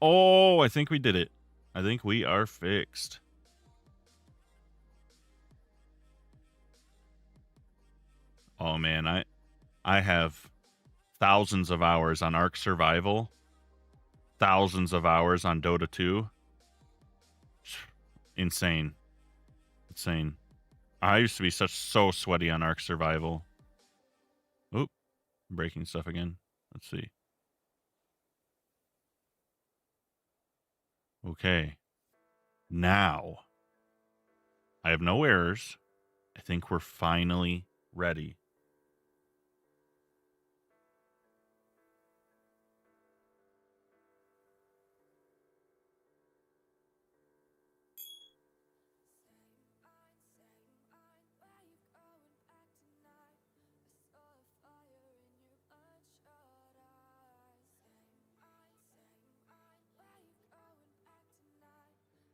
Oh, I think we did it. I think we are fixed. Oh man, I have thousands of hours on Ark Survival, thousands of hours on Dota 2. Insane. Insane. I used to be so sweaty on Ark Survival. Oop, breaking stuff again. Let's see. Okay. Now, I have no errors. I think we're finally ready.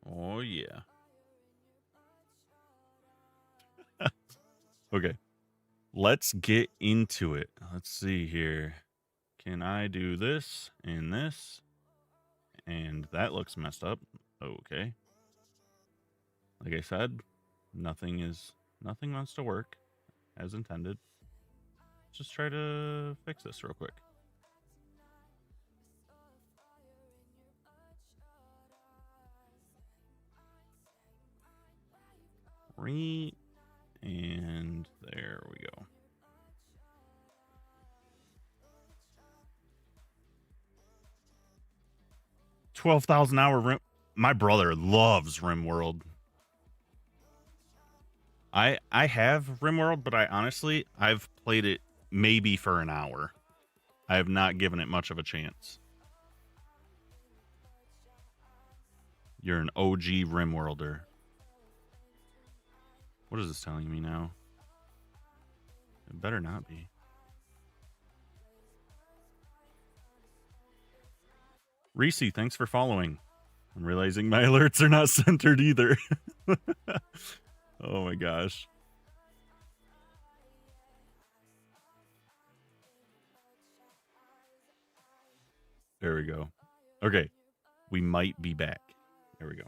Oh, yeah. Okay. Let's get into it. Let's see here. Can I do this and this? And that looks messed up. Okay. Like I said, nothing wants to work as intended. Just try to fix this real quick. Right, and there we go. 12,000 hour Rim. My brother loves RimWorld. I have RimWorld, but I've played it maybe for an hour. I have not given it much of a chance. You're an OG RimWorlder. What is this telling me now? It better not be. Reese, thanks for following. I'm realizing my alerts are not centered either. Oh my gosh. There we go. Okay. We might be back. There we go.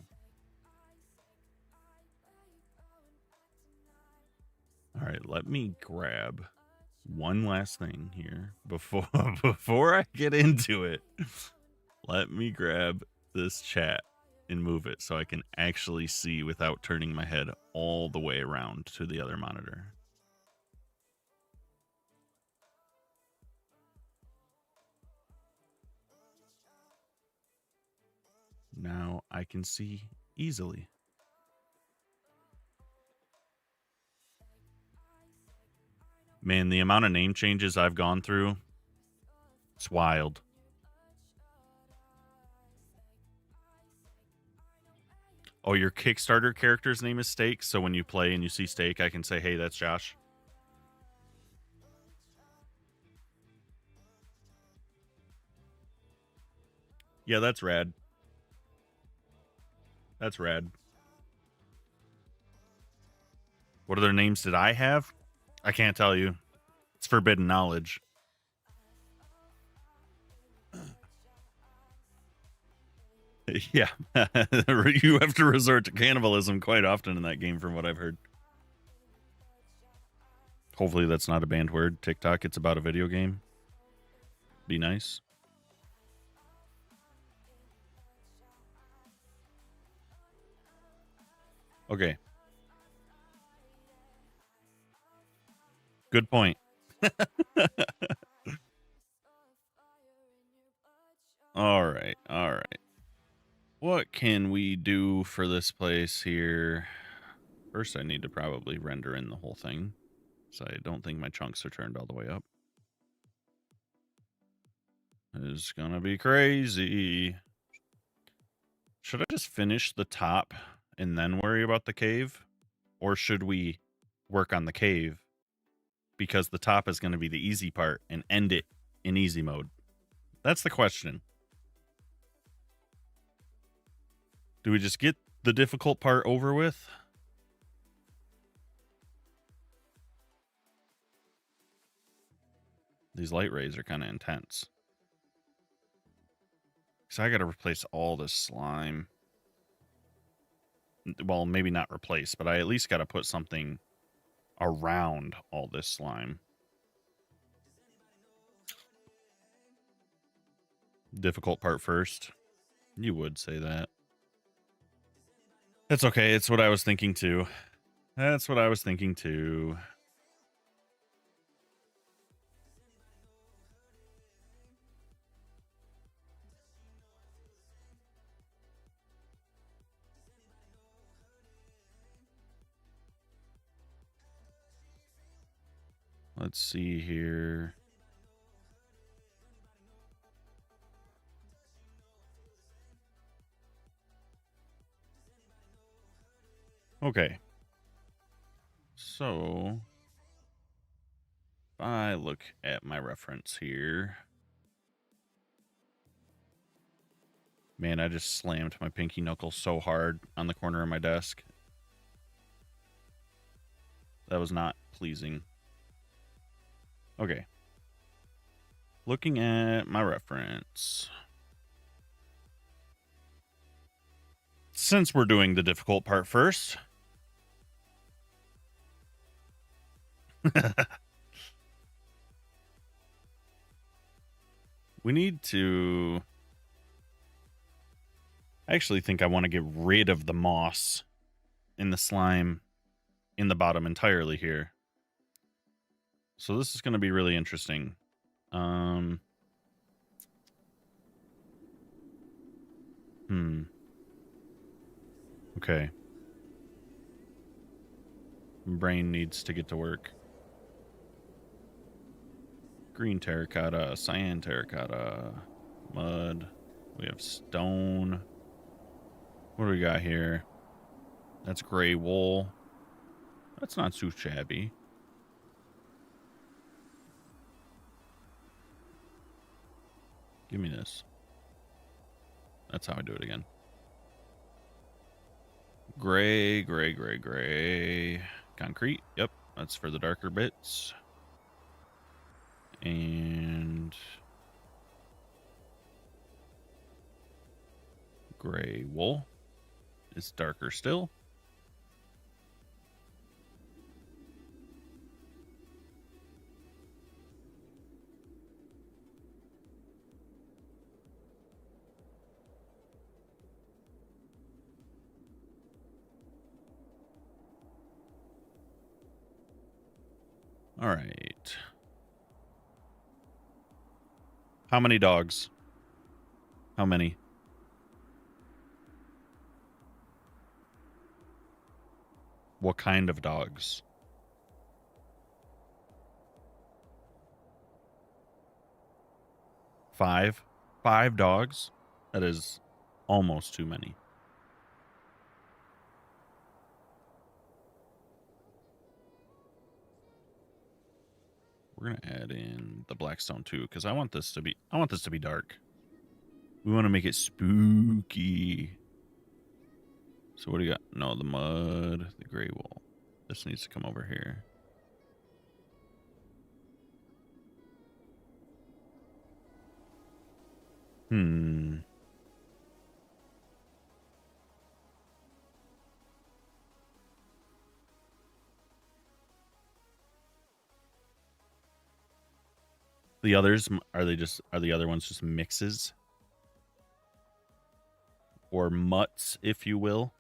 All right, let me grab one last thing here before I get into it. Let me grab this chat and move it so I can actually see without turning my head all the way around to the other monitor. Now I can see easily. Man, the amount of name changes I've gone through, it's wild. Oh, your Kickstarter character's name is Steak, so when you play and you see Steak, I can say, hey, that's Josh. Yeah, that's rad. That's rad. What other names did I have? I can't tell you. It's forbidden knowledge. Yeah. You have to resort to cannibalism quite often in that game, from what I've heard. Hopefully that's not a banned word. TikTok, it's about a video game. Be nice. Okay. Good point. All right. All right. What can we do for this place here? First, I need to probably render in the whole thing, so I don't think my chunks are turned all the way up. It's gonna be crazy. Should I just finish the top and then worry about the cave? Or should we work on the cave? Because the top is going to be the easy part and end it in easy mode. That's the question. Do we just get the difficult part over with? These light rays are kind of intense. Because I got to replace all this slime. Well, maybe not replace, but I at least got to put something around all this slime. Difficult part first. You would say that. It's okay. It's what I was thinking too. That's what I was thinking too. Let's see here. Okay. So, if I look at my reference here. Man, I just slammed my pinky knuckle so hard on the corner of my desk. That was not pleasing. Okay. Looking at my reference. Since we're doing the difficult part first. We need to... I actually think I want to get rid of the moss in the slime in the bottom entirely here. So this is going to be really interesting. Okay. Brain needs to get to work. Green terracotta, cyan terracotta, mud. We have stone. What do we got here? That's gray wool. That's not too shabby. Give me this. That's how I do it again. Gray, gray, gray, gray. Concrete. Yep, that's for the darker bits. And gray wool is darker still. All right. How many dogs? How many? What kind of dogs? 5? 5 dogs? That is almost too many. We're gonna add in the blackstone too, because I want this to be dark. We want to make it spooky. So what do you got? No, the mud, the gray wool. This needs to come over here. The others, are the other ones just mixes? Or mutts, if you will?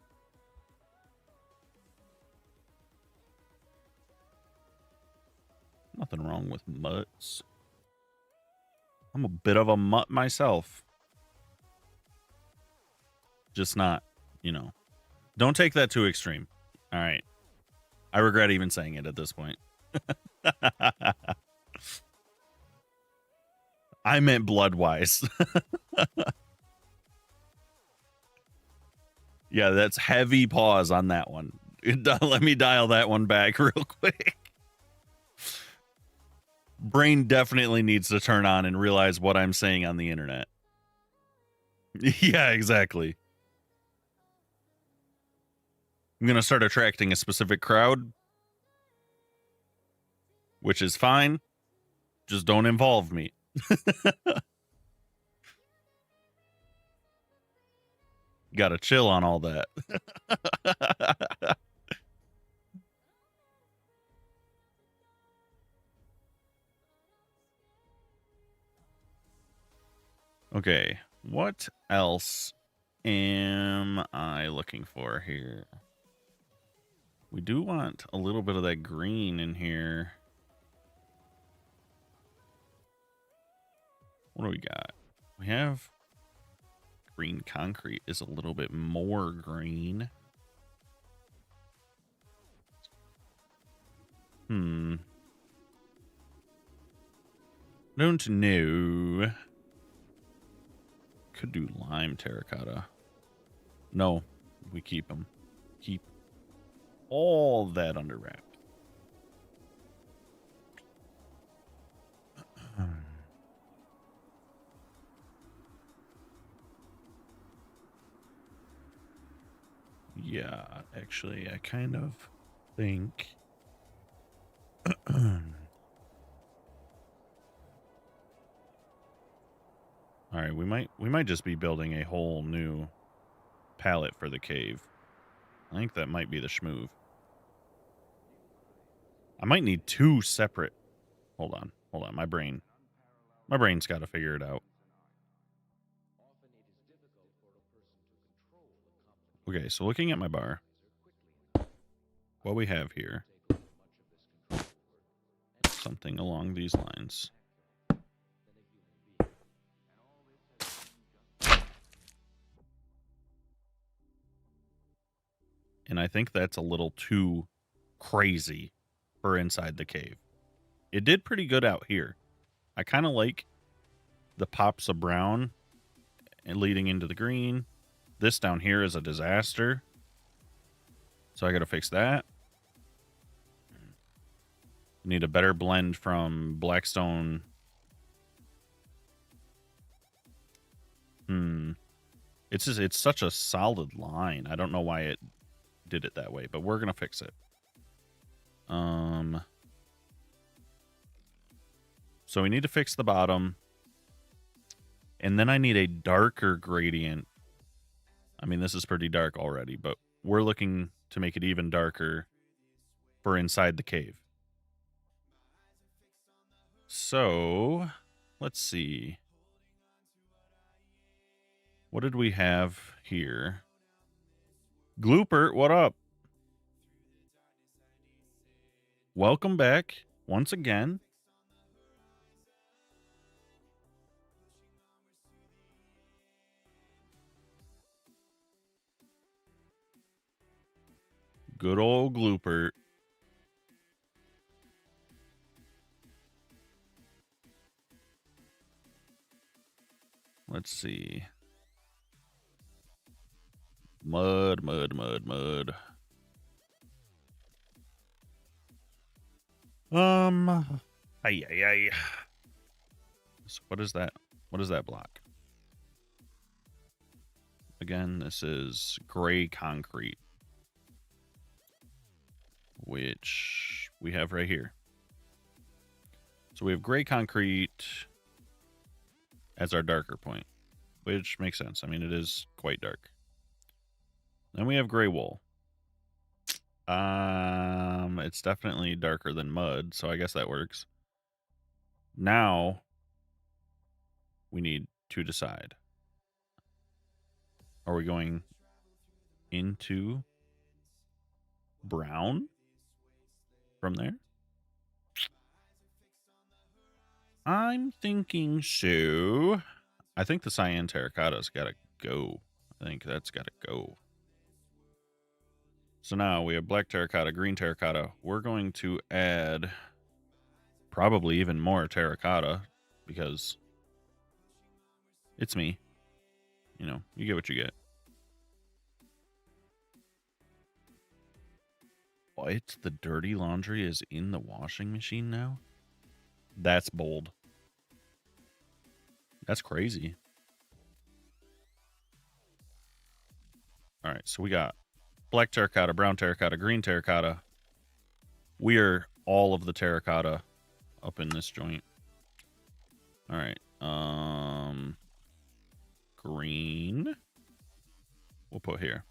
Nothing wrong with mutts. I'm a bit of a mutt myself. Just not, you know. Don't take that too extreme. All right. I regret even saying it at this point. I meant blood-wise. Yeah, that's heavy pause on that one. Let me dial that one back real quick. Brain definitely needs to turn on and realize what I'm saying on the internet. Yeah, exactly. I'm going to start attracting a specific crowd, which is fine. Just don't involve me. Gotta chill on all that. Okay, what else am I looking for here? We do want a little bit of that green in here. What do we got? We have green concrete is a little bit more green. Don't know. Could do lime terracotta. No, we keep them. Keep all that under wrap. Yeah, actually, I kind of think. All right, we might just be building a whole new palette for the cave. I think that might be the schmoove. I might need two separate. Hold on. My brain's got to figure it out. Okay, so looking at my bar, what we have here, something along these lines. And I think that's a little too crazy for inside the cave. It did pretty good out here. I kind of like the pops of brown and leading into the green. This down here is a disaster. So I got to fix that. Need a better blend from Blackstone. It's such a solid line. I don't know why it did it that way, but we're going to fix it. So we need to fix the bottom. And then I need a darker gradient. I mean, this is pretty dark already, but we're looking to make it even darker for inside the cave. So, let's see. What did we have here? Glooper, what up? Welcome back once again. Good old Glooper. Let's see. Mud. Ay. So what is that? What is that block? Again, this is gray concrete, which we have right here. So we have gray concrete as our darker point, which makes sense. I mean, it is quite dark. Then we have gray wool. It's definitely darker than mud, so I guess that works. Now we need to decide. Are we going into brown from there? I'm thinking so. I think the cyan terracotta's got to go. I think that's got to go. So now we have black terracotta, green terracotta. We're going to add probably even more terracotta because it's me. You know, you get what you get. What? The dirty laundry is in the washing machine now? That's bold. That's crazy. All right, so we got black terracotta, brown terracotta, green terracotta. We are all of the terracotta up in this joint. All right. Green. we'll put here.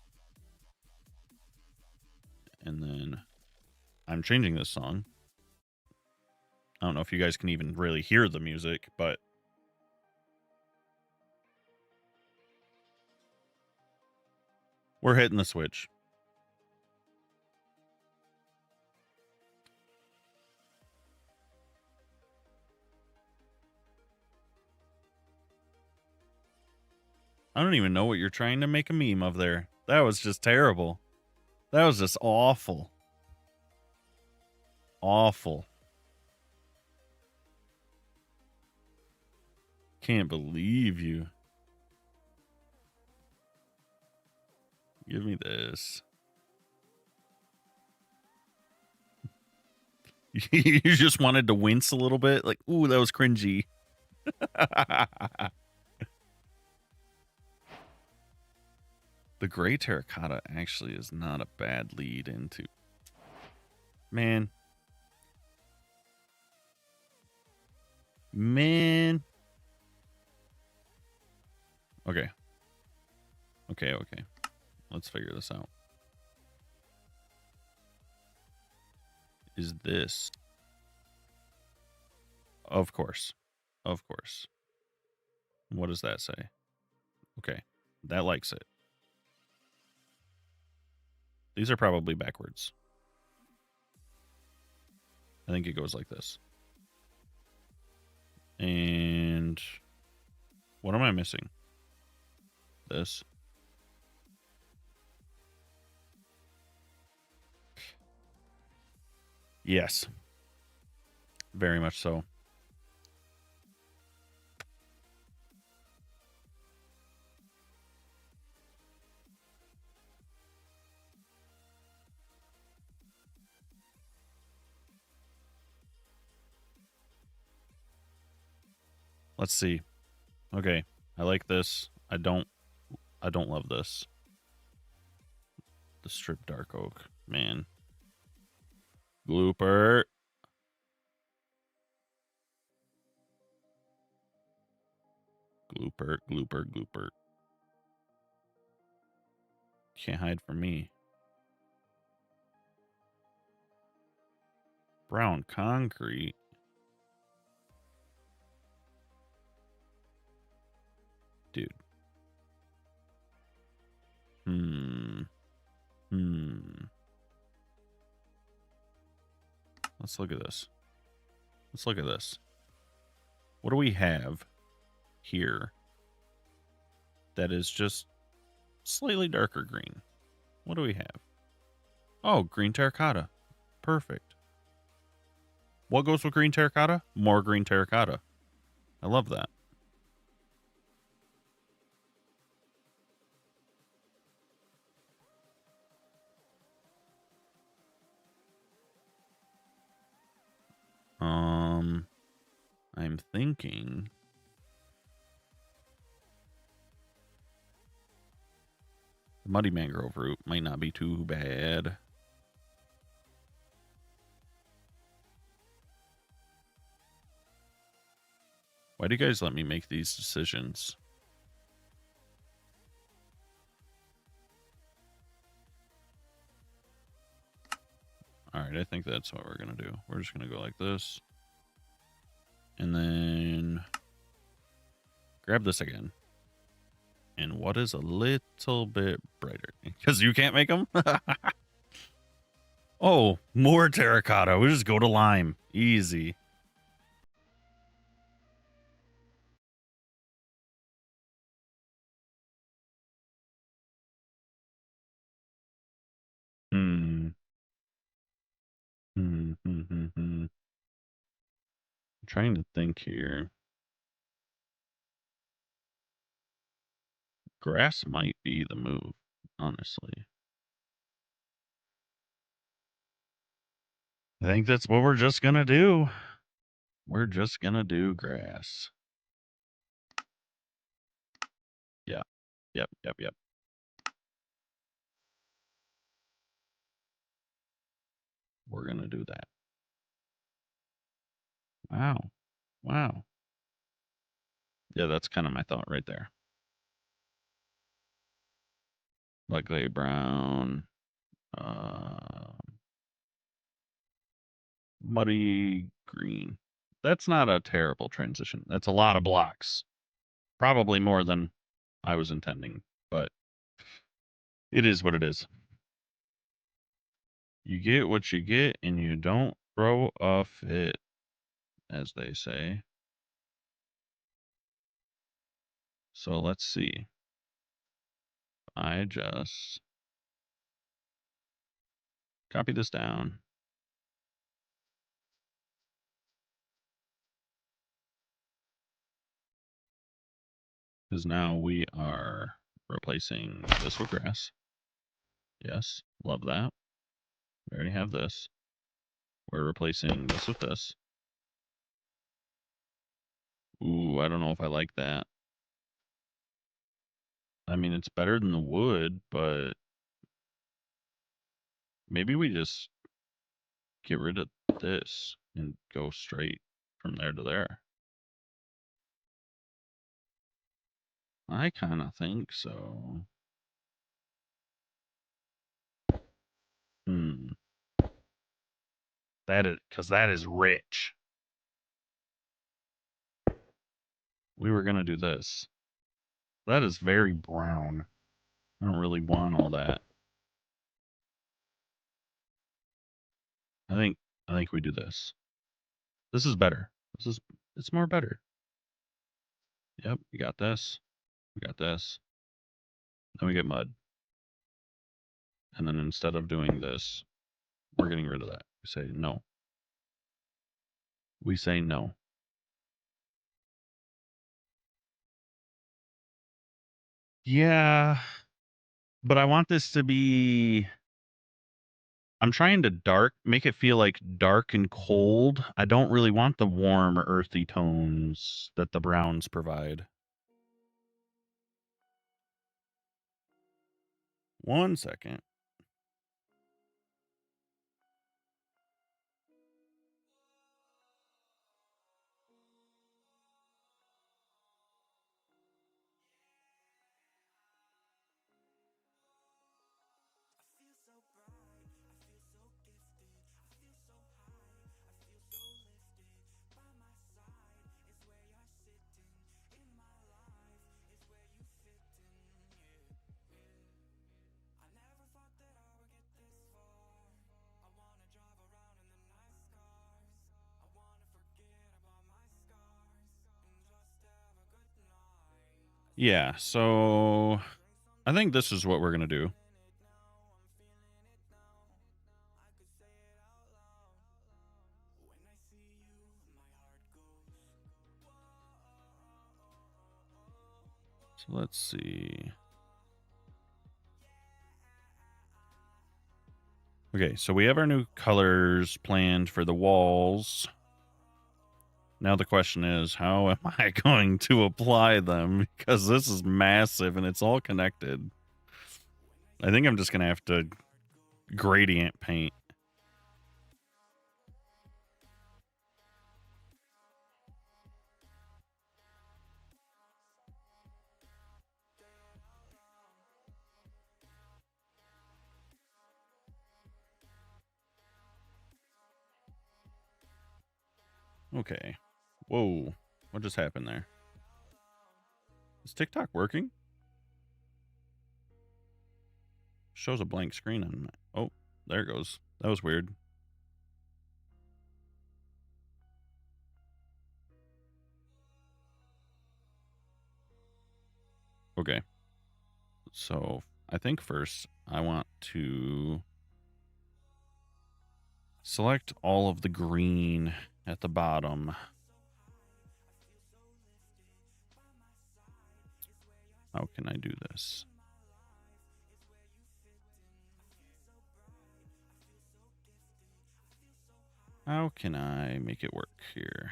And then I'm changing this song. I don't know if you guys can even really hear the music, but we're hitting the switch. I don't even know what you're trying to make a meme of there. That was just terrible. That was just awful. Awful. Can't believe you. Give me this. You just wanted to wince a little bit? Like, ooh, that was cringy. The gray terracotta actually is not a bad lead into. Man. Man. Okay. Okay. Let's figure this out. Is this? Of course. Of course. What does that say? Okay. That likes it. These are probably backwards. I think it goes like this. And what am I missing? This. Yes. Very much so. Let's see. Okay. I like this. I don't love this. The strip dark oak. Man. Glooper. Glooper. Can't hide from me. Brown concrete. Dude. Let's look at this. What do we have here that is just slightly darker green? What do we have? Oh, green terracotta. Perfect. What goes with green terracotta? More green terracotta. I love that. I'm thinking the muddy mangrove root might not be too bad. Why do you guys let me make these decisions? All right, I think that's what we're going to do. We're just going to go like this. And then grab this again. And what is a little bit brighter? Because you can't make them? Oh, more terracotta. We just go to lime. Easy. I'm trying to think here. Grass might be the move, honestly. I think that's what we're just going to do. We're just going to do grass. Yeah. Yep. We're going to do that. Wow. Yeah, that's kind of my thought right there. Like a brown, muddy green. That's not a terrible transition. That's a lot of blocks. Probably more than I was intending, but it is what it is. You get what you get, and you don't throw a fit, as they say. So let's see. I just copy this down. Because now we are replacing this with grass. Yes, love that. We already have this. We're replacing this with this. Ooh, I don't know if I like that. I mean, it's better than the wood, but maybe we just get rid of this and go straight from there to there. I kind of think so. Hmm. That is, because that is rich. We were going to do this. That is very brown. I don't really want all that. I think we do this. This is better. It's more better. Yep, we got this. We got this. Then we get mud. And then instead of doing this, we're getting rid of that. We say no. We say no. Yeah, but I want this to be. I'm trying to make it feel like dark and cold. I don't really want the warm, earthy tones that the browns provide. 1 second. Yeah, so I think this is what we're going to do. So let's see. Okay, so we have our new colors planned for the walls. Now the question is, how am I going to apply them? Because this is massive and it's all connected. I think I'm just going to have to gradient paint. Okay. Whoa. What just happened there? Is TikTok working? Shows a blank screen on my... Oh, there it goes. That was weird. Okay. So I think first I want to select all of the green at the bottom. How can I do this? How can I make it work here?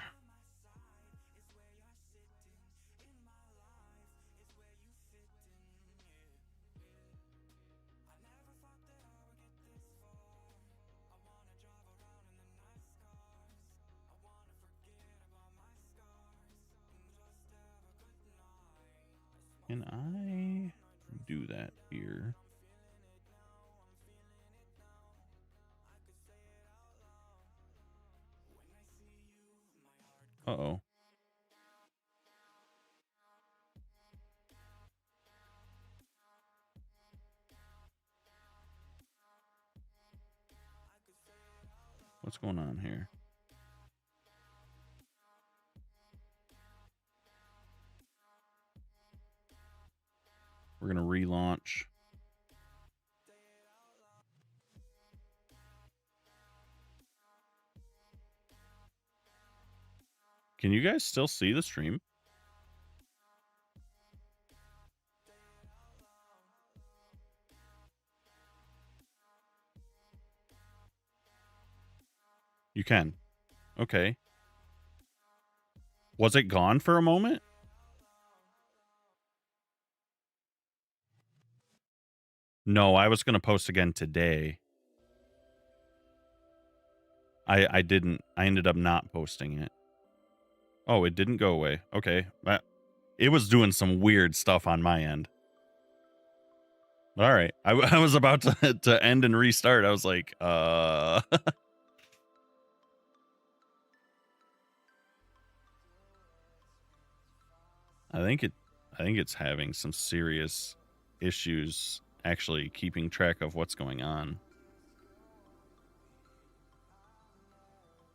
Can I do that here? Uh-oh. What's going on here? We're going to relaunch. Can you guys still see the stream? You can. Okay. Was it gone for a moment? No, I was going to post again today. I didn't. I ended up not posting it. Oh, it didn't go away. Okay. It was doing some weird stuff on my end. All right. I was about to end and restart. I was like, I think it's having some serious issues actually keeping track of what's going on.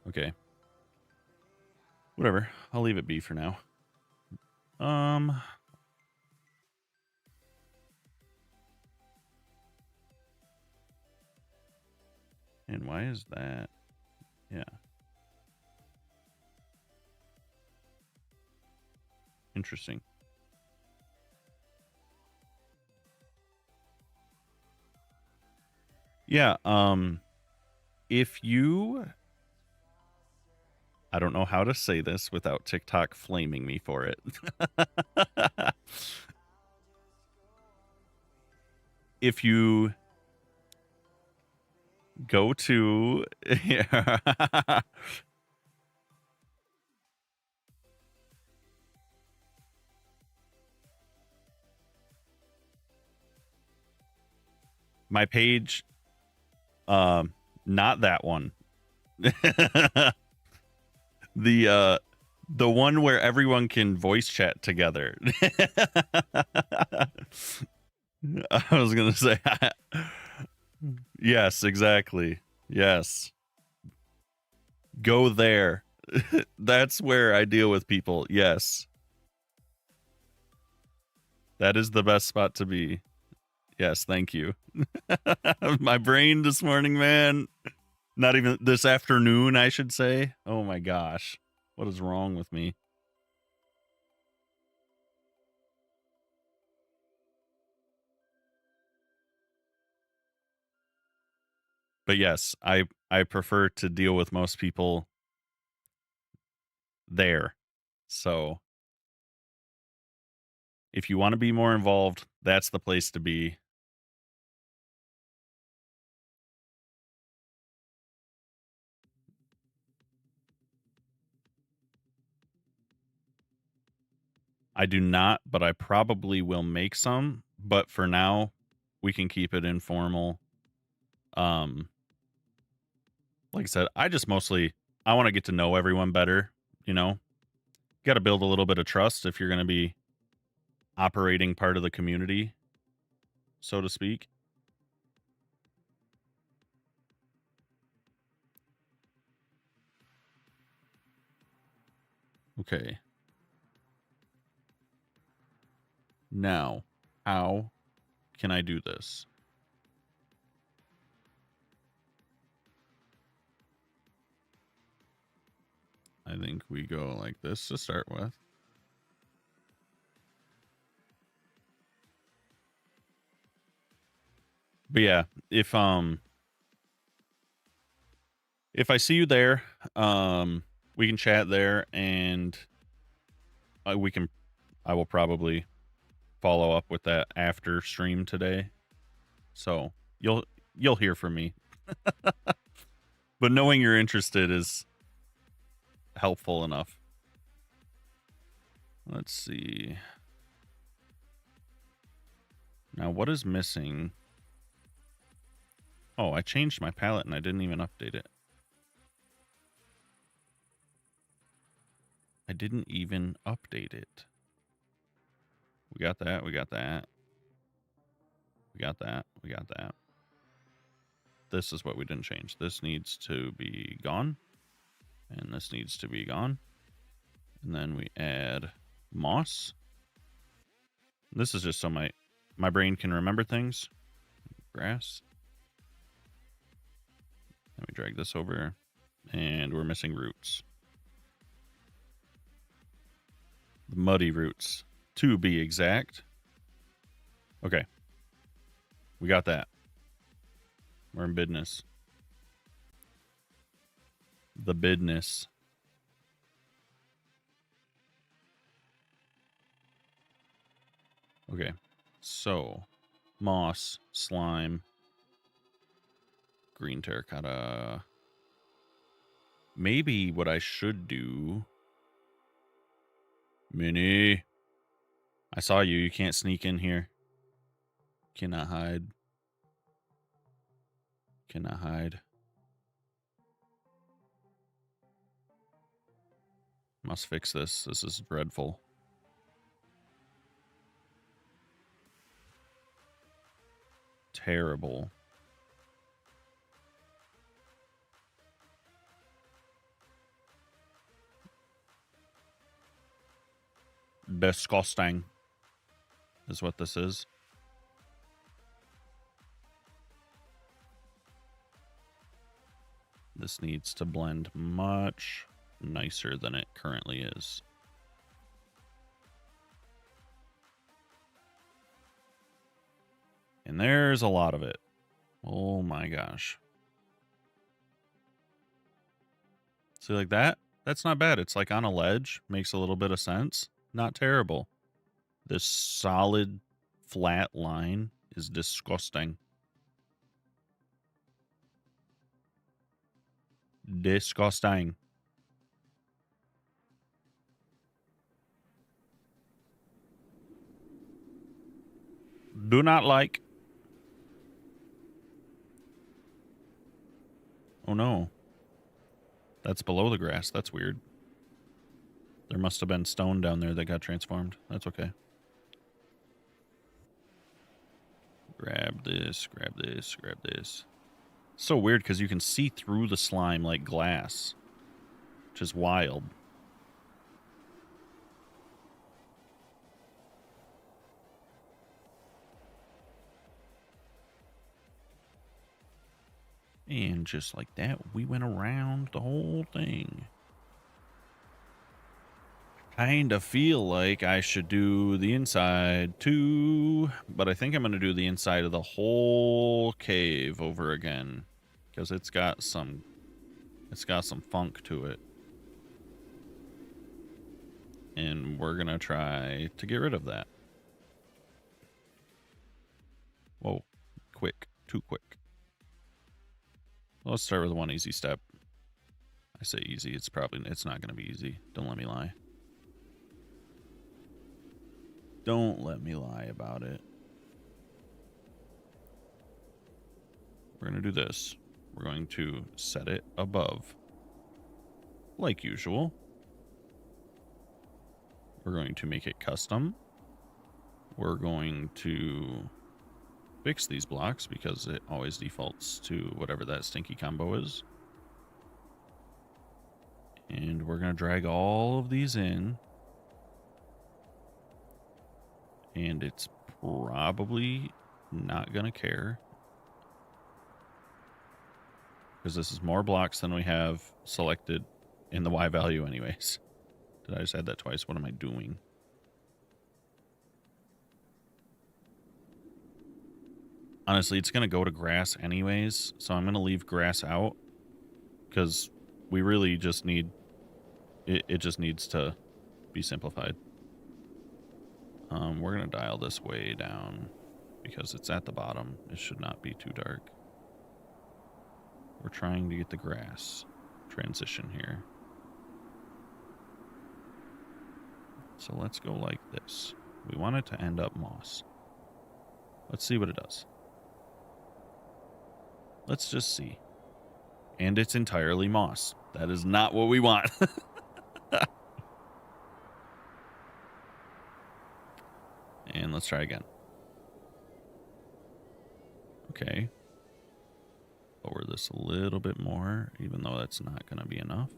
Okay. Whatever. I'll leave it be for now. And why is that? Yeah. Interesting. Yeah, if you, I don't know how to say this without TikTok flaming me for it. If you go to my page, not that one. The one where everyone can voice chat together. I was gonna say, yes, exactly. Yes, go there. That's where I deal with people. Yes, that is the best spot to be. Yes, thank you. My brain this morning, man. Not even this afternoon, I should say. Oh my gosh. What is wrong with me? But yes, I prefer to deal with most people there. So if you want to be more involved, that's the place to be. I do not, but I probably will make some. But for now, we can keep it informal. Like I said, I just mostly I want to get to know everyone better. You know, got to build a little bit of trust if you're going to be operating part of the community, so to speak. Okay. Now, how can I do this? I think we go like this to start with. But yeah, if I see you there, we can chat there, and I will probably follow up with that after stream today. So you'll hear from me. But knowing you're interested is helpful enough. Let's see. Now, what is missing? Oh, I changed my palette and I didn't even update it. I didn't even update it. We got that. We got that. We got that. We got that. This is what we didn't change. This needs to be gone. And this needs to be gone. And then we add moss. This is just so my brain can remember things. Grass. Then we drag this over. And we're missing roots. The muddy roots, to be exact. Okay. We got that. We're in business. The business. Okay. So, moss, slime, green terracotta. Maybe what I should do... Minnie. I saw you. You can't sneak in here. Cannot hide. Cannot hide. Must fix this. This is dreadful. Terrible. Disgusting is what this is. This needs to blend much nicer than it currently is. And there's a lot of it. Oh my gosh. See, like that? That's not bad. It's like on a ledge. Makes a little bit of sense. Not terrible. This solid, flat line is disgusting. Disgusting. Do not like. Oh no. That's below the grass. That's weird. There must have been stone down there that got transformed. That's okay. Grab this, grab this, grab this. So weird because you can see through the slime like glass, which is wild. And just like that, we went around the whole thing. Kind of feel like I should do the inside too, but I think I'm going to do the inside of the whole cave over again because it's got some funk to it. And we're going to try to get rid of that. Whoa, quick, too quick. Let's start with one easy step. I say easy, it's not going to be easy. Don't let me lie. Don't let me lie about it. We're going to do this. We're going to set it above. Like usual. We're going to make it custom. We're going to fix these blocks because it always defaults to whatever that stinky combo is. And we're going to drag all of these in. And it's probably not going to care. Because this is more blocks than we have selected in the Y value anyways. Did I just add that twice? What am I doing? Honestly, it's going to go to grass anyways. So I'm going to leave grass out. Because we really just need... It just needs to be simplified. We're going to dial this way down. Because it's at the bottom. It should not be too dark. We're trying to get the grass transition here. So let's go like this. We want it to end up moss. Let's see what it does. Let's just see. And it's entirely moss. That is not what we want. And let's try again. Okay. Lower this a little bit more, even though that's not going to be enough.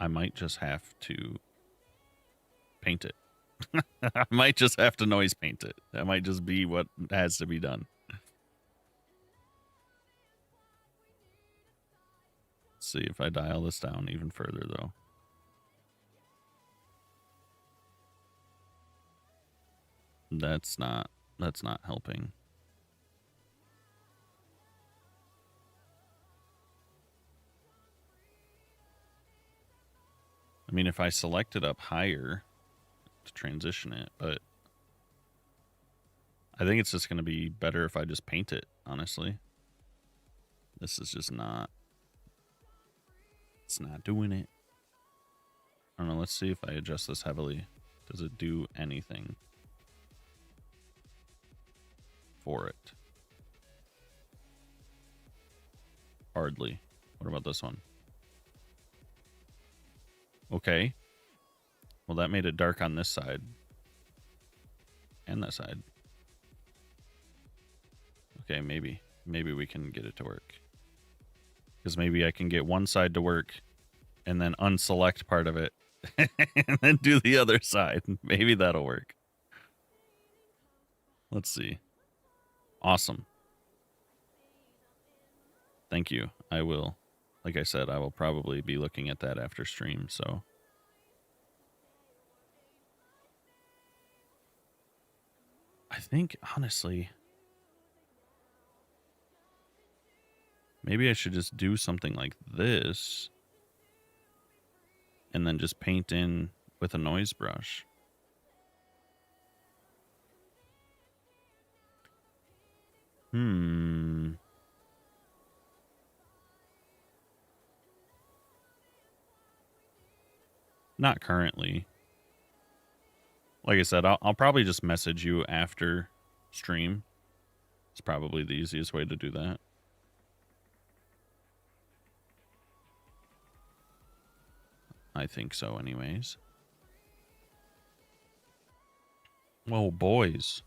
I might just have to paint it. I might just have to noise paint it. That might just be what has to be done. Let's see if I dial this down even further, though. That's not helping. I mean, if I select it up higher to transition it, but I think it's just going to be better if I just paint it, honestly. This is just not, it's not doing it. I don't know, let's see if I adjust this heavily. Does it do anything for it? Hardly. What about this one? Okay. Well, that made it dark on this side. And that side. Okay, maybe. Maybe we can get it to work. Because maybe I can get one side to work and then unselect part of it and then do the other side. Maybe that'll work. Let's see. Awesome. Thank you. I will, like I said, I will probably be looking at that after stream, so. I think, honestly, maybe I should just do something like this and then just paint in with a noise brush. Not currently. Like I said, I'll probably just message you after stream. It's probably the easiest way to do that. I think so anyways. Oh, boys.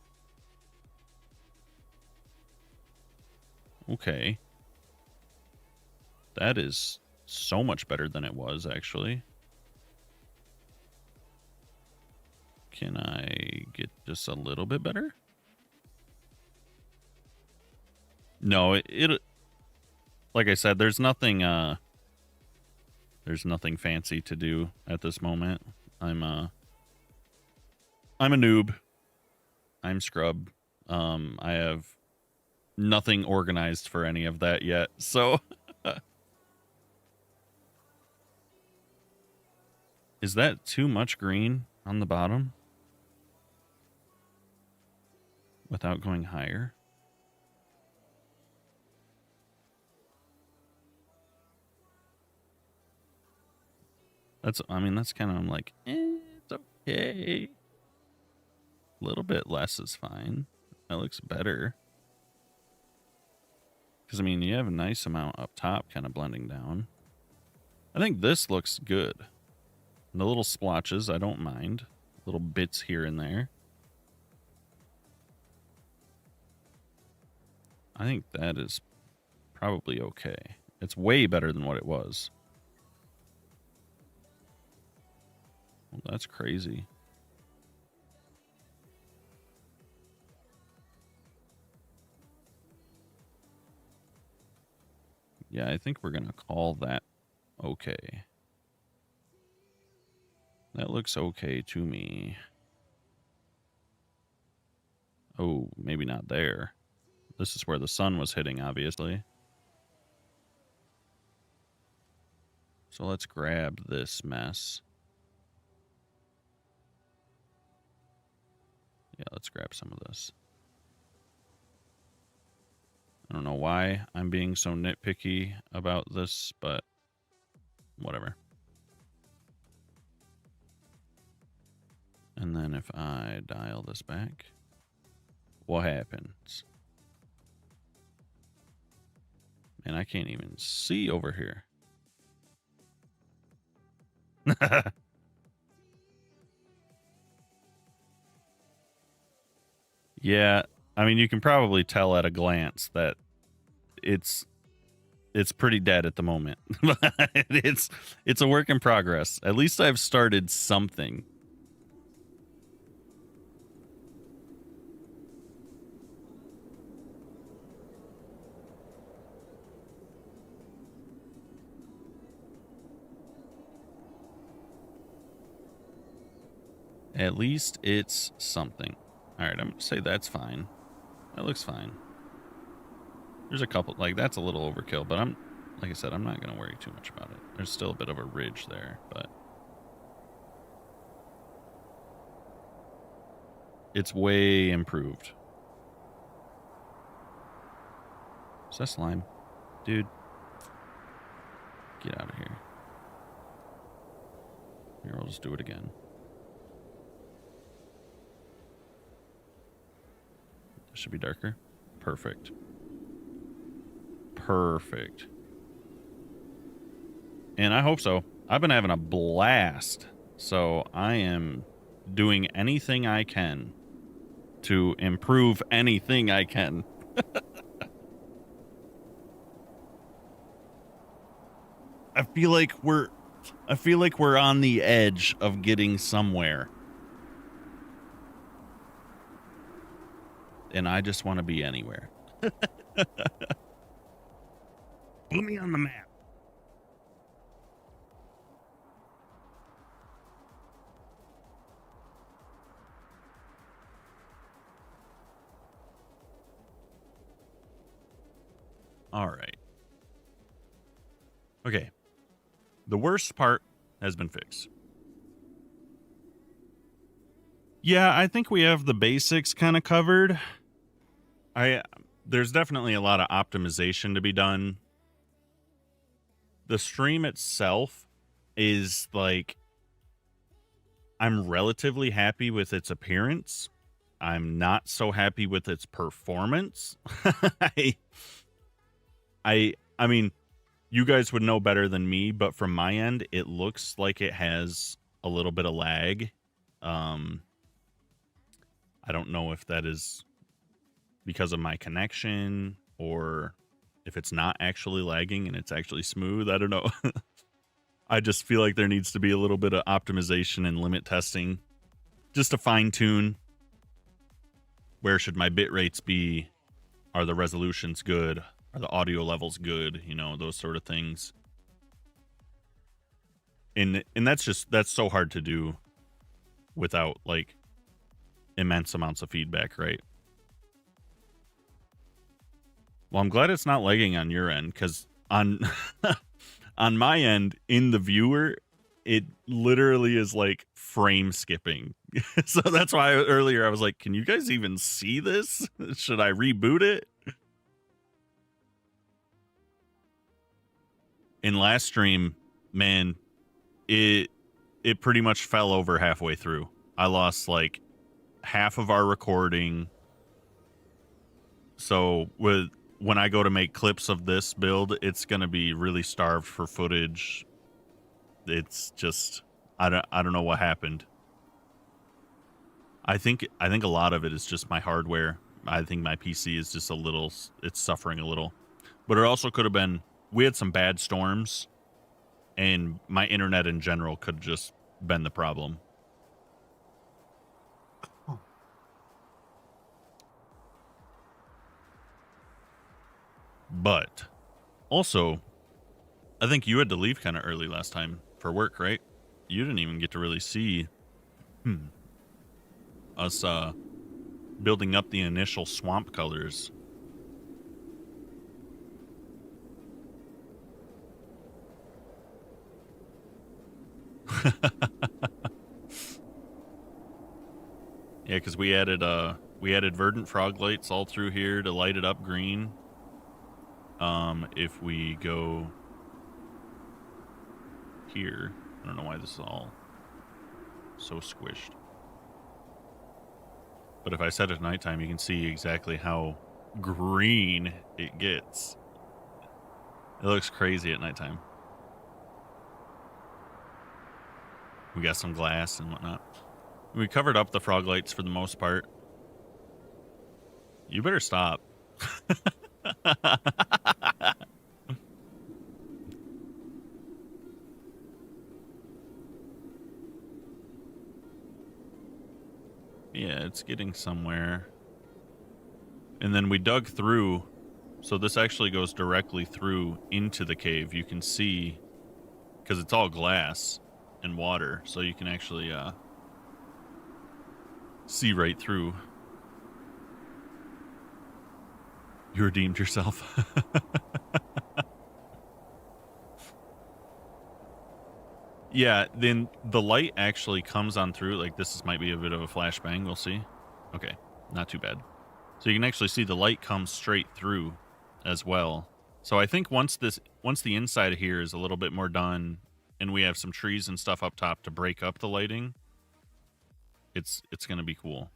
Okay. That is so much better than it was, actually. Can I get just a little bit better? No, it like I said, there's nothing fancy to do at this moment. I'm a noob. I'm scrub. I have nothing organized for any of that yet. So is that too much green on the bottom? Without going higher? I mean, that's kind of, I'm like, it's okay. A little bit less is fine. That looks better. Because, I mean, you have a nice amount up top kind of blending down. I think this looks good. The little splotches, I don't mind. Little bits here and there. I think that is probably okay. It's way better than what it was. Well, that's crazy. Yeah, I think we're going to call that okay. That looks okay to me. Oh, maybe not there. This is where the sun was hitting, obviously. So let's grab this mess. Yeah, let's grab some of this. I don't know why I'm being so nitpicky about this, but whatever. And then if I dial this back, what happens. And I can't even see over here. Yeah, I mean, you can probably tell at a glance that it's pretty dead at the moment. it's a work in progress. At least I've started something. At least it's something. All right, I'm going to say that's fine. That looks fine. There's a couple, like, that's a little overkill, but like I said, I'm not going to worry too much about it. There's still a bit of a ridge there, but it's way improved. Is that slime? Dude, get out of here. Here, I'll just do it again. This should be darker. Perfect. Perfect. And I hope so. I've been having a blast. So I am doing anything I can to improve anything I can. I feel like we're on the edge of getting somewhere. And I just want to be anywhere. Put me on the map. All right. Okay. The worst part has been fixed. Yeah, I think we have the basics kind of covered. There's definitely a lot of optimization to be done. The stream itself is like, I'm relatively happy with its appearance. I'm not so happy with its performance. I mean, you guys would know better than me, but from my end, it looks like it has a little bit of lag. I don't know if that is because of my connection or if it's not actually lagging and it's actually smooth. I don't know. I just feel like there needs to be a little bit of optimization and limit testing just to fine tune. Where should my bit rates be? Are the resolutions good? Are the audio levels good? You know, those sort of things. And that's so hard to do without like immense amounts of feedback, right? Well, I'm glad it's not lagging on your end, because on on my end, in the viewer, it literally is like frame skipping. So that's why earlier I was like, can you guys even see this? Should I reboot it? In last stream, man, it pretty much fell over halfway through. I lost like half of our recording. So when I go to make clips of this build, it's going to be really starved for footage. It's just, I don't know what happened. I think a lot of it is just my hardware. I think my PC is just it's suffering a little. But it also could have been, we had some bad storms, and my internet in general could have just been the problem. But also, I think you had to leave kind of early last time for work, right? You didn't even get to really see us building up the initial swamp colors. Yeah, because we added verdant frog lights all through here to light it up green. If we go here, I don't know why this is all so squished. But if I set it at nighttime, you can see exactly how green it gets. It looks crazy at nighttime. We got some glass and whatnot. We covered up the frog lights for the most part. You better stop. Yeah, it's getting somewhere. And then we dug through, so this actually goes directly through into the cave. You can see, because it's all glass and water, so you can actually see right through. You redeemed yourself. Yeah, then the light actually comes on through. Like, might be a bit of a flashbang. We'll see. Okay, not too bad. So you can actually see the light comes straight through as well. So I think once the inside here is a little bit more done, and we have some trees and stuff up top to break up the lighting, it's going to be cool.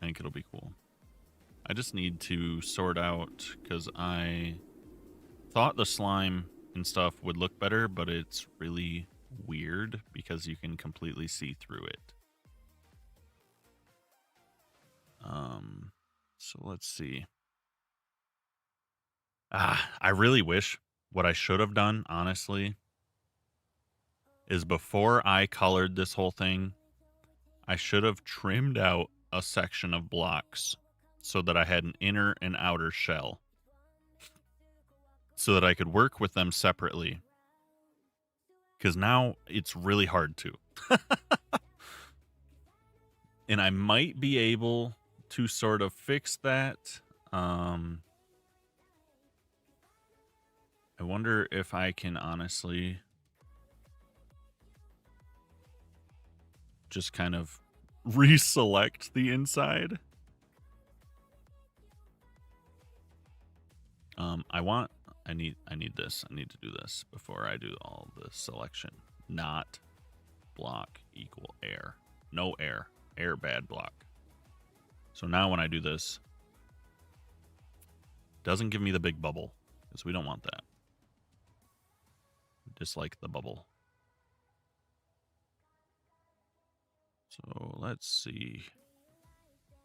I think it'll be cool. I just need to sort out, because I thought the slime and stuff would look better, but it's really weird because you can completely see through it. So let's see. I really wish what I should have done, honestly, is before I colored this whole thing, I should have trimmed out a section of blocks so that I had an inner and outer shell, so that I could work with them separately. Because now it's really hard to. And I might be able to sort of fix that. I wonder if I can honestly just kind of reselect the inside. I need this. I need to do this before I do all the selection. Not block equal air. No air. Air bad block. So now when I do this, it doesn't give me the big bubble, because we don't want that. Dislike the bubble. So let's see.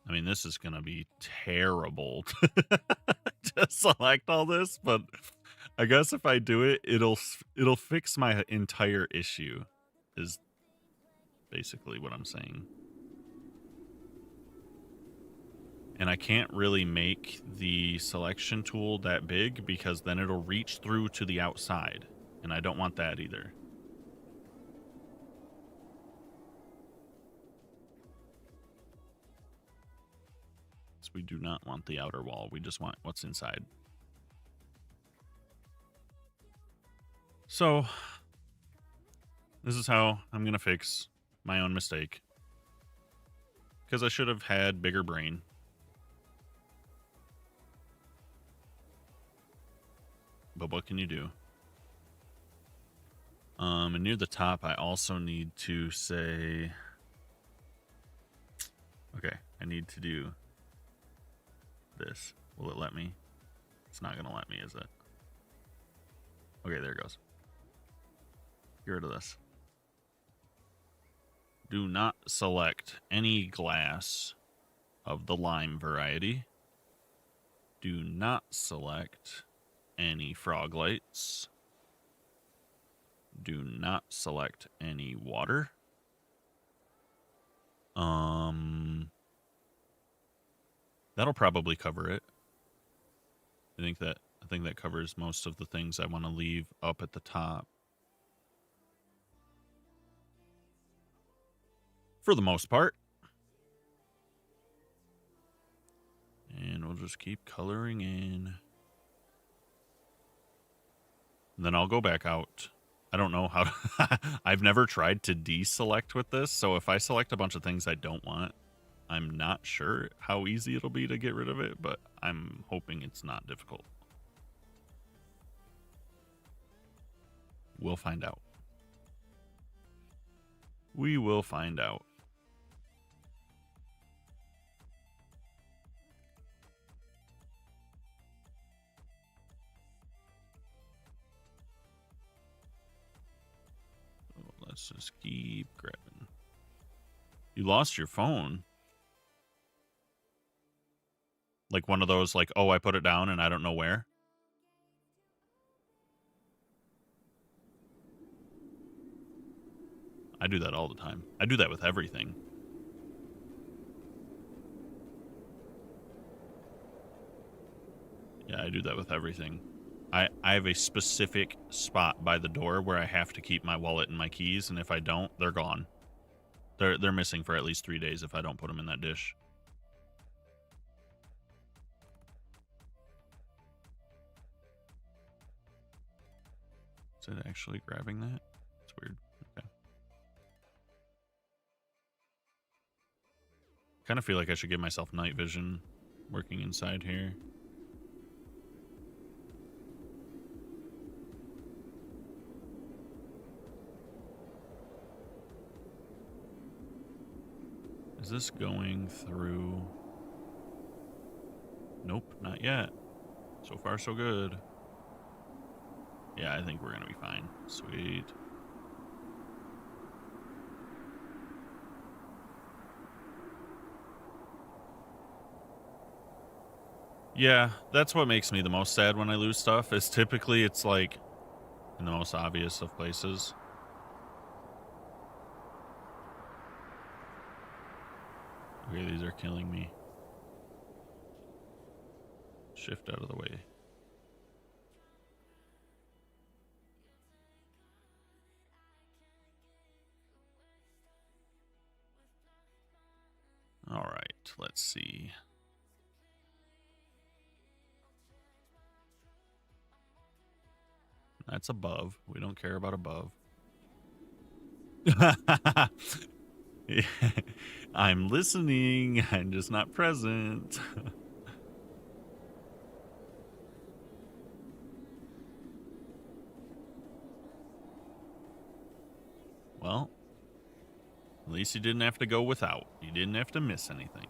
I mean, this is going to be terrible to select all this, but I guess if I do it, it'll fix my entire issue, is basically what I'm saying. And I can't really make the selection tool that big, because then it'll reach through to the outside, and I don't want that either. So we do not want the outer wall. We just want what's inside. So this is how I'm going to fix my own mistake, because I should have had bigger brain. But what can you do? And near the top, I also need to say, okay, I need to do this. Will it let me? It's not going to let me, is it? Okay, there it goes. Get rid of this. Do not select any glass of the lime variety. Do not select any frog lights. Do not select any water. That'll probably cover it. I think that covers most of the things I want to leave up at the top. For the most part. And we'll just keep coloring in. And then I'll go back out. I don't know how to I've never tried to deselect with this, so if I select a bunch of things I don't want, I'm not sure how easy it'll be to get rid of it, but I'm hoping it's not difficult. We'll find out. We will find out. So let's just keep grabbing. You lost your phone? Like one of those, like, oh, I put it down and I don't know where? I do that all the time. I do that with everything. Yeah, I do that with everything. I have a specific spot by the door where I have to keep my wallet and my keys, and if I don't, they're gone. They're missing for at least 3 days if I don't put them in that dish. Is it actually grabbing that? It's weird. Okay. Kind of feel like I should give myself night vision working inside here. Is this going through? Nope, not yet. So far, so good. Yeah, I think we're gonna be fine. Sweet. Yeah, that's what makes me the most sad when I lose stuff, is typically it's like in the most obvious of places. Okay, these are killing me. Shift out of the way. All right, let's see. That's above. We don't care about above. I'm listening. I'm just not present. Well, at least you didn't have to go without. You didn't have to miss anything.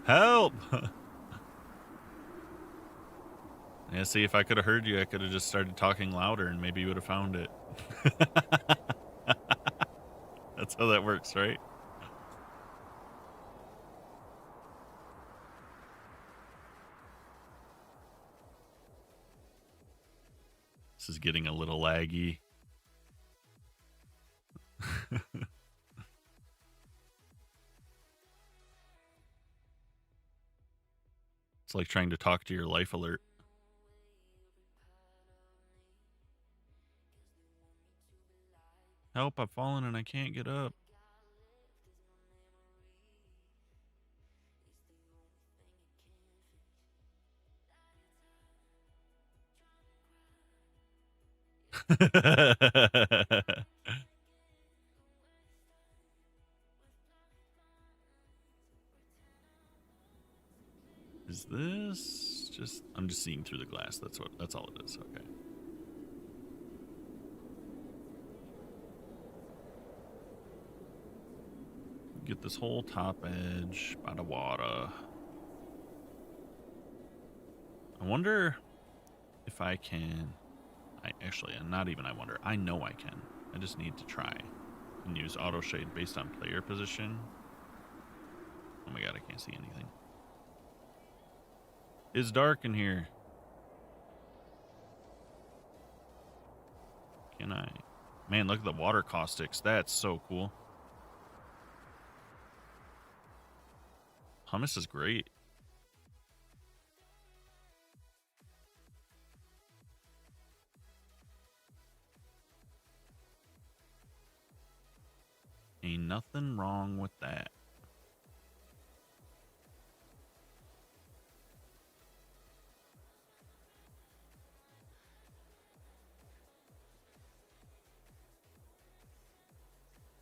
Help! Yeah, see, if I could have heard you, I could have just started talking louder and maybe you would have found it. That's how that works, right? This is getting a little laggy. It's like trying to talk to your life alert. Help, I've fallen and I can't get up. Is this just... I'm just seeing through the glass. That's all it is. Okay. Get this whole top edge by the water. I wonder if I can... not even I wonder. I know I can. I just need to try and use auto shade based on player position. Oh my god, I can't see anything. It's dark in here. Can I? Man, look at the water caustics. That's so cool. Hummus is great. Ain't nothing wrong with that.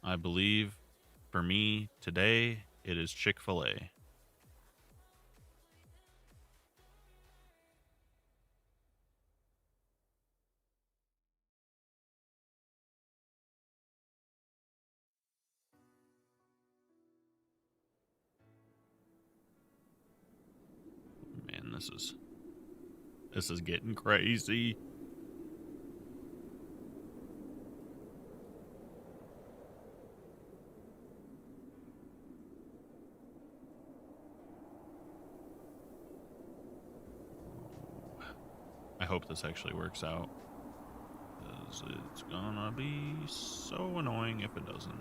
I believe for me today, it is Chick-fil-A. This is getting crazy. I hope this actually works out, because it's gonna be so annoying if it doesn't.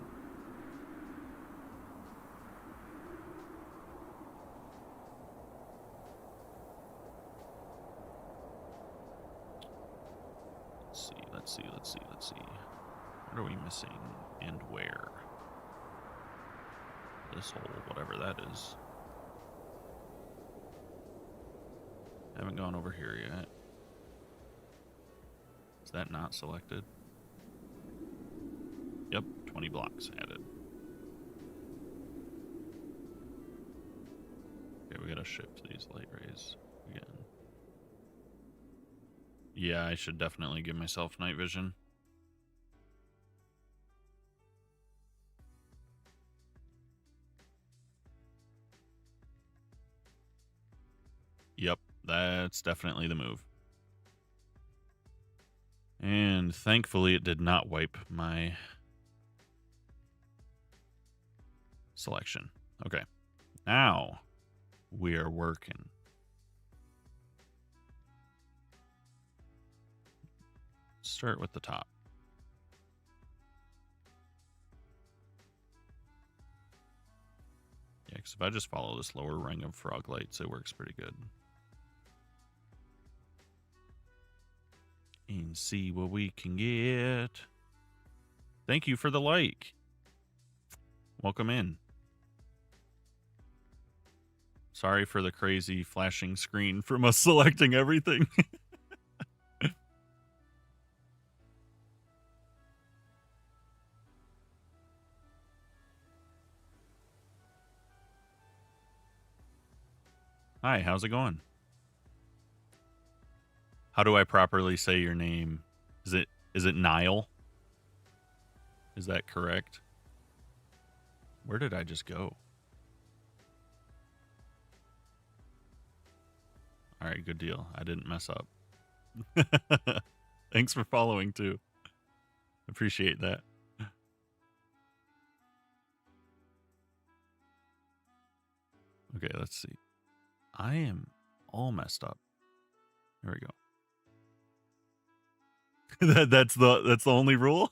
Let's see. What are we missing and where? This hole, whatever that is. Haven't gone over here yet. Is that not selected? Yep, 20 blocks added. Okay, we gotta shift these light rays again. Yeah, I should definitely give myself night vision. Yep, that's definitely the move. And thankfully it did not wipe my selection. Okay, now we are working. Start with the top. Yeah, because if I just follow this lower ring of frog lights, it works pretty good. And see what we can get. Thank you for the like. Welcome in. Sorry for the crazy flashing screen from us selecting everything. Hi, how's it going? How do I properly say your name? Is it Niall? Is that correct? Where did I just go? All right, good deal. I didn't mess up. Thanks for following too. Appreciate that. Okay, let's see. I am all messed up. There we go. That's the only rule.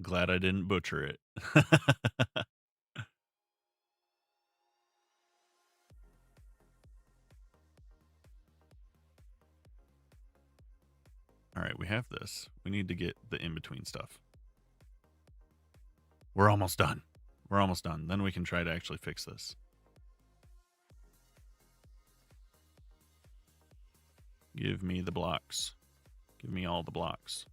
Glad I didn't butcher it. All right, we have this. We need to get the in-between stuff. We're almost done. We're almost done. Then we can try to actually fix this. Give me the blocks. Give me all the blocks.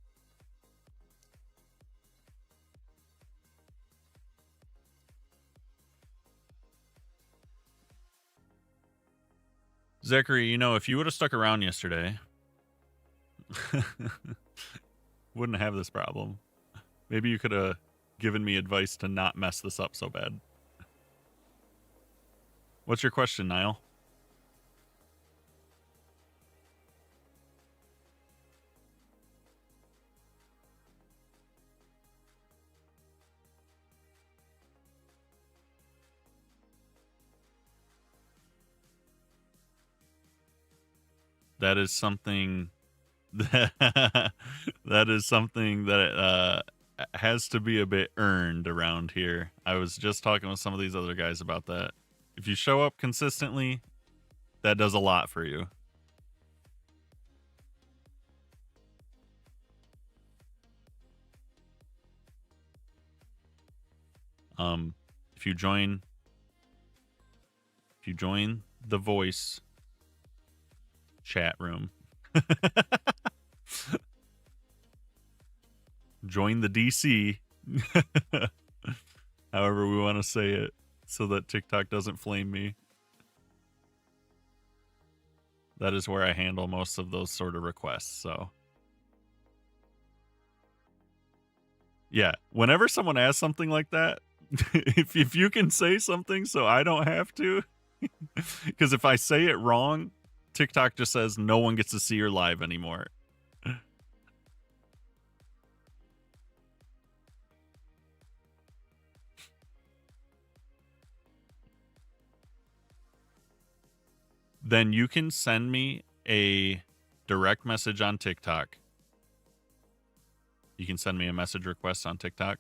Zachary, you know, if you would have stuck around yesterday, wouldn't have this problem. Maybe you could have given me advice to not mess this up so bad. What's your question, Niall? That is something that is something that has to be a bit earned around here. I was just talking with some of these other guys about that. If you show up consistently, that does a lot for you. If you join the voice chat room, join the DC, however we want to say it, so that TikTok doesn't flame me. That is where I handle most of those sort of requests. So Yeah, whenever someone asks something like that, if you can say something so I don't have to, because if I say it wrong, TikTok just says no one gets to see your live anymore. Then you can send me a direct message on TikTok. You can send me a message request on TikTok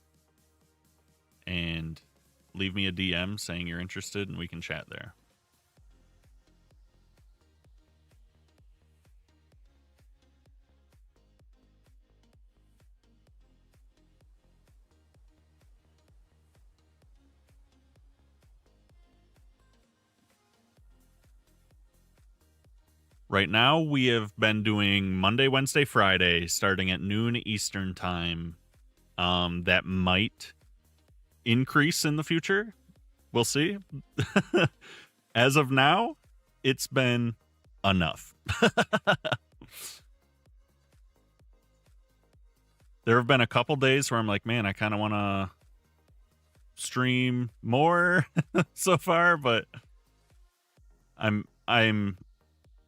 and leave me a DM saying you're interested, and we can chat there. Right now, we have been doing Monday, Wednesday, Friday, starting at noon Eastern time. That might increase in the future. We'll see. As of now, it's been enough. There have been a couple days where I'm like, man, I kind of want to stream more so far, but I'm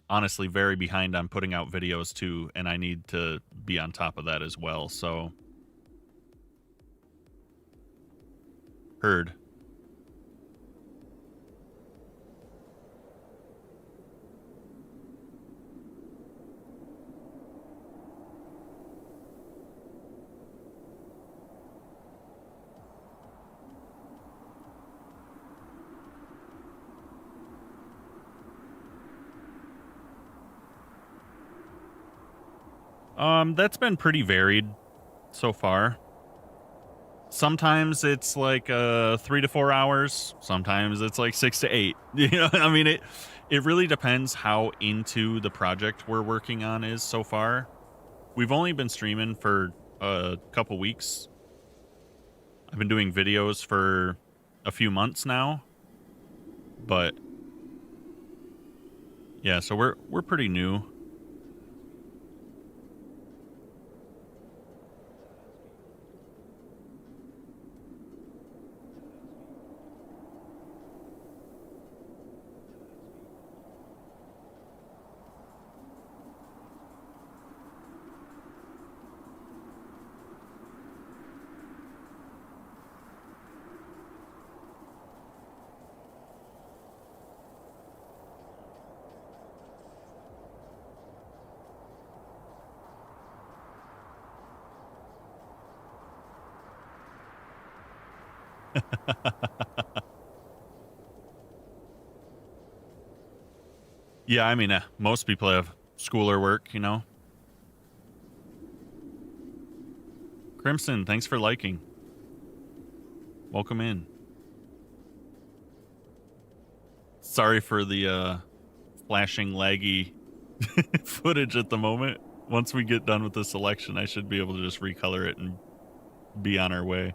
honestly very behind on putting out videos too, and I need to be on top of that as well. So heard. That's been pretty varied so far. Sometimes it's like 3 to 4 hours. Sometimes it's like 6 to 8. You know, I mean, it really depends how into the project we're working on is so far. We've only been streaming for a couple weeks. I've been doing videos for a few months now, but yeah, so we're pretty new. Yeah, I mean, most people have school or work, you know. Crimson, thanks for liking. Welcome in. Sorry for the flashing laggy footage at the moment. Once we get done with the selection, I should be able to just recolor it and be on our way.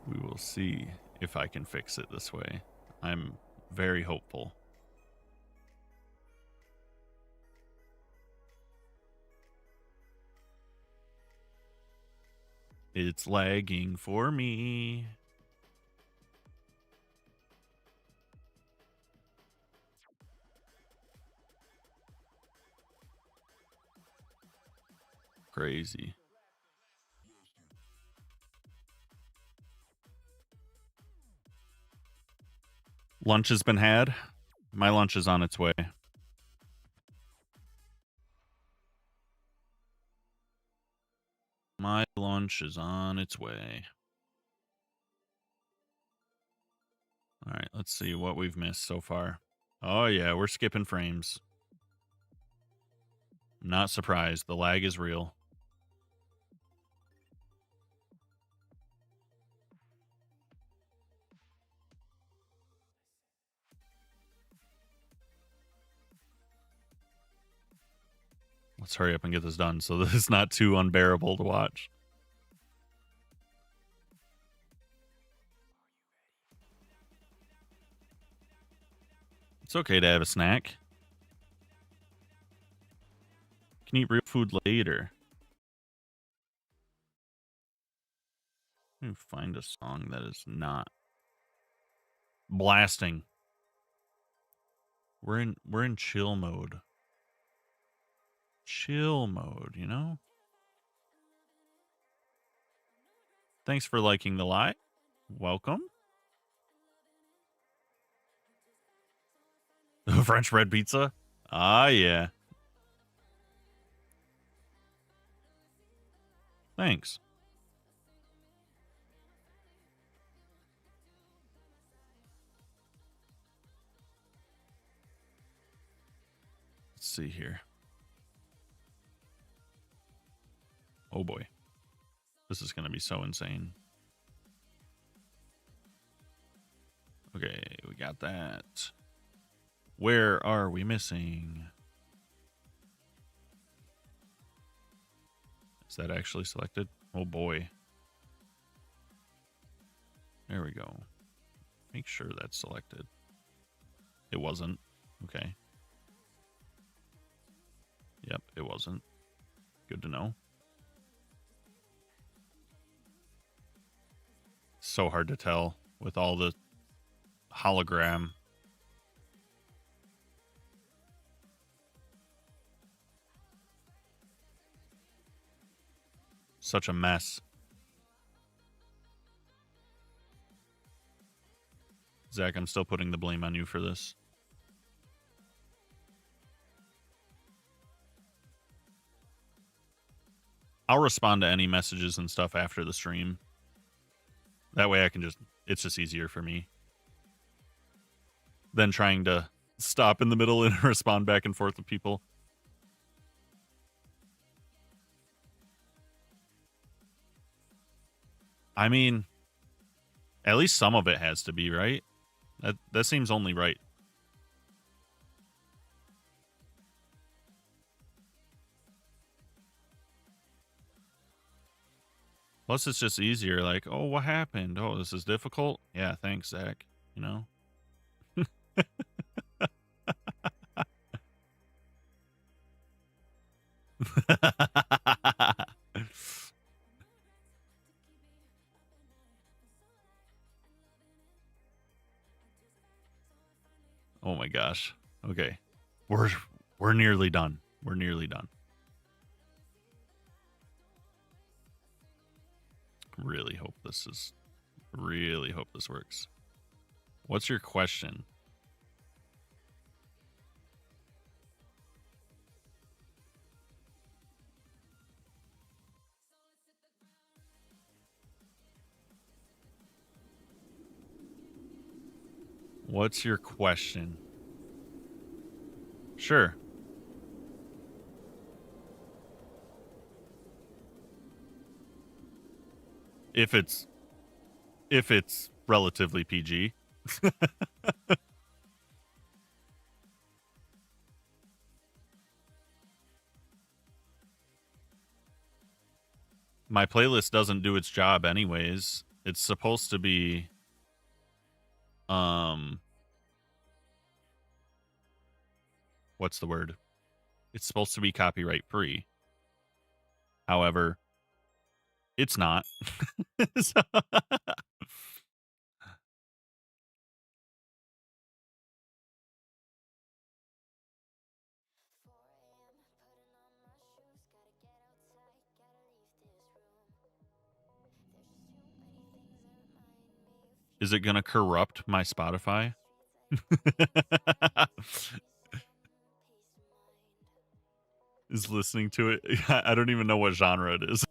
We will see if I can fix it this way. I'm very hopeful. It's lagging for me. Crazy. Lunch has been had. My lunch is on its way. My lunch is on its way. All right, let's see what we've missed so far. Oh, yeah, we're skipping frames. Not surprised. The lag is real. Let's hurry up and get this done so that it's not too unbearable to watch. It's okay to have a snack. You can eat real food later. Let me find a song that is not blasting. We're in chill mode. Chill mode, you know? Thanks for liking the live. Welcome. French bread pizza? Ah, yeah. Thanks. Let's see here. Oh boy. This is going to be so insane. Okay, we got that. Where are we missing? Is that actually selected? Oh boy. There we go. Make sure that's selected. It wasn't. Okay. Yep, it wasn't. Good to know. So hard to tell with all the hologram. Such a mess. Zach, I'm still putting the blame on you for this. I'll respond to any messages and stuff after the stream. That way I can just, it's just easier for me than trying to stop in the middle and respond back and forth with people. I mean, at least some of it has to be, right? That seems only right. Plus, it's just easier. Like, oh, what happened? Oh, this is difficult? Yeah, thanks, Zach. You know? Oh my gosh. Okay. We're nearly done. We're nearly done. Really hope this works. What's your question? What's your question? Sure. If it's relatively PG. My playlist doesn't do its job anyways. It's supposed to be what's the word? It's supposed to be copyright free. However, it's not. So is it going to corrupt my Spotify? Is listening to it. I don't even know what genre it is.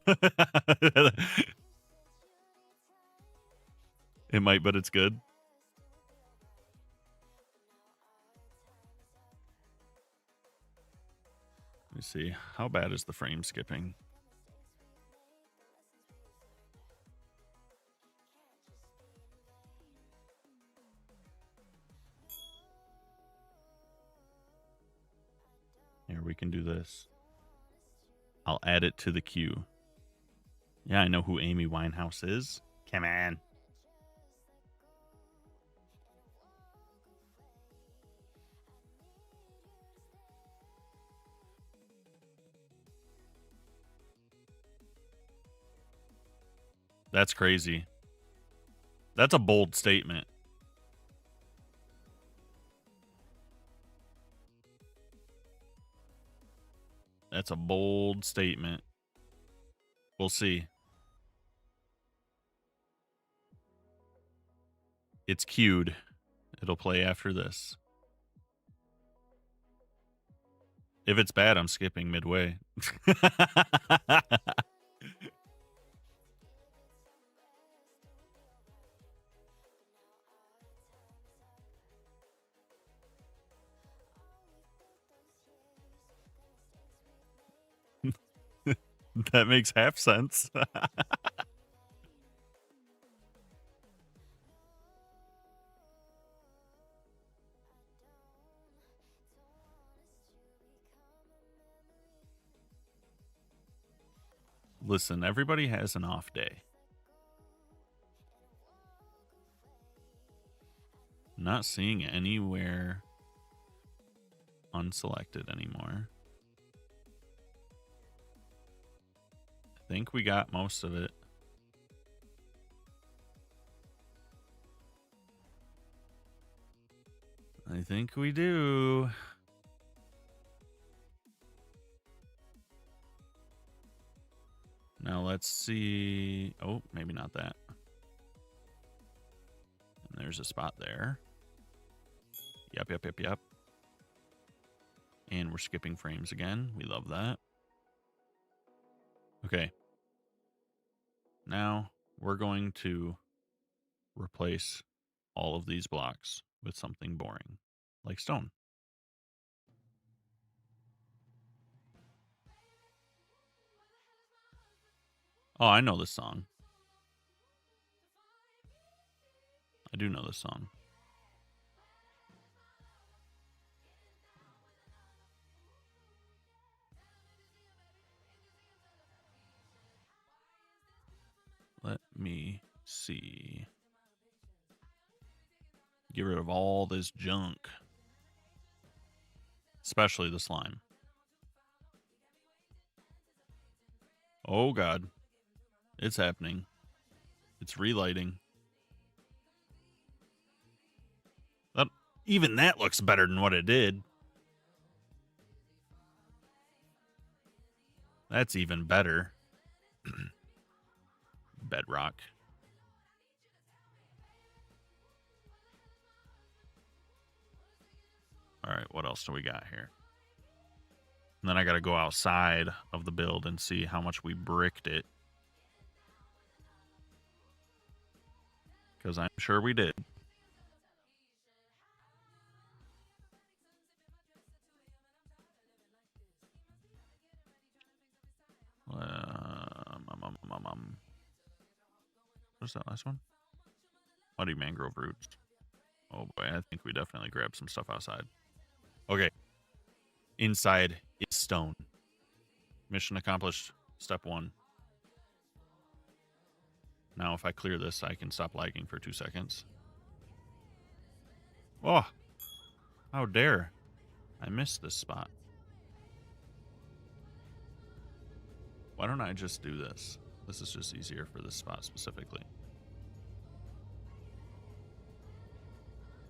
It might, but it's good. Let me see. How bad is the frame skipping? Here, we can do this. I'll add it to the queue. Yeah, I know who Amy Winehouse is. Come on. That's crazy. That's a bold statement. That's a bold statement. We'll see. It's queued. It'll play after this. If it's bad, I'm skipping midway. That makes half sense. Listen, everybody has an off day. Not seeing anywhere unselected anymore. I think we got most of it. I think we do. Now let's see. Oh, maybe not that. And there's a spot there. Yep. And we're skipping frames again. We love that. Okay. Now we're going to replace all of these blocks with something boring, like stone. Oh, I know this song. I do know this song. Let me see. Get rid of all this junk. Especially the slime. Oh, God. It's happening. It's relighting. Even that looks better than what it did. That's even better. Bedrock. All right, what else do we got here? And then I got to go outside of the build and see how much we bricked it. Because I'm sure we did. What's that last one? Muddy mangrove roots. Oh boy, I think we definitely grabbed some stuff outside. Okay. Inside is stone. Mission accomplished. Step 1. Now if I clear this, I can stop lagging for 2 seconds. Oh! How dare. I missed this spot. Why don't I just do this? This is just easier for this spot specifically.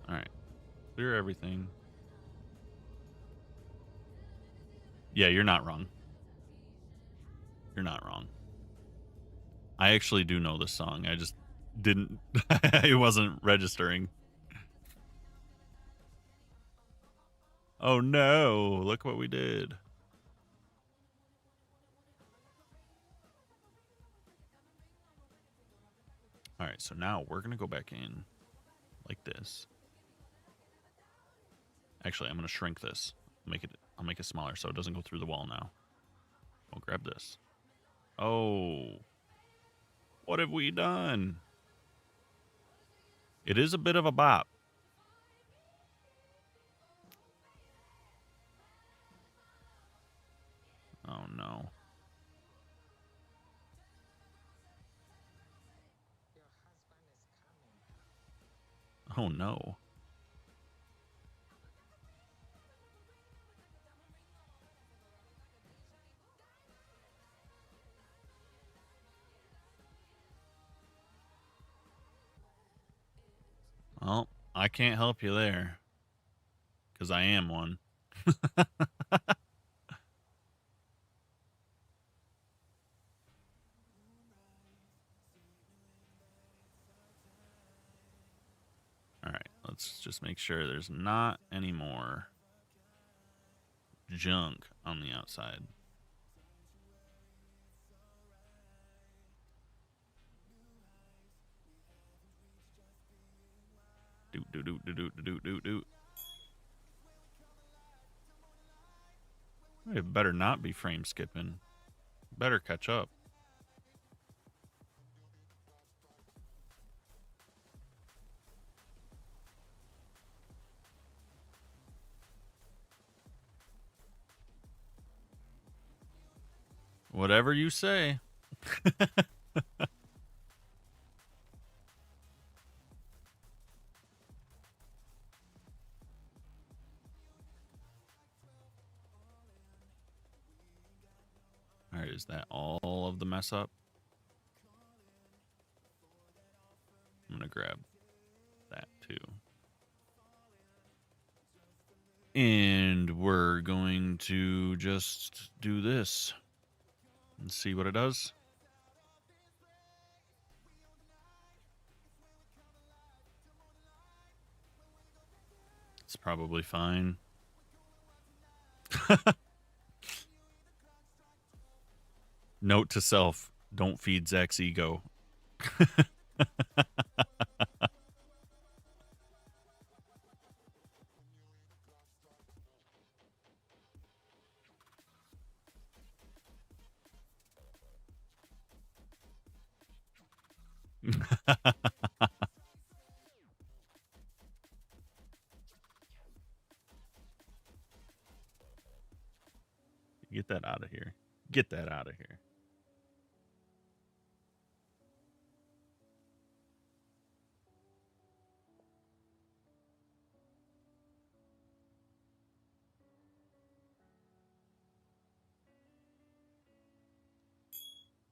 Alright. Clear everything. Yeah, you're not wrong. You're not wrong. I actually do know this song. I just didn't... it wasn't registering. Oh no! Look what we did. Alright, so now we're going to go back in like this. Actually, I'm going to shrink this. I'll make it smaller so it doesn't go through the wall now. We'll grab this. Oh. What have we done? It is a bit of a bop. Oh no. Oh no. Well, I can't help you there. Because I am one. Alright, let's just make sure there's not any more junk on the outside. Doot. It better not be frame skipping. Better catch up. Whatever you say. All right, is that all of the mess up? I'm going to grab that too. And we're going to just do this and see what it does. It's probably fine. Note to self, don't feed Zach's ego. Get that out of here. Get that out of here.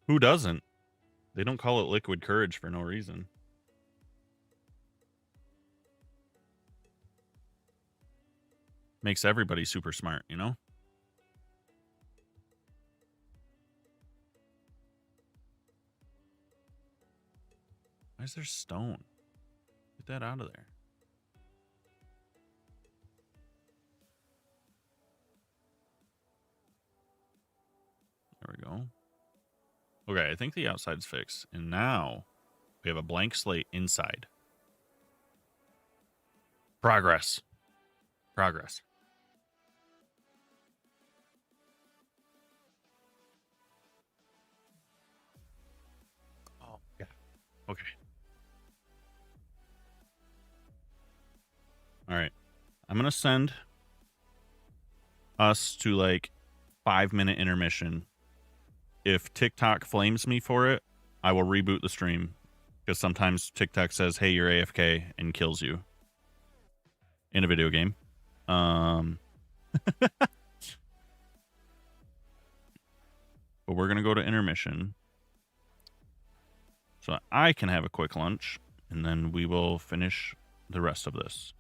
Who doesn't? They don't call it liquid courage for no reason. Makes everybody super smart, you know? Why is there stone? Get that out of there. There we go. Okay, I think the outside's fixed. And now we have a blank slate inside. Progress. Progress. Oh, yeah. Okay. All right. I'm going to send us to like 5-minute intermission. If TikTok flames me for it, I will reboot the stream. Because sometimes TikTok says, hey, you're AFK and kills you in a video game. But we're going to go to intermission. So I can have a quick lunch. And then we will finish the rest of this.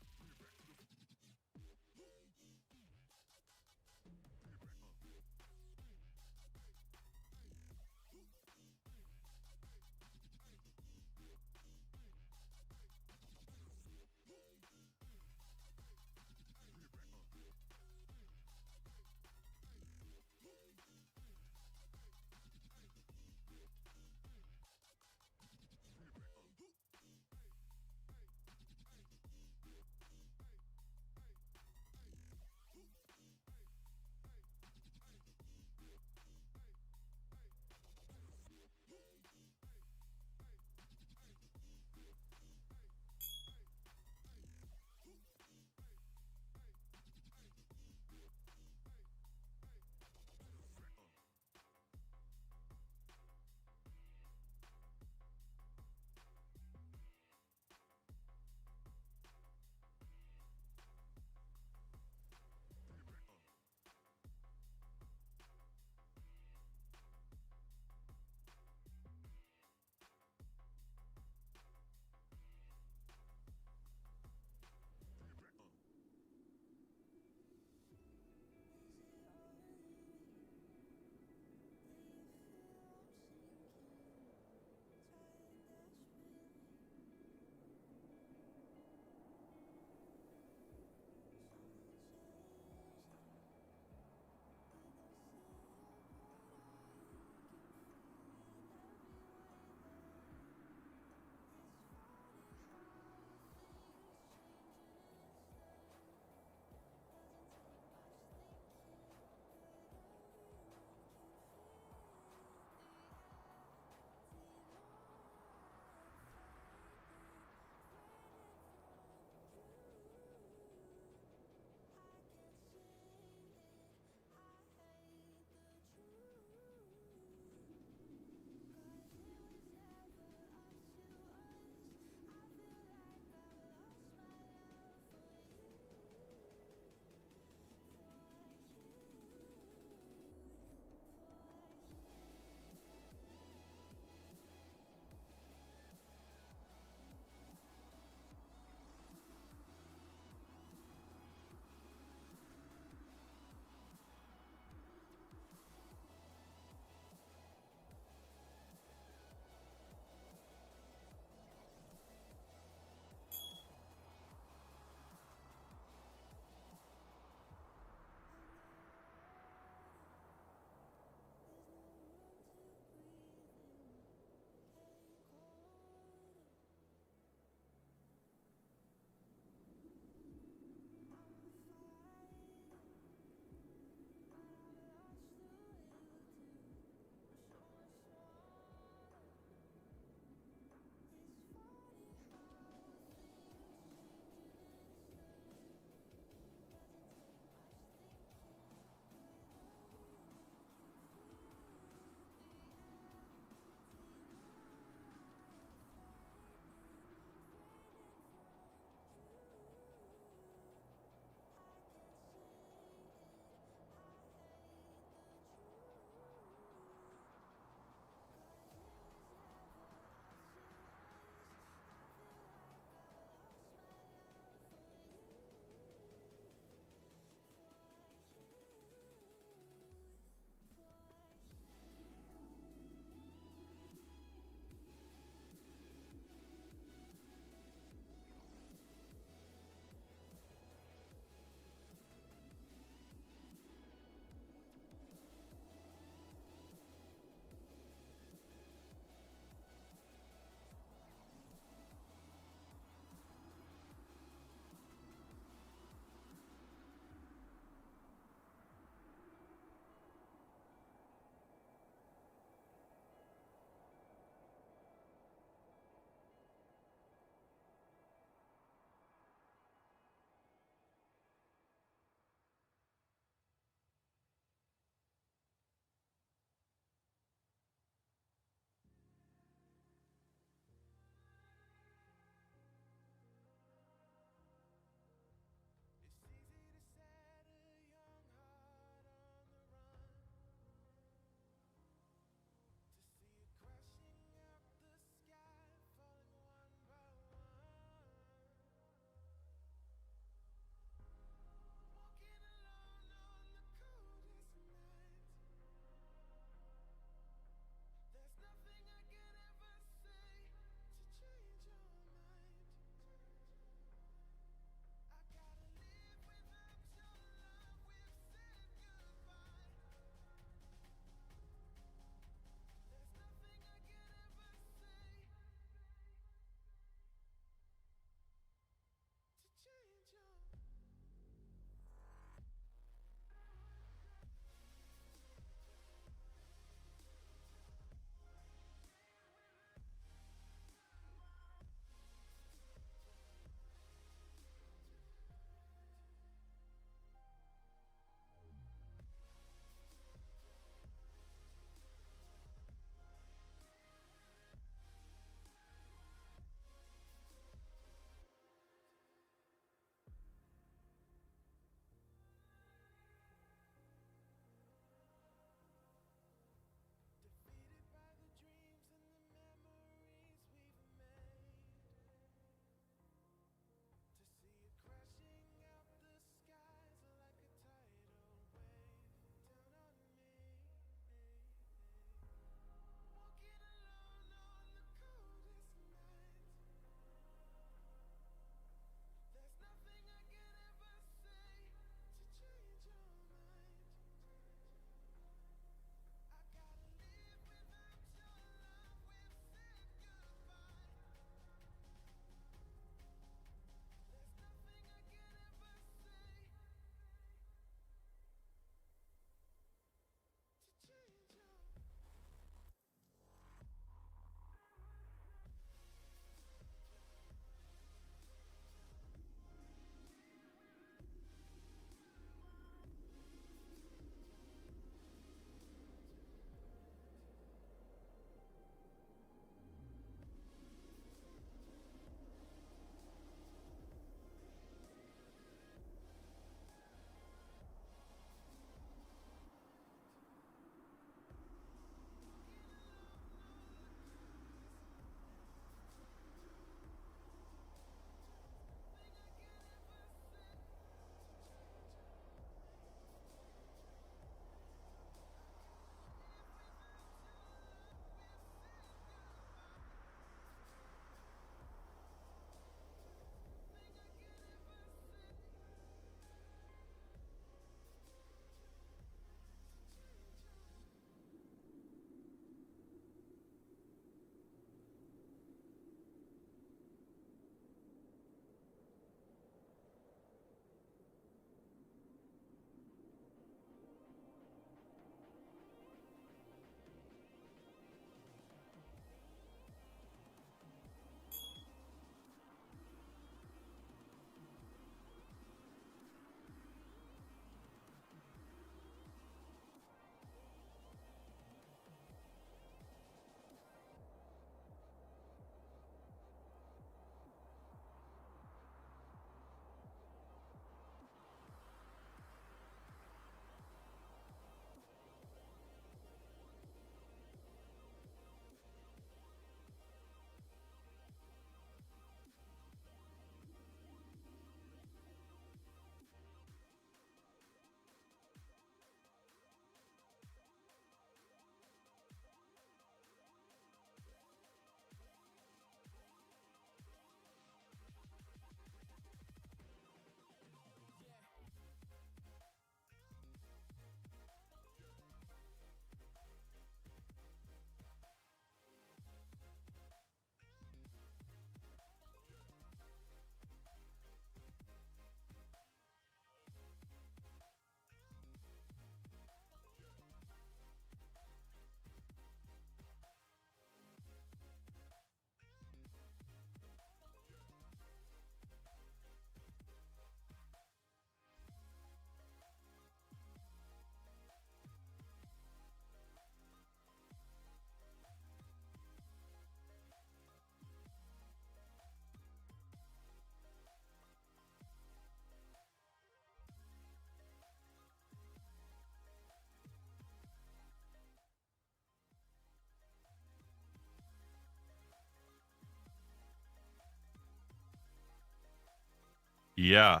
Yeah.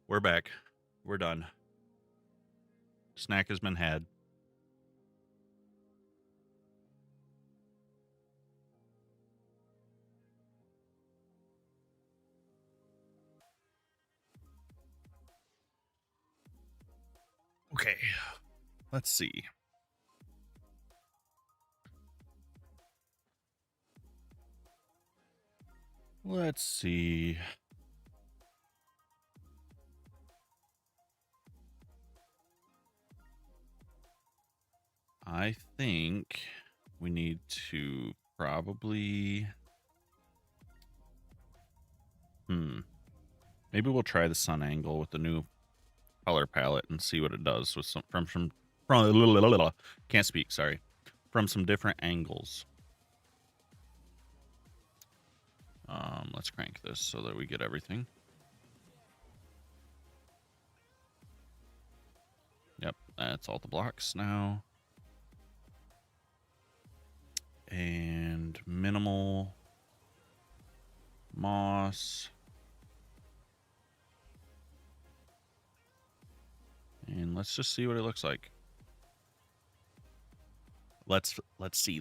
We're back. We're done. Snack has been had. Okay. Let's see. Let's see. I think we need to probably... Maybe we'll try the sun angle with the new color palette and see what it does with some from can't speak, sorry. From some different angles. Let's crank this so that we get everything. Yep, that's all the blocks now. And minimal moss. And let's just see what it looks like. Let's see.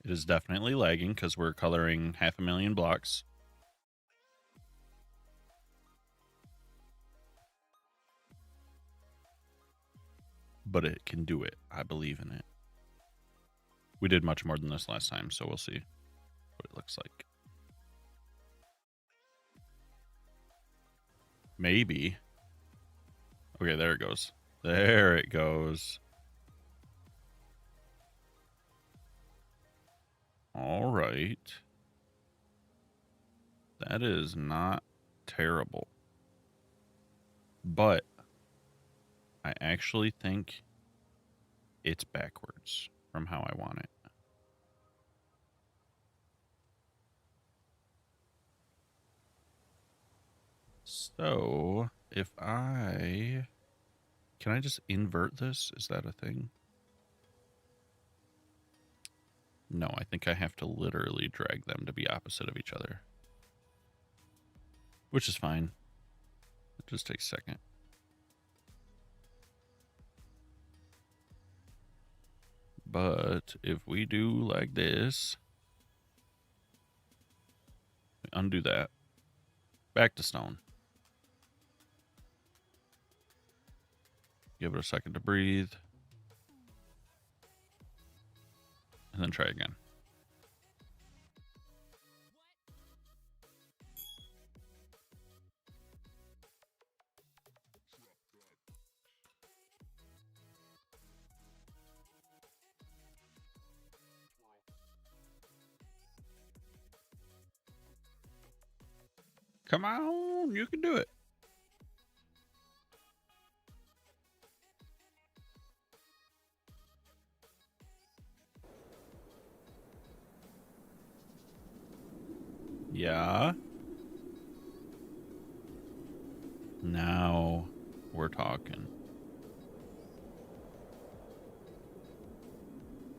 It is definitely lagging because we're coloring 500,000 blocks. But it can do it. I believe in it. We did much more than this last time, so we'll see what it looks like. Maybe. Okay, there it goes. There it goes. All right. That is not terrible. But I actually think it's backwards from how I want it. So if can I just invert this? Is that a thing? No, I think I have to literally drag them to be opposite of each other. Which is fine. It just takes a second. But if we do like this, undo that. Back to stone. Give it a second to breathe. And then try again. Come on, you can do it. Yeah. Now we're talking.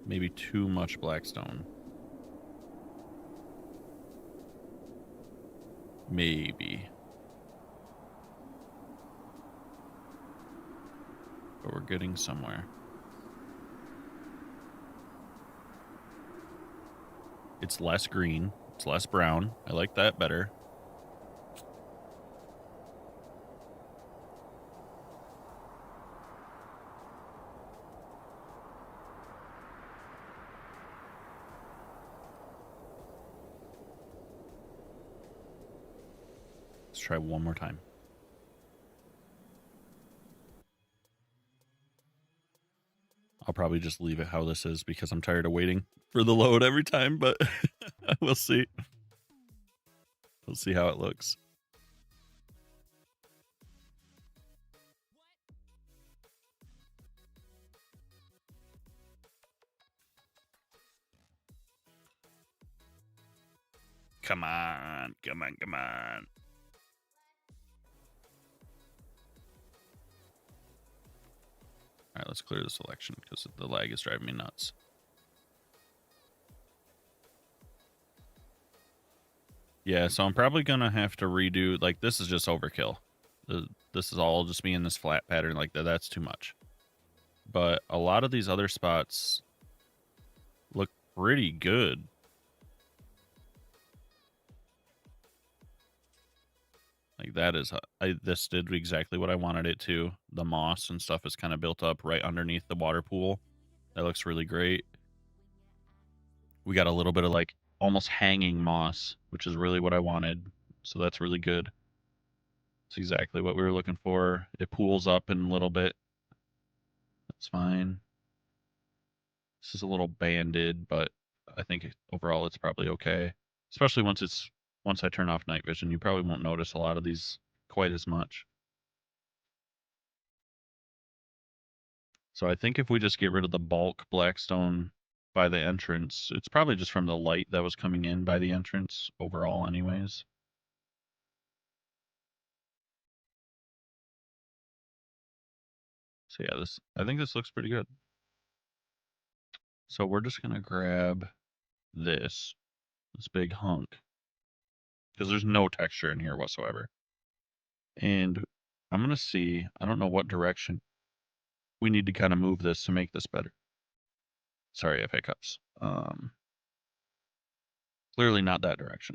Maybe too much blackstone. Maybe. But we're getting somewhere. It's less green. It's less brown. I like that better. Let's try one more time. I'll probably just leave it how this is because I'm tired of waiting for the load every time, but we'll see. We'll see how it looks. Come on. Come on, come on. All right, let's clear the selection because the lag is driving me nuts. Yeah, so I'm probably gonna have to redo, like, this is just overkill. This is all just me in this flat pattern like that. That's too much. But a lot of these other spots look pretty good. Like that is, this did exactly what I wanted it to. The moss and stuff is kind of built up right underneath the water pool. That looks really great. We got a little bit of like almost hanging moss, which is really what I wanted. So that's really good. It's exactly what we were looking for. It pools up in a little bit. That's fine. This is a little banded, but I think overall it's probably okay. Especially once I turn off night vision, you probably won't notice a lot of these quite as much. So I think if we just get rid of the bulk blackstone by the entrance, it's probably just from the light that was coming in by the entrance overall anyways. So yeah, I think this looks pretty good. So we're just gonna grab this big hunk, because there's no texture in here whatsoever. And I'm gonna see, I don't know what direction we need to kind of move this to make this better. Sorry, I have hiccups. Clearly not that direction.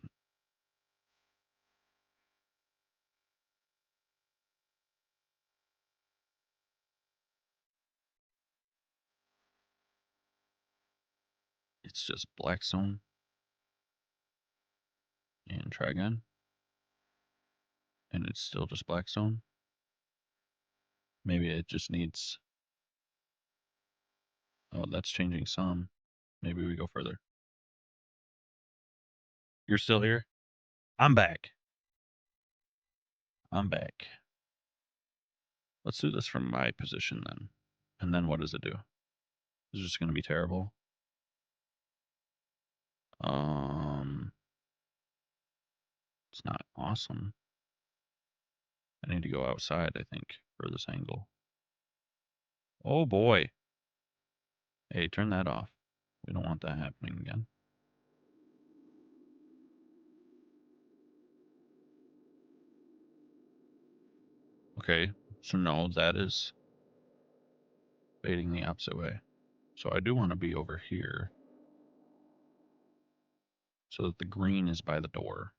It's just blackstone. And try again. And it's still just blackstone. Maybe it just needs... Oh, that's changing some. Maybe we go further. You're still here? I'm back. I'm back. Let's do this from my position then. And then what does it do? It's just going to be terrible. It's not awesome. I need to go outside, I think, for this angle. Oh boy. Hey, turn that off. We don't want that happening again. Okay, so no, that is fading the opposite way. So I do want to be over here so that the green is by the door.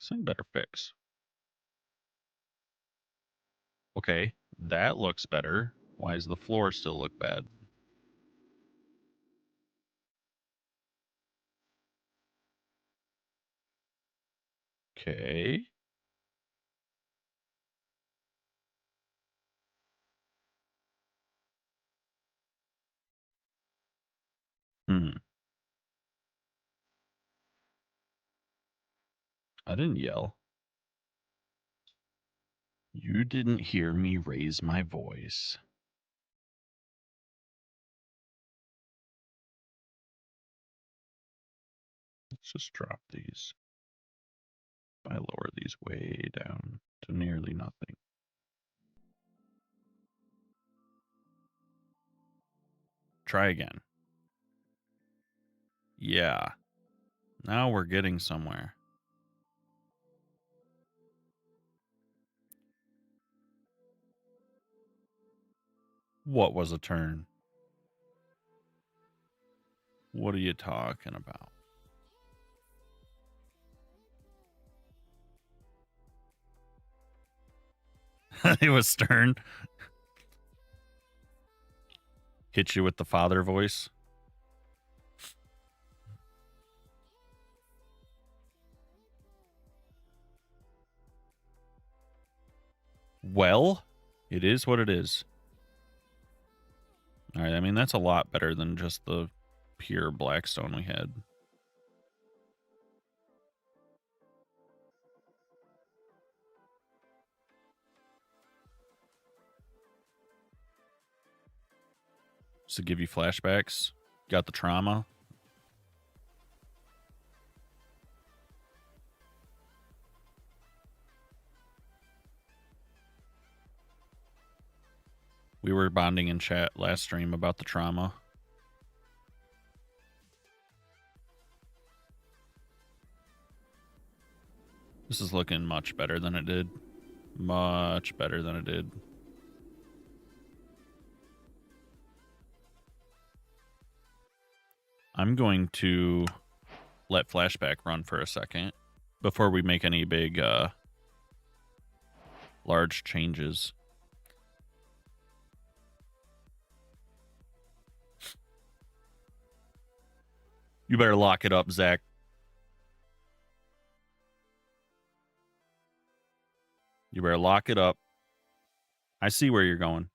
This thing better fix. Okay, that looks better. Why does the floor still look bad? Okay. I didn't yell. You didn't hear me raise my voice. Let's just drop these. I lower these way down to nearly nothing. Try again. Yeah. Now we're getting somewhere. What was a turn? What are you talking about? It was stern. Hit you with the father voice. Well, it is what it is. All right, I mean, that's a lot better than just the pure blackstone we had. Just to give you flashbacks. Got the trauma. We were bonding in chat last stream about the trauma. This is looking much better than it did. Much better than it did. I'm going to let flashback run for a second before we make any big, large changes. You better lock it up, Zach. You better lock it up. I see where you're going.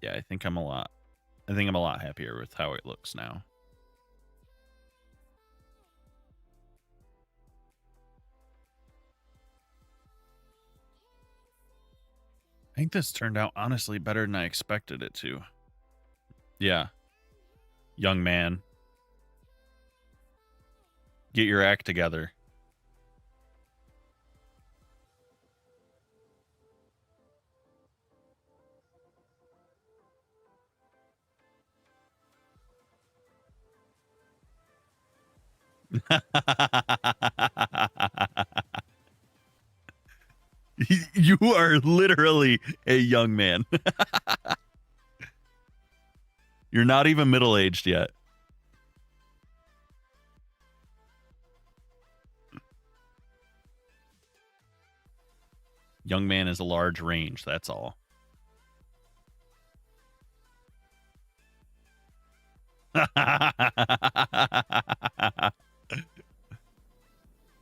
Yeah, I think I'm a lot happier with how it looks now. I think this turned out honestly better than I expected it to. Yeah. Young man. Get your act together. You are literally a young man. You're not even middle-aged yet. Young man is a large range, that's all.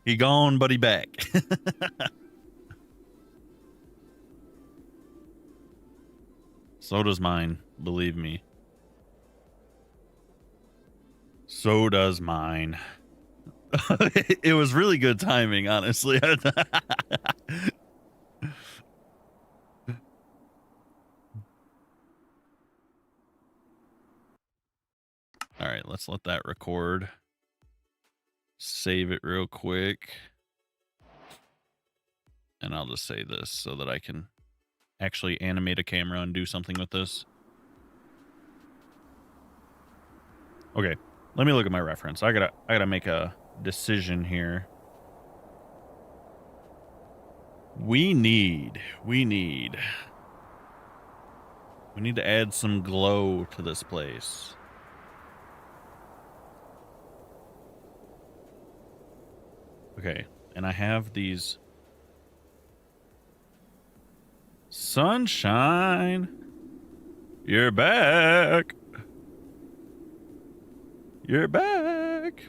He gone, but he back. So does mine, believe me. So does mine. It was really good timing, honestly. All right, let's let that record. Save it real quick. And I'll just say this so that I can actually animate a camera and do something with this. Okay, let me look at my reference. I gotta make a decision here. We need to add some glow to this place. Okay, and I have these sunshine. You're back. You're back.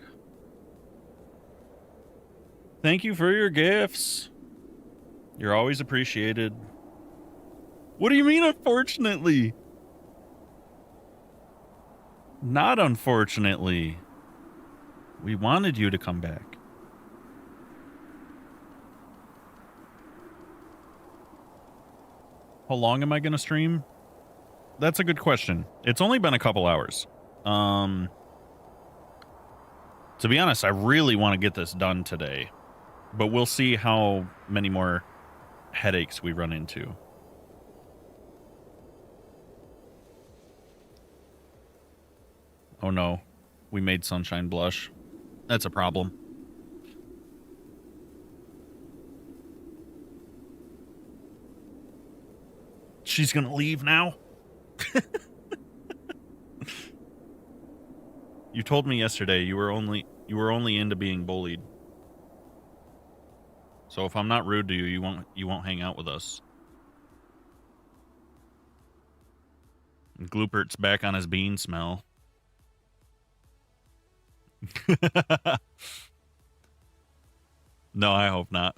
Thank you for your gifts. You're always appreciated. What do you mean, unfortunately? Not unfortunately. We wanted you to come back. How long am I going to stream? That's a good question. It's only been a couple hours. To be honest, I really want to get this done today. But we'll see how many more headaches we run into. Oh no. We made Sunshine blush. That's a problem. She's gonna leave now? You told me yesterday you were only into being bullied. So if I'm not rude to you, you won't hang out with us. And Gloopert's back on his bean smell. No, I hope not.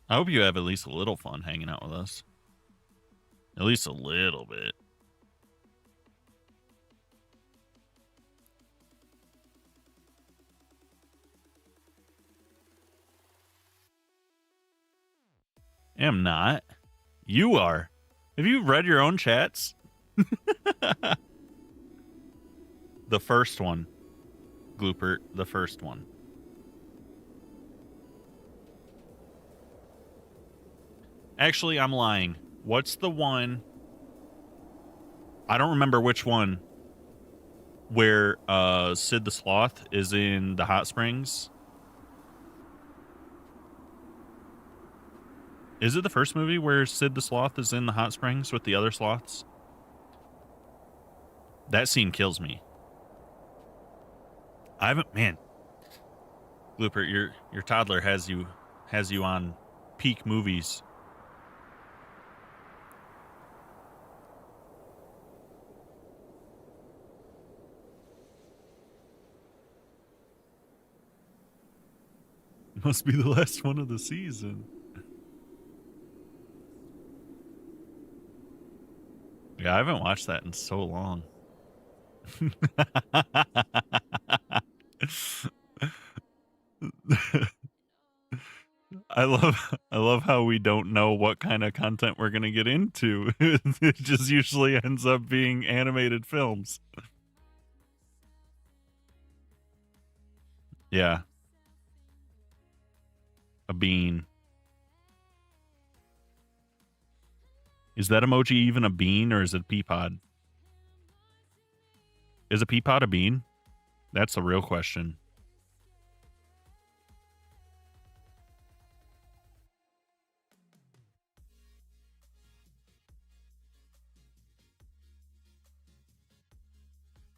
I hope you have at least a little fun hanging out with us. At least a little bit. . Am not. You are. Have you read your own chats? The first one. Gloopert, the first one. Actually, I'm lying. What's the one? I don't remember which one where Sid the Sloth is in the hot springs. Is it the first movie where Sid the Sloth is in the hot springs with the other sloths? That scene kills me. I haven't, man. Gloopert, your toddler has you on peak movies. Must be the last one of the season. Yeah, I haven't watched that in so long. I love how we don't know what kind of content we're going to get into. It just usually ends up being animated films. Yeah. A bean. Is that emoji even a bean or is it a pea pod? Is a pea pod a bean? That's the real question.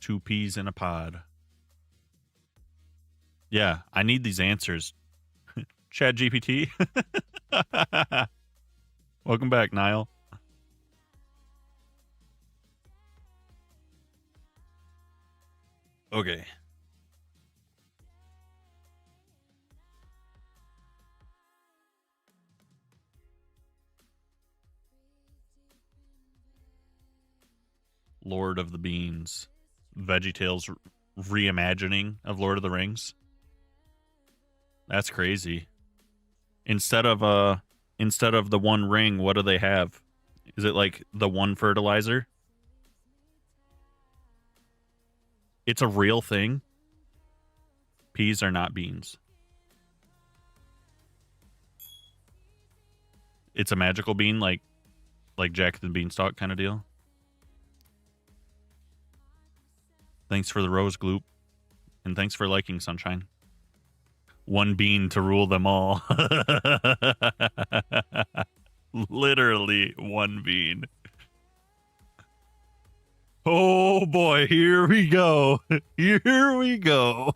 Two peas in a pod. Yeah, I need these answers. Chat GPT. Welcome back, Niall. Okay. Lord of the Beans. VeggieTales reimagining of Lord of the Rings. That's crazy. Instead of the one ring, what do they have? Is it like the one fertilizer? It's a real thing. Peas are not beans. It's a magical bean, like Jack the Beanstalk kind of deal. Thanks for the rose, Gloop. And thanks for liking, Sunshine. One bean to rule them all. Literally one bean. Oh boy, here we go. Here we go.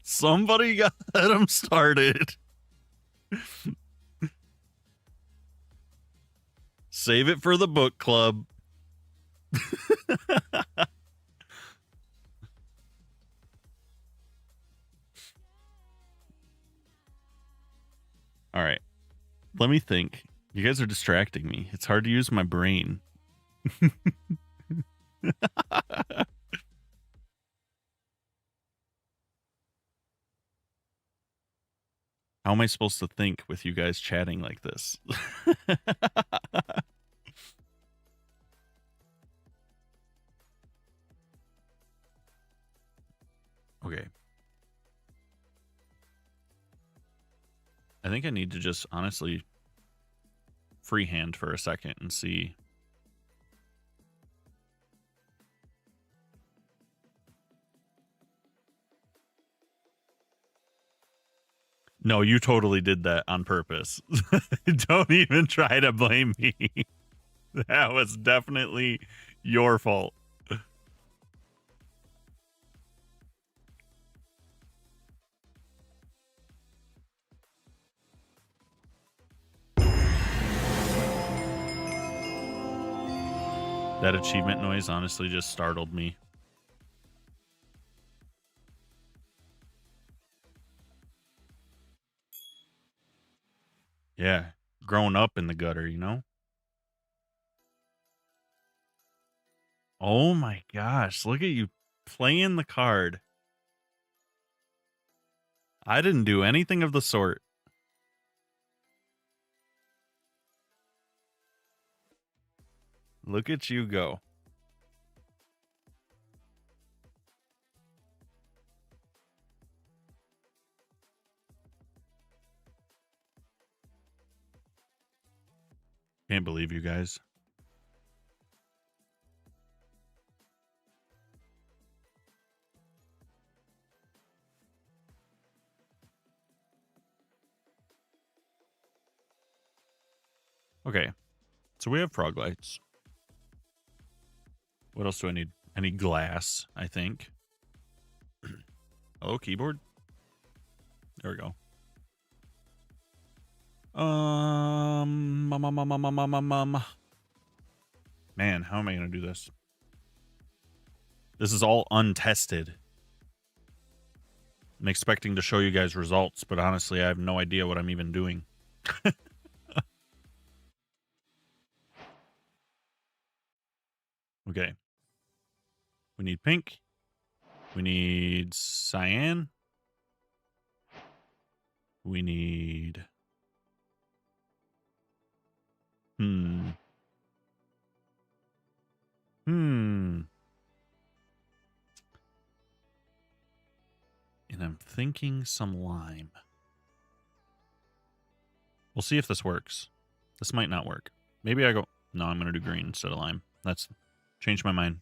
Somebody got him started. Save it for the book club. All right. Let me think. You guys are distracting me. It's hard to use my brain. How am I supposed to think with you guys chatting like this? Okay. I think I need to just honestly freehand for a second and see. No, you totally did that on purpose. Don't even try to blame me. That was definitely your fault. That achievement noise honestly just startled me. Yeah, growing up in the gutter, you know? Oh my gosh, look at you playing the card. I didn't do anything of the sort. Look at you go. Can't believe you guys. Okay. So we have frog lights. What else do I need? I need glass, I think. Hello, keyboard? There we go. Man, how am I going to do this? This is all untested. I'm expecting to show you guys results, but honestly, I have no idea what I'm even doing. Okay. We need pink. We need cyan. We need... And I'm thinking some lime. We'll see if this works. This might not work. Maybe I go... No, I'm going to do green instead of lime. That's... Changed my mind.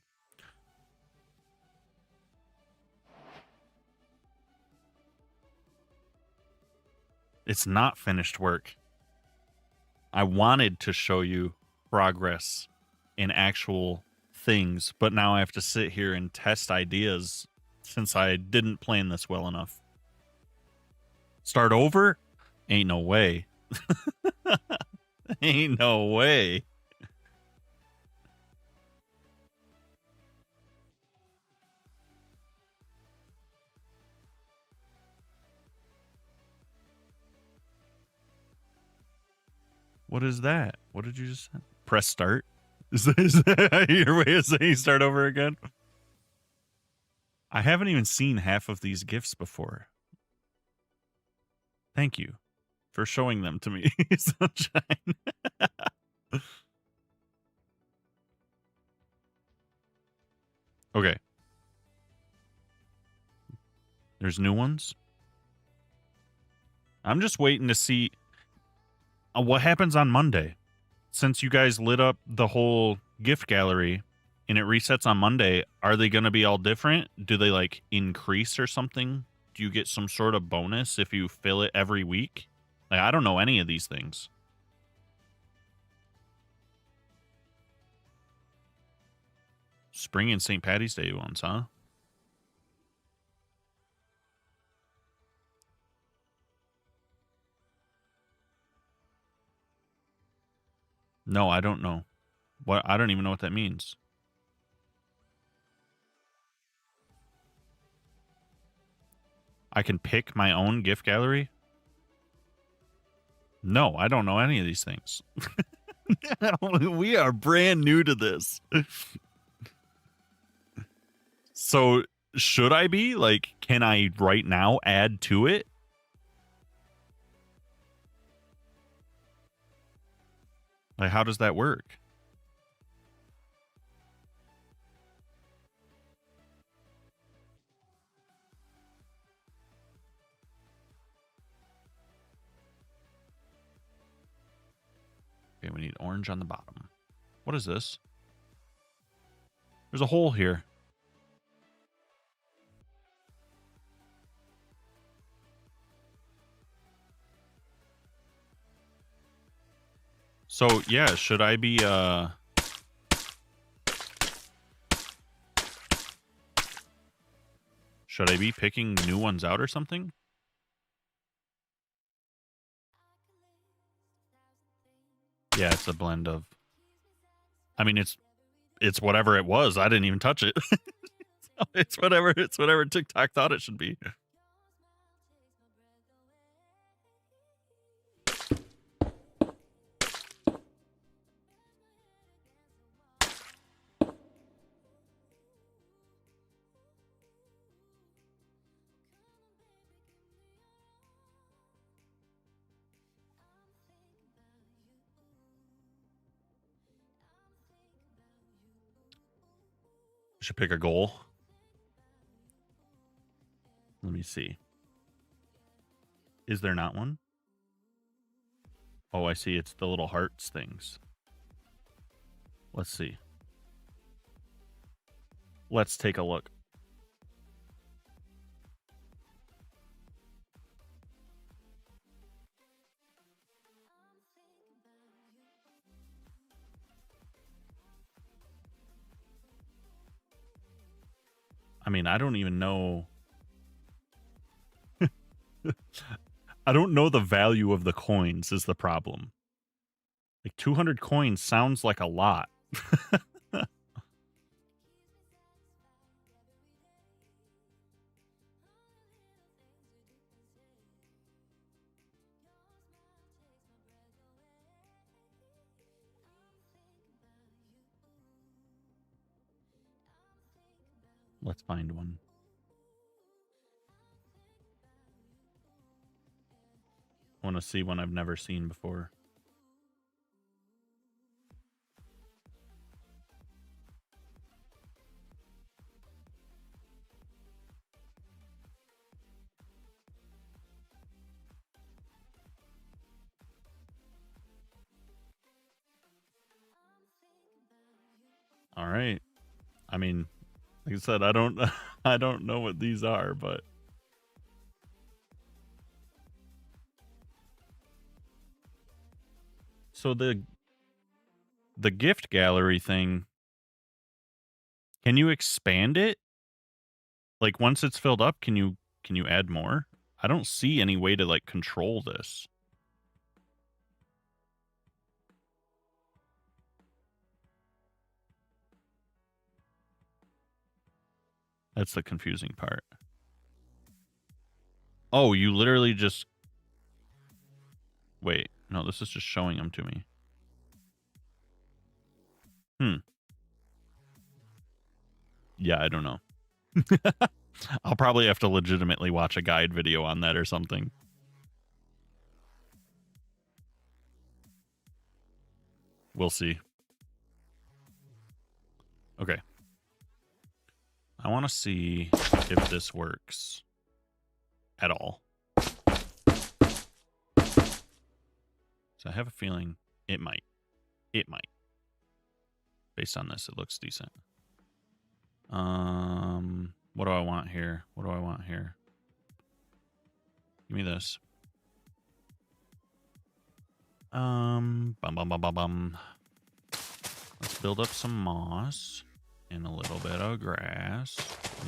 It's not finished work. I wanted to show you progress in actual things, but now I have to sit here and test ideas since I didn't plan this well enough. Start over? Ain't no way. Ain't no way. What is that? What did you just say? Press start? Is that your way of saying start over again? I haven't even seen half of these GIFs before. Thank you for showing them to me, Sunshine. Okay. There's new ones. I'm just waiting to see what happens on Monday. Since you guys lit up the whole gift gallery and it resets on Monday, are they going to be all different? Do they like increase or something? Do you get some sort of bonus if you fill it every week? Like, I don't know any of these things. Spring and St. Patty's Day ones, huh? No, I don't know. What? I don't even know what that means. I can pick my own gift gallery? No, I don't know any of these things. We are brand new to this. So, should I be? Like, can I right now add to it? Like, how does that work? Okay, we need orange on the bottom. What is this? There's a hole here. So, yeah, should I be, should I be picking new ones out or something? Yeah, it's a blend of... I mean, it's whatever it was. I didn't even touch it. It's whatever TikTok thought it should be. Should pick a goal. Let me see. Is there not one? Oh, I see. It's the little hearts things. Let's see. Let's take a look. I mean, I don't even know. I don't know the value of the coins is the problem. Like 200 coins sounds like a lot. Let's find one. I want to see one I've never seen before. All right. I mean, like I said, I don't I don't know what these are, but so the gift gallery thing, can you expand it? Like once it's filled up, can you add more? I don't see any way to like control this. That's the confusing part. Oh, you literally just... Wait, no, this is just showing them to me. Yeah, I don't know. I'll probably have to legitimately watch a guide video on that or something. We'll see. Okay. I want to see if this works at all. So I have a feeling it might. It might. Based on this, it looks decent. What do I want here? What do I want here? Give me this. Bum, bum, bum, bum, bum. Let's build up some moss and a little bit of grass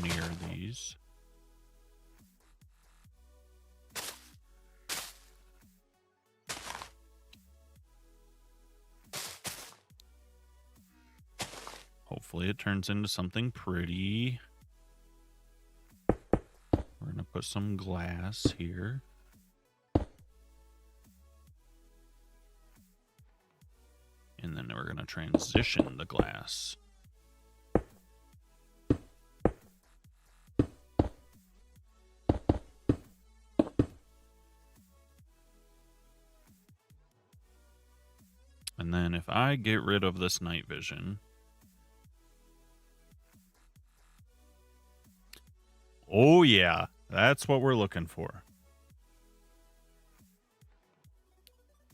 near these. Hopefully it turns into something pretty. We're going to put some glass here. And then we're going to transition the glass. And then if I get rid of this night vision... Oh yeah, that's what we're looking for.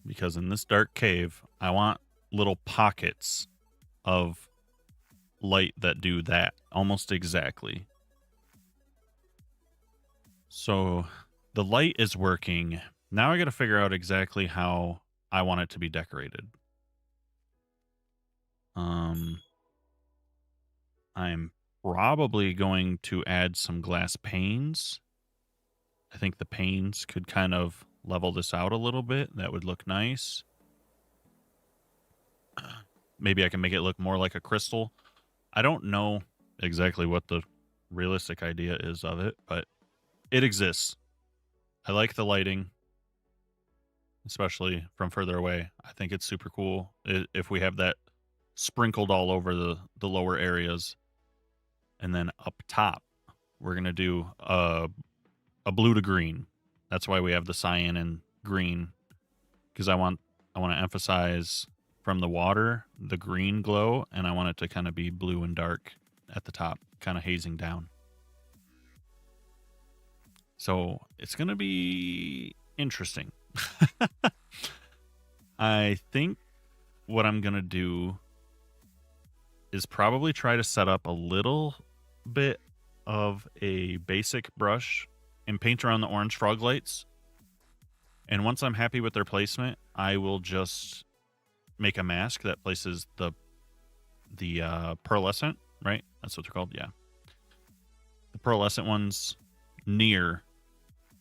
Because in this dark cave, I want little pockets of light that do that almost exactly. So the light is working. Now I got to figure out exactly how I want it to be decorated. I'm probably going to add some glass panes. I think the panes could kind of level this out a little bit. That would look nice. Maybe I can make it look more like a crystal. I don't know exactly what the realistic idea is of it, but it exists. I like the lighting, especially from further away. I think it's super cool if we have that sprinkled all over the lower areas. And then up top, we're going to do a blue to green. That's why we have the cyan and green, because I want to emphasize from the water the green glow, and I want it to kind of be blue and dark at the top, kind of hazing down. So it's going to be interesting. I think what I'm going to do is probably try to set up a little bit of a basic brush and paint around the orange frog lights. And once I'm happy with their placement, I will just make a mask that places the pearlescent, right? That's what they're called, yeah. The pearlescent ones near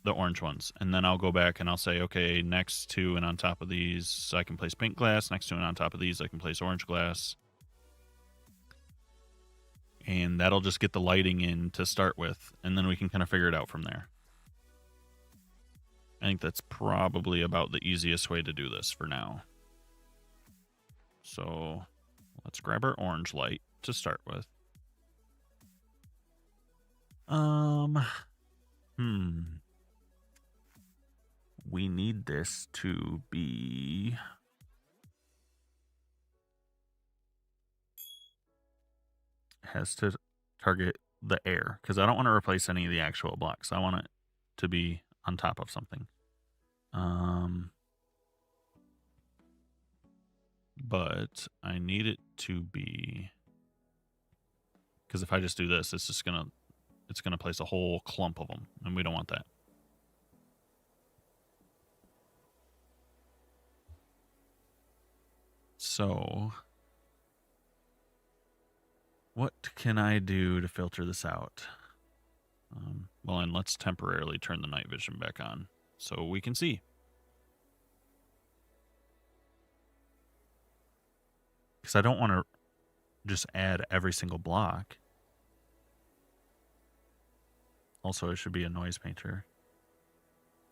the orange ones. And then I'll go back and I'll say, okay, next to and on top of these, I can place pink glass. Next to and on top of these, I can place orange glass. And that'll just get the lighting in to start with. And then we can kind of figure it out from there. I think that's probably about the easiest way to do this for now. So let's grab our orange light to start with. We need this to be... has to target the air, because I don't want to replace any of the actual blocks. I want it to be on top of something. But I need it to be... because if I just do this, it's just gonna... it's gonna place a whole clump of them, and we don't want that. So, what can I do to filter this out? Well, and let's temporarily turn the night vision back on so we can see. Because I don't want to just add every single block. Also, it should be a noise painter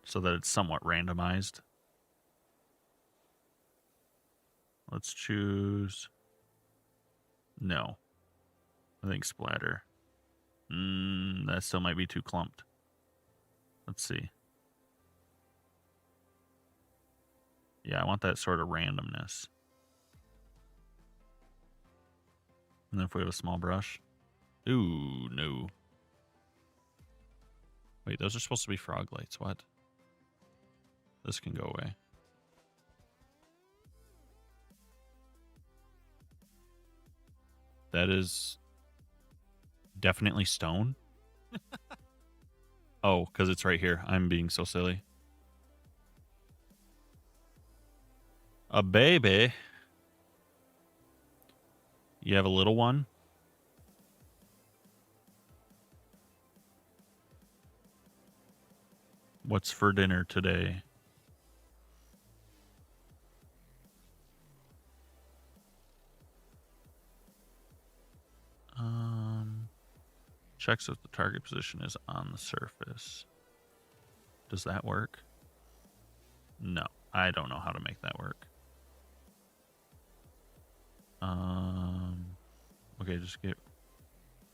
so that it's somewhat randomized. Let's choose... no. I think splatter. That still might be too clumped. Let's see. Yeah, I want that sort of randomness. And then if we have a small brush. Ooh, no. Wait, those are supposed to be frog lights. What? This can go away. That is definitely stone. Oh, because it's right here. I'm being so silly. A baby. You have a little one? What's for dinner today? Checks if the target position is on the surface. Does that work? No, I don't know how to make that work. Okay, just get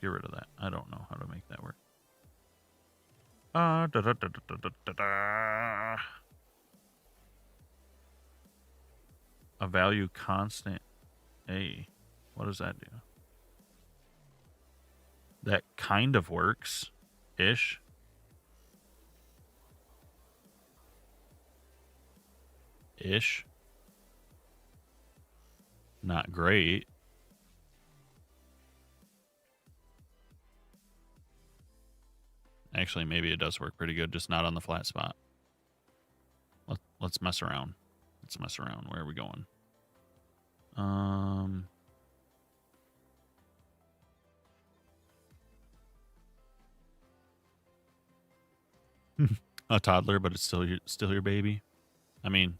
rid of that. I don't know how to make that work. A value constant A. What does that do? That kind of works, ish. Ish. Not great. Actually, maybe it does work pretty good, just not on the flat spot. Let's mess around. Let's mess around. Where are we going? A toddler, but it's still your baby. I mean,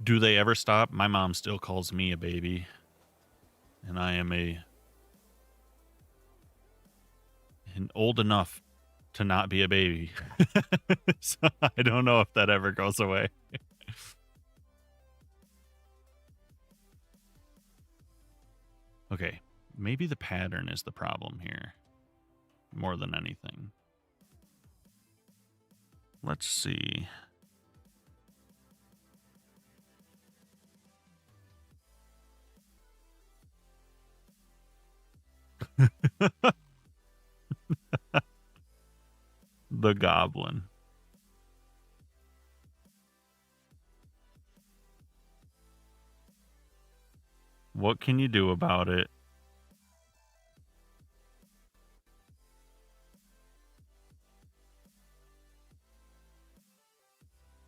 do they ever stop? My mom still calls me a baby, and I am old enough to not be a baby. So I don't know if that ever goes away. Okay, maybe the pattern is the problem here more than anything. Let's see. The goblin. What can you do about it?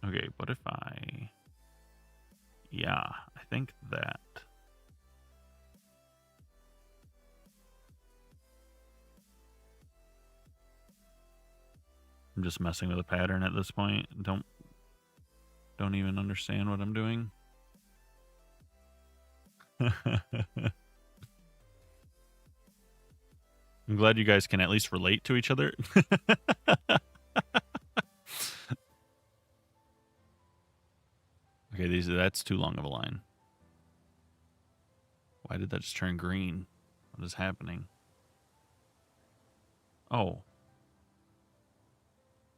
Okay, what if I... Yeah, I think that... I'm just messing with a pattern at this point. Don't even understand what I'm doing. I'm glad you guys can at least relate to each other. Okay, that's too long of a line. Why did that just turn green? What is happening? Oh.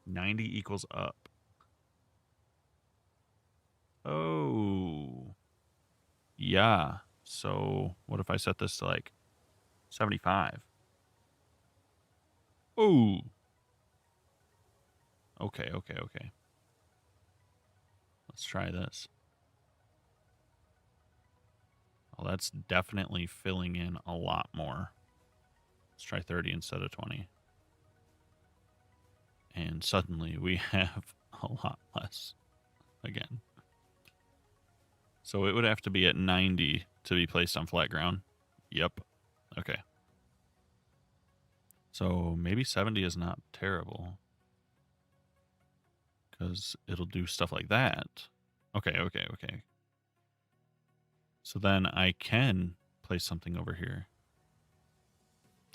90 equals up. Oh. Yeah. So what if I set this to like 75? Oh. Okay. Let's try this. Well, that's definitely filling in a lot more. Let's try 30 instead of 20. And suddenly we have a lot less again. So it would have to be at 90 to be placed on flat ground. Yep. Okay. So maybe 70 is not terrible, because it'll do stuff like that. Okay. So then I can place something over here.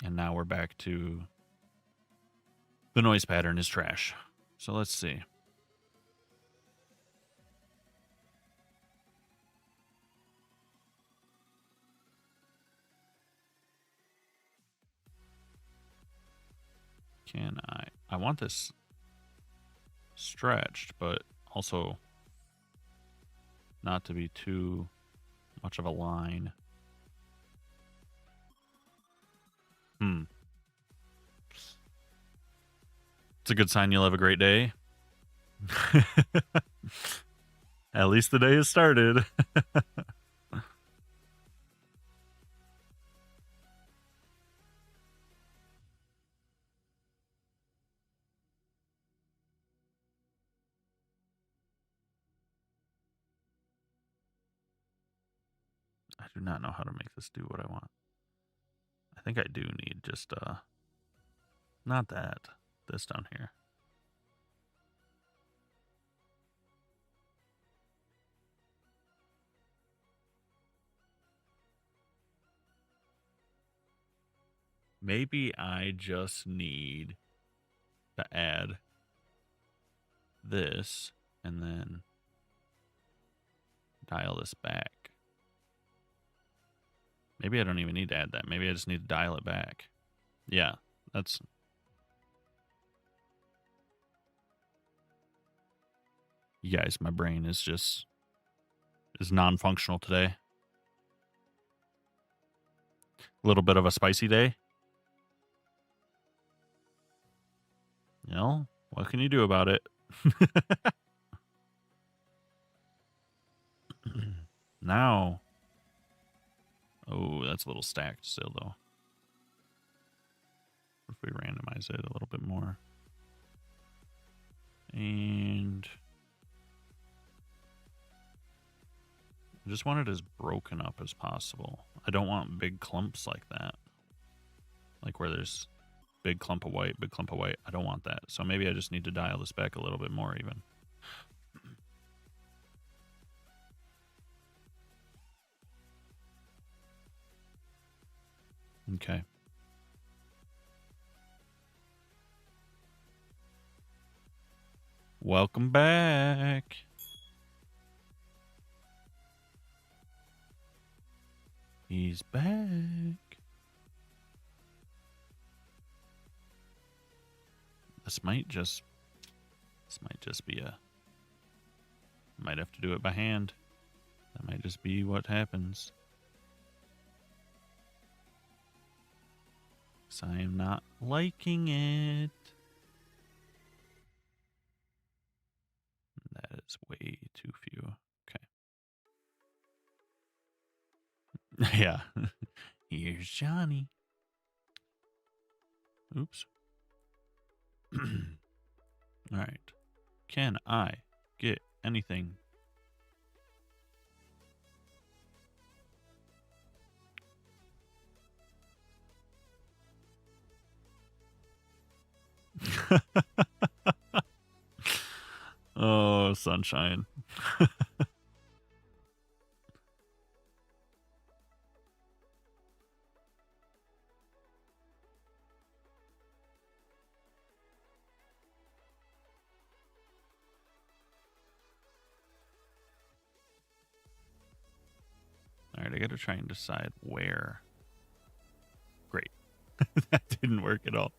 And now we're back to the noise pattern is trash. So let's see. Can I want this stretched, but also not to be too much of a line. It's a good sign you'll have a great day. At least the day has started. I do not know how to make this do what I want. I think I do need just, not that. This down here. Maybe I just need to add this and then dial this back. Maybe I don't even need to add that. Maybe I just need to dial it back. Yeah, that's... You guys, my brain is just... is non-functional today. A little bit of a spicy day. You know, what can you do about it? Now... Oh, that's a little stacked still, though. What if we randomize it a little bit more? And... I just want it as broken up as possible. I don't want big clumps like that. Like where there's big clump of white, big clump of white. I don't want that. So maybe I just need to dial this back a little bit more even. Okay. Welcome back. He's back. This might just be a... Might have to do it by hand. That might just be what happens. 'Cause I am not liking it. That is way too few. Okay. Yeah. Here's Johnny. Oops. All right. Can I get anything? Oh, sunshine. All right, I got to try and decide where. Great. That didn't work at all.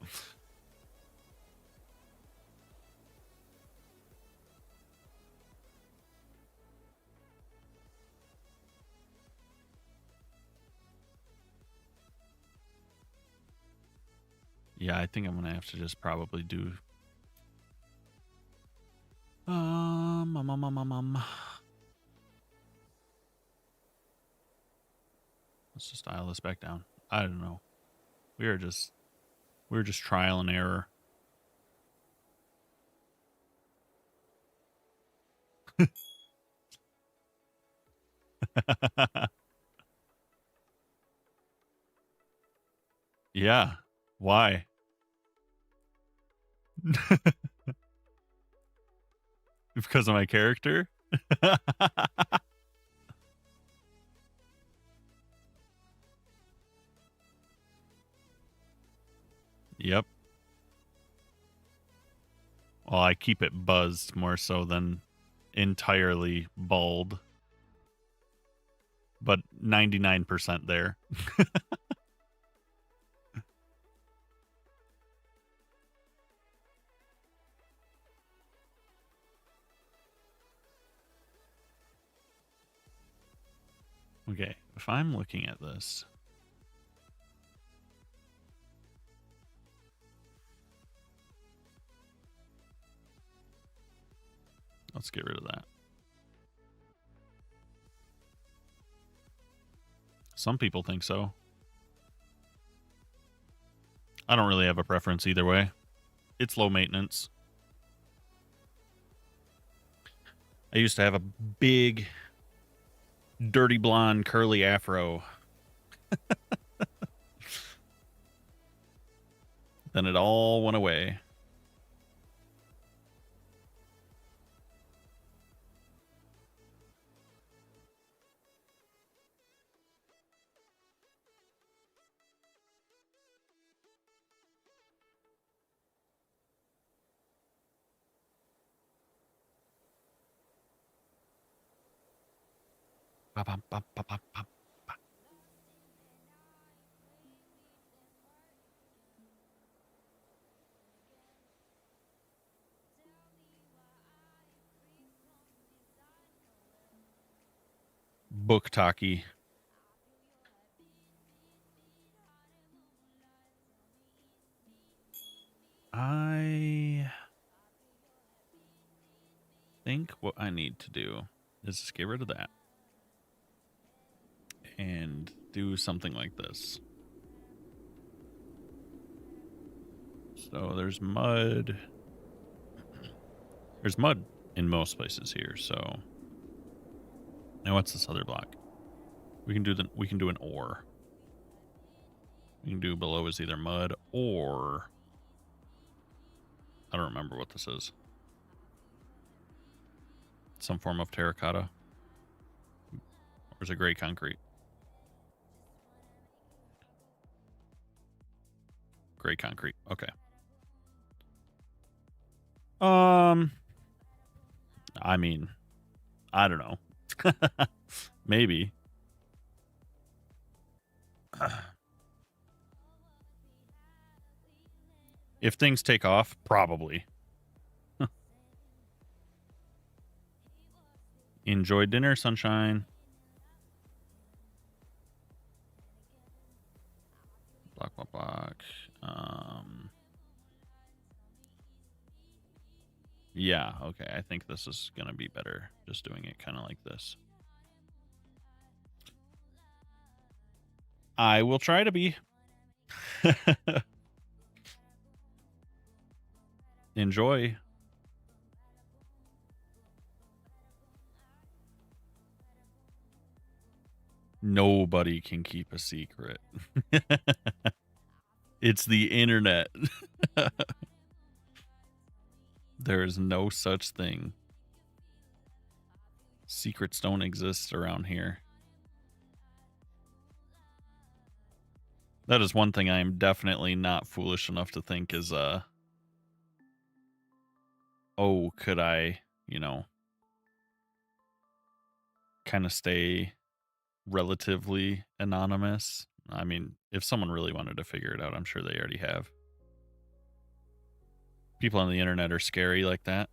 Yeah, I think I'm going to have to just probably do... Let's just dial this back down. I don't know. We're just trial and error. Yeah. Why? Because of my character? Yep. Well, I keep it buzzed more so than entirely bald. But 99% there. Okay, if I'm looking at this... Let's get rid of that. Some people think so. I don't really have a preference either way. It's low maintenance. I used to have a big, dirty blonde, curly afro. Then it all went away. Book talkie. I think what I need to do is just get rid of that and do something like this. So there's mud. There's mud in most places here, so now what's this other block? We can do an ore. We can do below is either mud or I don't remember what this is. Some form of terracotta. Or is it gray concrete? Gray concrete. Okay. I mean, I don't know. Maybe. If things take off, probably. Enjoy dinner, sunshine. Block block. Yeah, okay. I think this is going to be better just doing it kind of like this. I will try to be. Enjoy. Nobody can keep a secret. It's the internet. There is no such thing. Secrets don't exist around here. That is one thing I am definitely not foolish enough to think is, oh, could I, you know, kind of stay relatively anonymous? I mean, if someone really wanted to figure it out, I'm sure they already have. People on the internet are scary like that.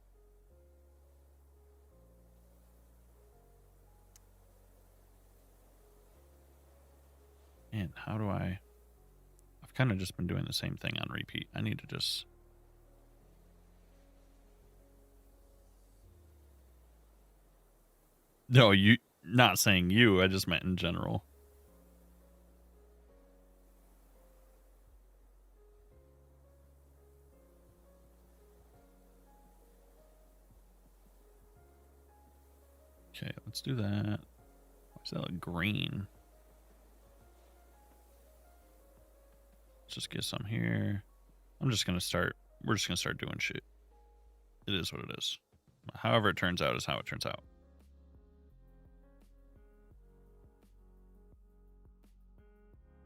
And how do I've kind of just been doing the same thing on repeat. I need to just... No, you, not saying you, I just meant in general. Okay, let's do that. Why does that look green? Let's just get some here. We're just gonna start doing shit. It is what it is. However it turns out is how it turns out.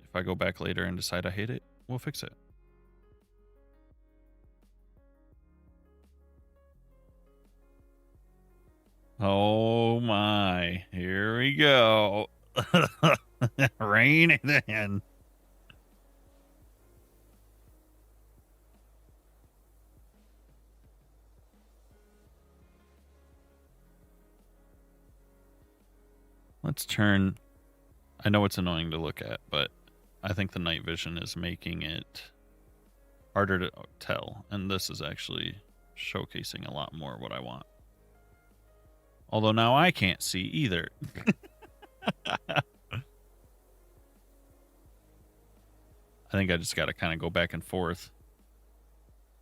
If I go back later and decide I hate it, we'll fix it. Oh my, here we go. Rain it in. Let's turn... I know it's annoying to look at, but I think the night vision is making it harder to tell. And this is actually showcasing a lot more what I want. Although now I can't see either. I think I just got to kind of go back and forth.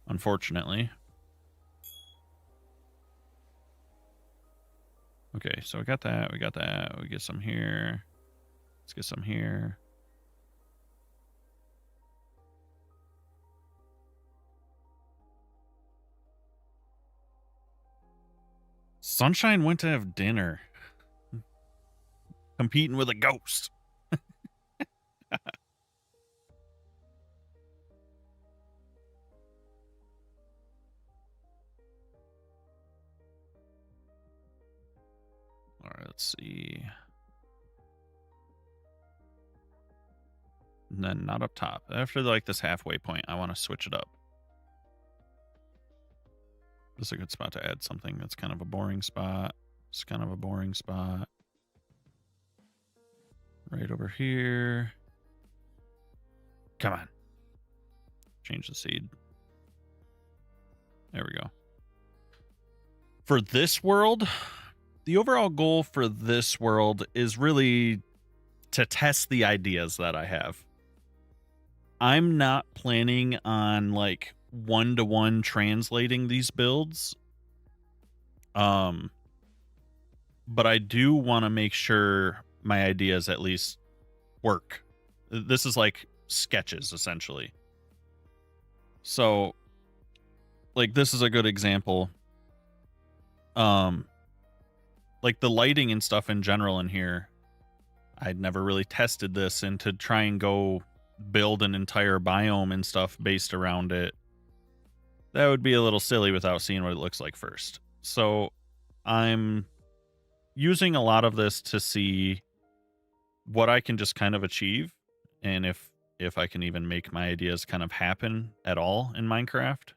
Unfortunately. Okay, so we got that. We got that. We get some here. Let's get some here. Sunshine went to have dinner. Competing with a ghost. All right, let's see. And then not up top. After like this halfway point, I want to switch it up. This is a good spot to add something that's kind of a boring spot. It's kind of a boring spot. Right over here. Come on. Change the seed. There we go. For this world, the overall goal for this world is really to test the ideas that I have. I'm not planning on like one-to-one translating these builds. But I do want to make sure my ideas at least work. This is like sketches essentially. So like this is a good example. Like the lighting and stuff in general in here, I'd never really tested this, and to try and go build an entire biome and stuff based around it, that would be a little silly without seeing what it looks like first. So I'm using a lot of this to see what I can just kind of achieve, and if I can even make my ideas kind of happen at all in Minecraft.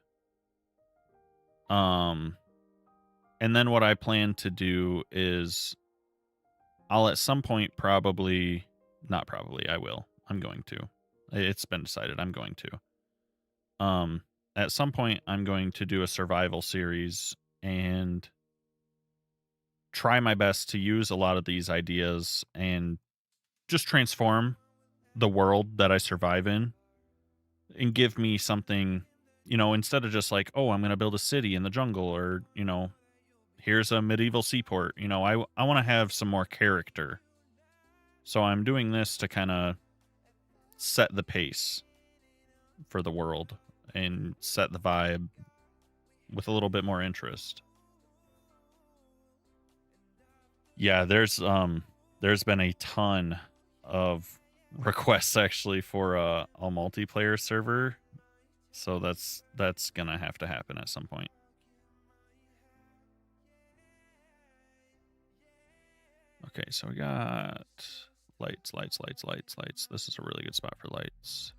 And then what I plan to do is I'll at some point I'm going to. It's been decided I'm going to. At some point, I'm going to do a survival series and try my best to use a lot of these ideas and just transform the world that I survive in and give me something, instead of just like, oh, I'm going to build a city in the jungle or, here's a medieval seaport. I want to have some more character. So I'm doing this to kind of set the pace for the world and set the vibe with a little bit more interest. Yeah, there's been a ton of requests actually for a multiplayer server. So that's going to have to happen at some point. Okay, so we got lights. This is a really good spot for lights.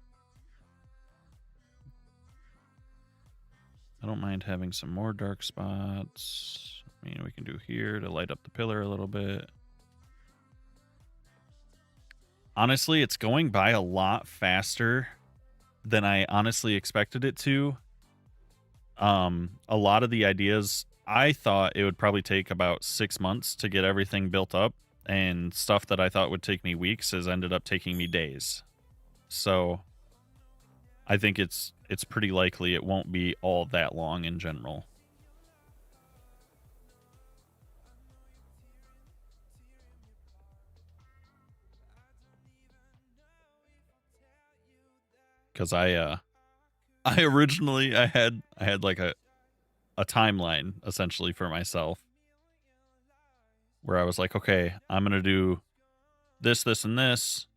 I don't mind having some more dark spots. I mean, we can do here to light up the pillar a little bit. Honestly, it's going by a lot faster than I honestly expected it to. A lot of the ideas, I thought it would probably take about 6 months to get everything built up, and stuff that I thought would take me weeks has ended up taking me days. So I think it's pretty likely it won't be all that long in general. Because I originally I had like a timeline essentially for myself where I was like, okay, I'm gonna do this, and this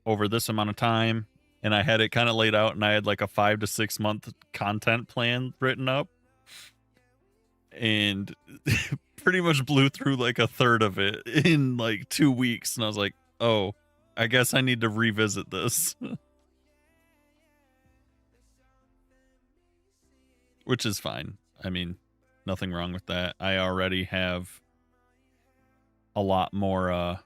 over this amount of time, and I had it kind of laid out, and I had like a 5 to 6 month content plan written up, and pretty much blew through like a third of it in like 2 weeks, and I was like, oh, I guess I need to revisit this. Which is fine. I mean, nothing wrong with that. I already have a lot more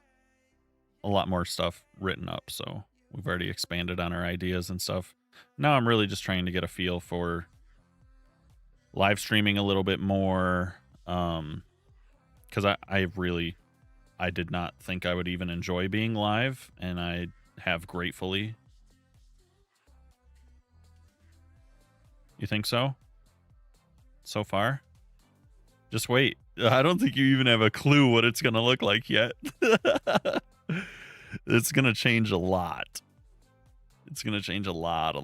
stuff written up, so we've already expanded on our ideas and stuff. Now I'm really just trying to get a feel for live streaming a little bit more, because I did not think I would even enjoy being live, and I have gratefully. You think so? So far? Just wait. I don't think you even have a clue what it's going to look like yet. It's going to change a lot. It's going to change a lot.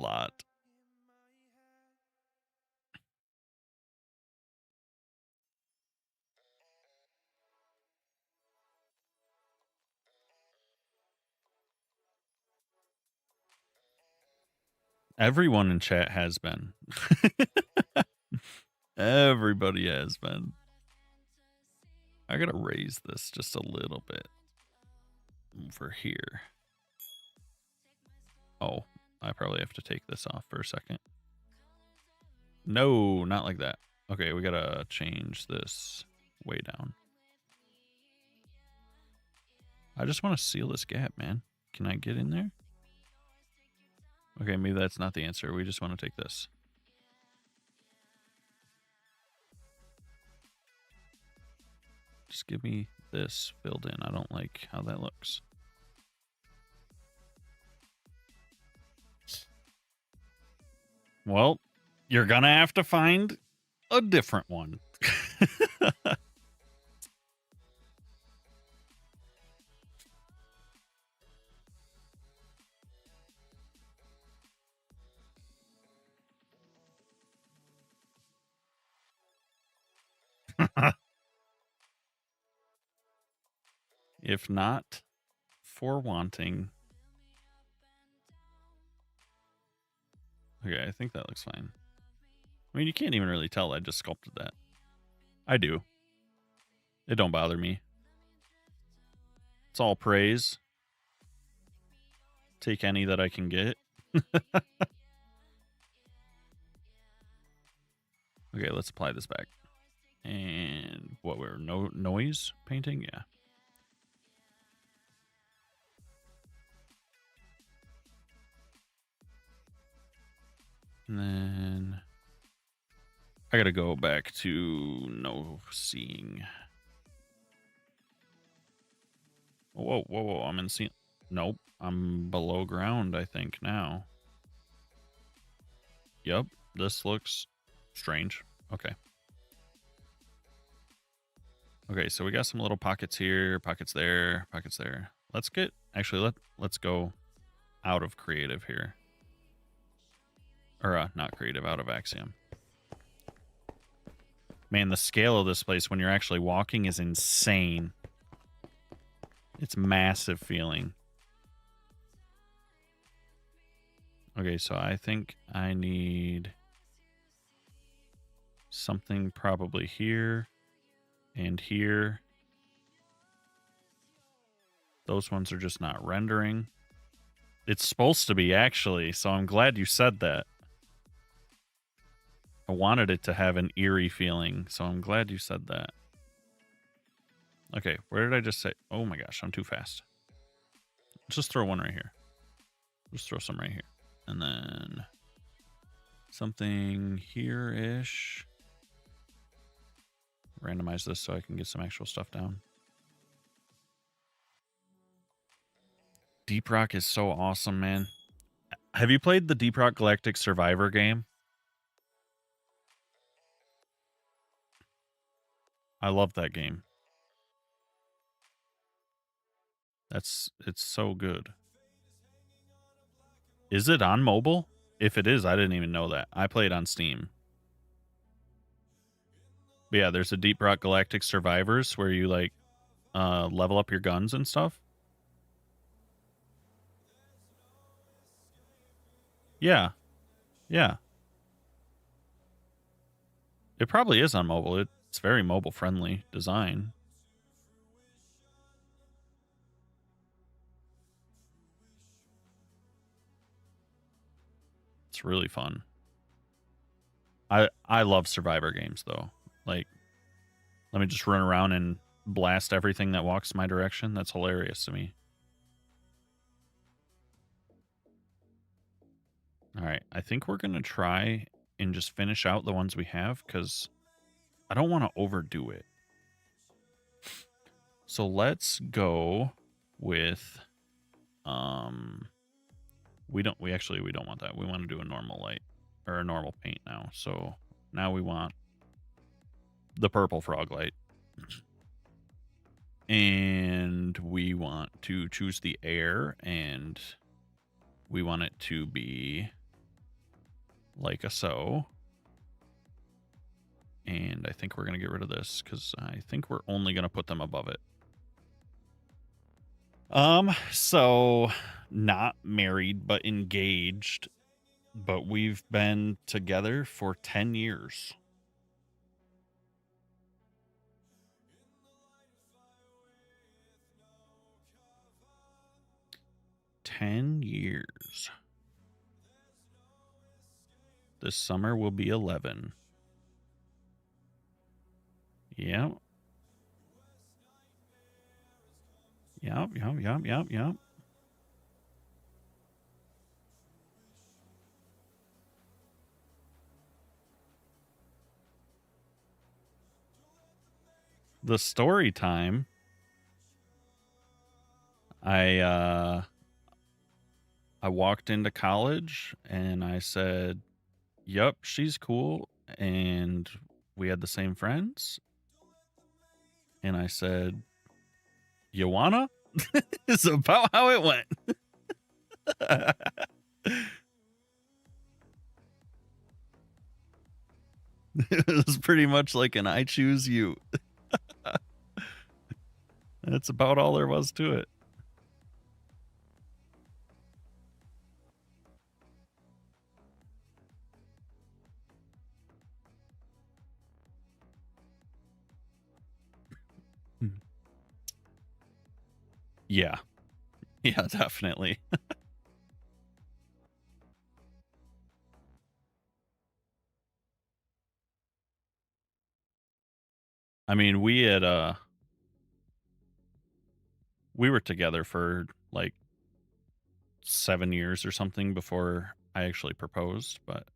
Everyone in chat has been. Everybody has been. I gotta raise this just a little bit over here. Oh, I probably have to take this off for a second. No, not like that. Okay, we gotta change this way down. I just want to seal this gap, man. Can I get in there? Okay, maybe that's not the answer. We just want to take this. Just give me this filled in. I don't like how that looks. Well, you're gonna have to find a different one. If not for wanting. Okay, I think that looks fine. I mean, you can't even really tell I just sculpted that. I do. It don't bother me. It's all praise. Take any that I can get. Okay, let's apply this back. And what we're noise painting? Yeah. And then I gotta go back to no seeing. Whoa, whoa, whoa! I'm in scene. Nope, I'm below ground. I think now. Yep, this looks strange. Okay. Okay, so we got some little pockets here, pockets there, pockets there. Let's get let's go out of creative here. Or not creative, out of Axiom. Man, the scale of this place when you're actually walking is insane. It's massive feeling. Okay, so I think I need something probably here and here. Those ones are just not rendering. It's supposed to be, actually, so I'm glad you said that. I wanted it to have an eerie feeling, so I'm glad you said that. Okay, where did I just say? Oh my gosh, I'm too fast. Just throw one right here. Just throw some right here. And then something here-ish. Randomize this so I can get some actual stuff down. Deep Rock is so awesome, man. Have you played the Deep Rock Galactic Survivor game? I love that game. It's so good. Is it on mobile? If it is, I didn't even know that. I play it on Steam. But yeah, there's a Deep Rock Galactic Survivors where you like level up your guns and stuff. Yeah. Yeah. It probably is on mobile. It's very mobile friendly design. It's really fun. I love Survivor games though. Like, let me just run around and blast everything that walks my direction. That's hilarious to me. All right, I think we're going to try and just finish out the ones we have because I don't want to overdo it. So let's go with, we don't want that. We want to do a normal light or a normal paint now. So now we want the purple frog light. And we want to choose the air and we want it to be like a so. And I think we're going to get rid of this because I think we're only going to put them above it. So not married, but engaged, but we've been together for 10 years. $10. This summer will be 11. Yep. Yep. The story time. I walked into college and I said, "Yep, she's cool." And we had the same friends. And I said, "You wanna?" It's about how it went. It was pretty much like an I choose you. That's about all there was to it. Yeah. Yeah, definitely. I mean, we were together for like 7 years or something before I actually proposed, but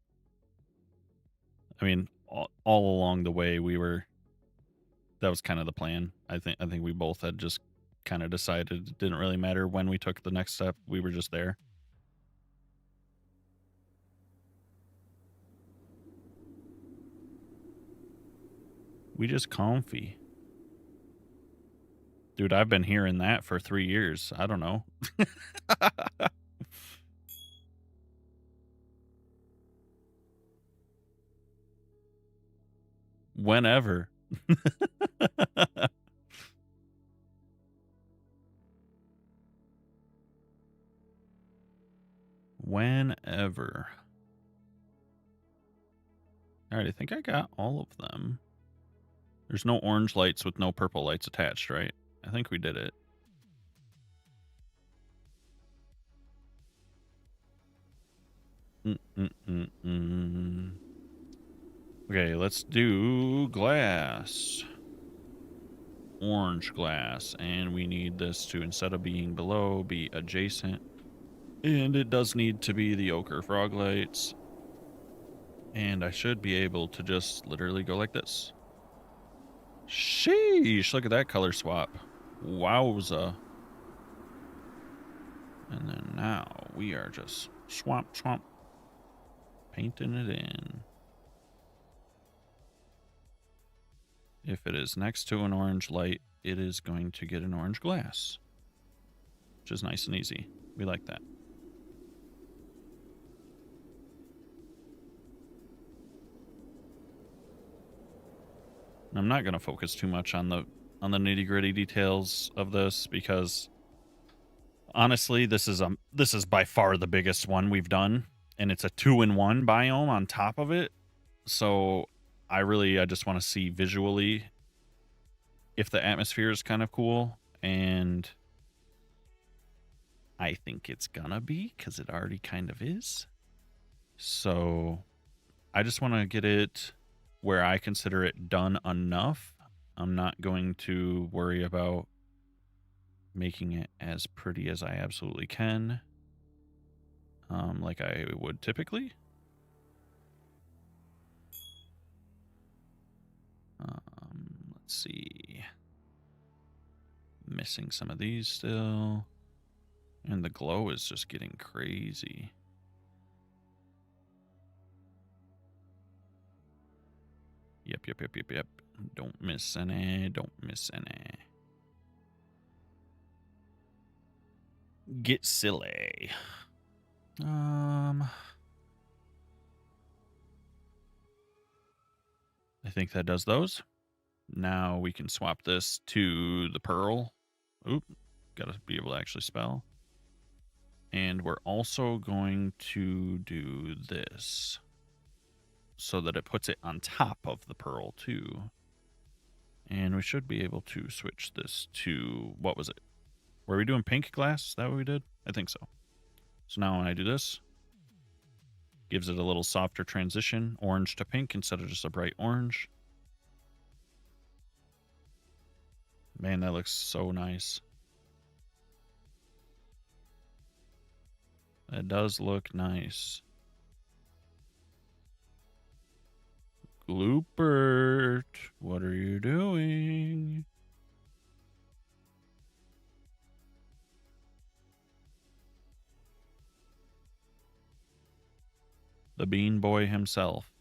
I mean, all along the way, that was kind of the plan. I think we both had just kind of decided it didn't really matter when we took the next step. We were just there. We just comfy. Dude, I've been hearing that for 3 years. I don't know. Whenever. Whenever. All right, I think I got all of them. There's no orange lights with no purple lights attached, right? I think we did it. Okay, let's do glass. Orange glass. And we need this to, instead of being below, be adjacent. And it does need to be the ochre frog lights. And I should be able to just literally go like this. Sheesh, look at that color swap. Wowza. And then now we are just swamp, painting it in. If it is next to an orange light, it is going to get an orange glass, which is nice and easy. We like that. I'm not going to focus too much on the nitty-gritty details of this because honestly, this is by far the biggest one we've done, and it's a 2-in-1 biome on top of it. So I just want to see visually if the atmosphere is kind of cool, and I think it's gonna be because it already kind of is. So I just want to get it where I consider it done enough. I'm not going to worry about making it as pretty as I absolutely can, like I would typically. Let's see. Missing some of these still. And the glow is just getting crazy. Yep. Don't miss any. Don't miss any. Get silly. I think that does those. Now we can swap this to the pearl. Oop, gotta be able to actually spell. And we're also going to do this so that it puts it on top of the pearl too. And we should be able to switch this to, what was it? Were we doing pink glass? Is that what we did? I think so. So now when I do this, gives it a little softer transition, orange to pink instead of just a bright orange. Man, that looks so nice. That does look nice. Gloopert, what are you doing? The Bean Boy himself.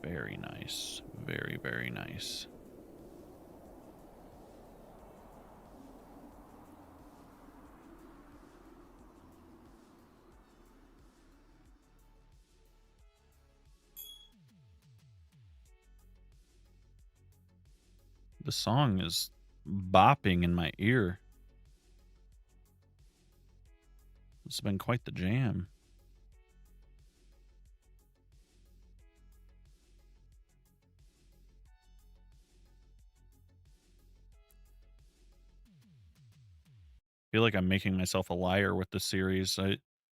Very nice. Very, very nice. The song is bopping in my ear. It's been quite the jam. I feel like I'm making myself a liar with the series.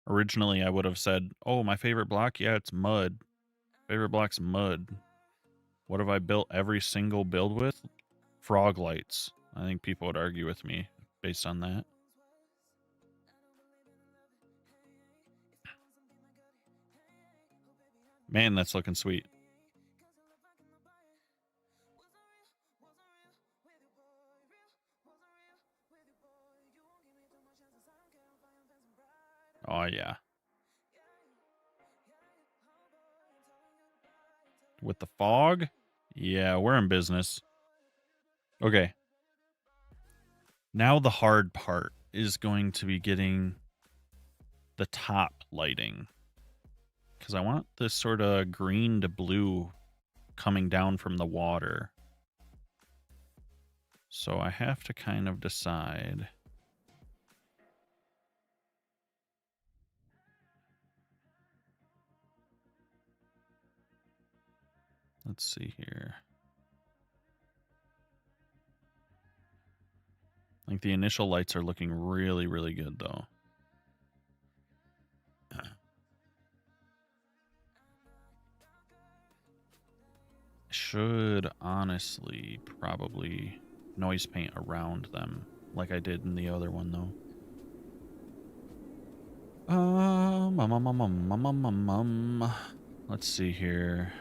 Originally I would have said, "Oh, my favorite block, yeah, it's mud." Favorite block's mud. What have I built every single build with? Frog lights. I think people would argue with me based on that. Man, that's looking sweet. Oh, yeah. With the fog? Yeah, we're in business. Okay. Now the hard part is going to be getting the top lighting. Because I want this sort of green to blue coming down from the water. So I have to kind of decide. Let's see here. Like the initial lights are looking really, really good though. Should honestly probably noise paint around them like I did in the other one though. Let's see here.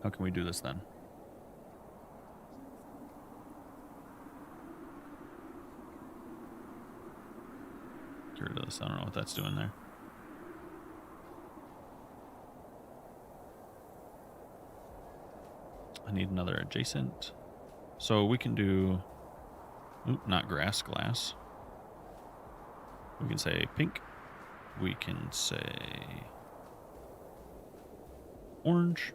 How can we do this then? Get rid of this. I don't know what that's doing there. I need another adjacent. So we can do... Oop, not grass, glass. We can say pink. We can say orange.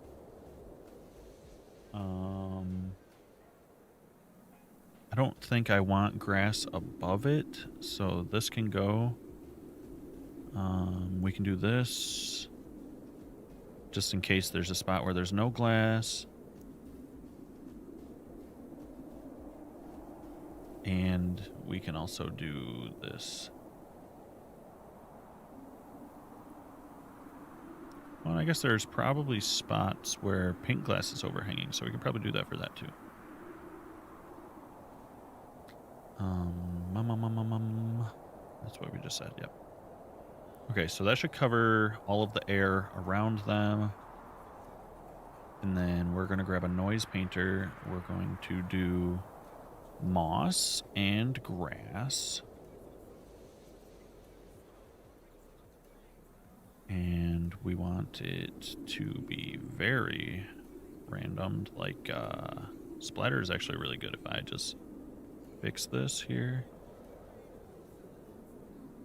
I don't think I want grass above it, so this can go. We can do this just in case there's a spot where there's no glass. And we can also do this. Well, I guess there's probably spots where pink glass is overhanging, so we can probably do that for that too. That's what we just said, yep. Okay, so that should cover all of the air around them. And then we're going to grab a noise painter. We're going to do moss and grass. And we want it to be very random. Like, splatter is actually really good if I just fix this here.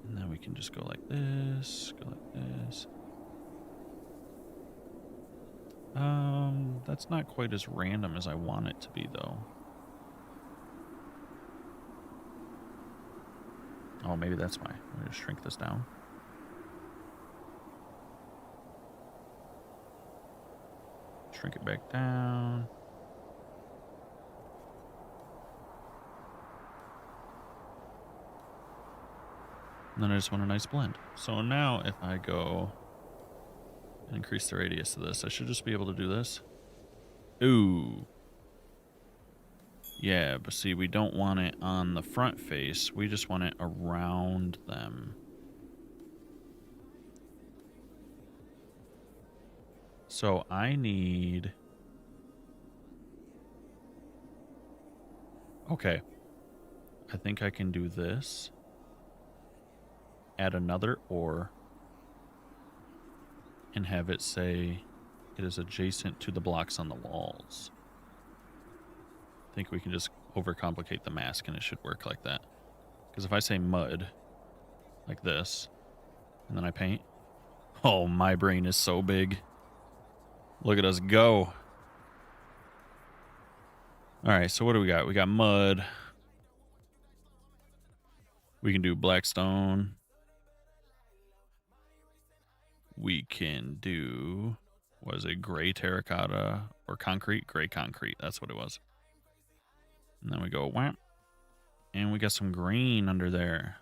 And then we can just go like this, go like this. That's not quite as random as I want it to be, though. Oh, maybe that's why. I'm going to shrink this down. Shrink it back down. And then I just want a nice blend. So now if I go and increase the radius of this, I should just be able to do this. Ooh. Yeah, but see, we don't want it on the front face. We just want it around them. So I need... Okay. I think I can do this. Add another or. And have it say it is adjacent to the blocks on the walls. I think we can just overcomplicate the mask and it should work like that. Because if I say mud, like this, and then I paint, oh, my brain is so big. Look at us go. All right, so what do we got? We got mud. We can do black stone. We can do, what is it, gray terracotta or concrete? Gray concrete, that's what it was. And then we go wham. And we got some green under there.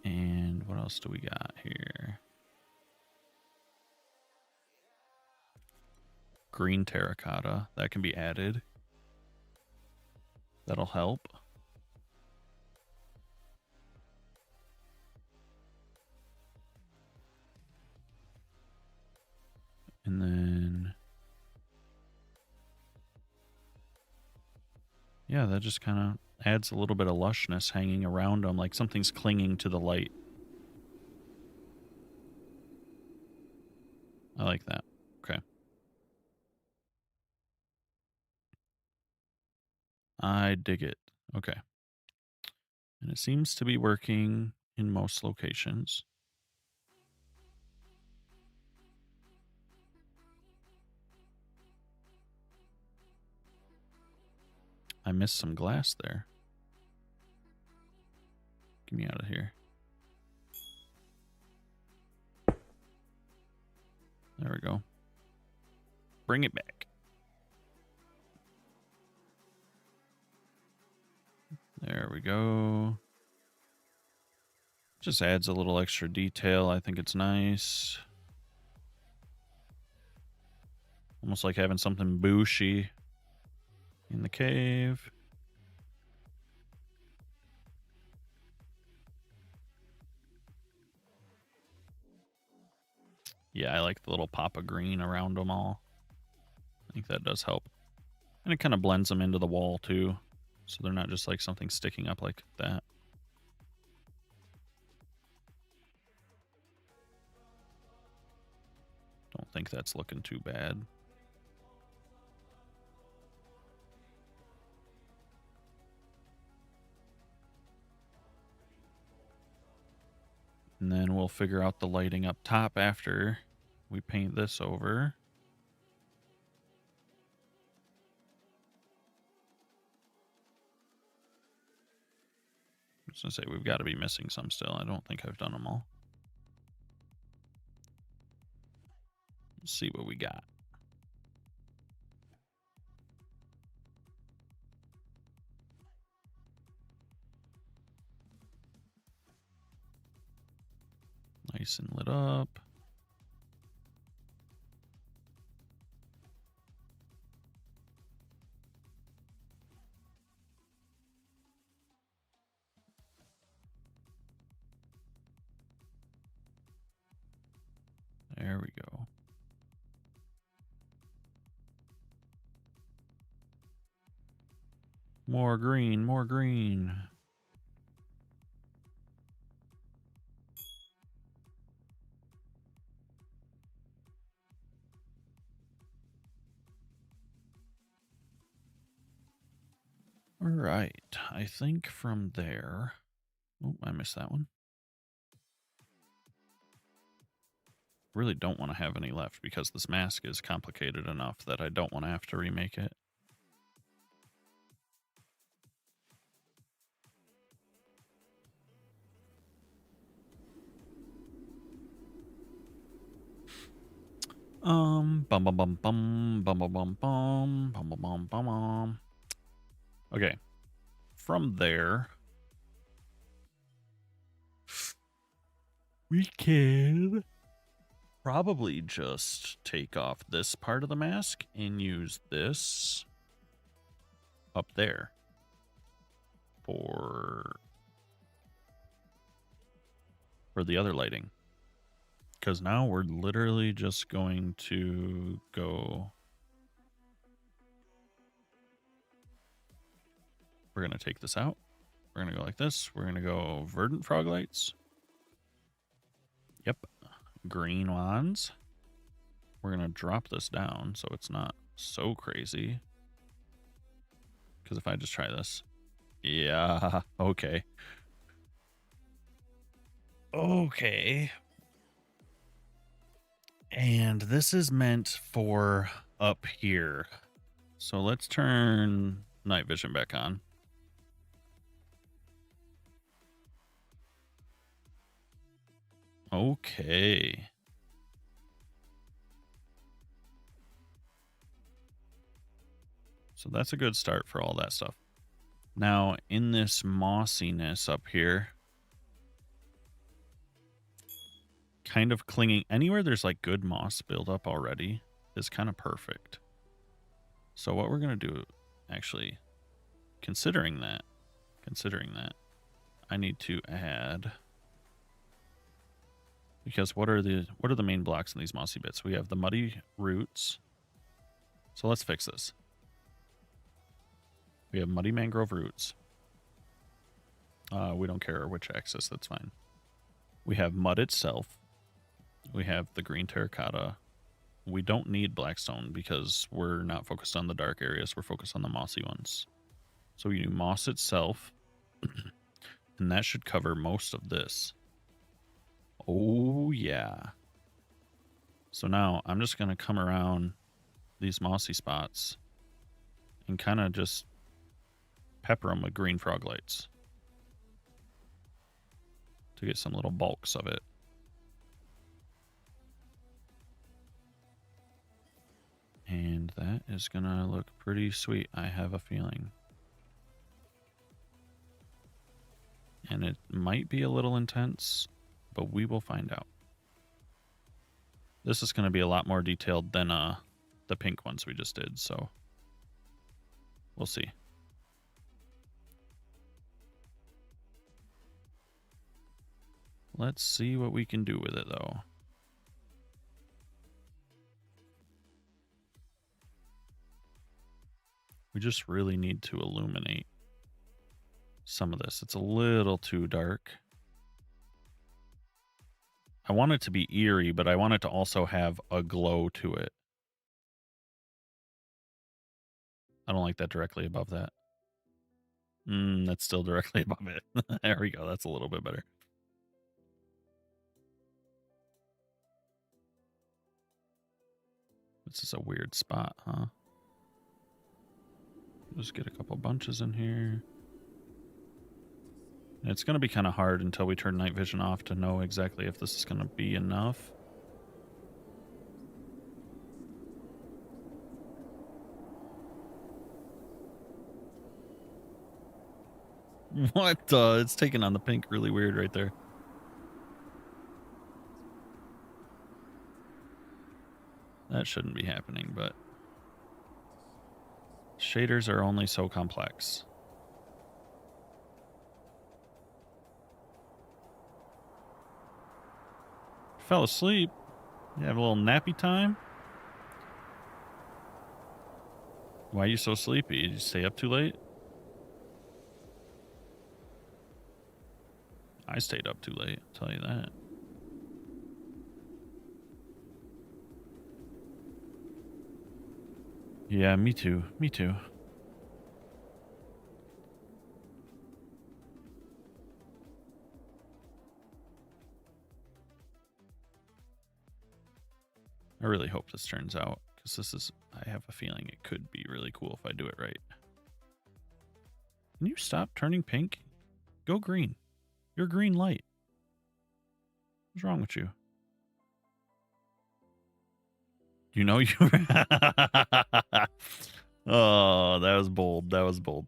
And what else do we got here? Green terracotta. That can be added. That'll help. And then... yeah, that just kind of adds a little bit of lushness hanging around them, like something's clinging to the light. I like that. Okay. I dig it. Okay. And it seems to be working in most locations. I missed some glass there. Get me out of here. There we go. Bring it back. There we go. Just adds a little extra detail. I think it's nice. Almost like having something bushy in the cave. Yeah, I like the little pop of green around them all. I think that does help. And it kind of blends them into the wall too. So they're not just like something sticking up like that. Don't think that's looking too bad. And then we'll figure out the lighting up top after we paint this over. I was going to say, we've got to be missing some still. I don't think I've done them all. Let's see what we got. Nice and lit up. There we go. More green, more green. All right, I think from there... oh, I missed that one. Really don't want to have any left because this mask is complicated enough that I don't want to have to remake it. Bum bum bum bum bum bum bum bum bum bum bum bum bum. Okay, from there, we can probably just take off this part of the mask and use this up there for the other lighting. Because now we're literally just going to go... we're going to take this out. We're going to go like this. We're going to go verdant frog lights. Yep. Green wands. We're going to drop this down so it's not so crazy. Because if I just try this... yeah, okay. Okay. And this is meant for up here. So let's turn night vision back on. Okay. So that's a good start for all that stuff. Now, in this mossiness up here, kind of clinging. Anywhere there's like good moss buildup already is kind of perfect. So what we're going to do, actually, considering that, I need to add, because what are the main blocks in these mossy bits? We have the muddy roots. So let's fix this. We have muddy mangrove roots. We don't care which axis, that's fine. We have mud itself. We have the green terracotta. We don't need blackstone because we're not focused on the dark areas. We're focused on the mossy ones. So we do moss itself. And that should cover most of this. Oh, yeah. So now I'm just going to come around these mossy spots and kind of just pepper them with green frog lights to get some little bulks of it. And that is going to look pretty sweet, I have a feeling. And it might be a little intense, but we will find out. This is going to be a lot more detailed than the pink ones we just did, so we'll see. Let's see what we can do with it, though. We just really need to illuminate some of this. It's a little too dark. I want it to be eerie, but I want it to also have a glow to it. I don't like that directly above that. That's still directly above it. There we go. That's a little bit better. This is a weird spot, huh? Just get a couple bunches in here. It's going to be kind of hard until we turn night vision off to know exactly if this is going to be enough. What? It's taking on the pink really weird right there. That shouldn't be happening, but shaders are only so complex. Fell asleep. You have a little nappy time? Why are you so sleepy? Did you stay up too late? I stayed up too late, I'll tell you that. Yeah, me too. Me too. I really hope this turns out, because this is, I have a feeling it could be really cool if I do it right. Can you stop turning pink? Go green. You're green light. What's wrong with you? You know you Oh, that was bold. That was bold.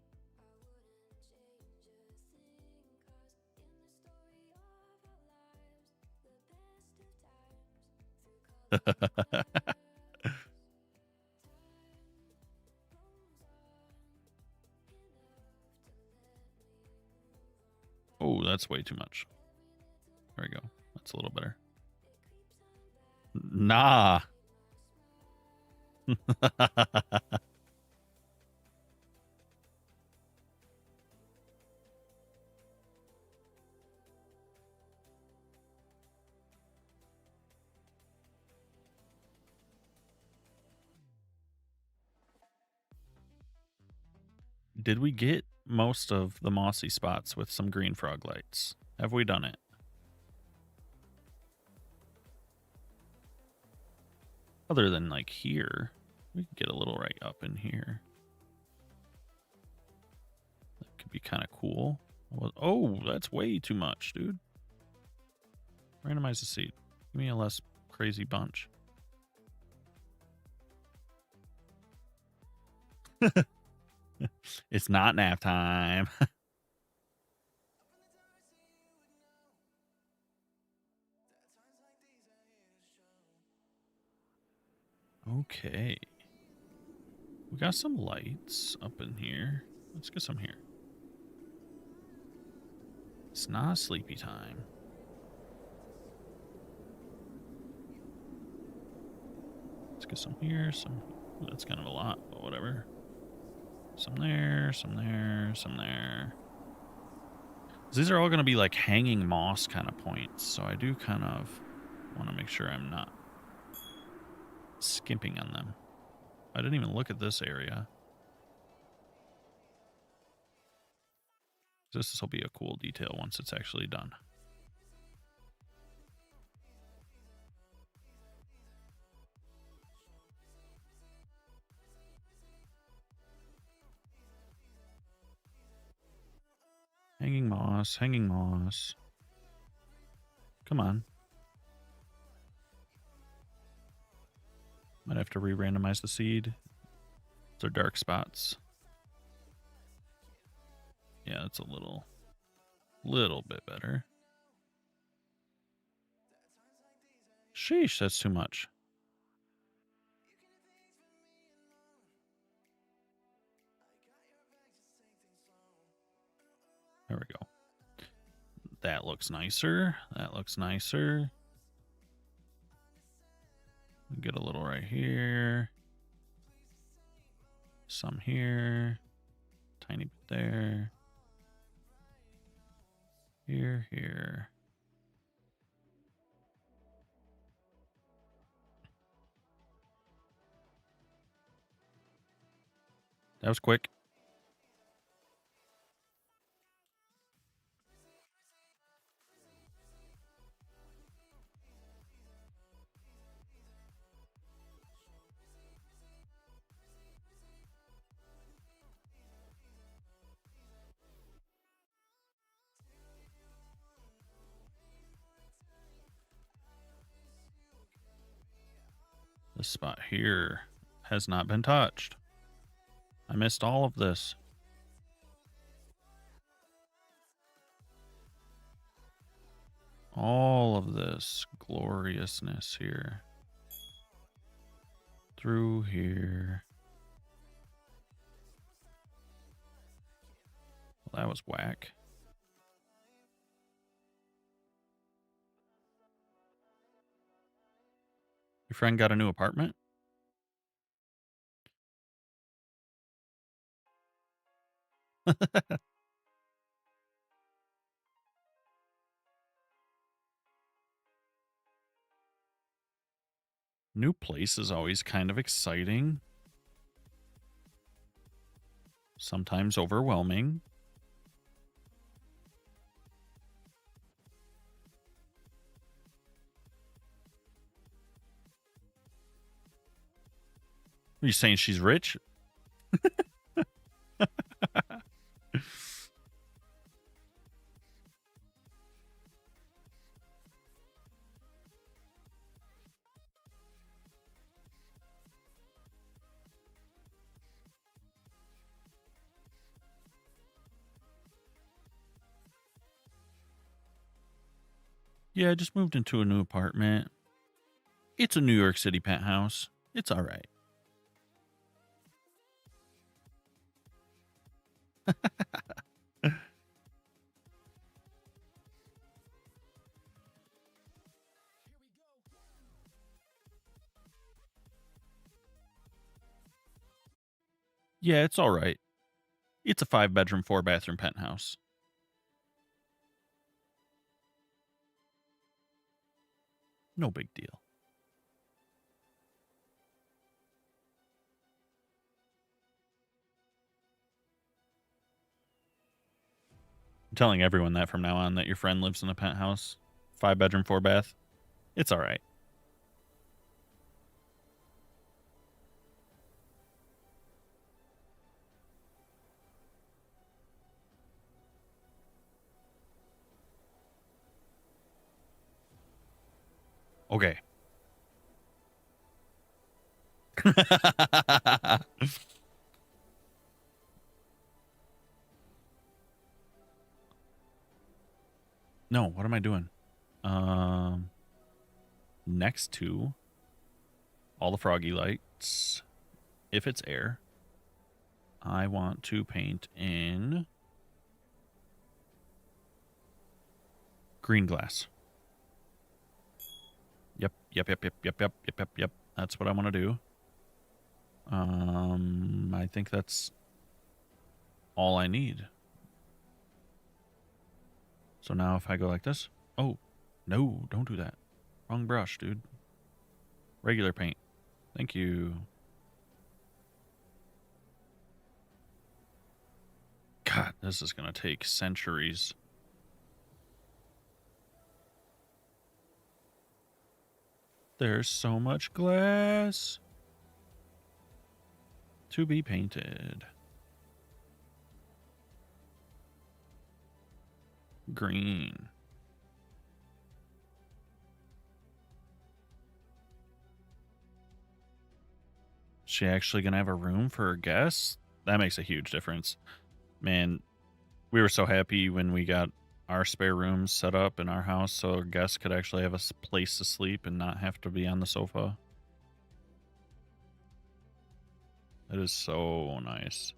Oh, that's way too much. There we go. That's a little better. Nah. Did we get most of the mossy spots with some green frog lights? Have we done it? Other than like here, we could get a little right up in here. That could be kind of cool. Oh, that's way too much, dude. Randomize the seed. Give me a less crazy bunch. It's not nap time. Okay. We got some lights up in here. Let's get some here. It's not sleepy time. Let's get some here, some... That's kind of a lot, but whatever. Some there, some there, some there. These are all going to be like hanging moss kind of points, so I do kind of want to make sure I'm not skimping on them. I didn't even look at this area. This will be a cool detail once it's actually done. Hanging moss, hanging moss. Come on. Might have to re-randomize the seed. They're dark spots. Yeah, that's a little bit better. Sheesh, that's too much. There we go. That looks nicer. That looks nicer. Get a little right here. Some here. Tiny bit there. Here, here. That was quick. This spot here has not been touched. I missed all of this. All of this gloriousness here. Through here. Well, that was whack. Your friend got a new apartment? New place is always kind of exciting. Sometimes overwhelming. Are you saying she's rich? Yeah, I just moved into a new apartment. It's a New York City penthouse. It's all right. Yeah, it's all right. It's a 5-bedroom, 4-bathroom penthouse. No big deal. I'm telling everyone that from now on, that your friend lives in a penthouse, 5-bedroom, 4-bath. It's all right. Okay. No, what am I doing? Next to all the froggy lights. If it's air, I want to paint in green glass. Yep. That's what I want to do. I think that's all I need. So now if I go like this, oh, no, don't do that. Wrong brush, dude. Regular paint. Thank you. God, this is going to take centuries. There's so much glass to be painted. Green. Is she actually going to have a room for her guests? That makes a huge difference. Man, we were so happy when we got our spare rooms set up in our house so our guests could actually have a place to sleep and not have to be on the sofa. It is so nice.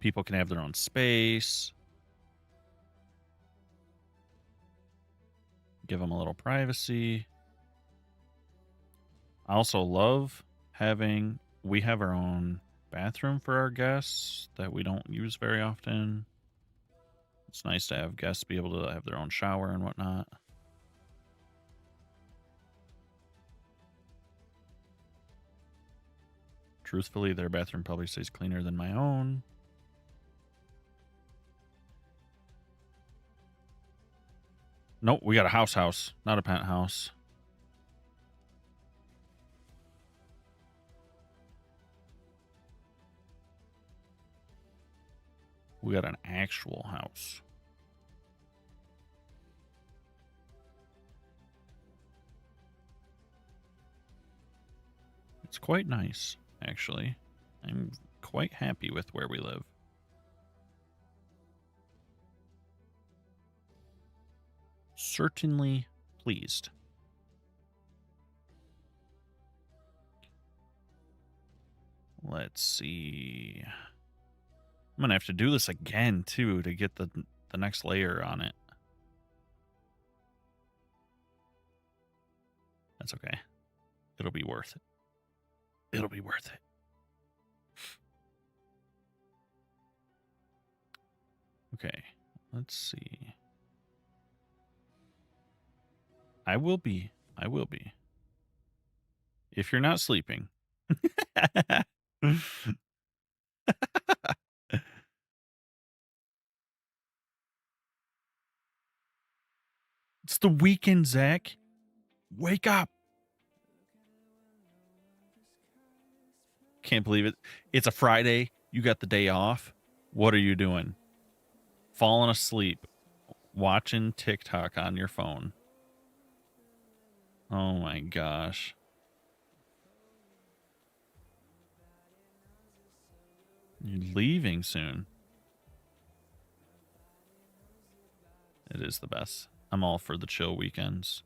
People can have their own space. Give them a little privacy. I also love having, we have our own bathroom for our guests that we don't use very often. It's nice to have guests be able to have their own shower and whatnot. Truthfully, their bathroom probably stays cleaner than my own. Nope, we got a house, not a penthouse. We got an actual house. It's quite nice, actually. I'm quite happy with where we live. Certainly pleased. Let's see. I'm going to have to do this again, too, to get the next layer on it. That's okay. It'll be worth it. It'll be worth it. Okay, let's see. I will be. If you're not sleeping. It's the weekend, Zach. Wake up. Can't believe it. It's a Friday. You got the day off. What are you doing? Falling asleep. Watching TikTok on your phone. Oh my gosh. You're leaving soon. It is the best. I'm all for the chill weekends.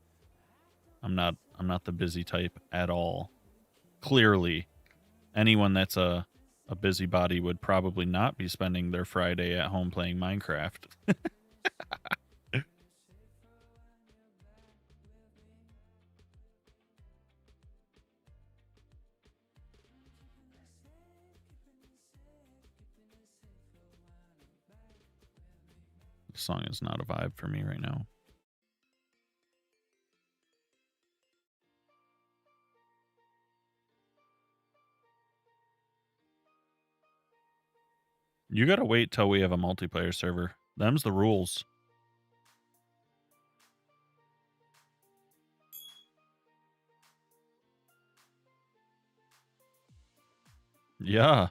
I'm not the busy type at all. Clearly, anyone that's a busybody would probably not be spending their Friday at home playing Minecraft. This song is not a vibe for me right now. You gotta wait till we have a multiplayer server. Them's the rules. Yeah.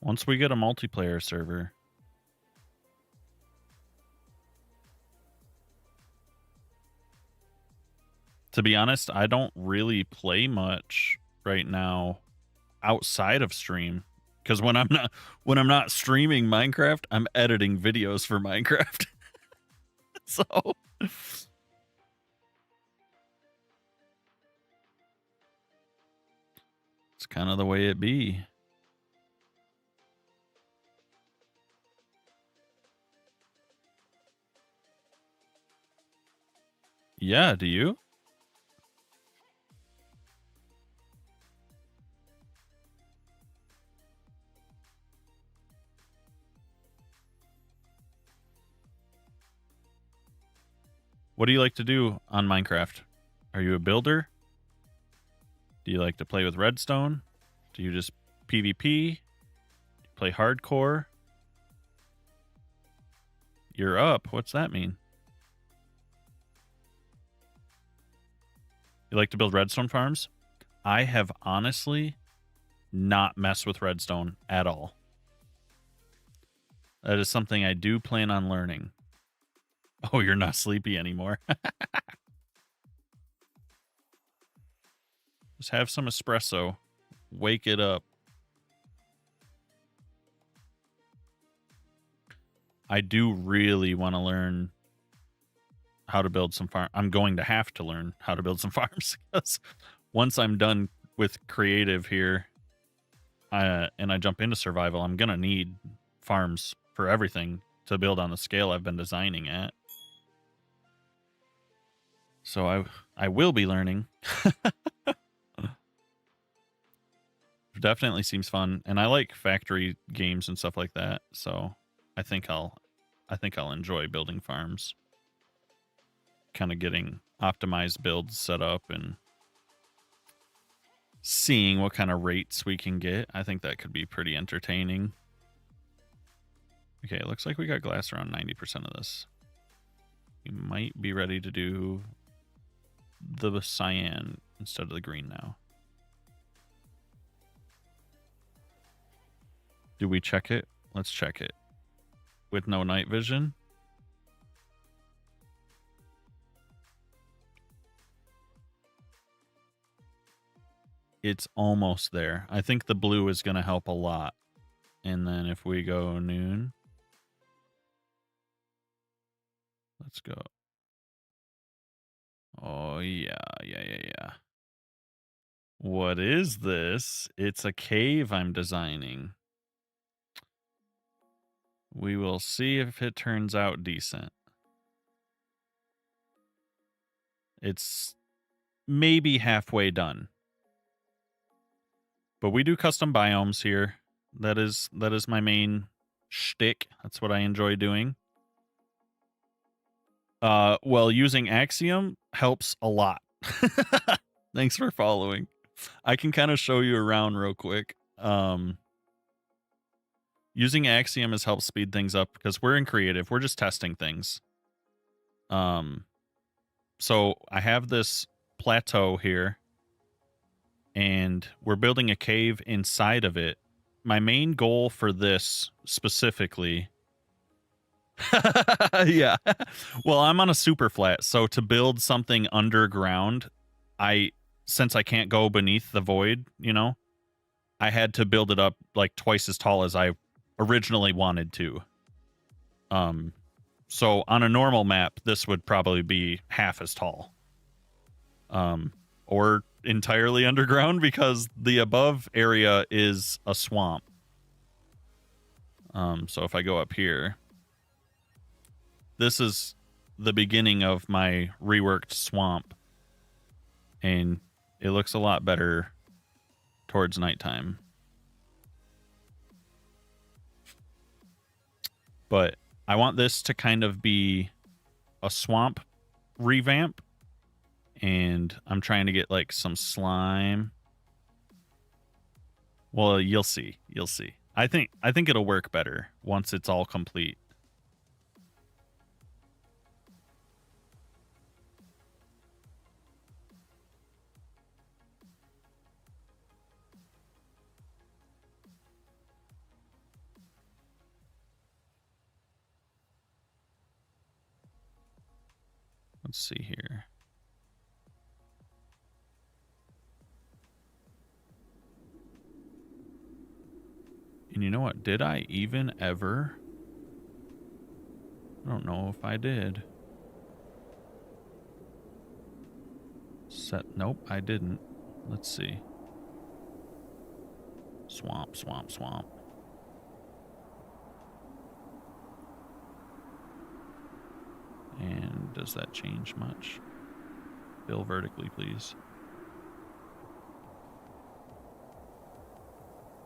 Once we get a multiplayer server. To be honest, I don't really play much right now outside of stream, because when I'm not streaming Minecraft, I'm editing videos for Minecraft. So kind of the way it be. Yeah, do you? What do you like to do on Minecraft? Are you a builder? Do you like to play with redstone? Do you just PvP? Do you play hardcore? You're up. What's that mean? You like to build redstone farms? I have honestly not messed with redstone at all. That is something I do plan on learning. Oh, you're not sleepy anymore. Just have some espresso. Wake it up. I do really want to learn how to build some farm. I'm going to have to learn how to build some farms because once I'm done with creative here and I jump into survival, I'm going to need farms for everything to build on the scale I've been designing at. So I will be learning. Definitely seems fun, and I like factory games and stuff like that. So I think I'll enjoy building farms. Kind of getting optimized builds set up and seeing what kind of rates we can get. I think that could be pretty entertaining. Okay, it looks like we got glass around 90% of this. We might be ready to do the cyan instead of the green now. Do we check it? Let's check it. With no night vision. It's almost there. I think the blue is going to help a lot. And then if we go noon. Let's go. Oh, yeah. What is this? It's a cave I'm designing. We will see if it turns out decent. It's maybe halfway done. But we do custom biomes here. That is my main shtick. That's what I enjoy doing. Well, using Axiom helps a lot. Thanks for following. I can kind of show you around real quick. Using Axiom has helped speed things up because we're in creative. We're just testing things. So I have this plateau here, and we're building a cave inside of it. My main goal for this specifically... yeah. Well, I'm on a super flat, so to build something underground, since I can't go beneath the void, you know, I had to build it up like twice as tall as I originally wanted to. So on a normal map, this would probably be half as tall. Or entirely underground because the above area is a swamp. So if I go up here, this is the beginning of my reworked swamp, and it looks a lot better towards nighttime. But I want this to kind of be a swamp revamp, and I'm trying to get like some slime. Well, you'll see. I think it'll work better once it's all complete. Let's see here. And you know what? Did I even ever? I don't know if I did. Nope, I didn't. Let's see. Swamp, swamp, swamp. And does that change much? Fill vertically, please.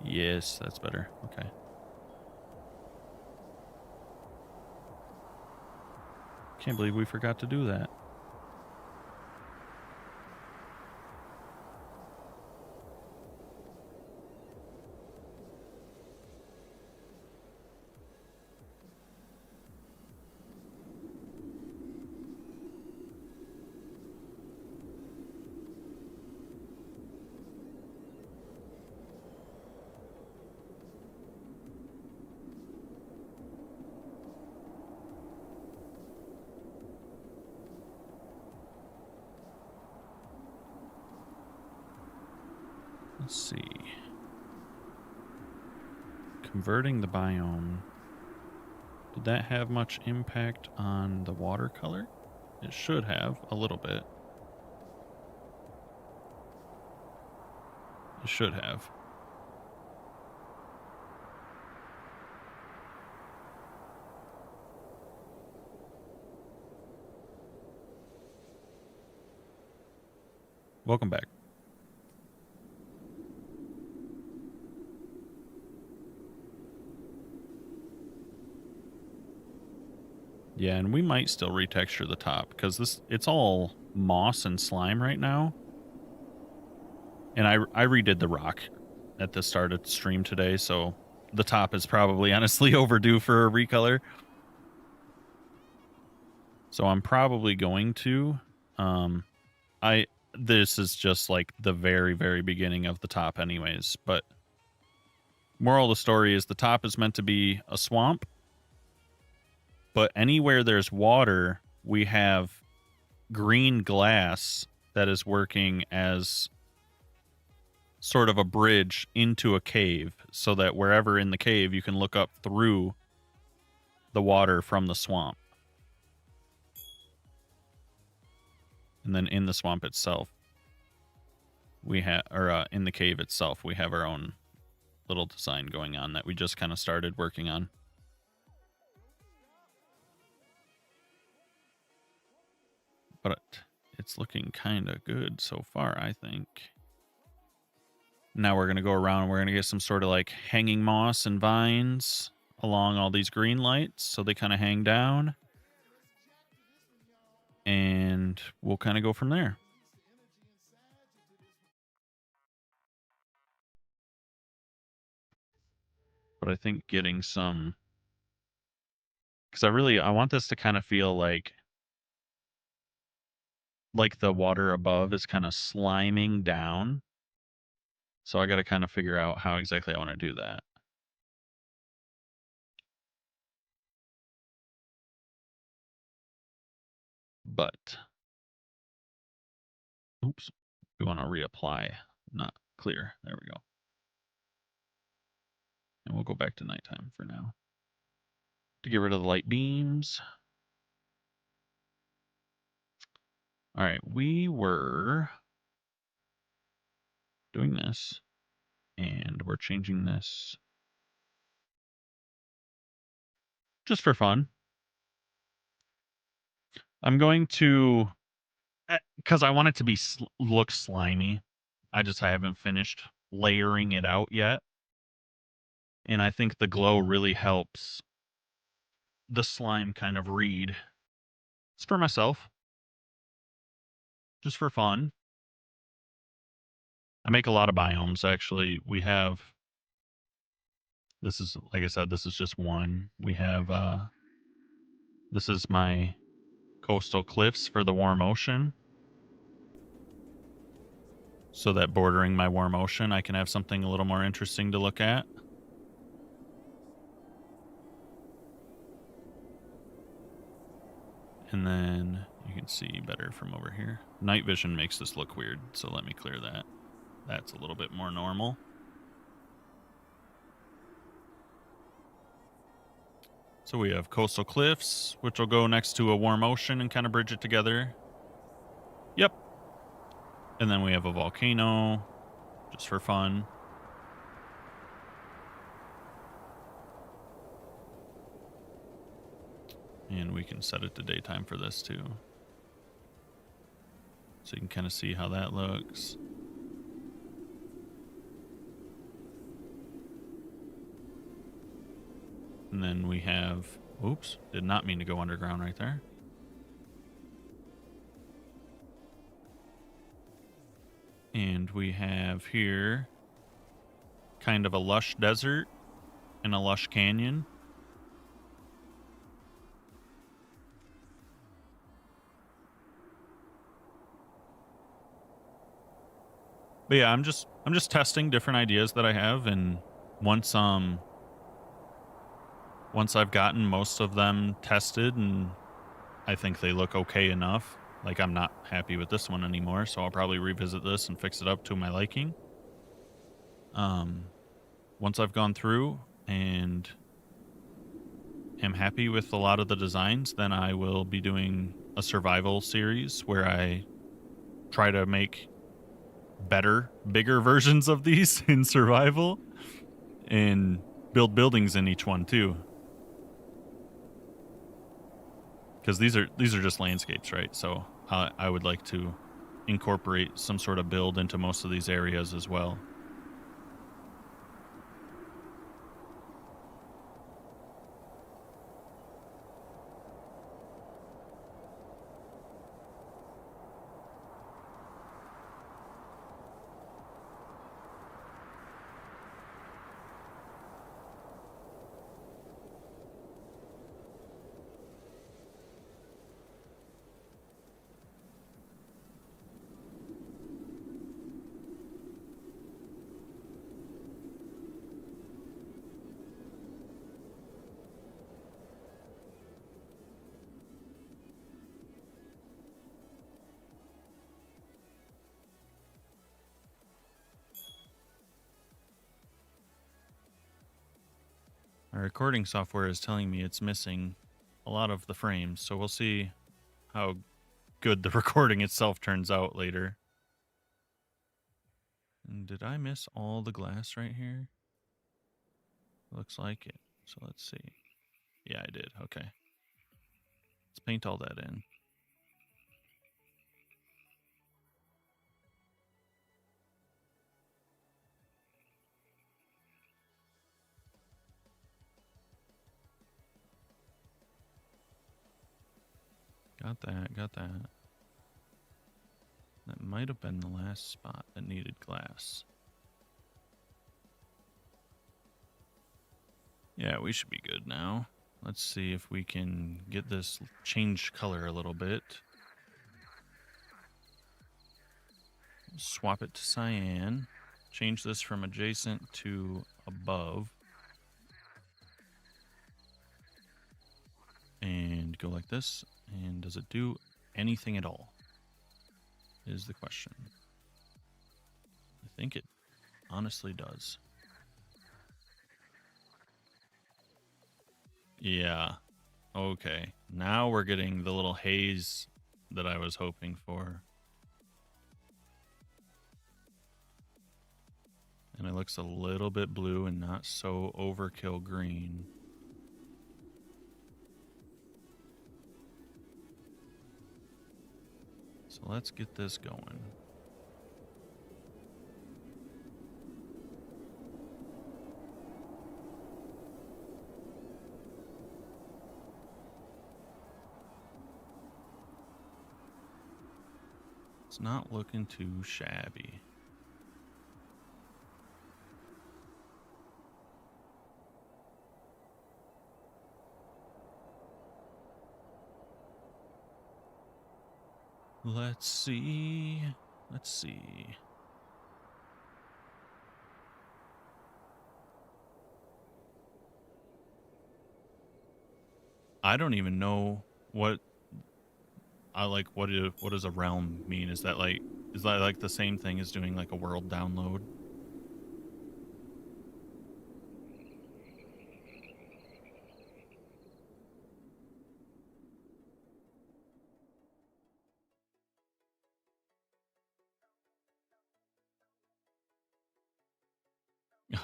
Yes, that's better. Okay. Can't believe we forgot to do that. Let's see. Converting the biome. Did that have much impact on the watercolor? It should have, a little bit. It should have. Welcome back. Yeah, and we might still retexture the top because it's all moss and slime right now. And I redid the rock at the start of the stream today, so the top is probably honestly overdue for a recolor. So I'm probably going to. This is just like the very, very beginning of the top anyways, but moral of the story is the top is meant to be a swamp. But anywhere there's water, we have green glass that is working as sort of a bridge into a cave so that wherever in the cave you can look up through the water from the swamp. And then in the swamp itself, we have, or in the cave itself, we have our own little design going on that we just kind of started working on. But it's looking kind of good so far, I think. Now we're going to go around and we're going to get some sort of like hanging moss and vines along all these green lights so they kind of hang down. And we'll kind of go from there. But I think getting some... Because I want this to kind of feel like the water above is kind of sliming down. So I got to kind of figure out how exactly I want to do that. But, oops, we want to reapply. Not clear. There we go. And we'll go back to nighttime for now. To get rid of the light beams. All right, we were doing this, and we're changing this just for fun. I'm going to, because I want it to be look slimy. I haven't finished layering it out yet. And I think the glow really helps the slime kind of read. It's for myself. Just for fun. I make a lot of biomes, actually. We have... This is, like I said, this is just one. We have, this is my coastal cliffs for the warm ocean. So that bordering my warm ocean, I can have something a little more interesting to look at. And then you can see better from over here. Night vision makes this look weird, so let me clear that. That's a little bit more normal. So we have coastal cliffs, which will go next to a warm ocean and kind of bridge it together. Yep. And then we have a volcano, just for fun. And we can set it to daytime for this too. So you can kind of see how that looks. And then we have, oops, did not mean to go underground right there. And we have here kind of a lush desert and a lush canyon. But yeah, I'm just testing different ideas that I have, and once I've gotten most of them tested and I think they look okay enough, like I'm not happy with this one anymore, so I'll probably revisit this and fix it up to my liking. Once I've gone through and am happy with a lot of the designs, then I will be doing a survival series where I try to make better, bigger versions of these in survival and build buildings in each one too. Because these are just landscapes, right? So I would like to incorporate some sort of build into most of these areas as well. Our recording software is telling me it's missing a lot of the frames, so we'll see how good the recording itself turns out later. And did I miss all the glass right here? Looks like it. So let's see. Yeah, I did. Okay. Let's paint all that in. Got that, got that. That might have been the last spot that needed glass. Yeah, we should be good now. Let's see if we can get this changed color a little bit. Swap it to cyan. Change this from adjacent to above. And go like this. And does it do anything at all? Is the question. I think it honestly does. Yeah. Okay. Now we're getting the little haze that I was hoping for. And it looks a little bit blue and not so overkill green. So let's get this going. It's not looking too shabby. Let's see. Let's see. I don't even know what I like. What does a realm mean? Is that like the same thing as doing like a world download?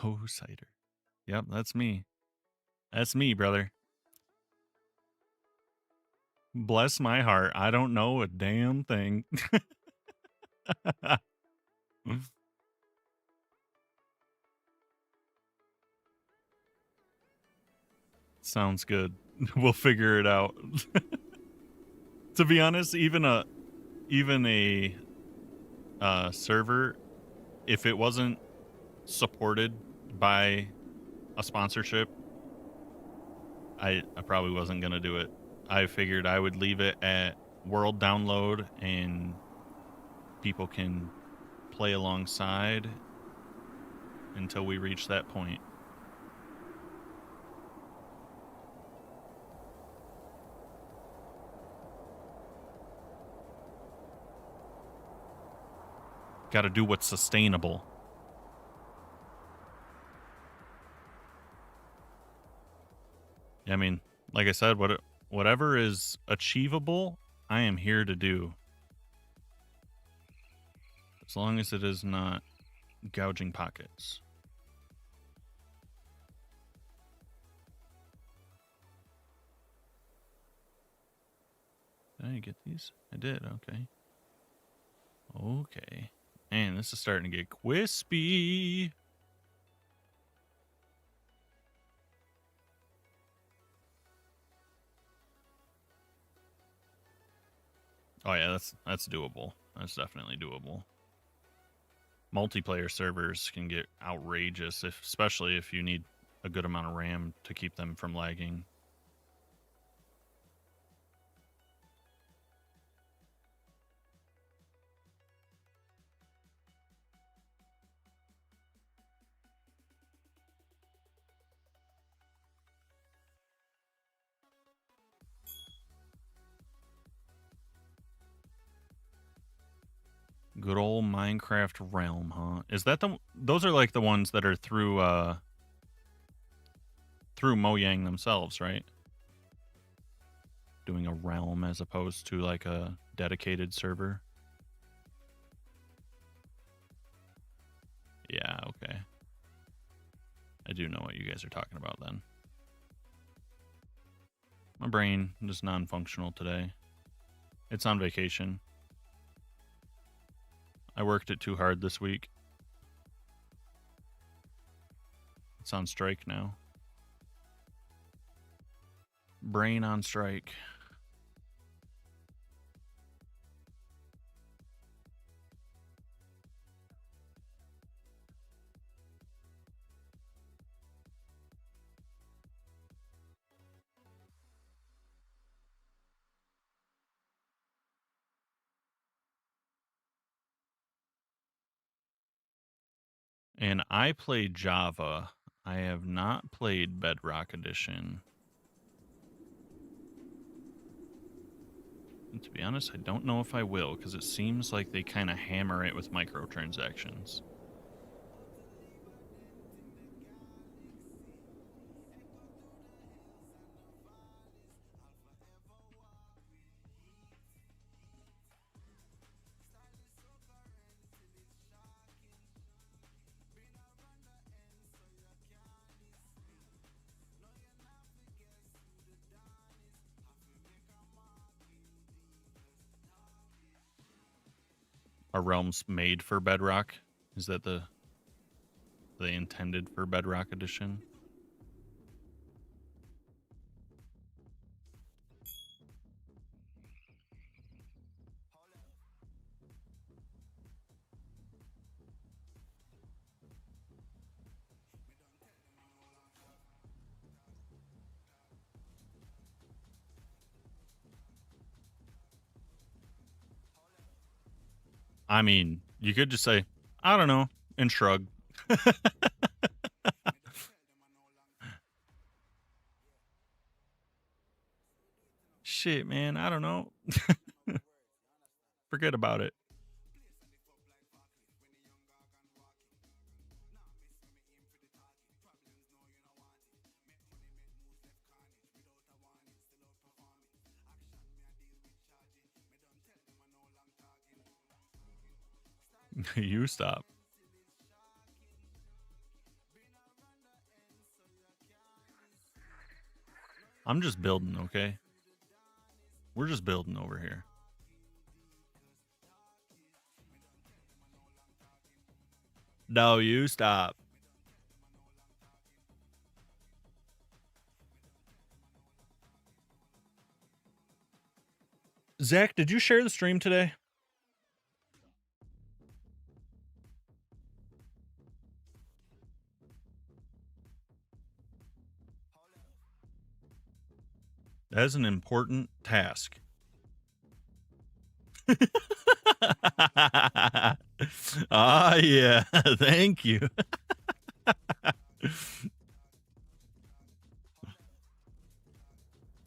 Oh, cider. Yep, that's me. That's me, brother. Bless my heart. I don't know a damn thing. Sounds good. We'll figure it out. To be honest, even a server, if it wasn't supported by a sponsorship, I probably wasn't gonna do it. I figured I would leave it at world download and people can play alongside until we reach that point. Got to do what's sustainable. I mean, like I said, whatever is achievable, I am here to do. As long as it is not gouging pockets. Did I get these? I did, okay. Okay. Man, this is starting to get crispy. Oh yeah, that's doable. That's definitely doable. Multiplayer servers can get outrageous, especially if you need a good amount of RAM to keep them from lagging. Good old Minecraft Realm, huh? Is that those are like the ones that are through Mojang themselves, right? Doing a realm as opposed to like a dedicated server. Yeah, okay. I do know what you guys are talking about then. My brain is non-functional today. It's on vacation. I worked it too hard this week. It's on strike now. Brain on strike. And I play Java. I have not played Bedrock Edition. And to be honest, I don't know if I will, because it seems like they kind of hammer it with microtransactions. Are realms made for Bedrock? Is that they intended for Bedrock Edition? I mean, you could just say, I don't know, and shrug. Shit, man, I don't know. Forget about it. You stop. I'm just building, okay? We're just building over here. No, you stop. Zach, did you share the stream today? That is an important task. Ah, yeah. Thank you.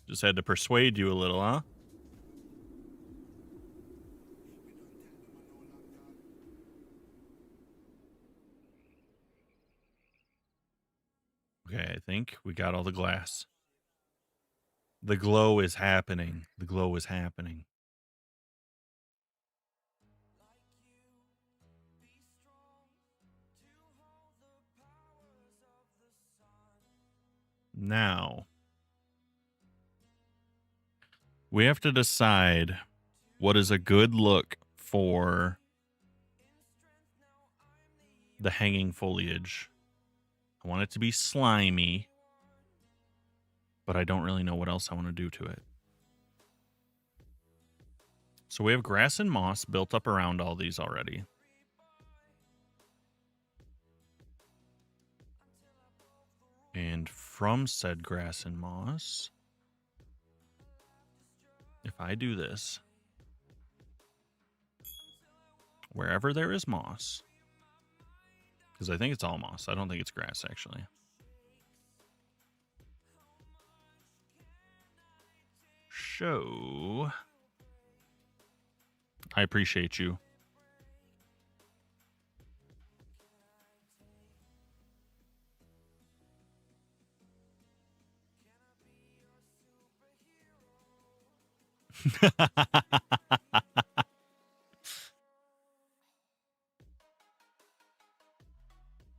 Just had to persuade you a little, huh? Okay, I think we got all the glass. The glow is happening. The glow is happening. Now, we have to decide what is a good look for the hanging foliage. I want it to be slimy, but I don't really know what else I want to do to it. So we have grass and moss built up around all these already. And from said grass and moss, if I do this, wherever there is moss, because I think it's all moss. I don't think it's grass, actually. Show. I appreciate you.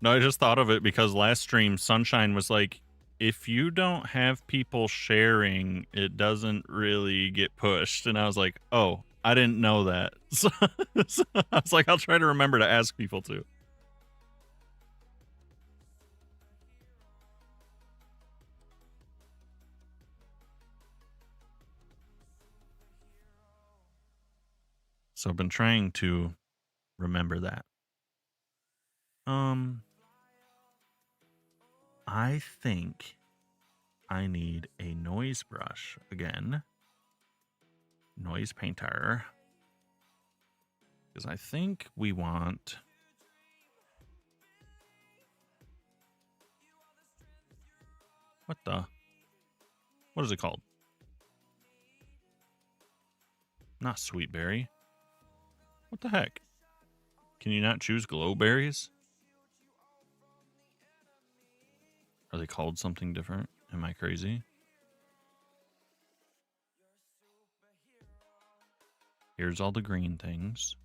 No, I just thought of it because last stream, Sunshine was like, if you don't have people sharing, it doesn't really get pushed. And I was like, oh, I didn't know that. So, I was like, I'll try to remember to ask people to. So I've been trying to remember that. I think I need a noise brush again. Noise painter. Because I think we want... What the? What is it called? Not sweet berry. What the heck? Can you not choose glow berries? Are they called something different? Am I crazy? Here's all the green things.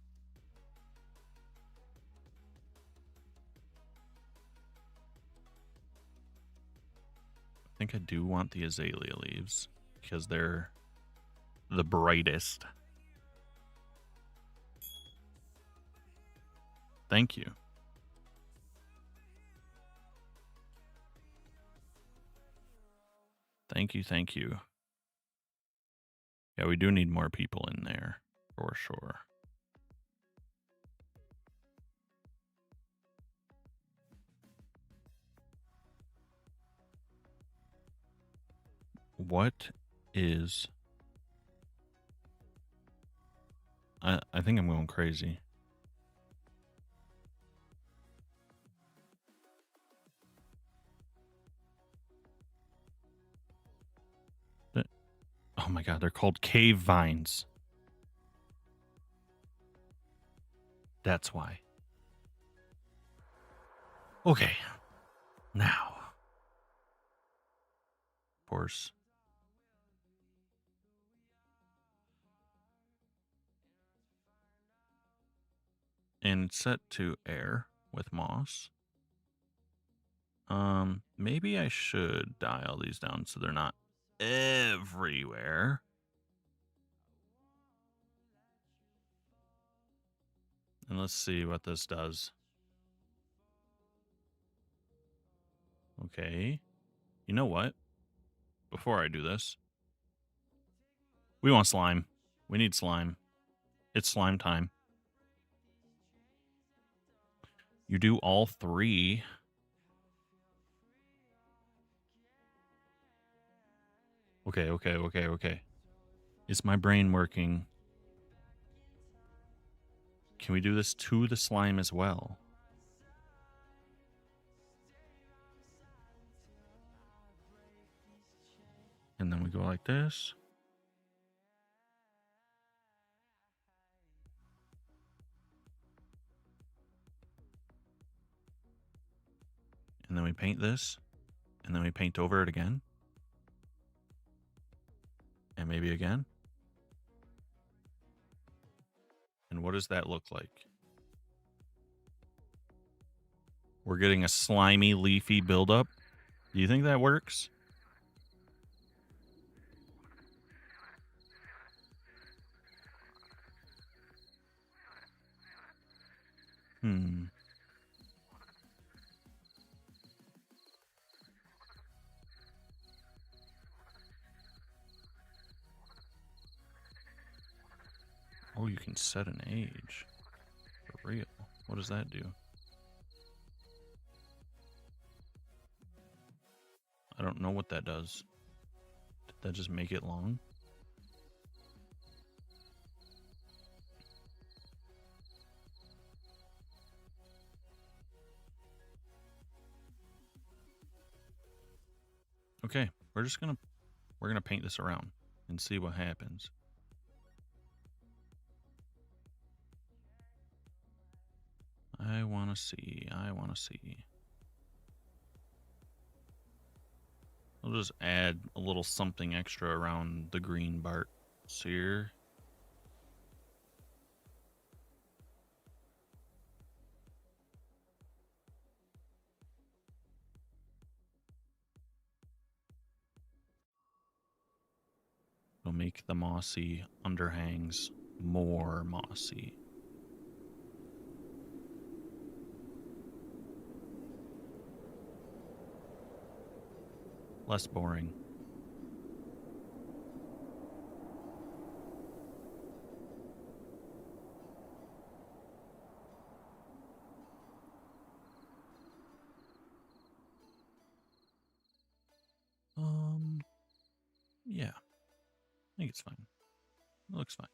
I think I do want the azalea leaves because they're the brightest. Thank you. Thank you, thank you. Yeah, we do need more people in there, for sure. What is... I think I'm going crazy. Oh my god, they're called cave vines. That's why. Okay. Now. Of course. And it's set to air with moss. Maybe I should dial these down so they're not everywhere. And let's see what this does. Okay. You know what? Before I do this, we want slime. We need slime. It's slime time. You do all three. Okay. Is my brain working? Can we do this to the slime as well? And then we go like this. And then we paint this. And then we paint over it again. And maybe again. And what does that look like? We're getting a slimy, leafy buildup. Do you think that works? Oh, you can set an age. For real. What does that do? I don't know what that does. Did that just make it long? Okay, we're gonna paint this around and see what happens. I wanna see. I'll just add a little something extra around the green parts here. It'll make the mossy underhangs more mossy. Less boring. Yeah. I think it's fine. It looks fine.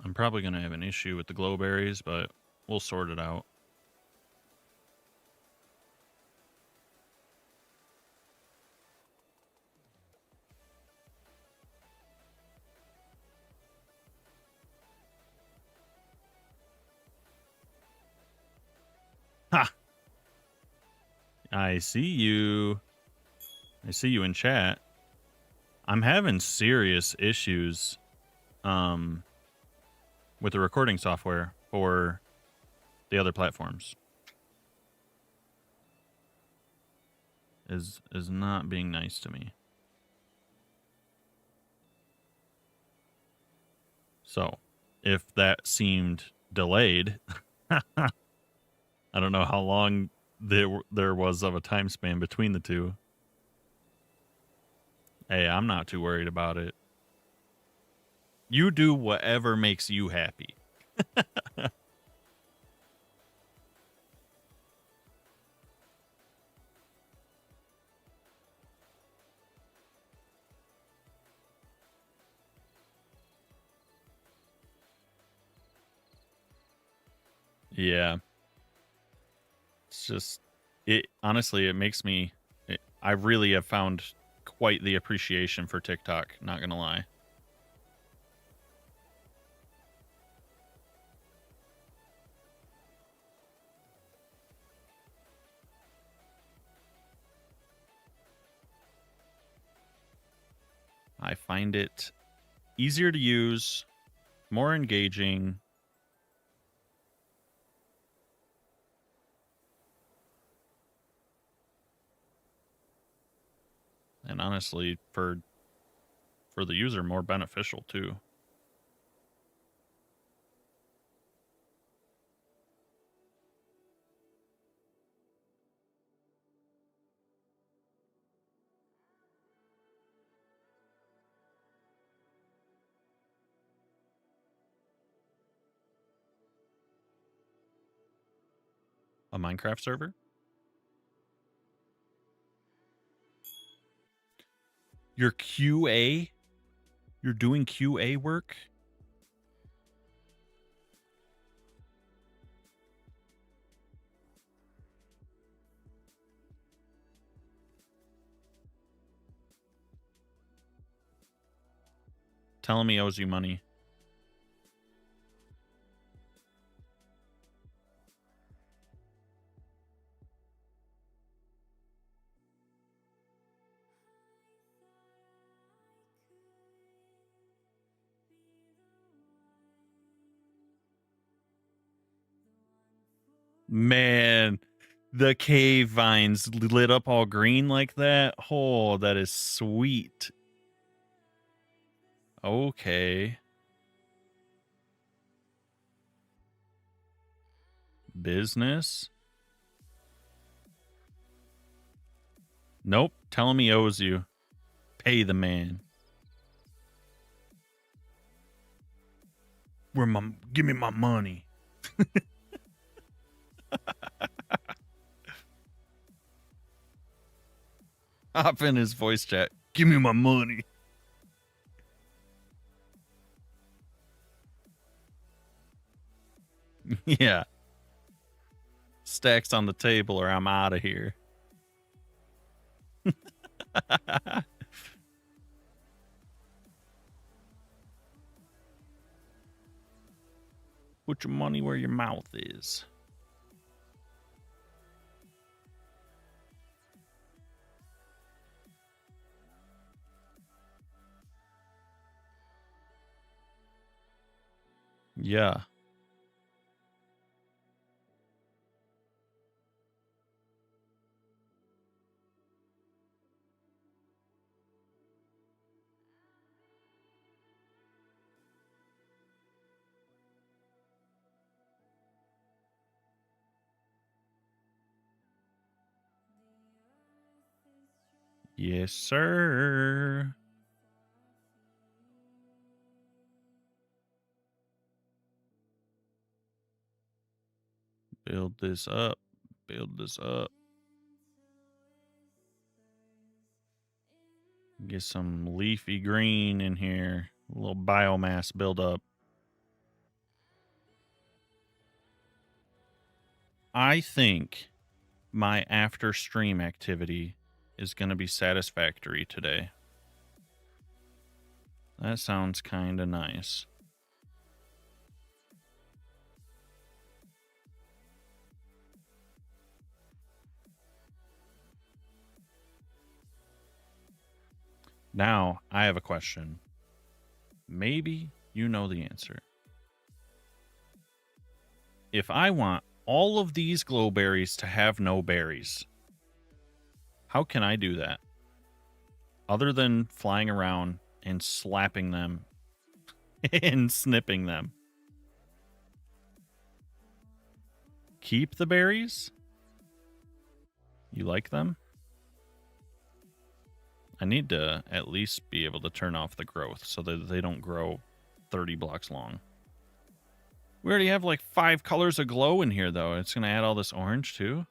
I'm probably going to have an issue with the glow berries, but we'll sort it out. Ha! I see you. I see you in chat. I'm having serious issues with the recording software for the other platforms. Is not being nice to me. So, if that seemed delayed, I don't know how long there was of a time span between the two. Hey, I'm not too worried about it. You do whatever makes you happy. Yeah. It's just, honestly, it makes me, I really have found quite the appreciation for TikTok, not gonna lie. I find it easier to use, more engaging. And honestly, for the user, more beneficial too. A Minecraft server? Your QA? You're doing QA work? Telling me owes you money. Man, the cave vines lit up all green like that. Oh, that is sweet. Okay. Business? Nope. Tell him he owes you. Pay the man. Give me my money. Hop in his voice chat. Give me my money. Yeah. Stacks on the table or I'm out of here. Put your money where your mouth is. Yeah. Yes, sir. Build this up. Build this up. Get some leafy green in here. A little biomass buildup. I think my after stream activity is going to be satisfactory today. That sounds kind of nice. Now, I have a question. Maybe you know the answer. If I want all of these glowberries to have no berries, how can I do that? Other than flying around and slapping them and snipping them. Keep the berries? You like them? I need to at least be able to turn off the growth so that they don't grow 30 blocks long. We already have like 5 colors of glow in here, though. It's going to add all this orange, too.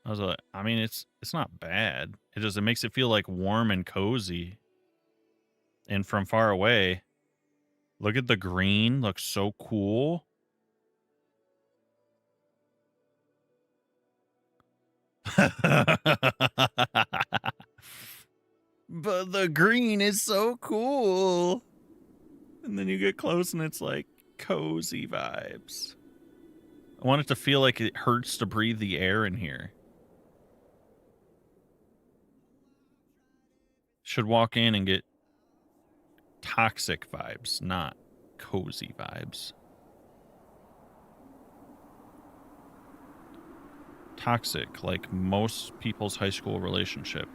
I mean, it's not bad. It makes it feel like warm and cozy. And from far away, look at the green. Looks so cool. But the green is so cool. And then you get close and it's like cozy vibes. I want it to feel like it hurts to breathe the air in here. Should walk in and get toxic vibes, not cozy vibes. Toxic, like most people's high school relationship.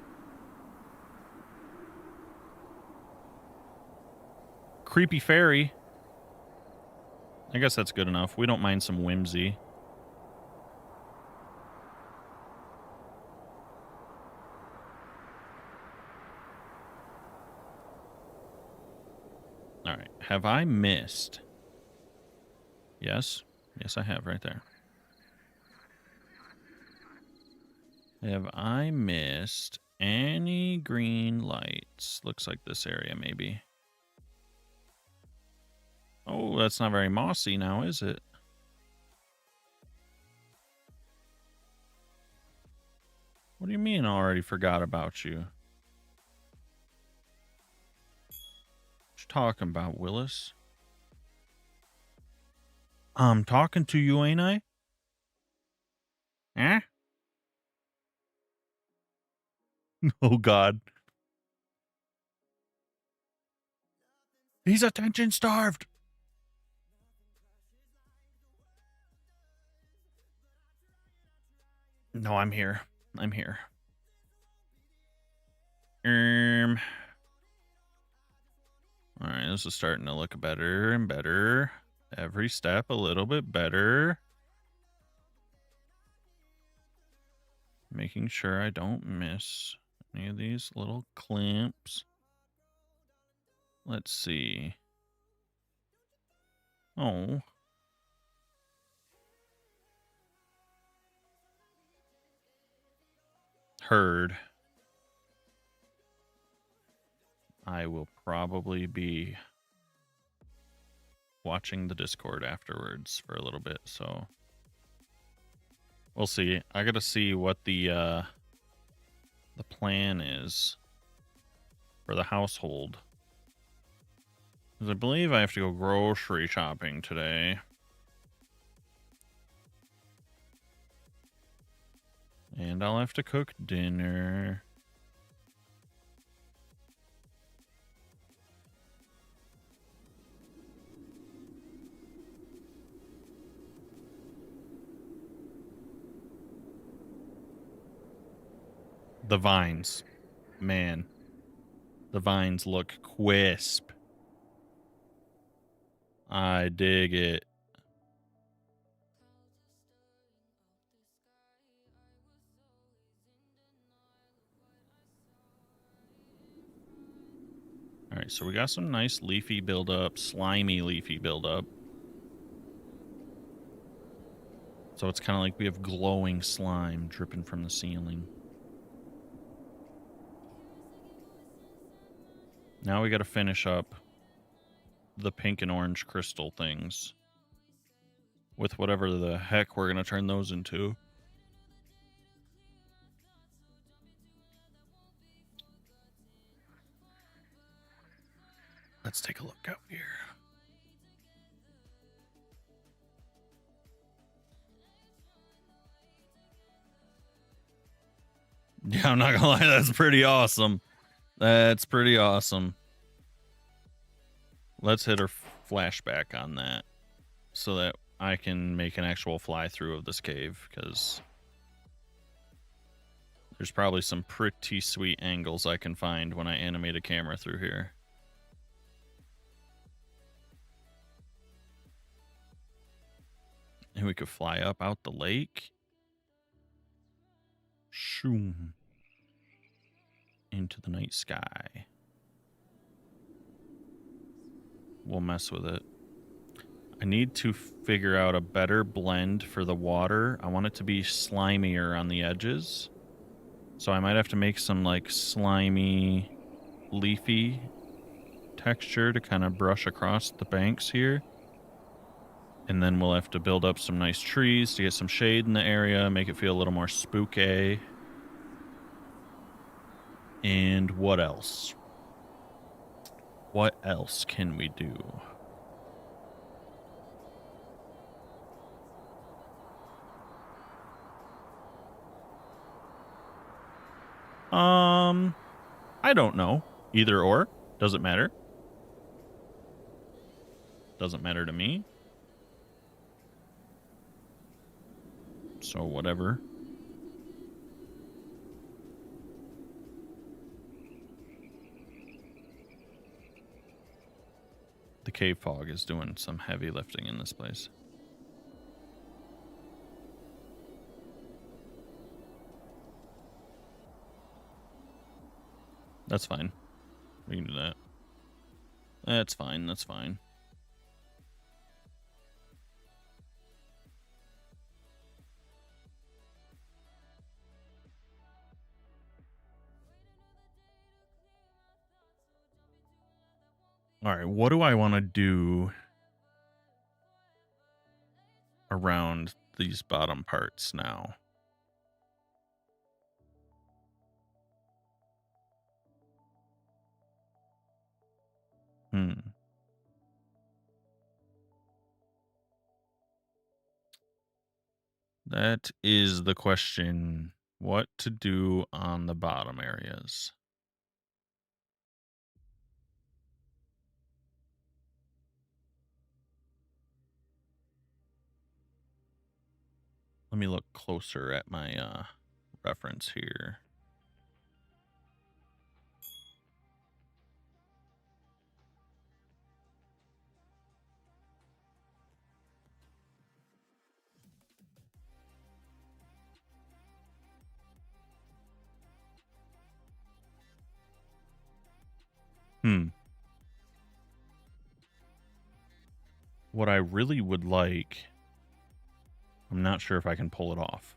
creepy fairy. I guess that's good enough. We don't mind some whimsy. All right. Have I missed? Yes. Yes, I have right there. Have I missed any green lights? Looks like this area, maybe. Oh, that's not very mossy now, is it? What do you mean I already forgot about you? What you talking about, Willis? I'm talking to you, ain't I? Eh? Oh, God. He's attention starved. No, I'm here. I'm here. All right, this is starting to look better and better. Every step a little bit better. Making sure I don't miss any of these little clamps. Let's see. Oh. Heard. I will probably be watching the Discord afterwards for a little bit, so we'll see. I gotta see what the plan is for the household. Because I believe I have to go grocery shopping today. And I'll have to cook dinner. The vines. Man. The vines look crisp. I dig it. All right, so we got some nice leafy buildup, slimy leafy buildup. So it's kind of like we have glowing slime dripping from the ceiling. Now we got to finish up the pink and orange crystal things with whatever the heck we're going to turn those into. Let's take a look out here. Yeah, I'm not gonna lie, that's pretty awesome. That's pretty awesome. Let's hit our flashback on that so that I can make an actual fly through of this cave, because there's probably some pretty sweet angles I can find when I animate a camera through here. And we could fly up out the lake. Shoom. Into the night sky. We'll mess with it. I need to figure out a better blend for the water. I want it to be slimier on the edges. So I might have to make some like slimy, leafy texture to kind of brush across the banks here. And then we'll have to build up some nice trees to get some shade in the area, make it feel a little more spooky. And what else? What else can we do? I don't know. Either or. Doesn't matter. Doesn't matter to me. So whatever. The cave fog is doing some heavy lifting in this place. That's fine. We can do that. That's fine. That's fine. All right. What do I want to do around these bottom parts now? That is the question. What to do on the bottom areas? Let me look closer at my reference here. What I really would like, I'm not sure if I can pull it off.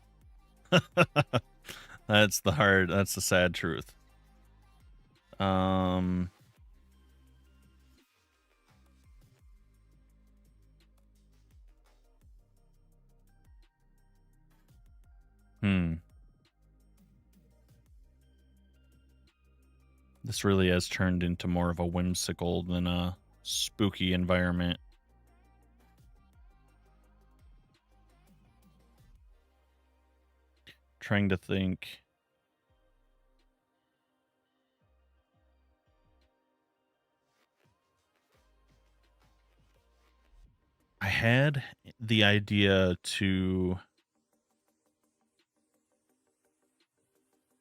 That's the sad truth. This really has turned into more of a whimsical than a spooky environment. Trying to think. I had the idea to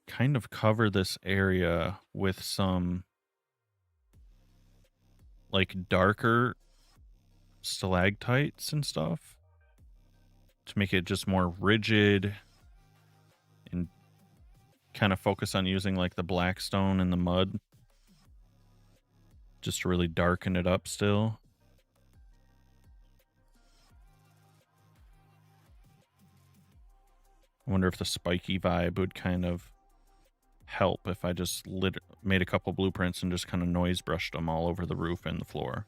kind of cover this area with some like darker stalactites and stuff to make it just more rigid and kind of focus on using like the black stone and the mud just to really darken it up still. I wonder if the spiky vibe would kind of help if I just made a couple blueprints and just kind of noise brushed them all over the roof and the floor.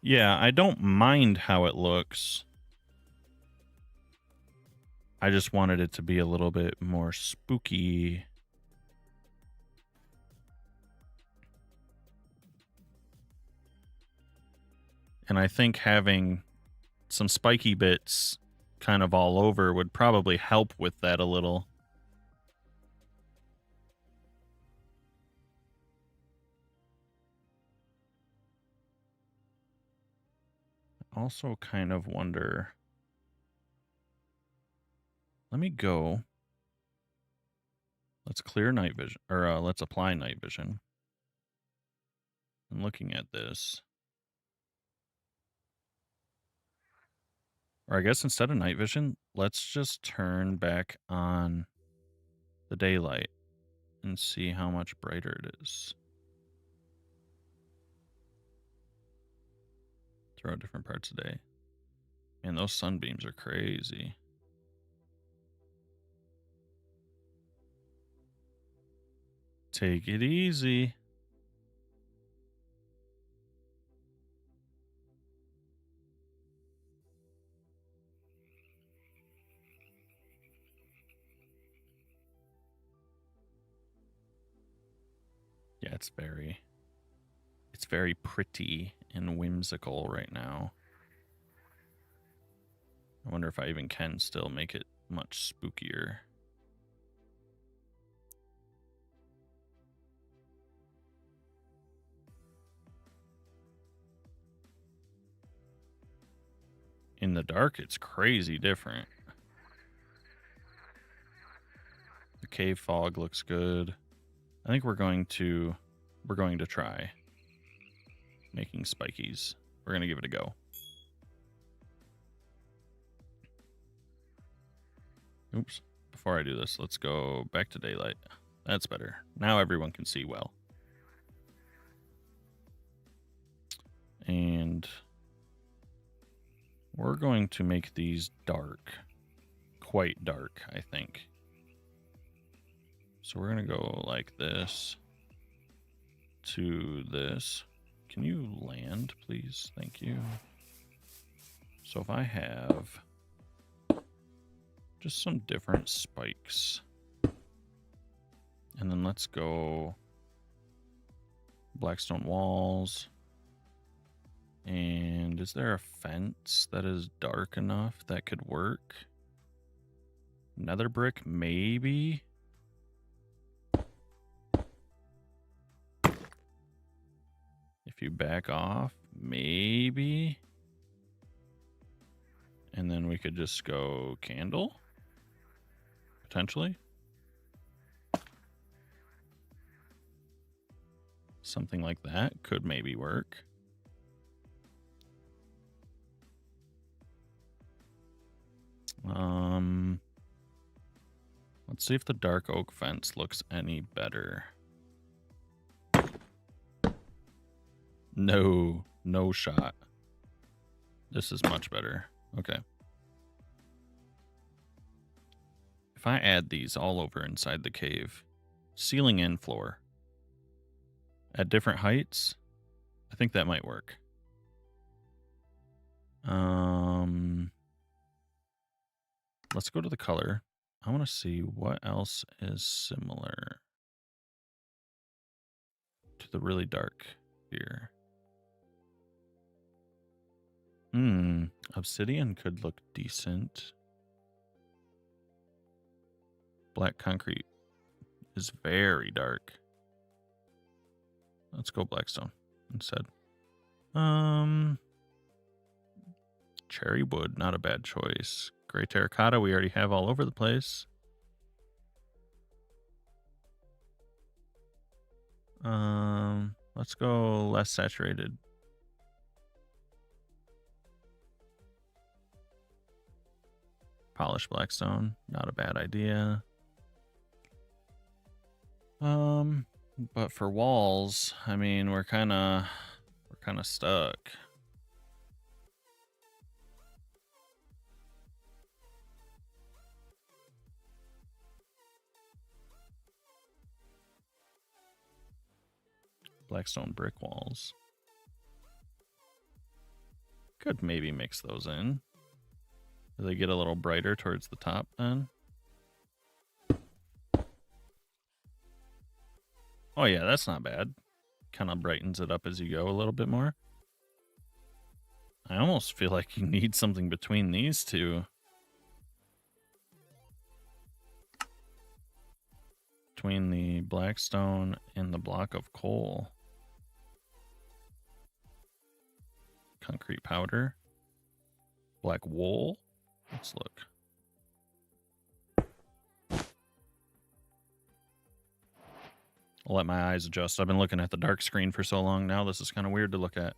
Yeah, I don't mind how it looks. I just wanted it to be a little bit more spooky. And I think having some spiky bits kind of all over would probably help with that a little. I also kind of wonder. Let me go. Let's clear night vision, or let's apply night vision. I'm looking at this. Or I guess instead of night vision, let's just turn back on the daylight and see how much brighter it is. Throughout different parts of the day. Man, those sunbeams are crazy. Take it easy. Yeah, it's very pretty and whimsical right now. I wonder if I even can still make it much spookier. In the dark, it's crazy different. The cave fog looks good. I think we're going to try making spikies. We're going to give it a go. Oops. Before I do this, let's go back to daylight. That's better. Now everyone can see well. And we're going to make these dark. Quite dark, I think. So we're going to go like this to this. Can you land, please? Thank you. So if I have just some different spikes. And then let's go blackstone walls. And is there a fence that is dark enough that could work? Nether brick, maybe? If you back off, maybe? And then we could just go candle? Potentially? Something like that could maybe work. Let's see if the dark oak fence looks any better. No shot. This is much better. Okay. If I add these all over inside the cave, ceiling and floor, at different heights, I think that might work. Let's go to the color. I want to see what else is similar to the really dark here. Obsidian could look decent. Black concrete is very dark. Let's go blackstone instead. Cherry wood, not a bad choice. Gray terracotta, we already have all over the place. Let's go less saturated. Polished blackstone, not a bad idea. But for walls, I mean, we're kind of stuck. Blackstone brick walls. Could maybe mix those in. Do they get a little brighter towards the top then? Oh yeah, that's not bad. Kind of brightens it up as you go a little bit more. I almost feel like you need something between these two. Between the blackstone and the block of coal. Concrete powder. Black wool. Let's look. I'll let my eyes adjust. I've been looking at the dark screen for so long now. This is kind of weird to look at.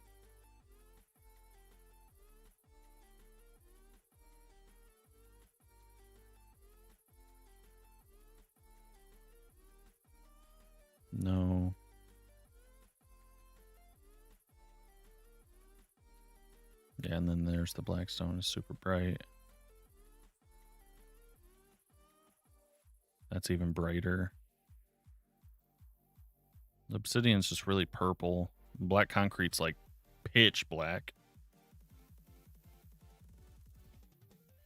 No. Yeah, and then there's the blackstone is super bright. That's even brighter. The obsidian's just really purple. Black concrete's like pitch black.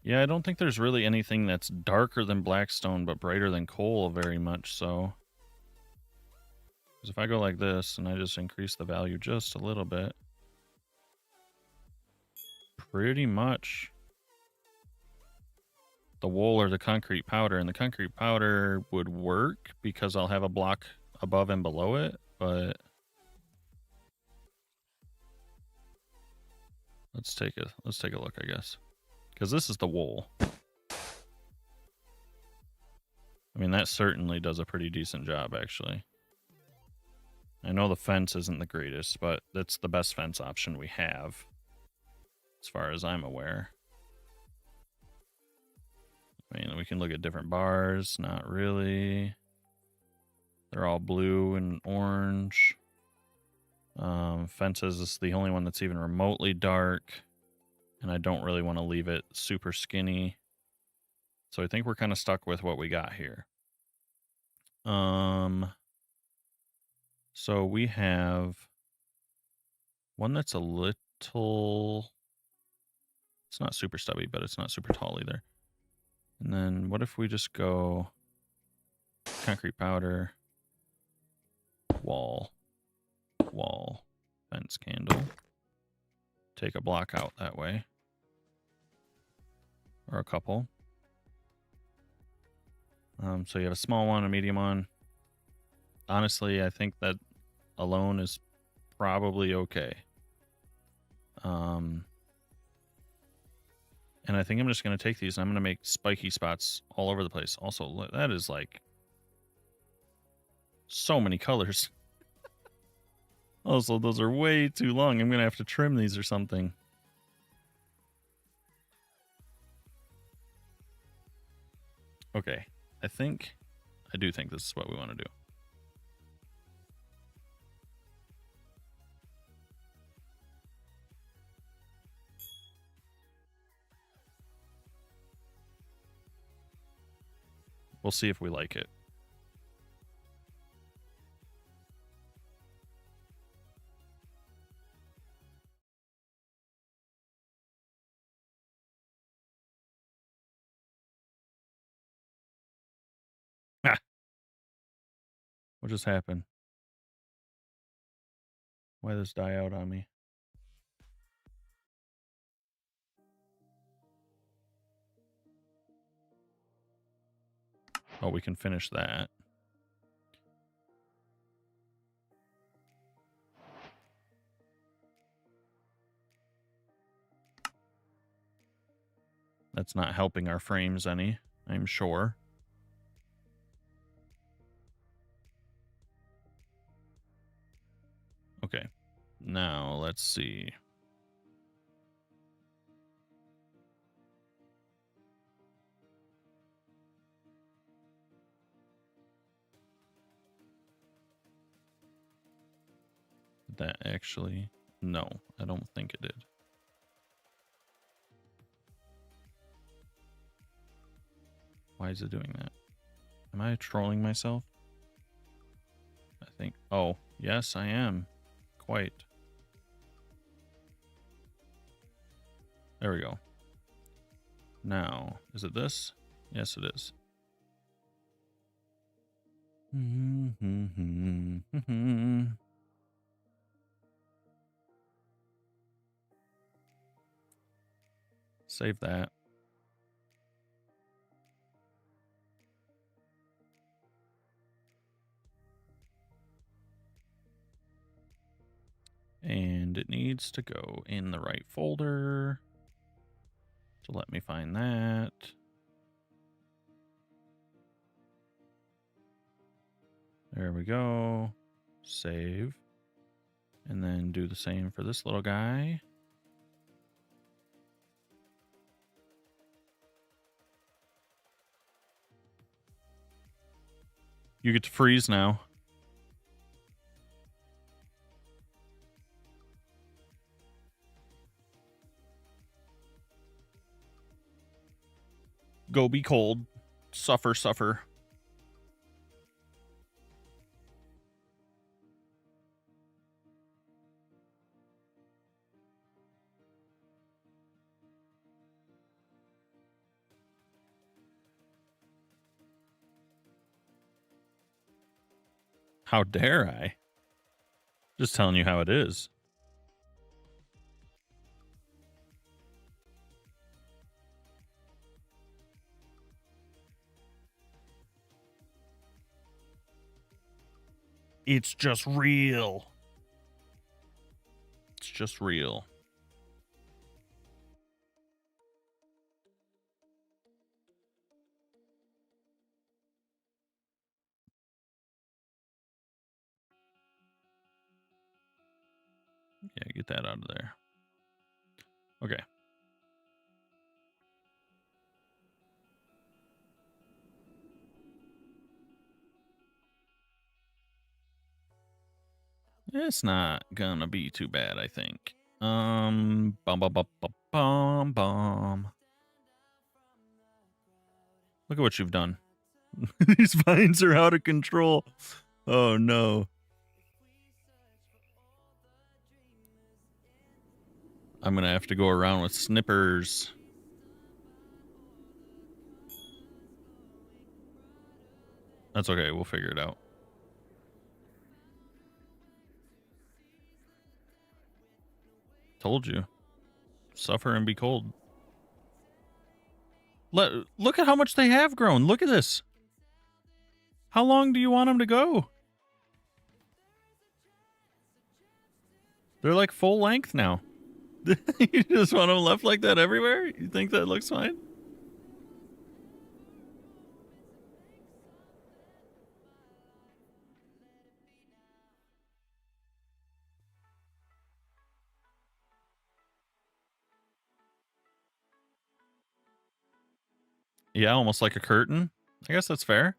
Yeah, I don't think there's really anything that's darker than blackstone but brighter than coal very much, so. Because if I go like this and I just increase the value just a little bit, pretty much the wool or the concrete powder, and the concrete powder would work because I'll have a block above and below it, but let's take a look, I guess. Because this is the wool. I mean, that certainly does a pretty decent job, actually. I know the fence isn't the greatest, but that's the best fence option we have, as far as I'm aware. I mean, we can look at different bars. Not really. They're all blue and orange. Fences is the only one that's even remotely dark. And I don't really want to leave it super skinny. So I think we're kind of stuck with what we got here. So we have one that's a little... It's not super stubby, but it's not super tall either. And then what if we just go concrete powder, wall, fence candle. Take a block out that way. Or a couple. So you have a small one, a medium one. Honestly, I think that alone is probably okay. And I think I'm just going to take these and I'm going to make spiky spots all over the place. Also, that is like so many colors. Also, those are way too long. I'm going to have to trim these or something. Okay. I do think this is what we want to do. We'll see if we like it. Ah. What just happened? Why did this die out on me? Oh, we can finish that. That's not helping our frames any, I'm sure. Okay, now let's see. Did that actually? No, I don't think it did. Why is it doing that? Am I trolling myself? I think. Oh, yes, I am. Quite. There we go. Now, is it this? Yes, it is. Save that. And it needs to go in the right folder. So let me find that. There we go. Save. And then do the same for this little guy. You get to freeze now. Go be cold. Suffer, suffer. How dare I? Just telling you how it is. It's just real. It's just real. that out of there. Okay. It's not gonna be too bad, I think. Bum bum bum bum bum bum. Look at what you've done. These vines are out of control. Oh no. I'm gonna have to go around with snippers. That's okay, we'll figure it out. Told you. Suffer and be cold. Look at how much they have grown. Look at this. How long do you want them to go? They're like full length now. You just want them left like that everywhere? You think that looks fine? Yeah, almost like a curtain. I guess that's fair.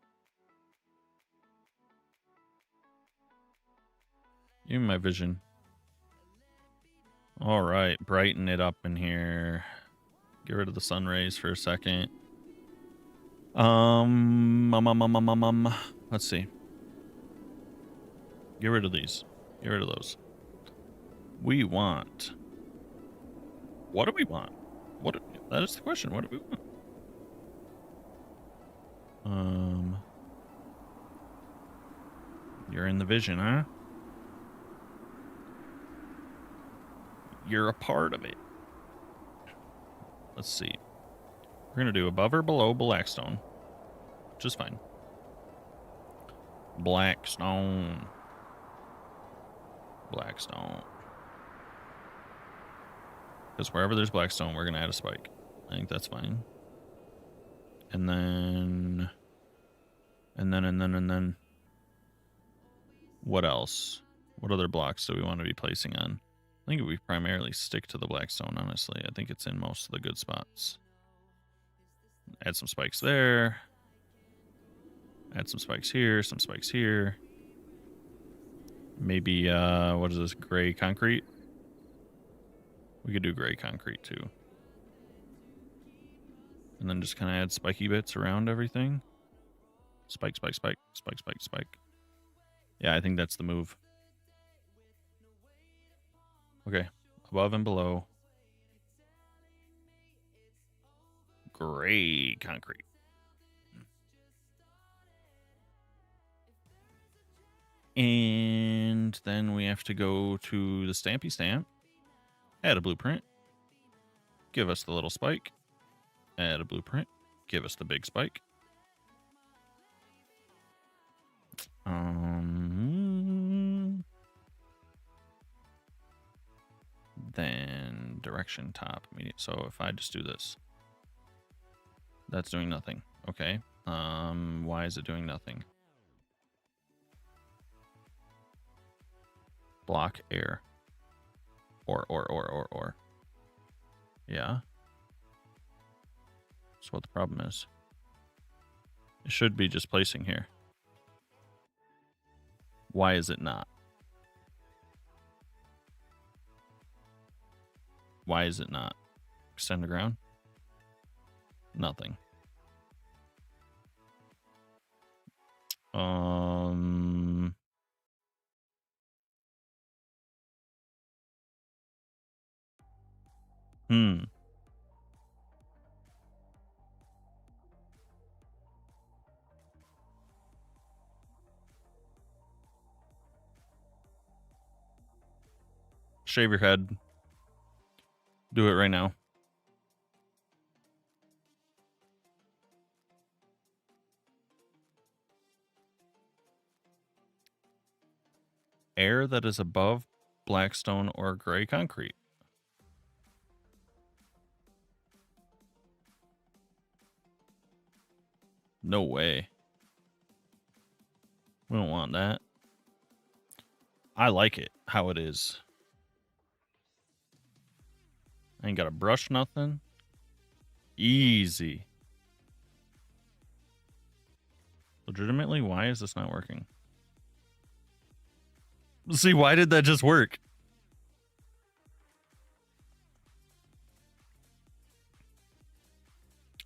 Give me my vision. All right, brighten it up in here. Get rid of the sun rays for a second. Let's see. Get rid of these. Get rid of those. We want. What do we want? That is the question. What do we want? You're in the vision, huh? You're a part of it. Let's see. We're gonna do above or below Blackstone, which is fine. Blackstone. Blackstone. Because wherever there's Blackstone, we're gonna add a spike. I think that's fine. And then. What else? What other blocks do we want to be placing on? I think we primarily stick to the Blackstone, honestly. I think it's in most of the good spots. Add some spikes there. Add some spikes here, some spikes here. Maybe, what is this, gray concrete? We could do gray concrete, too. And then just kind of add spiky bits around everything. Spike, spike, spike, spike, spike, spike. Yeah, I think that's the move. Okay, above and below. Gray concrete. And then we have to go to the Stampy Stamp. Add a blueprint. Give us the little spike. Add a blueprint. Give us the big spike. Then direction top immediate. So if I just do this, that's doing nothing. Okay. Why is it doing nothing? Block air. Or. Yeah. That's what the problem is. It should be just placing here. Why is it not? Why is it not? Extend the ground? Nothing. Shave your head. Do it right now. Air that is above Blackstone or gray concrete. No way. We don't want that. I like it how it is. I ain't got to brush nothing. Easy. Legitimately, why is this not working? See, why did that just work?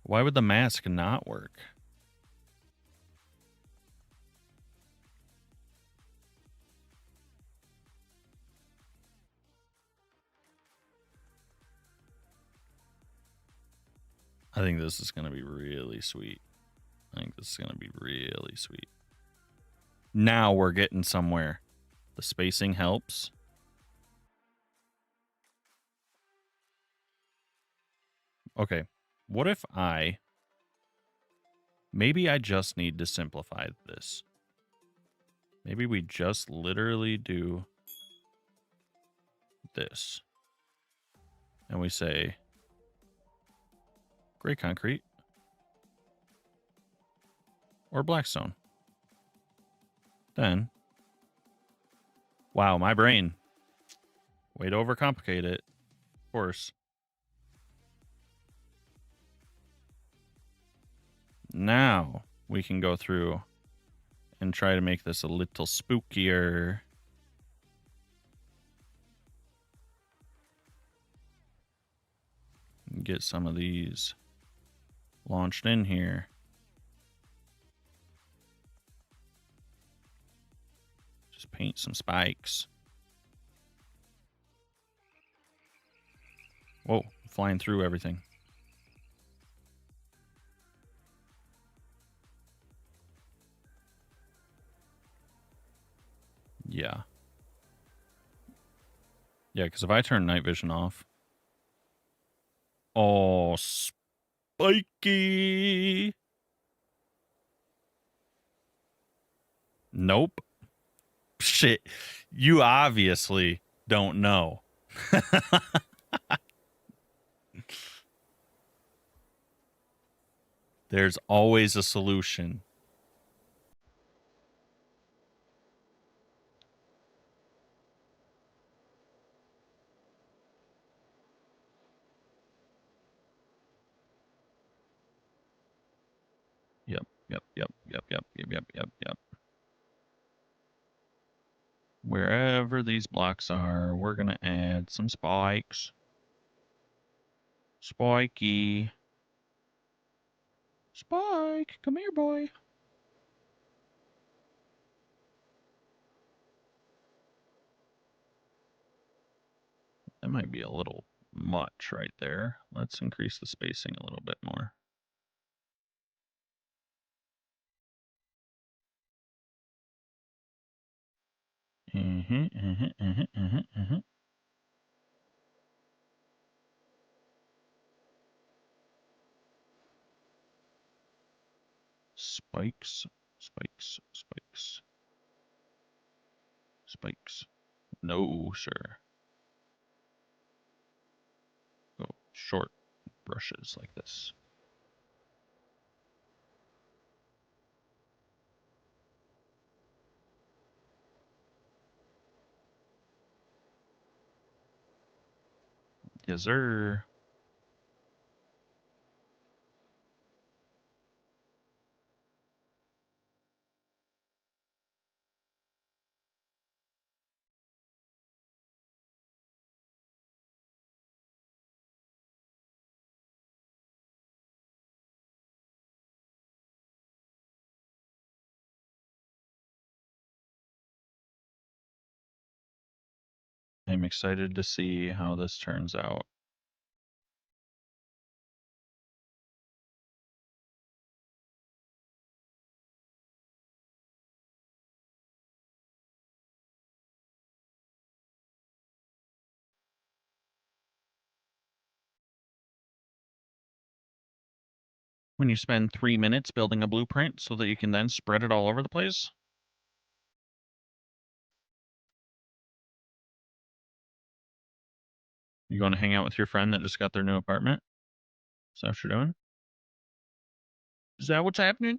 Why would the mask not work? I think this is going to be really sweet. I think this is going to be really sweet. Now we're getting somewhere. The spacing helps. Okay. What if maybe I just need to simplify this. Maybe we just literally do this. And we say gray concrete or blackstone. Then, wow, my brain. Way to overcomplicate it. Of course. Now we can go through and try to make this a little spookier. Get some of these launched in here. Just paint some spikes. Whoa, flying through everything. Yeah. Yeah, because if I turn night vision off. Oh, spiky. Nope. Shit. You obviously don't know. There's always a solution. Yep. Wherever these blocks are, we're going to add some spikes. Spiky. Spike, come here, boy. That might be a little much right there. Let's increase the spacing a little bit more. Spikes, spikes, spikes, spikes. No, sir. Go short brushes like this. Yes, sir. I'm excited to see how this turns out. When you spend 3 minutes building a blueprint so that you can then spread it all over the place. You going to hang out with your friend that just got their new apartment? Is that what you're doing? Is that what's happening?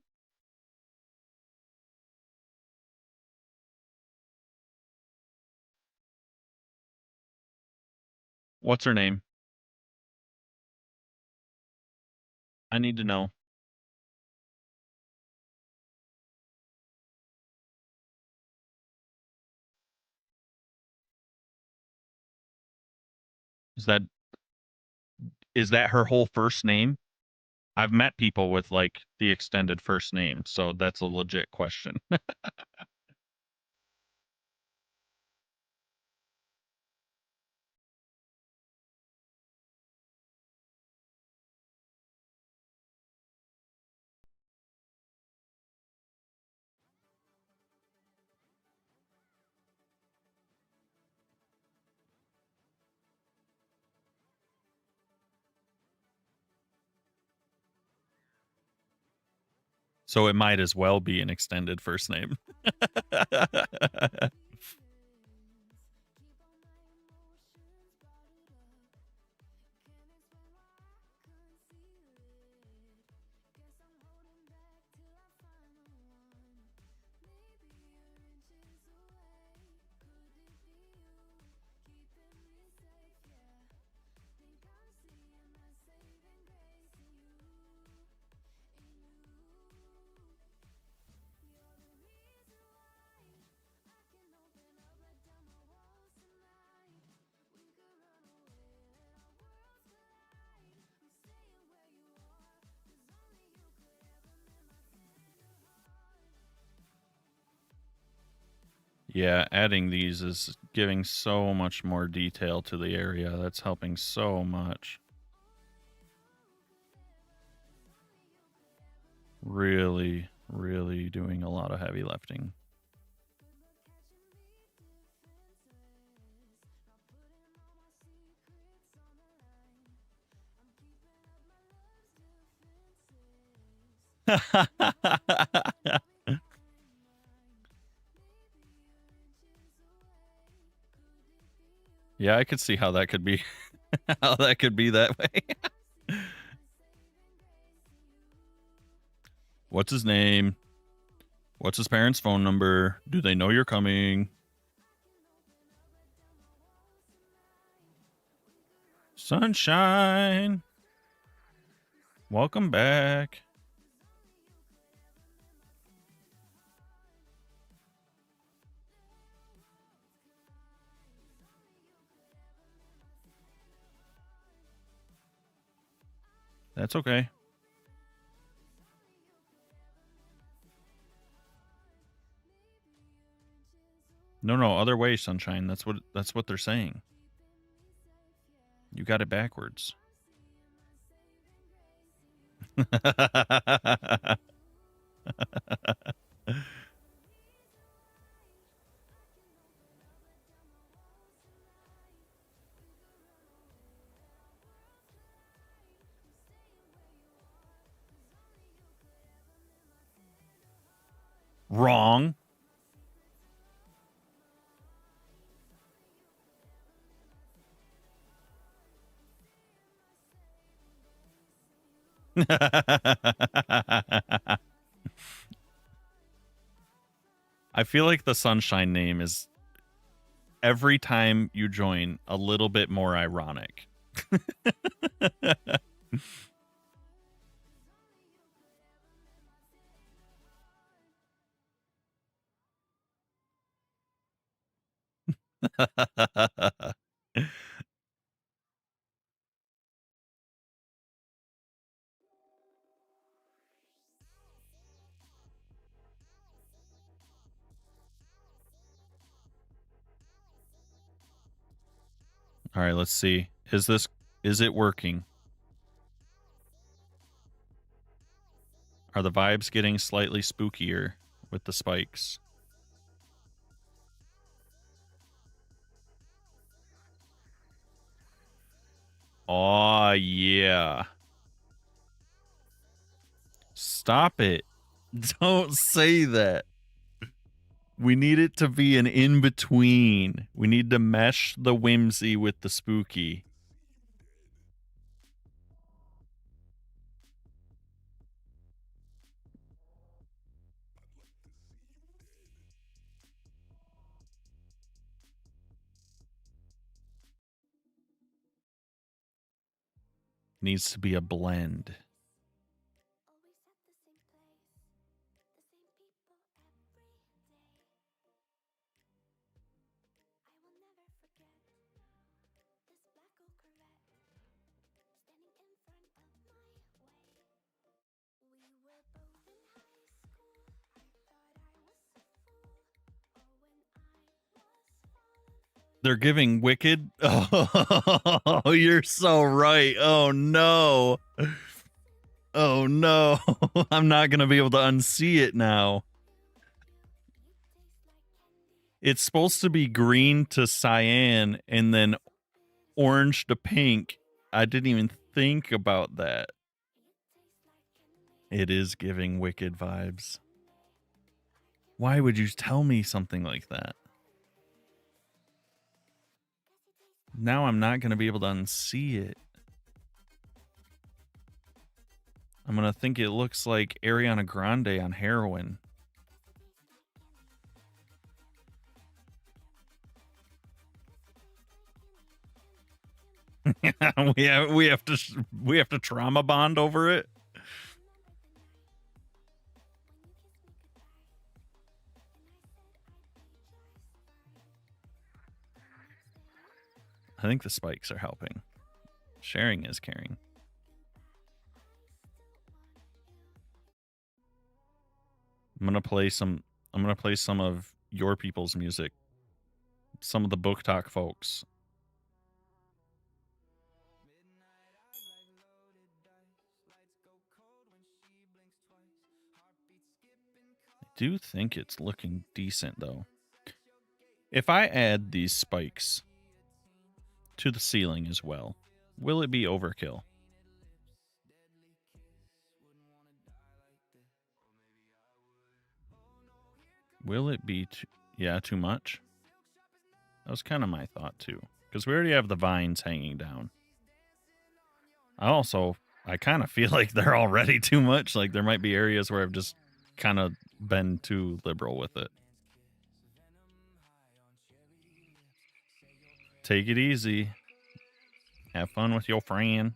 What's her name? I need to know. Is that her whole first name? I've met people with like the extended first name, so that's a legit question. So it might as well be an extended first name. Yeah, adding these is giving so much more detail to the area. That's helping so much. Really, really doing a lot of heavy lifting. Yeah, I could see how that could be how that could be that way. What's his name? What's his parents' phone number? Do they know you're coming? Sunshine. Welcome back. That's okay. No, other way, Sunshine. That's what they're saying. You got it backwards. Wrong. I feel like the Sunshine name is every time you join a little bit more ironic. All right, let's see. Is it working? Are the vibes getting slightly spookier with the spikes? Oh, yeah. Stop it. Don't say that. We need it to be an in between. We need to mesh the whimsy with the spooky. Needs to be a blend. They're giving Wicked. Oh, you're so right. Oh no. Oh no. I'm not gonna be able to unsee it now. It's supposed to be green to cyan and then orange to pink. I didn't even think about that. It is giving Wicked vibes. Why would you tell me something like that? Now I'm not going to be able to unsee it. I'm going to think it looks like Ariana Grande on heroin. we have to trauma bond over it. I think the spikes are helping. Sharing is caring. I'm gonna play some of your people's music. Some of the Book Talk folks. I do think it's looking decent though. If I add these spikes to the ceiling as well, will it be overkill? Will it be too much? That was kind of my thought too, because we already have the vines hanging down. I kind of feel like they're already too much. Like there might be areas where I've just kind of been too liberal with it. Take it easy. Have fun with your friend.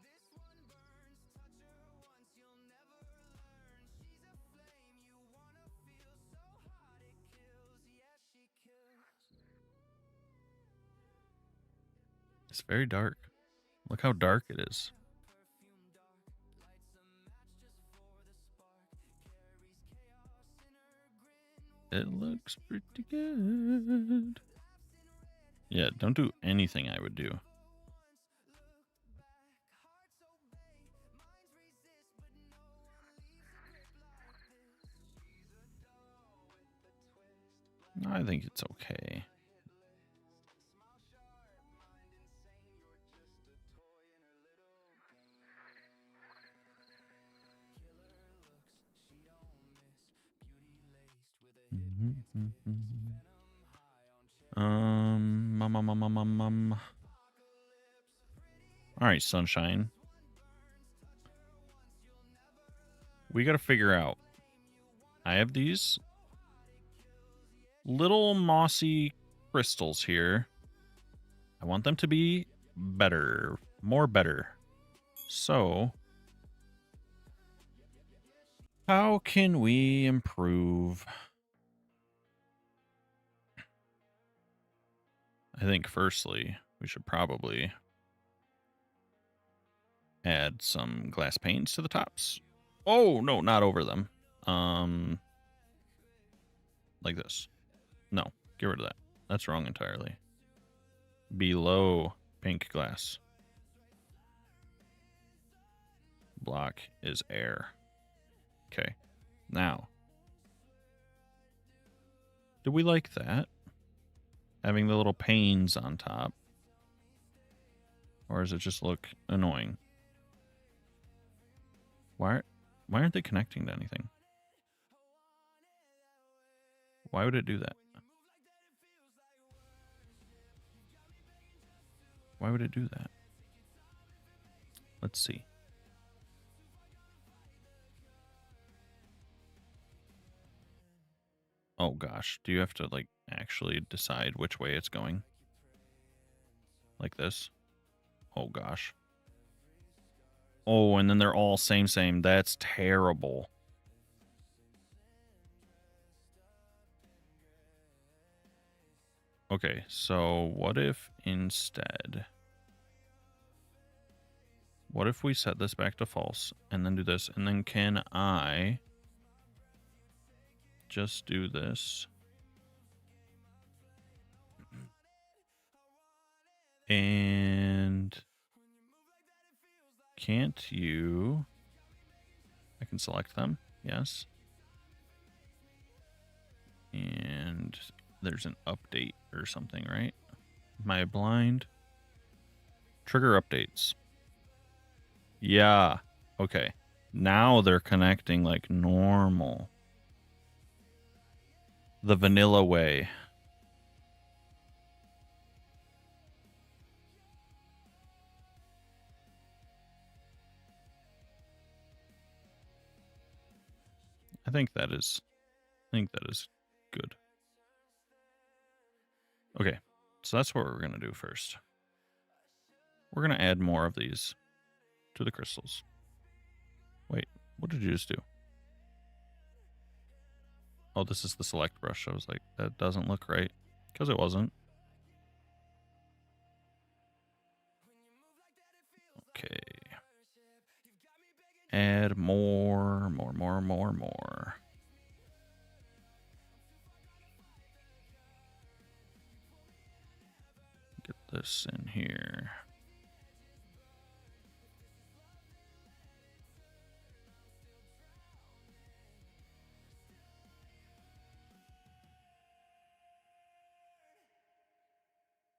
It's very dark. Look how dark it is. It looks pretty good. Yeah, don't do anything I would do. I think it's okay. All right, sunshine. We got to figure out. I have these little mossy crystals here. I want them to be better, more better. So, how can we improve? I think firstly, we should probably add some glass panes to the tops. Oh, no, not over them. Like this. No, get rid of that. That's wrong entirely. Below pink glass. Block is air. Okay. Now, do we like that? Having the little panes on top? Or does it just look annoying? Why aren't they connecting to anything? Why would it do that? Why would it do that? Let's see. Oh gosh, do you have to like actually decide which way it's going? Like this? Oh gosh. Oh, and then they're all same. That's terrible. Okay, so what if instead... What if we set this back to false and then do this? And then can I just do this? And can't you... I can select them. Yes. And there's an update or something, right? Am I blind? Trigger updates. Yeah. Okay. Now they're connecting like normal. The vanilla way. I think that is good. Okay. So that's what we're going to do first. We're going to add more of these to the crystals. Wait, what did you just do? Oh, this is the select brush. I was like, that doesn't look right. Because it wasn't. Okay. Add more. Get this in here.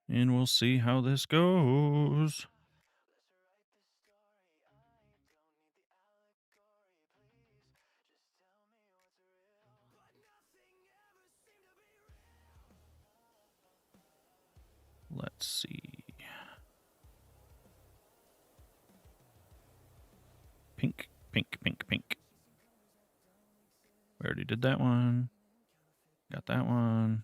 And we'll see how this goes. Let's see. Pink. We already did that one. Got that one.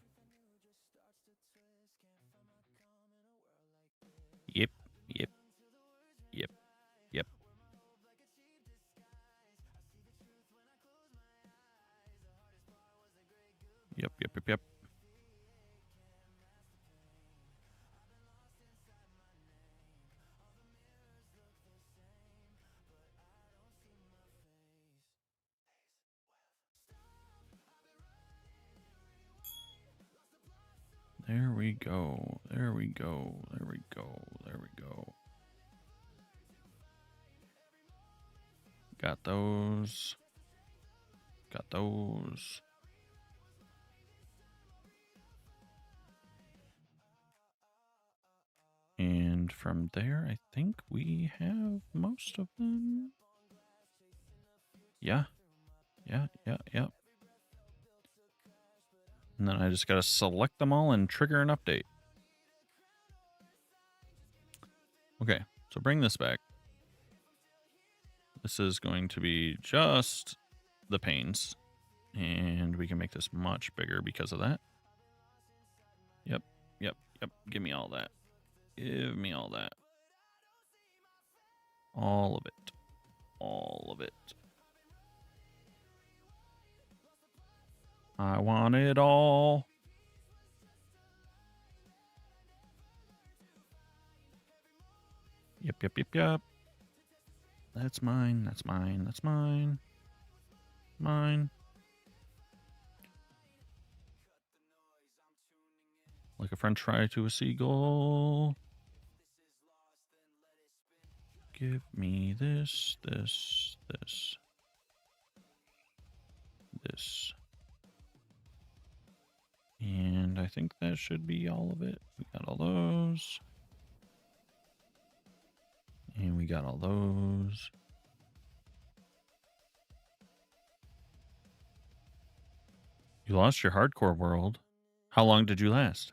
Yep. Yep. There we go. Got those. And from there, I think we have most of them. Yeah. And then I just got to select them all and trigger an update. Okay, so bring this back. This is going to be just the panes. And we can make this much bigger because of that. Yep. Give me all that. All of it. I want it all. Yep. That's mine. Mine. Like a french fry to a seagull. Give me this. And I think that should be all of it. We got all those. And we got all those. You lost your hardcore world. How long did you last?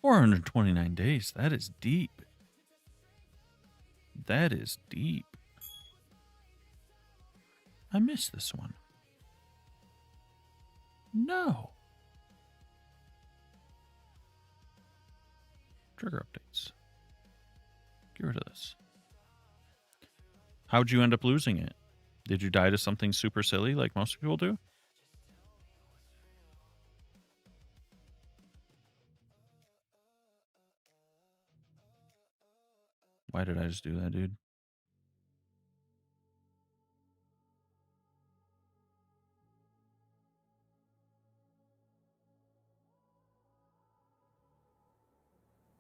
429 days. That is deep. I missed this one. No. Trigger updates. Get rid of this. How'd you end up losing it? Did you die to something super silly like most people do? Why did I just do that, dude?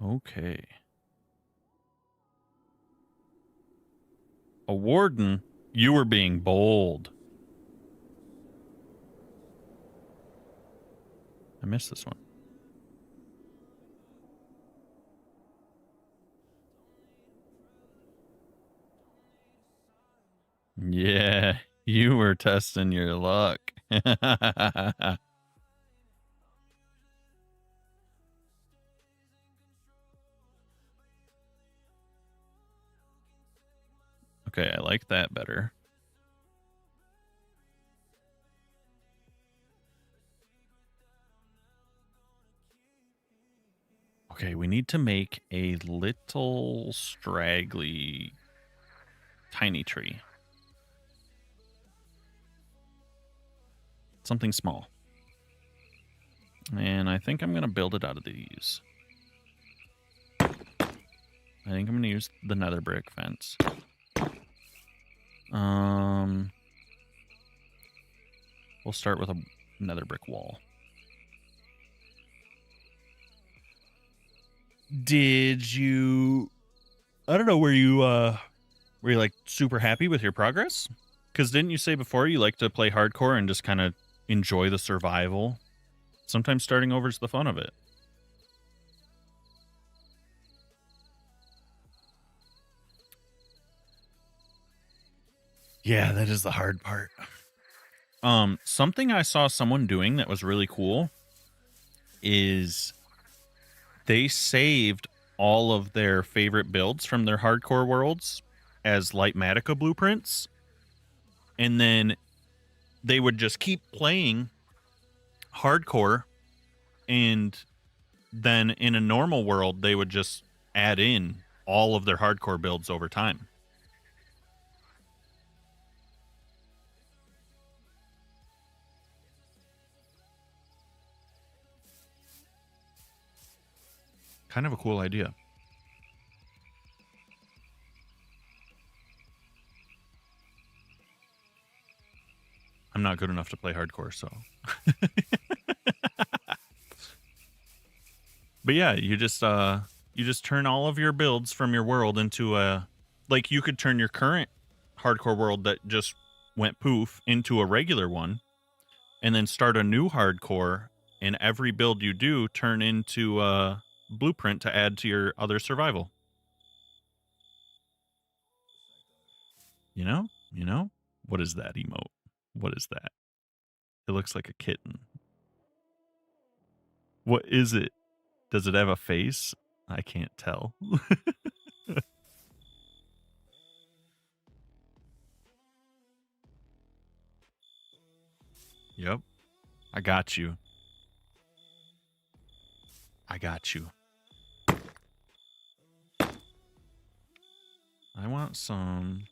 Okay. A warden? You were being bold. I missed this one. Yeah, you were testing your luck. Okay, I like that better. Okay, we need to make a little straggly tiny tree. Something small. And I think I'm going to build it out of these. I think I'm going to use the nether brick fence. We'll start with a nether brick wall. Did you... I don't know, were you like super happy with your progress? Because didn't you say before you like to play hardcore and just kind of enjoy the survival? Sometimes starting over is the fun of it. Yeah, that is the hard part. Something I saw someone doing that was really cool is they saved all of their favorite builds from their hardcore worlds as Lightmatica blueprints. And then they would just keep playing hardcore, and then in a normal world, they would just add in all of their hardcore builds over time. Kind of a cool idea. I'm not good enough to play hardcore, so. But yeah, you just turn all of your builds from your world into a, like, you could turn your current hardcore world that just went poof into a regular one, and then start a new hardcore, and every build you do turn into a blueprint to add to your other survival. You know? What is that emote? What is that? It looks like a kitten. What is it? Does it have a face? I can't tell. Yep. I got you. I got you. I want some.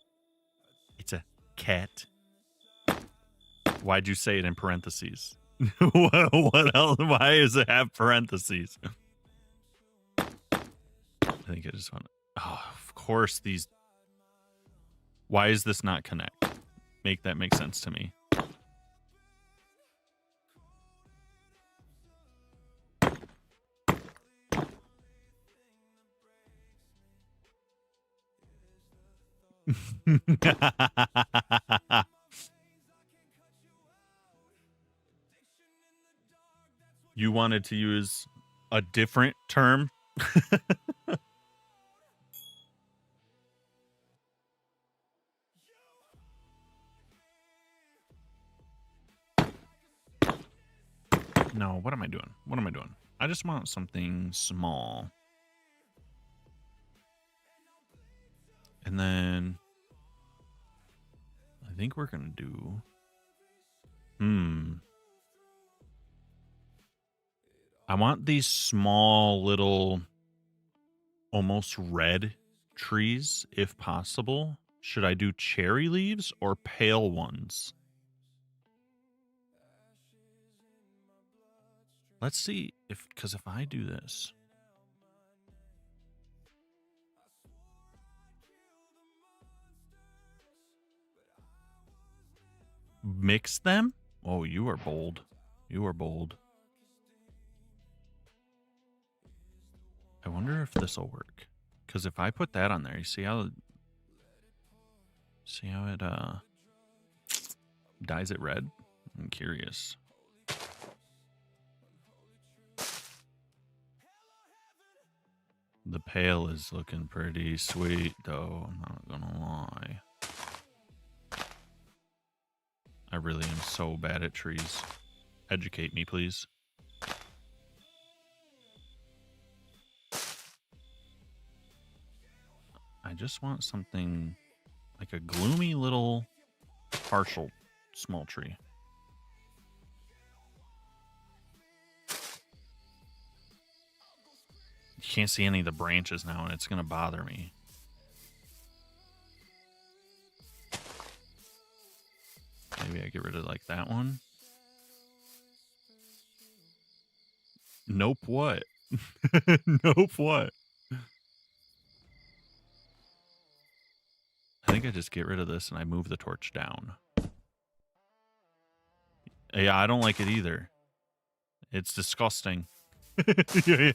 It's a cat. Why'd you say it in parentheses? What else? Why does it have parentheses? I think I just want to. Oh, of course, these. Why is this not connect? Make that make sense to me. You wanted to use a different term? No, what am I doing? What am I doing? I just want something small. And then I think we're going to do... I want these small little, almost red trees, if possible. Should I do cherry leaves or pale ones? Let's see if, because if I do this. Mix them? Oh, you are bold. You are bold. I wonder if this will work. Because if I put that on there, you see how it dyes it red? I'm curious. The pale is looking pretty sweet, though. I'm not gonna lie. I really am so bad at trees. Educate me, please. I just want something like a gloomy little partial small tree. You can't see any of the branches now, and it's going to bother me. Maybe I get rid of like that one. Nope, what? Nope, what? I think I just get rid of this and I move the torch down. Yeah, I don't like it either. It's disgusting. Here,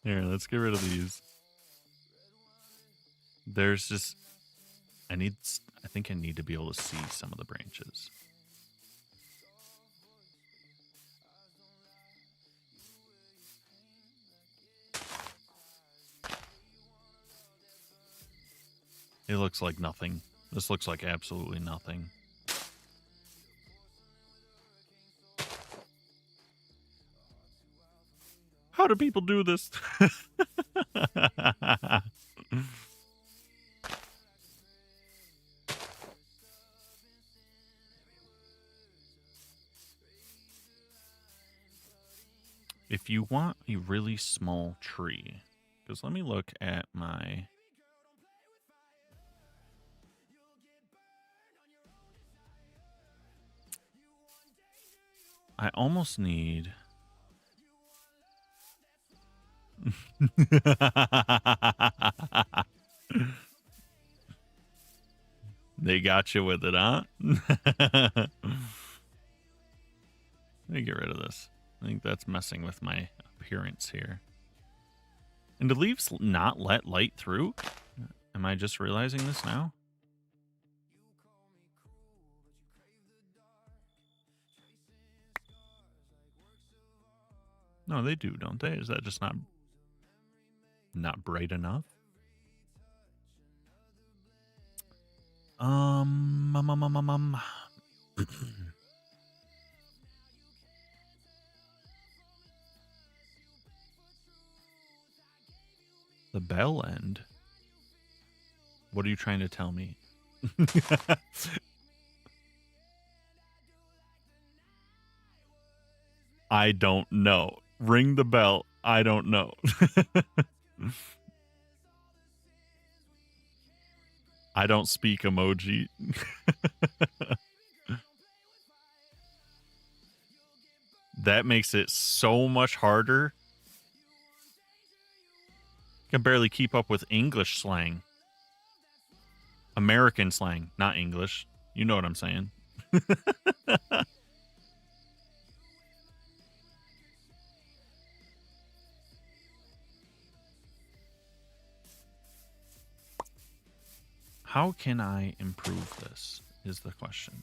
let's get rid of these. There's just... I think I need to be able to see some of the branches. It looks like nothing. This looks like absolutely nothing. How do people do this? If you want a really small tree, because let me look at my... I almost need... They got you with it, huh? Let me get rid of this. I think that's messing with my appearance here. And do leaves not let light through? Am I just realizing this now? No, they do, don't they? Is that just not bright enough? The bell end? What are you trying to tell me? I don't know. Ring the bell. I don't know. I don't speak emoji. That makes it so much harder. I can barely keep up with English slang. American slang, not English. You know what I'm saying. How can I improve this is the question.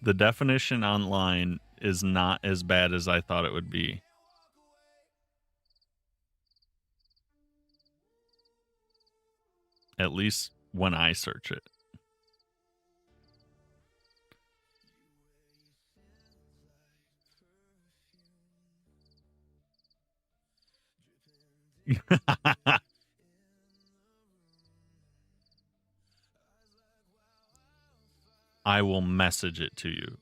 The definition online is not as bad as I thought it would be. At least when I search it. I will message it to you.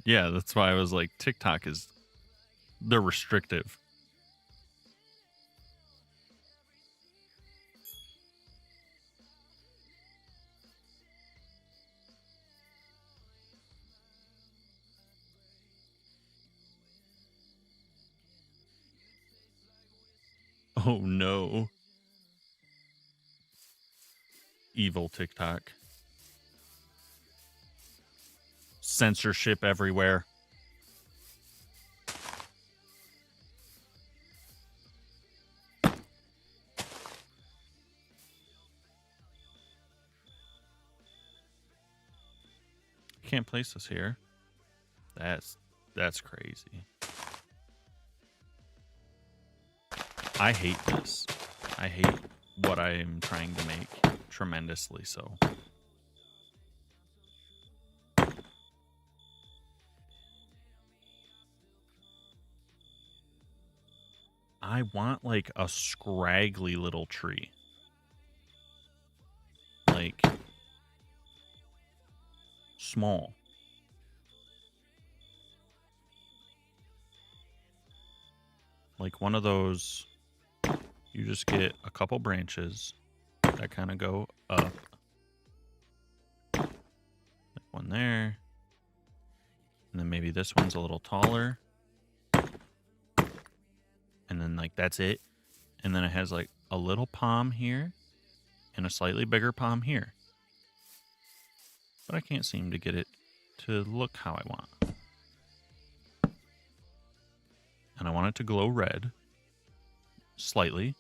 Yeah, that's why I was like, TikTok is, they're restrictive. Oh no. Evil TikTok. Censorship everywhere. Can't place this here. That's crazy. I hate this. I hate what I am trying to make tremendously so. I want like a scraggly little tree. Like small. Like one of those, you just get a couple branches that kind of go up. Like one there. And then maybe this one's a little taller. And then like that's it. And then it has like a little palm here and a slightly bigger palm here. But I can't seem to get it to look how I want. And I want it to glow red. Slightly.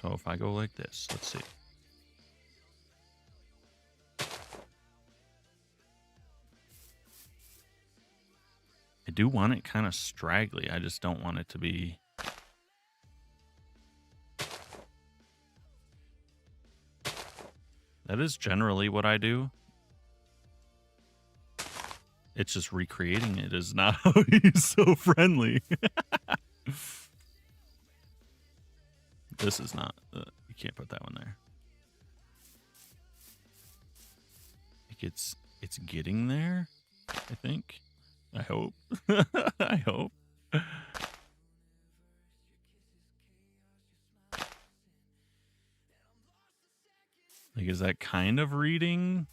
So if I go like this, let's see. I do want it kind of straggly. I just don't want it to be... That is generally what I do. It's just recreating it is not always so friendly. This is not... you can't put that one there. Like it's getting there, I think. I hope. I hope. Like, is that kind of reading?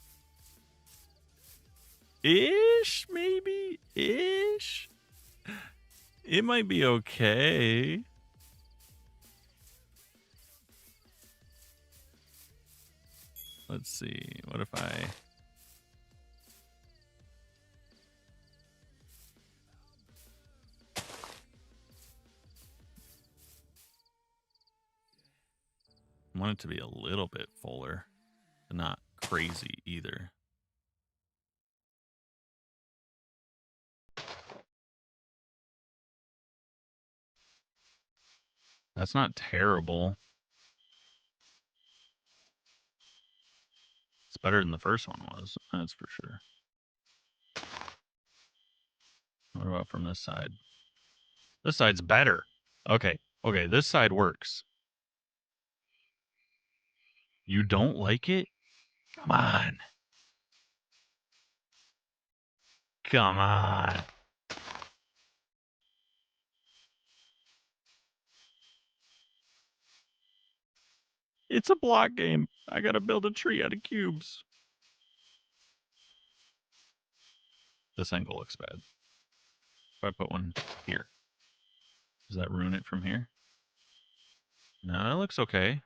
Ish, maybe? Ish? It might be okay. Let's see. What if I... I want it to be a little bit fuller, but not crazy either. That's not terrible. It's better than the first one was, that's for sure. What about from this side? This side's better. Okay, okay, this side works. You don't like it? Come on. Come on. It's a block game. I gotta build a tree out of cubes. This angle looks bad. If I put one here, does that ruin it from here? No, that looks okay.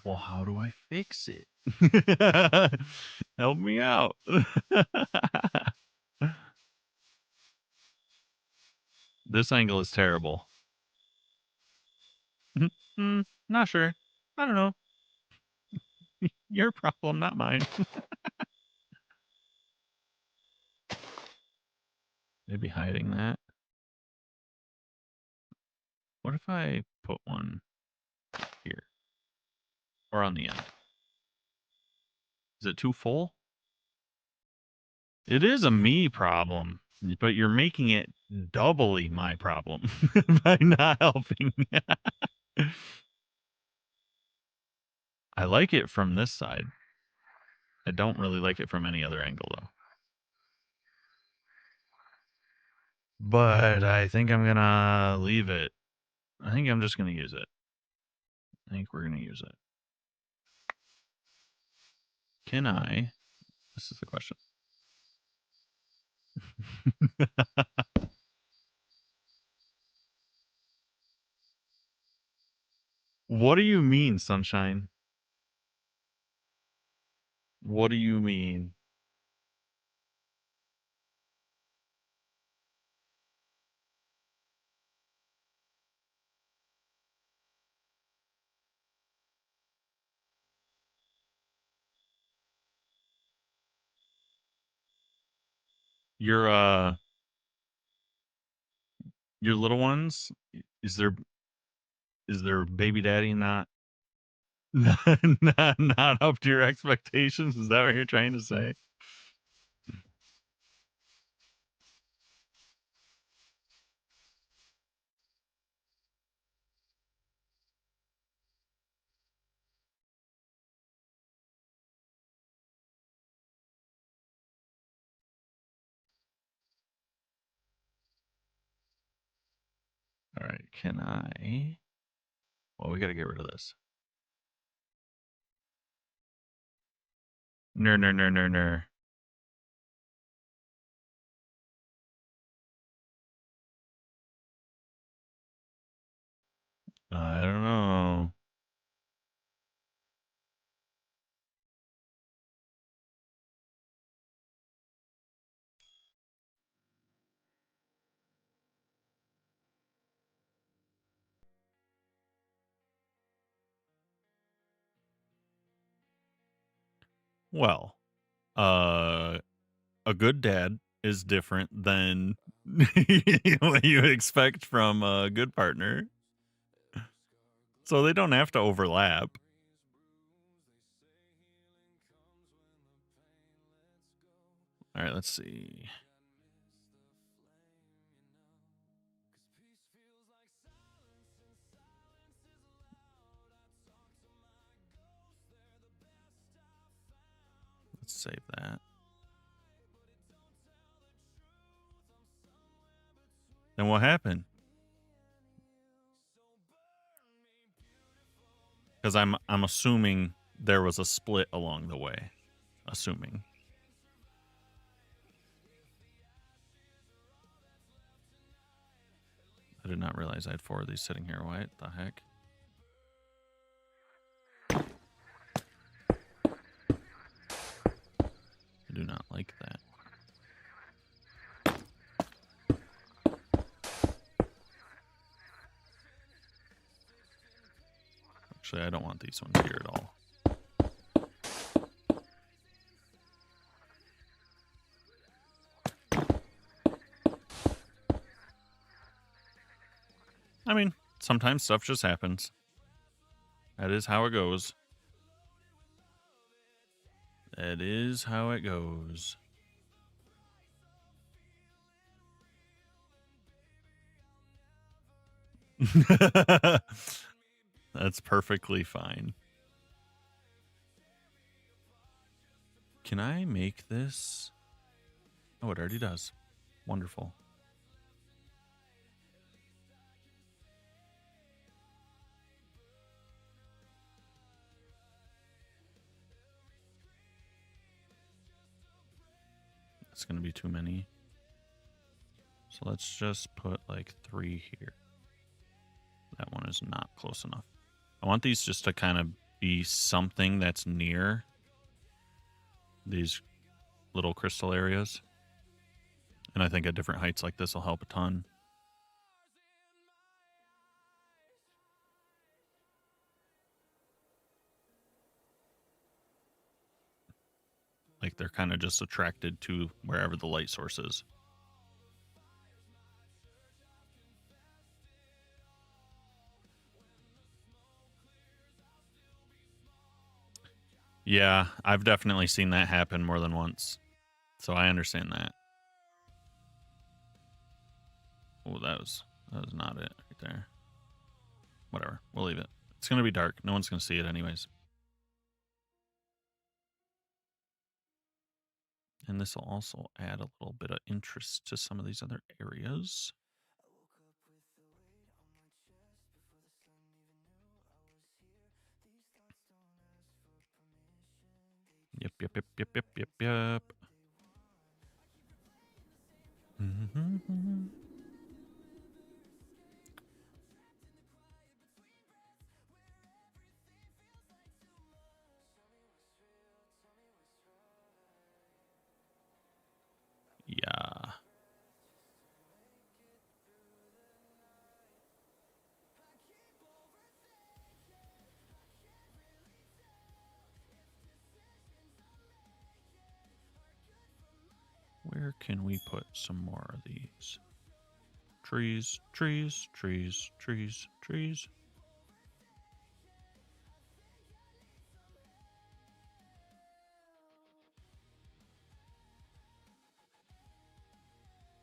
Well, how do I fix it? Help me out. This angle is terrible. Not sure. I don't know. Your problem, not mine. Maybe hiding that. What if I put one here? Or on the end? Is it too full? It is a me problem, but you're making it doubly my problem by not helping. I like it from this side. I don't really like it from any other angle, though. But I think I'm going to leave it. I think I'm just going to use it. I think we're going to use it. Can I? This is the question. What do you mean, sunshine? What do you mean? Your your little ones, is their baby daddy not not up to your expectations? Is that what you're trying to say? All right, can I? Well, we got to get rid of this. No, no, no, no, no. I don't know. Well, a good dad is different than what you expect from a good partner. So they don't have to overlap. All right, let's see. Let's save that. Then what happened? Because I'm assuming there was a split along the way. Assuming. I did not realize I had 4 of these sitting here. What the heck? I do not like that. Actually, I don't want these ones here at all. I mean, sometimes stuff just happens. That is how it goes. That is how it goes. That's perfectly fine. Can I make this? Oh, it already does. Wonderful. It's going to be too many. So let's just put like 3 here. That one is not close enough. I want these just to kind of be something that's near these little crystal areas. And I think at different heights like this will help a ton. Like they're kind of just attracted to wherever the light source is. Yeah, I've definitely seen that happen more than once. So I understand that. Oh, that was not it right there. Whatever. We'll leave it. It's going to be dark. No one's going to see it anyways. And this will also add a little bit of interest to some of these other areas. Yep, yep, yep, yep, yep, yep, yep. Mm-hmm. Yeah. Where can we put some more of these? Trees, trees, trees, trees, trees.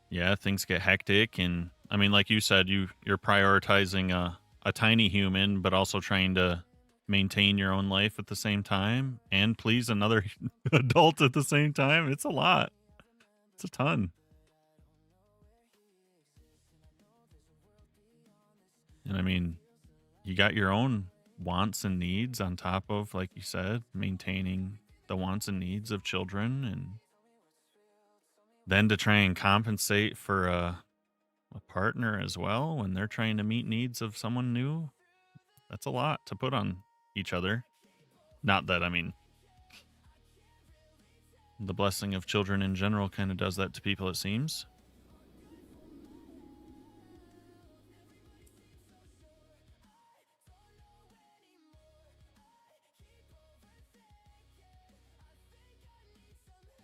Yeah, things get hectic, and I mean, like you said, you're prioritizing a tiny human, but also trying to maintain your own life at the same time and please another adult at the same time. It's a lot. It's a ton. And I mean, you got your own wants and needs on top of, like you said, maintaining the wants and needs of children, and then to try and compensate for a partner as well when they're trying to meet needs of someone new. That's a lot to put on each other. Not that, I mean, the blessing of children in general kind of does that to people, it seems.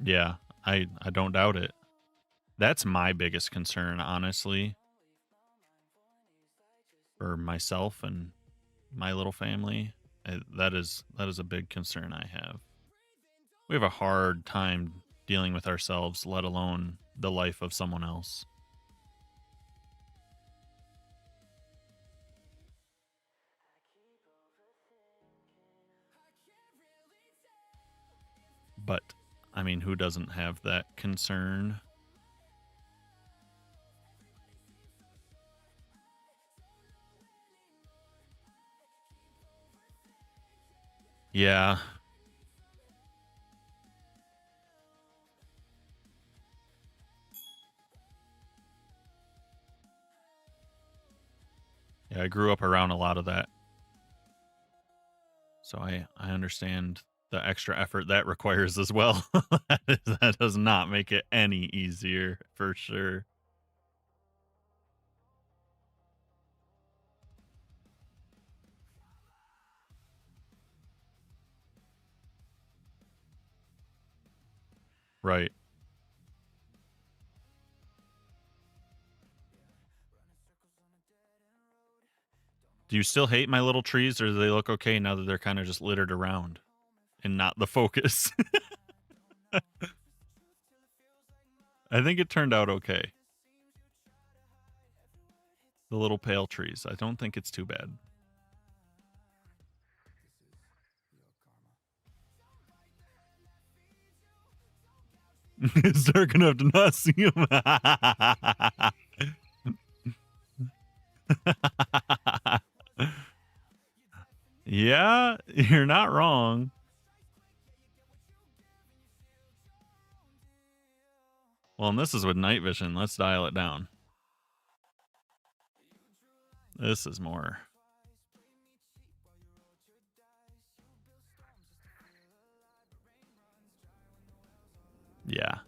Yeah, I don't doubt it. That's my biggest concern, honestly, for myself and my little family. That is a big concern I have. We have a hard time dealing with ourselves, let alone the life of someone else. But I mean, who doesn't have that concern? Yeah. Yeah, I grew up around a lot of that. So I understand the extra effort that requires as well. That does not make it any easier for sure. Right. Do you still hate my little trees, or do they look okay now that they're kind of just littered around and not the focus? I think it turned out okay. The little pale trees. I don't think it's too bad. Is dark enough to not see him? Yeah, you're not wrong. Well, and this is with night vision. Let's dial it down. This is more. Yeah.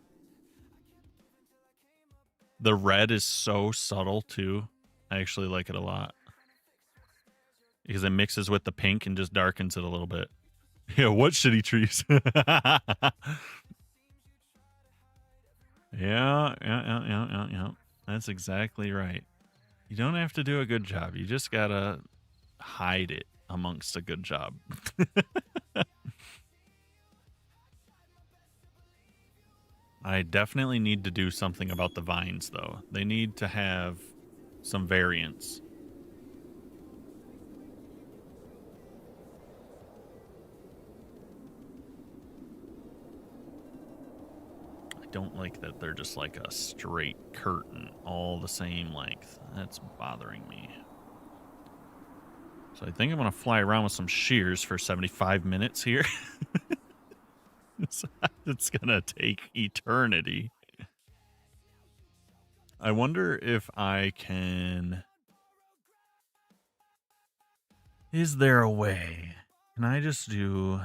The red is so subtle too. I actually like it a lot. Because it mixes with the pink and just darkens it a little bit. Yeah, what shitty trees? Yeah. That's exactly right. You don't have to do a good job. You just gotta hide it amongst a good job. I definitely need to do something about the vines, though. They need to have some variance. I don't like that they're just like a straight curtain, all the same length. That's bothering me. So I think I'm going to fly around with some shears for 75 minutes here. It's going to take eternity. I wonder if I can... Is there a way? Can I just do...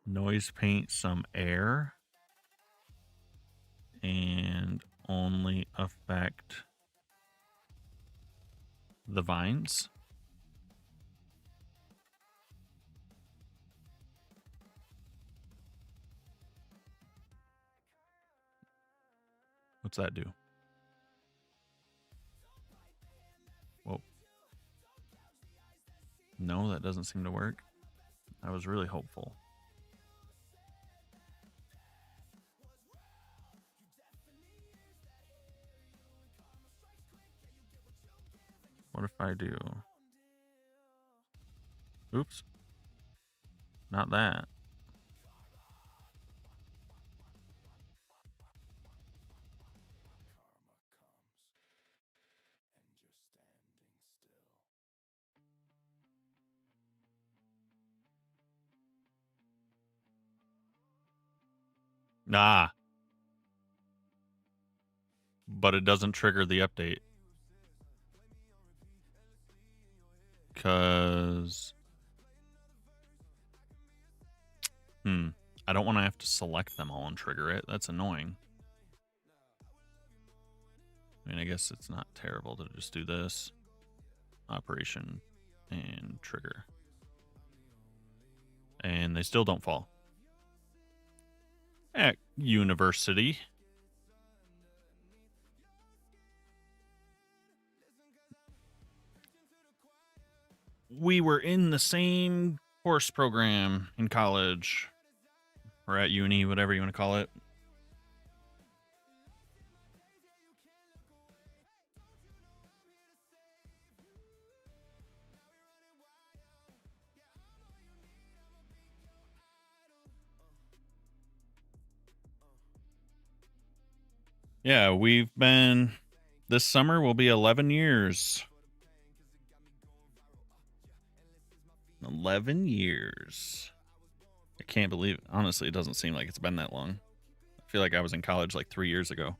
noise paint some air and only affect the vines? What's that do? Whoa. No, that doesn't seem to work. I was really hopeful. What if I do... Oops. Not that. Nah. But it doesn't trigger the update. Because... I don't want to have to select them all and trigger it. That's annoying. I mean, I guess it's not terrible to just do this. Operation and trigger. And they still don't fall. At university. We were in the same course program in college. Or at uni, whatever you want to call it. Yeah, we've been... This summer will be 11 years. 11 years. I can't believe it. Honestly, it doesn't seem like it's been that long. I feel like I was in college like 3 years ago.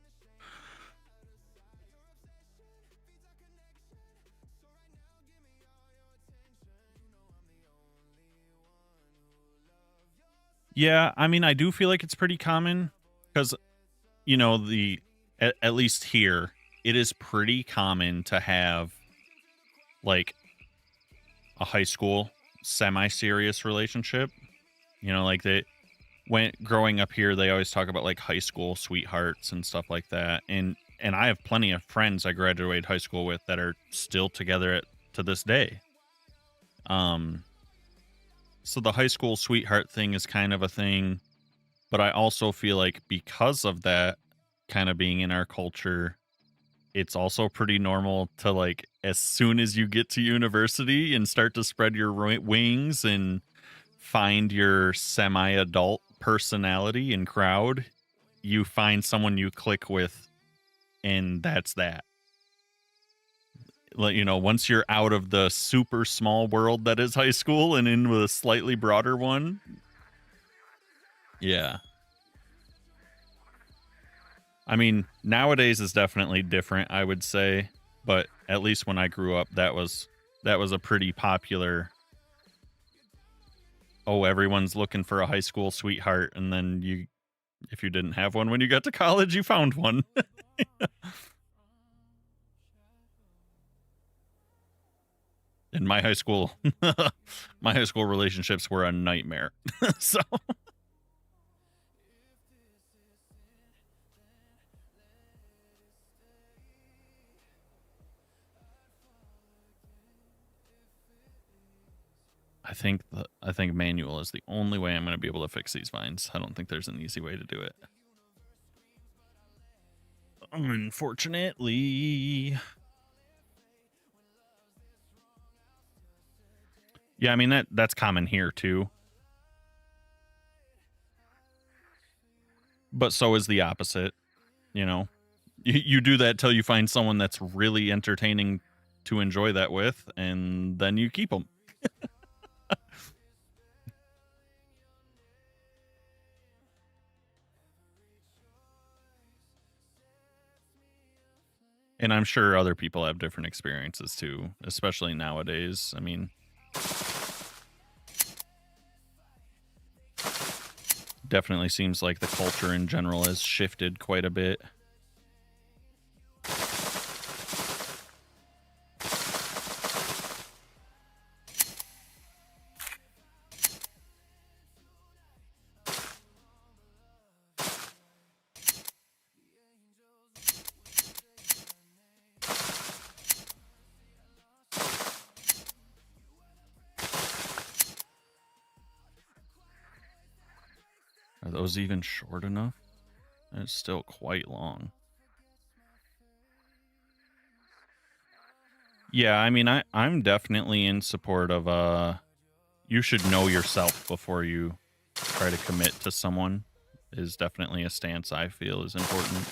Yeah, I mean, I do feel like it's pretty common because, you know, at least here, it is pretty common to have like a high school semi-serious relationship. You know, like growing up here, they always talk about like high school sweethearts and stuff like that. And I have plenty of friends I graduated high school with that are still together to this day. So the high school sweetheart thing is kind of a thing, but I also feel like because of that kind of being in our culture, it's also pretty normal to like, as soon as you get to university and start to spread your wings and find your semi-adult personality and crowd, you find someone you click with, and that's that. Like, you know, once you're out of the super small world that is high school and into a slightly broader one. Yeah. I mean, nowadays is definitely different, I would say, but at least when I grew up, that was a pretty popular... Oh, everyone's looking for a high school sweetheart, and then if you didn't have one when you got to college, you found one. In my high school, relationships were a nightmare. So I think manual is the only way I'm going to be able to fix these vines. I don't think there's an easy way to do it. Unfortunately. Yeah, I mean that's common here too. But so is the opposite, you know. You do that till you find someone that's really entertaining to enjoy that with, and then you keep them. And I'm sure other people have different experiences too, especially nowadays. I mean, definitely seems like the culture in general has shifted quite a bit. Are those even short enough? It's still quite long. Yeah, I mean, I'm definitely in support of you should know yourself before you try to commit to someone is definitely a stance I feel is important.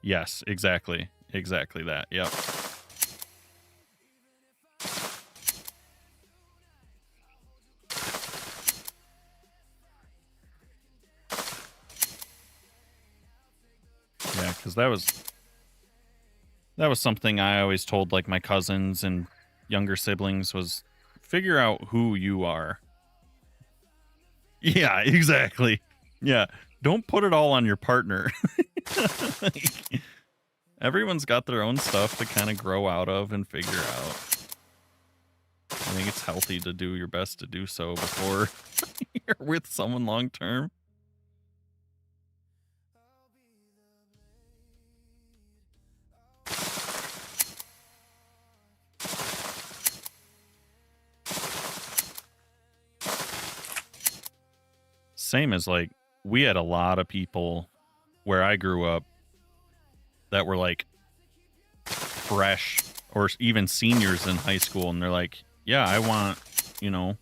Yes, exactly. Exactly that. Yep. Yeah, because that was something I always told like my cousins and younger siblings was figure out who you are. Yeah, exactly. Yeah. Don't put it all on your partner. Like, everyone's got their own stuff to kind of grow out of and figure out. I think it's healthy to do your best to do so before you're with someone long term. Same as like we had a lot of people where I grew up that were like fresh or even seniors in high school, and they're like, yeah, I want, you know,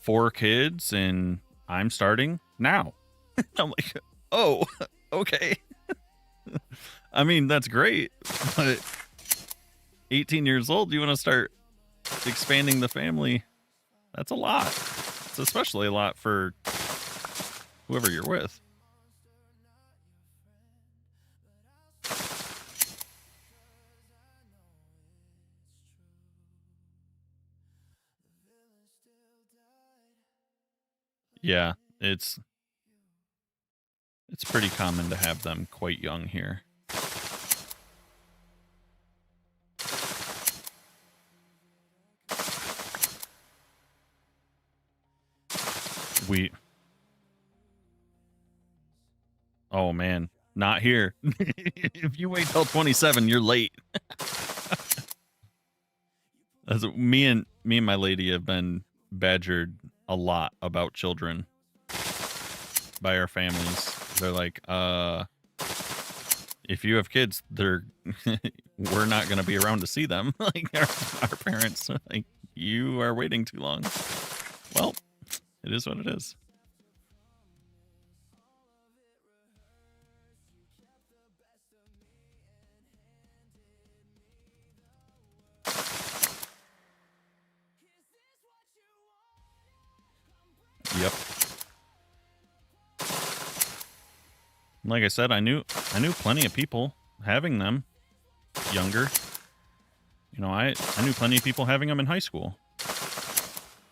4 kids and I'm starting now. I'm like, oh, okay. I mean, that's great, but 18 years old, you want to start expanding the family? That's a lot. It's especially a lot for whoever you're with. Yeah, it's pretty common to have them quite young here. Oh man, not here. If you wait till 27, you're late. As me and my lady have been badgered a lot about children by our families. They're like, if you have kids, we're not going to be around to see them. Like our parents, like, you are waiting too long. Well, it is what it is. Yep. Like I said, I knew plenty of people having them younger. You know, I knew plenty of people having them in high school.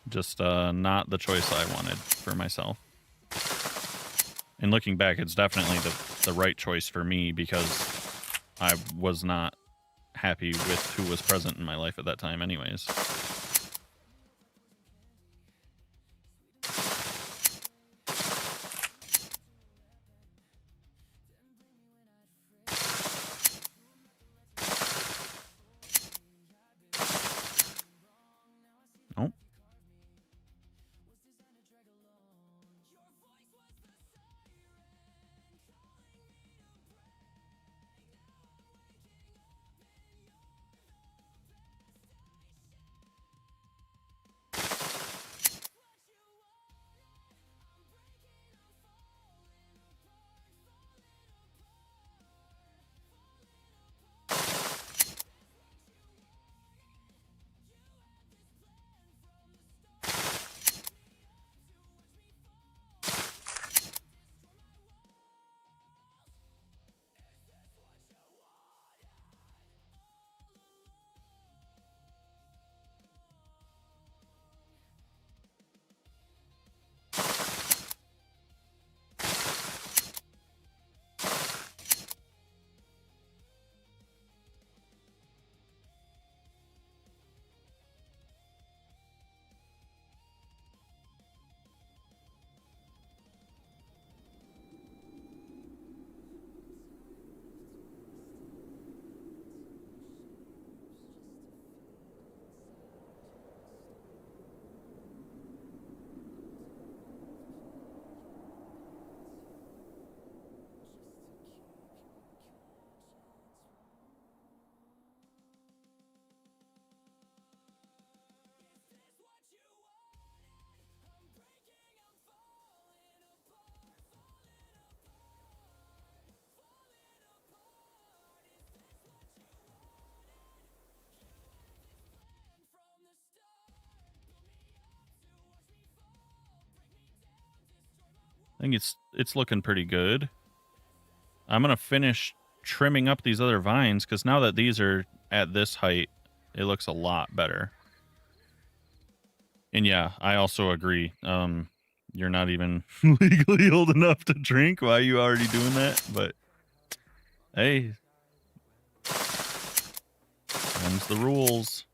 Just not the choice I wanted for myself. And looking back, it's definitely the right choice for me because I was not happy with who was present in my life at that time anyways. I think it's looking pretty good. I'm gonna finish trimming up these other vines because now that these are at this height, it looks a lot better. And yeah, I also agree. You're not even legally old enough to drink. Why are you already doing that? But hey, them's the rules.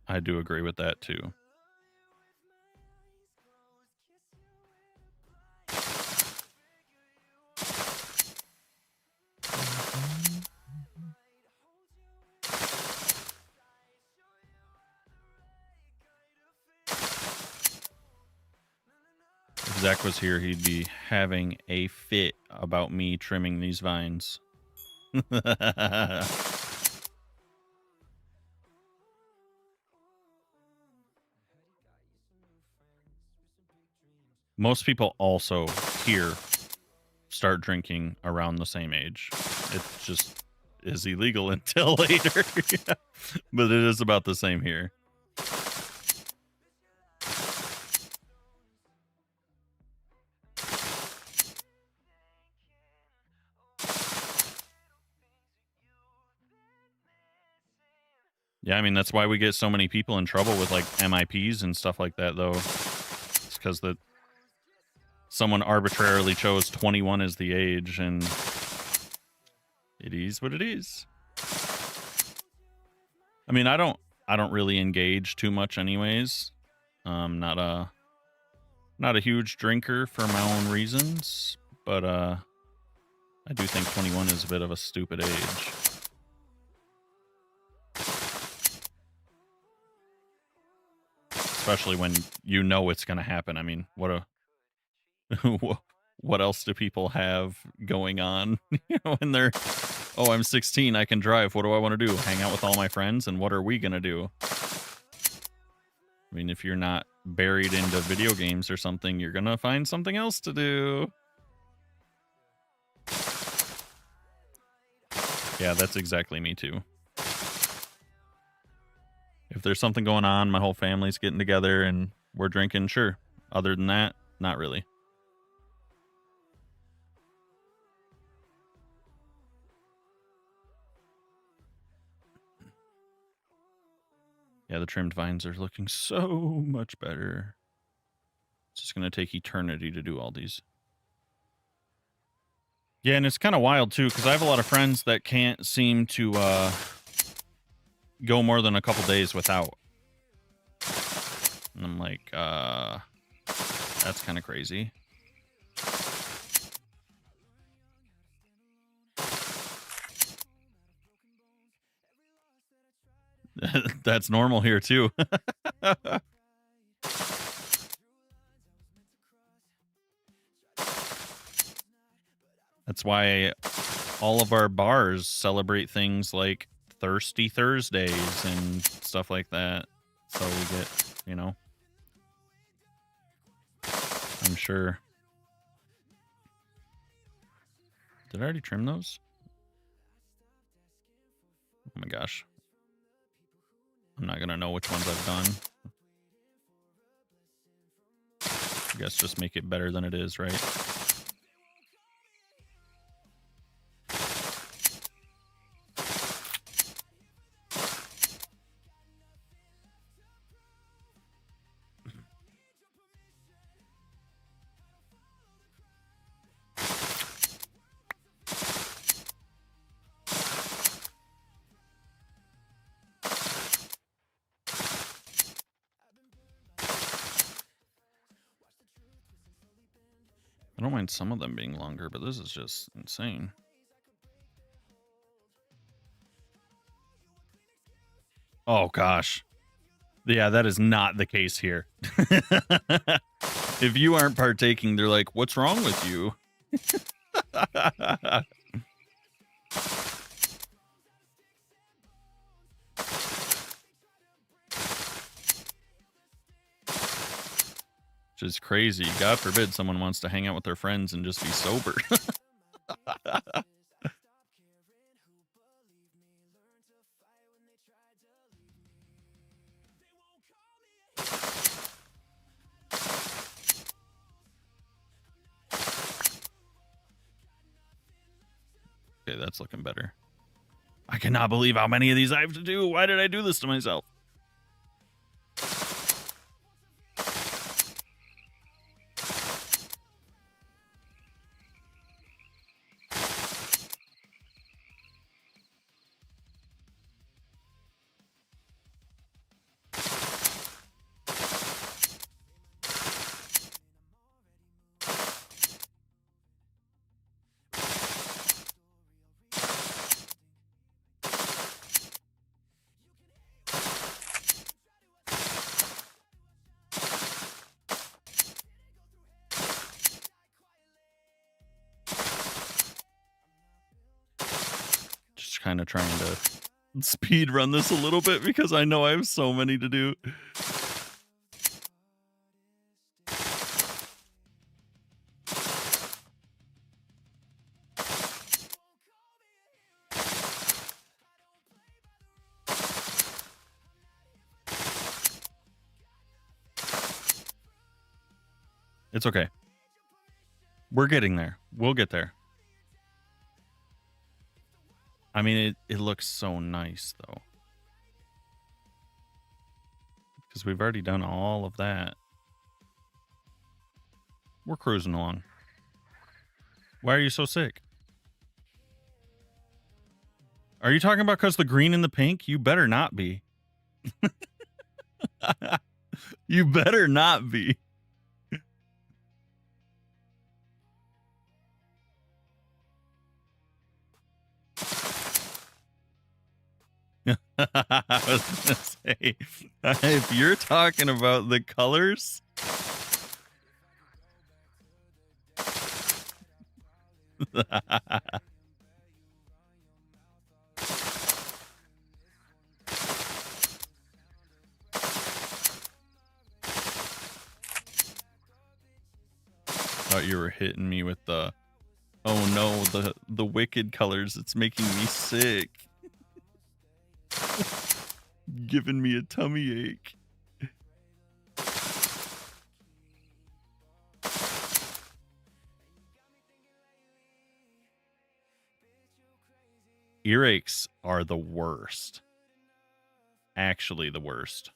I do agree with that too. If Zach was here, he'd be having a fit about me trimming these vines. Most people also here start drinking around the same age. It just is illegal until later. Yeah. But it is about the same here. Yeah, I mean, that's why we get so many people in trouble with like MIPs and stuff like that, though. It's because that someone arbitrarily chose 21 as the age, and it is what it is. I mean, I don't really engage too much anyways. Not a huge drinker for my own reasons, but I do think 21 is a bit of a stupid age. Especially when you know it's going to happen. I mean, what else do people have going on when they're, oh, I'm 16, I can drive. What do I want to do? Hang out with all my friends? And what are we going to do? I mean, if you're not buried into video games or something, you're going to find something else to do. Yeah, that's exactly me too. If there's something going on, my whole family's getting together and we're drinking, sure. Other than that, not really. Yeah, the trimmed vines are looking so much better. It's just going to take eternity to do all these. Yeah, and it's kind of wild, too, because I have a lot of friends that can't seem to go more than a couple days without. And I'm like, that's kind of crazy. That's normal here, too. That's why all of our bars celebrate things like Thirsty Thursdays and stuff like that. So we get, you know, I'm sure. Did I already trim those? Oh my gosh. I'm not going to know which ones I've done. I guess just make it better than it is, right? I don't mind some of them being longer, but this is just insane. Oh, gosh. Yeah, that is not the case here. If you aren't partaking, they're like, what's wrong with you? which is crazy. God forbid someone wants to hang out with their friends and just be sober. Okay, that's looking better. I cannot believe how many of these I have to do. Why did I do this to myself? Just kind of trying to speed run this a little bit because I know I have so many to do. It's okay. We're getting there. We'll get there. I mean, it looks so nice, though. Because we've already done all of that. We're cruising along. Why are you so sick? Are you talking about because the green and the pink? You better not be. You better not be. I was gonna say, if you're talking about the colors, thought you were hitting me with the, oh no, the wicked colors. It's making me sick. Giving me a tummy ache. Earaches are the worst. Actually, the worst.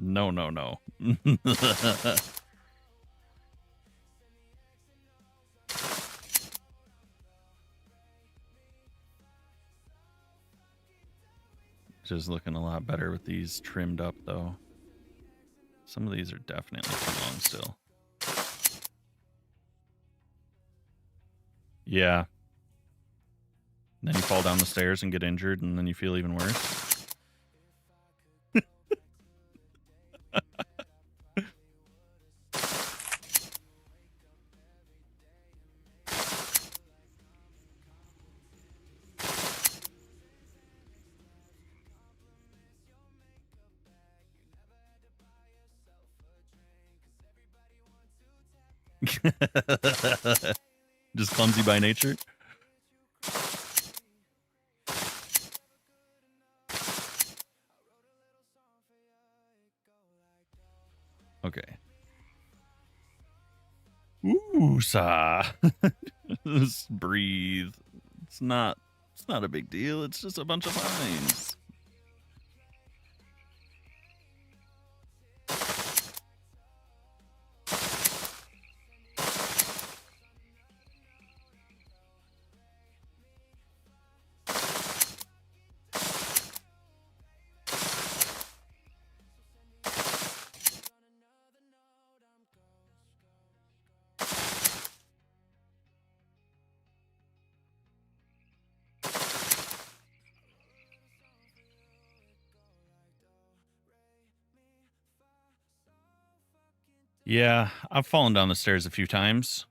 No, no, no. Just looking a lot better with these trimmed up, though. Some of these are definitely too long still. Yeah. Then you fall down the stairs and get injured, and then you feel even worse. Just clumsy by nature. Okay. Ooh, sa. Just breathe. It's not a big deal. It's just a bunch of lines. Yeah, I've fallen down the stairs a few times.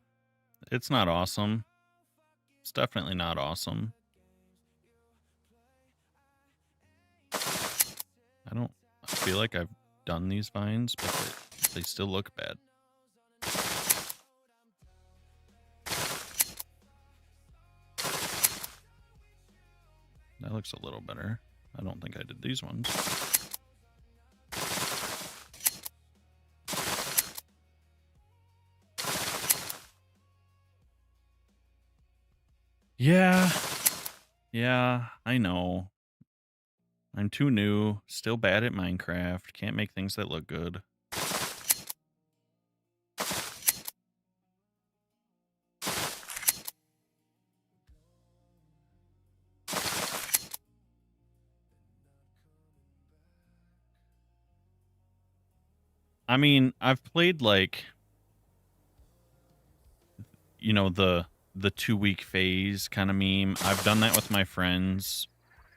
It's not awesome. It's definitely not awesome. I feel like I've done these vines, but they still look bad. That looks a little better. I don't think I did these ones. Yeah. Yeah, I know. I'm too new, still bad at Minecraft, can't make things that look good. I mean, I've played like, you know, the 2-week phase kind of meme. I've done that with my friends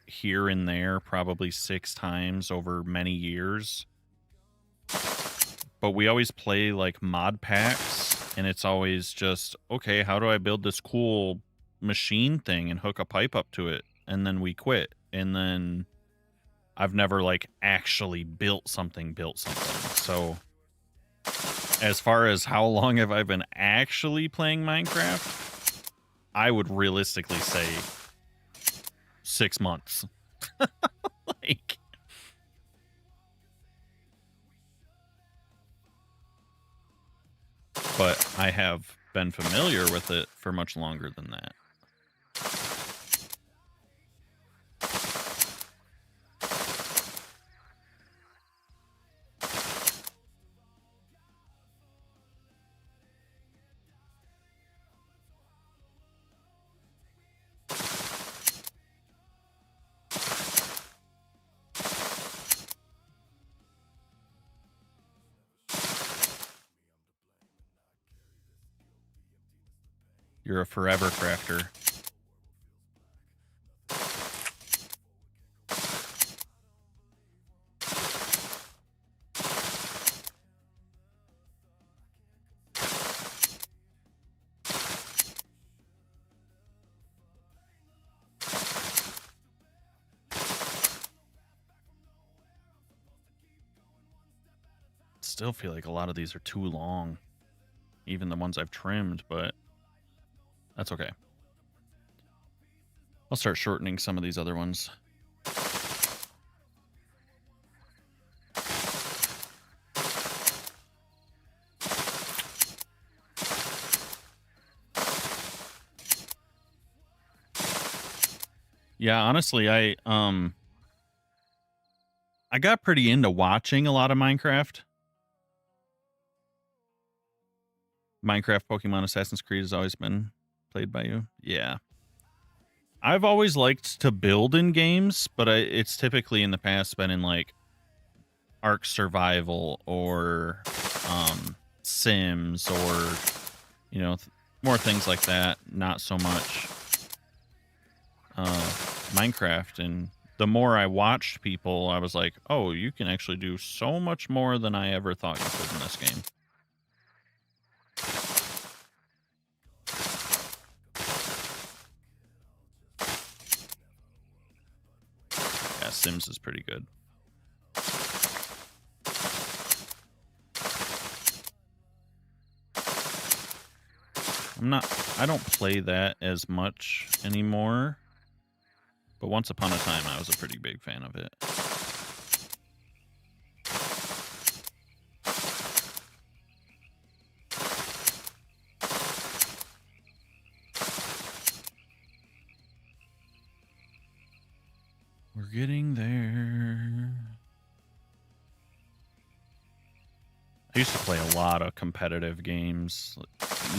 here and there probably 6 times over many years. But we always play like mod packs, and it's always just, okay, how do I build this cool machine thing and hook a pipe up to it? And then we quit. And then I've never like actually built something. So as far as how long have I been actually playing Minecraft, I would realistically say 6 months. Like, but I have been familiar with it for much longer than that. You're a forever crafter. Still feel like a lot of these are too long. Even the ones I've trimmed, but that's okay. I'll start shortening some of these other ones. Yeah, honestly, I got pretty into watching a lot of Minecraft. Minecraft, Pokemon, Assassin's Creed has always been played by you. Yeah. I've always liked to build in games, but it's typically in the past been in like Ark Survival or Sims or, you know, more things like that. Not so much Minecraft. And the more I watched people, I was like, oh, you can actually do so much more than I ever thought you could in this game. Yeah, Sims is pretty good. I don't play that as much anymore, but once upon a time I was a pretty big fan of it. We're getting there. I used to play a lot of competitive games,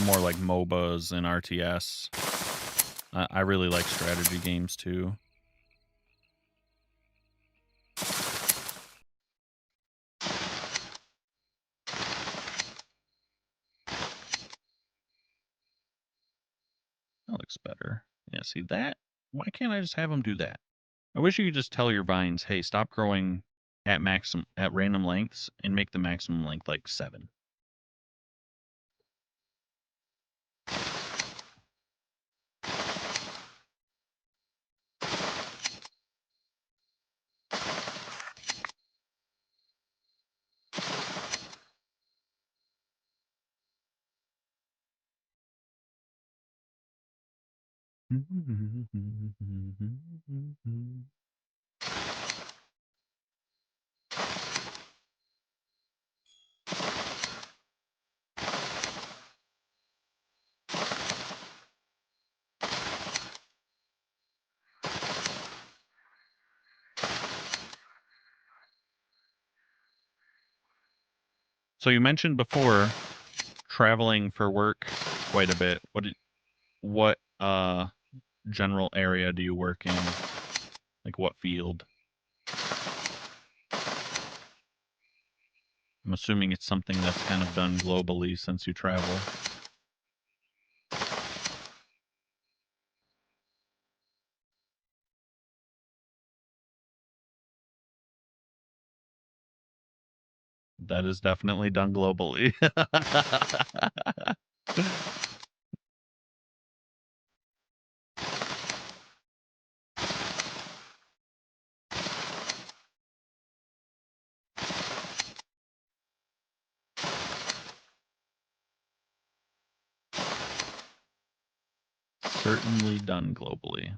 more like MOBAs and RTS. I really like strategy games too. That looks better. Yeah, see that? Why can't I just have them do that? I wish you could just tell your vines, hey, stop growing at random lengths and make the maximum length like 7. So you mentioned before traveling for work quite a bit. What general area do you work in? Like what field? I'm assuming it's something that's kind of done globally since you travel. That is definitely done globally. Certainly done globally.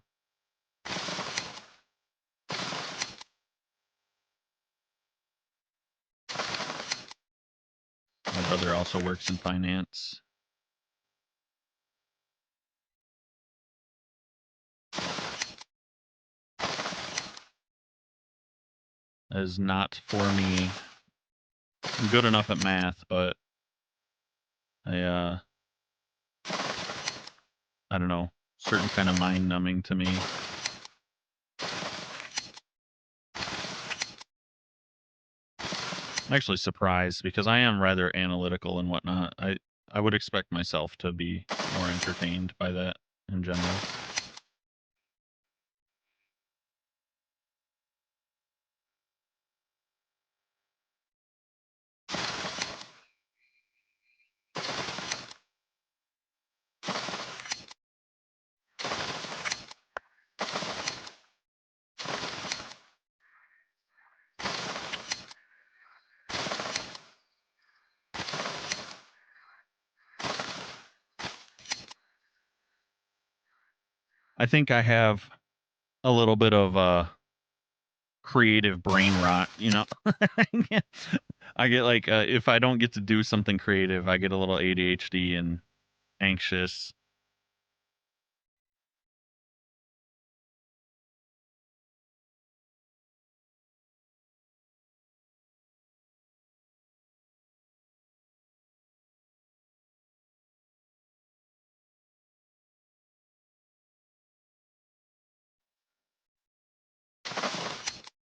My brother also works in finance. That is not for me. I'm good enough at math, but I don't know, certain kind of mind numbing to me. I'm actually surprised because I am rather analytical and whatnot. I would expect myself to be more entertained by that in general. I think I have a little bit of creative brain rot, you know. I get like if I don't get to do something creative, I get a little ADHD and anxious.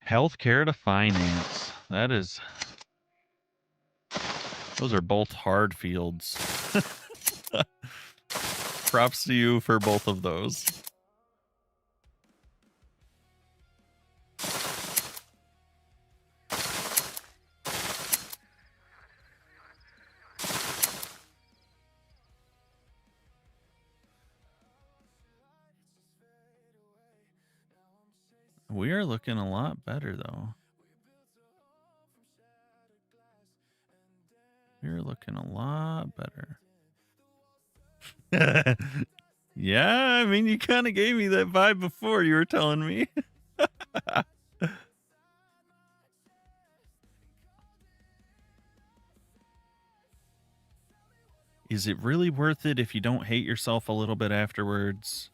Healthcare to finance. Those are both hard fields. Props to you for both of those. We are looking a lot better, though. We're looking a lot better. Yeah, I mean, you kind of gave me that vibe before you were telling me. Is it really worth it if you don't hate yourself a little bit afterwards?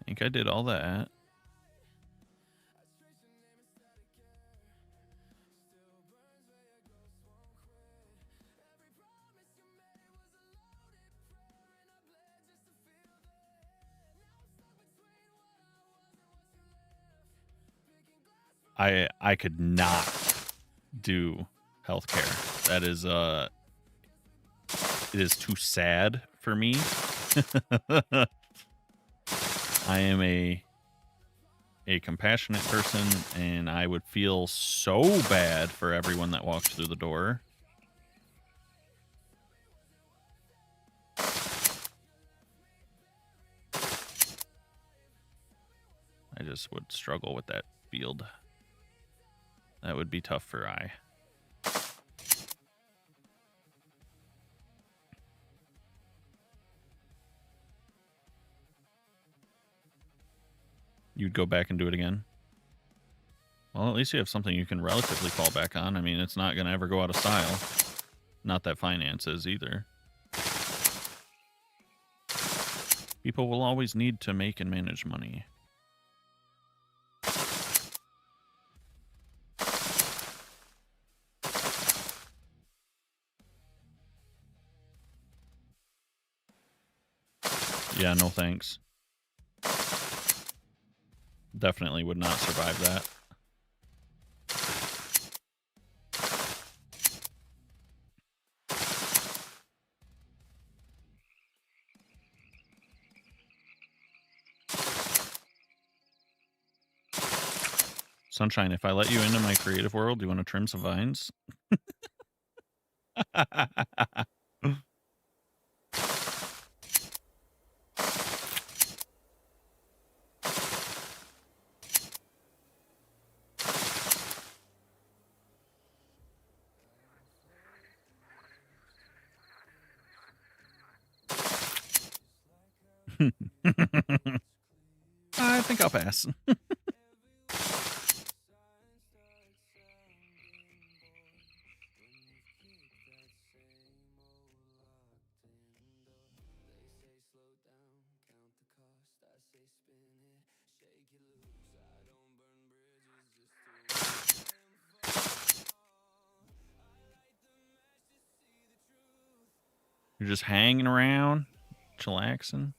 I think I did all that. I could not do healthcare. That is it is too sad for me. I am a compassionate person, and I would feel so bad for everyone that walks through the door. just would struggle with that field. That would be tough for I. You'd go back and do it again? Well, at least you have something you can relatively fall back on. I mean, it's not going to ever go out of style. Not that finance is either. People will always need to make and manage money. Yeah, no thanks. Definitely would not survive that. Sunshine, if I let you into my creative world, do you want to trim some vines? I think I'll pass. You're just hanging around, chillaxing.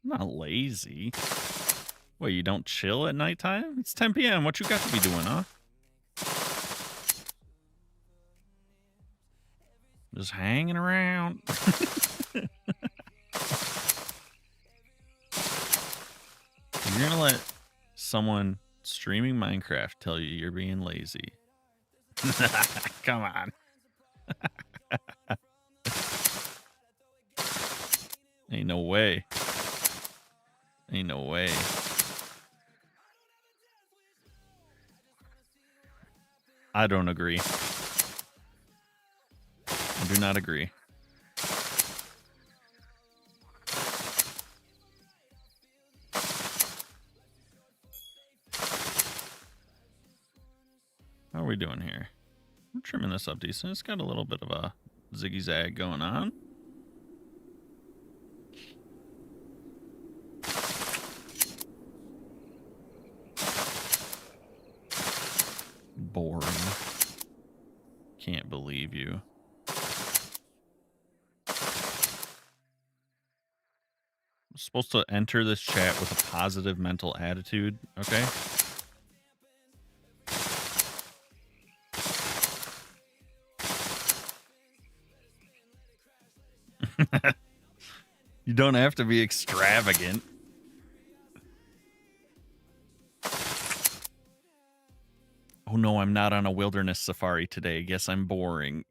I'm not lazy. What, you don't chill at nighttime? It's 10 p.m. What you got to be doing, huh? Just hanging around. You're gonna let someone streaming Minecraft tell you you're being lazy. Come on. Ain't no way. Ain't no way. I don't agree. I do not agree. How are we doing here? We're trimming this up decent. It's got a little bit of a ziggy zag going on. Boring. Can't believe you. I'm supposed to enter this chat with a positive mental attitude, okay? You don't have to be extravagant. Oh no, I'm not on a wilderness safari today. Guess I'm boring.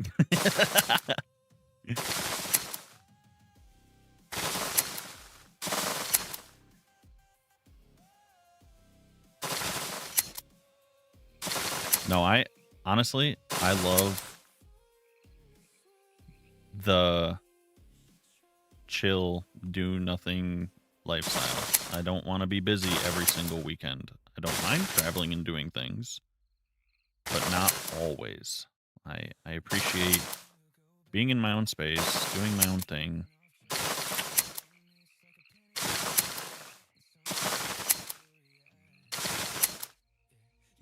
No, I honestly love the chill, do nothing lifestyle. I don't want to be busy every single weekend. I don't mind traveling and doing things, but not always. I appreciate being in my own space, doing my own thing.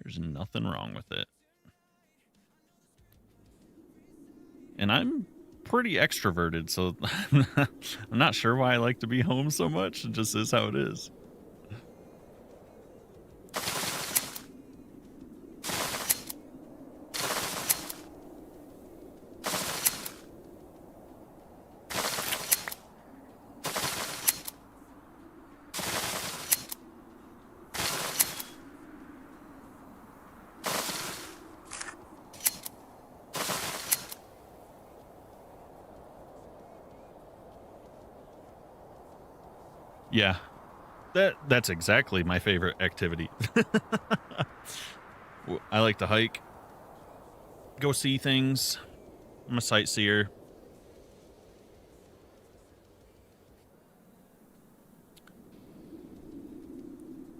There's nothing wrong with it. And I'm pretty extroverted, so I'm not sure why I like to be home so much. It just is how it is. Yeah. That's exactly my favorite activity. I like to hike, go see things. I'm a sightseer.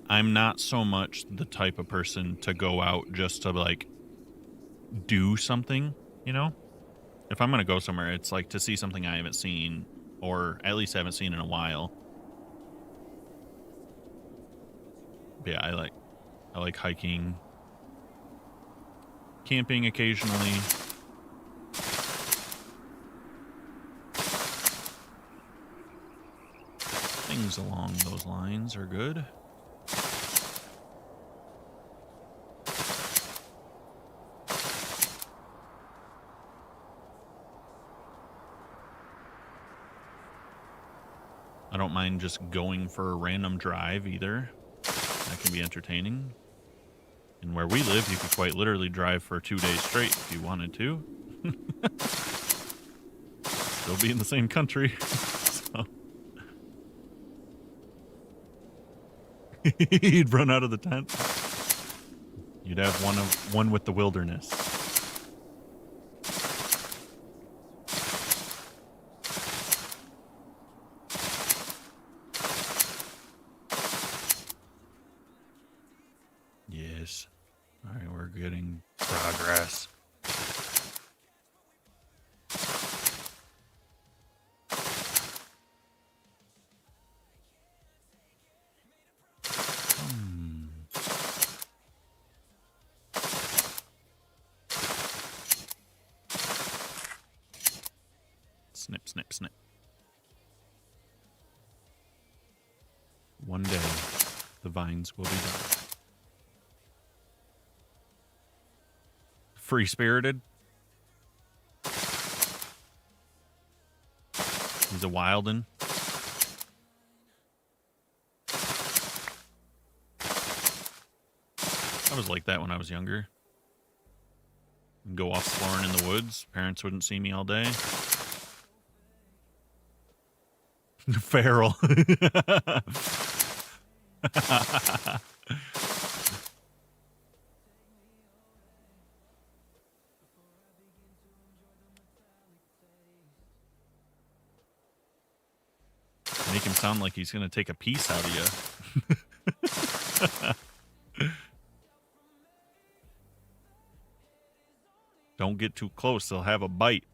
I'm not so much the type of person to go out just to like do something, you know? If I'm going to go somewhere, it's like to see something I haven't seen or at least haven't seen in a while. But yeah, I like hiking, camping occasionally. Things along those lines are good. I don't mind just going for a random drive either. That can be entertaining. And where we live, you could quite literally drive for 2 days straight if you wanted to. Still be in the same country. So. You'd run out of the tent. You'd have one with the wilderness. Yes. All right, we're getting progress. Snip, snip, snip. One day, the vines will be done. Free-spirited. He's a wildin'. I was like that when I was younger. Go off exploring in the woods. Parents wouldn't see me all day. Feral. Make him sound like he's going to take a piece out of you. Don't get too close. They'll have a bite.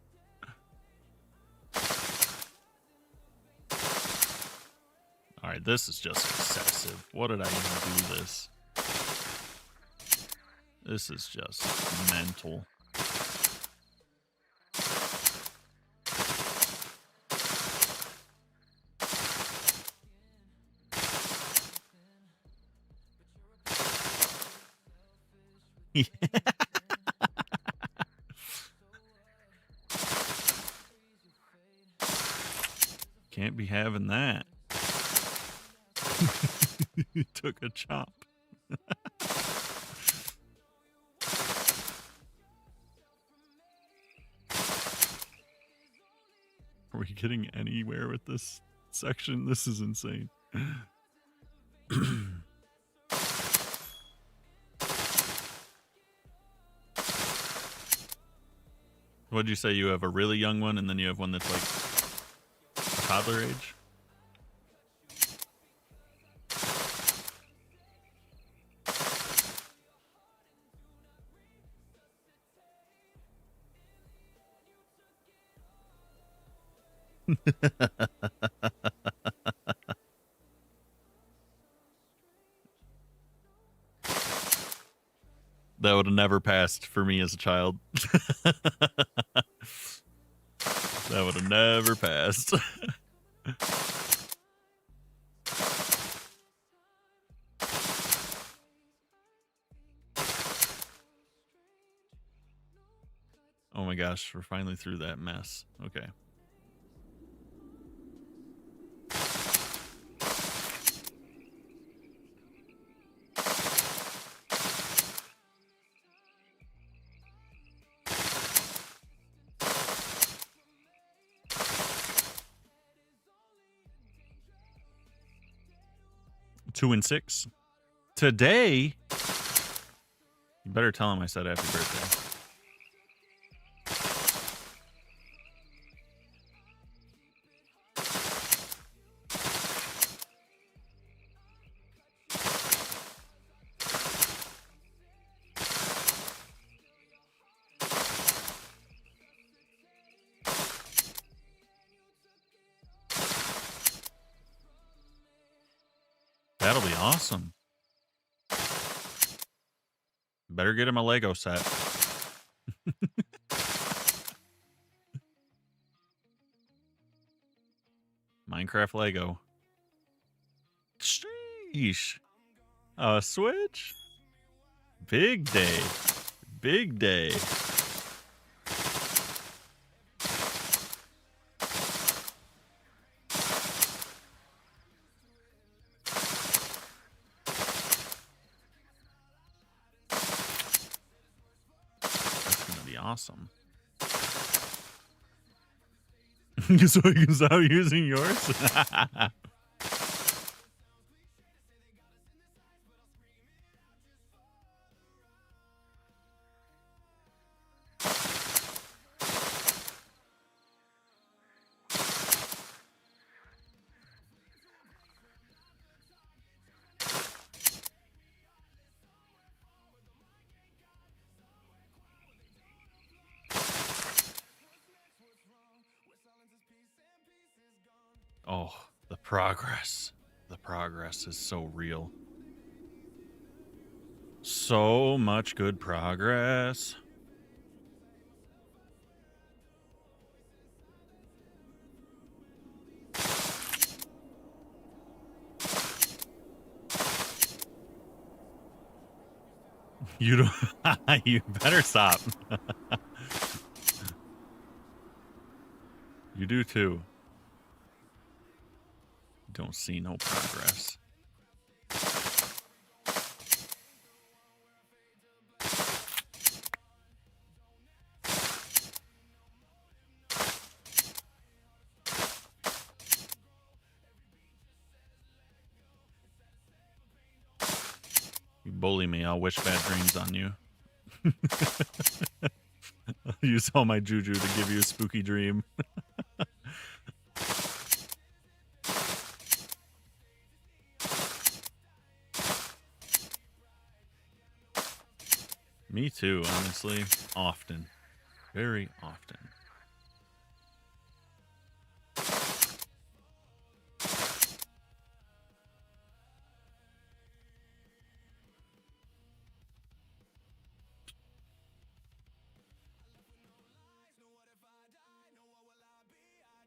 All right, this is just excessive. What did I even do this? This is just mental. Can't be having that. He took a chop. Are we getting anywhere with this section? This is insane. What'd you say? You have a really young one and then you have one that's like a toddler age? That would have never passed for me as a child. That would have never passed. Oh my gosh, we're finally through that mess. Okay. 2 and 6. Today, you better tell him I said happy birthday. That'll be awesome. Better get him a Lego set. Minecraft Lego. Sheesh. A Switch? Big day. Big day. That's going to be awesome. So I can stop using yours? Oh, the progress. The progress is so real. So much good progress. You don't. You better stop. You do too. Don't see no progress. You bully me, I'll wish bad dreams on you. I'll use all my juju to give you a spooky dream. Me too, honestly. Often. Very often.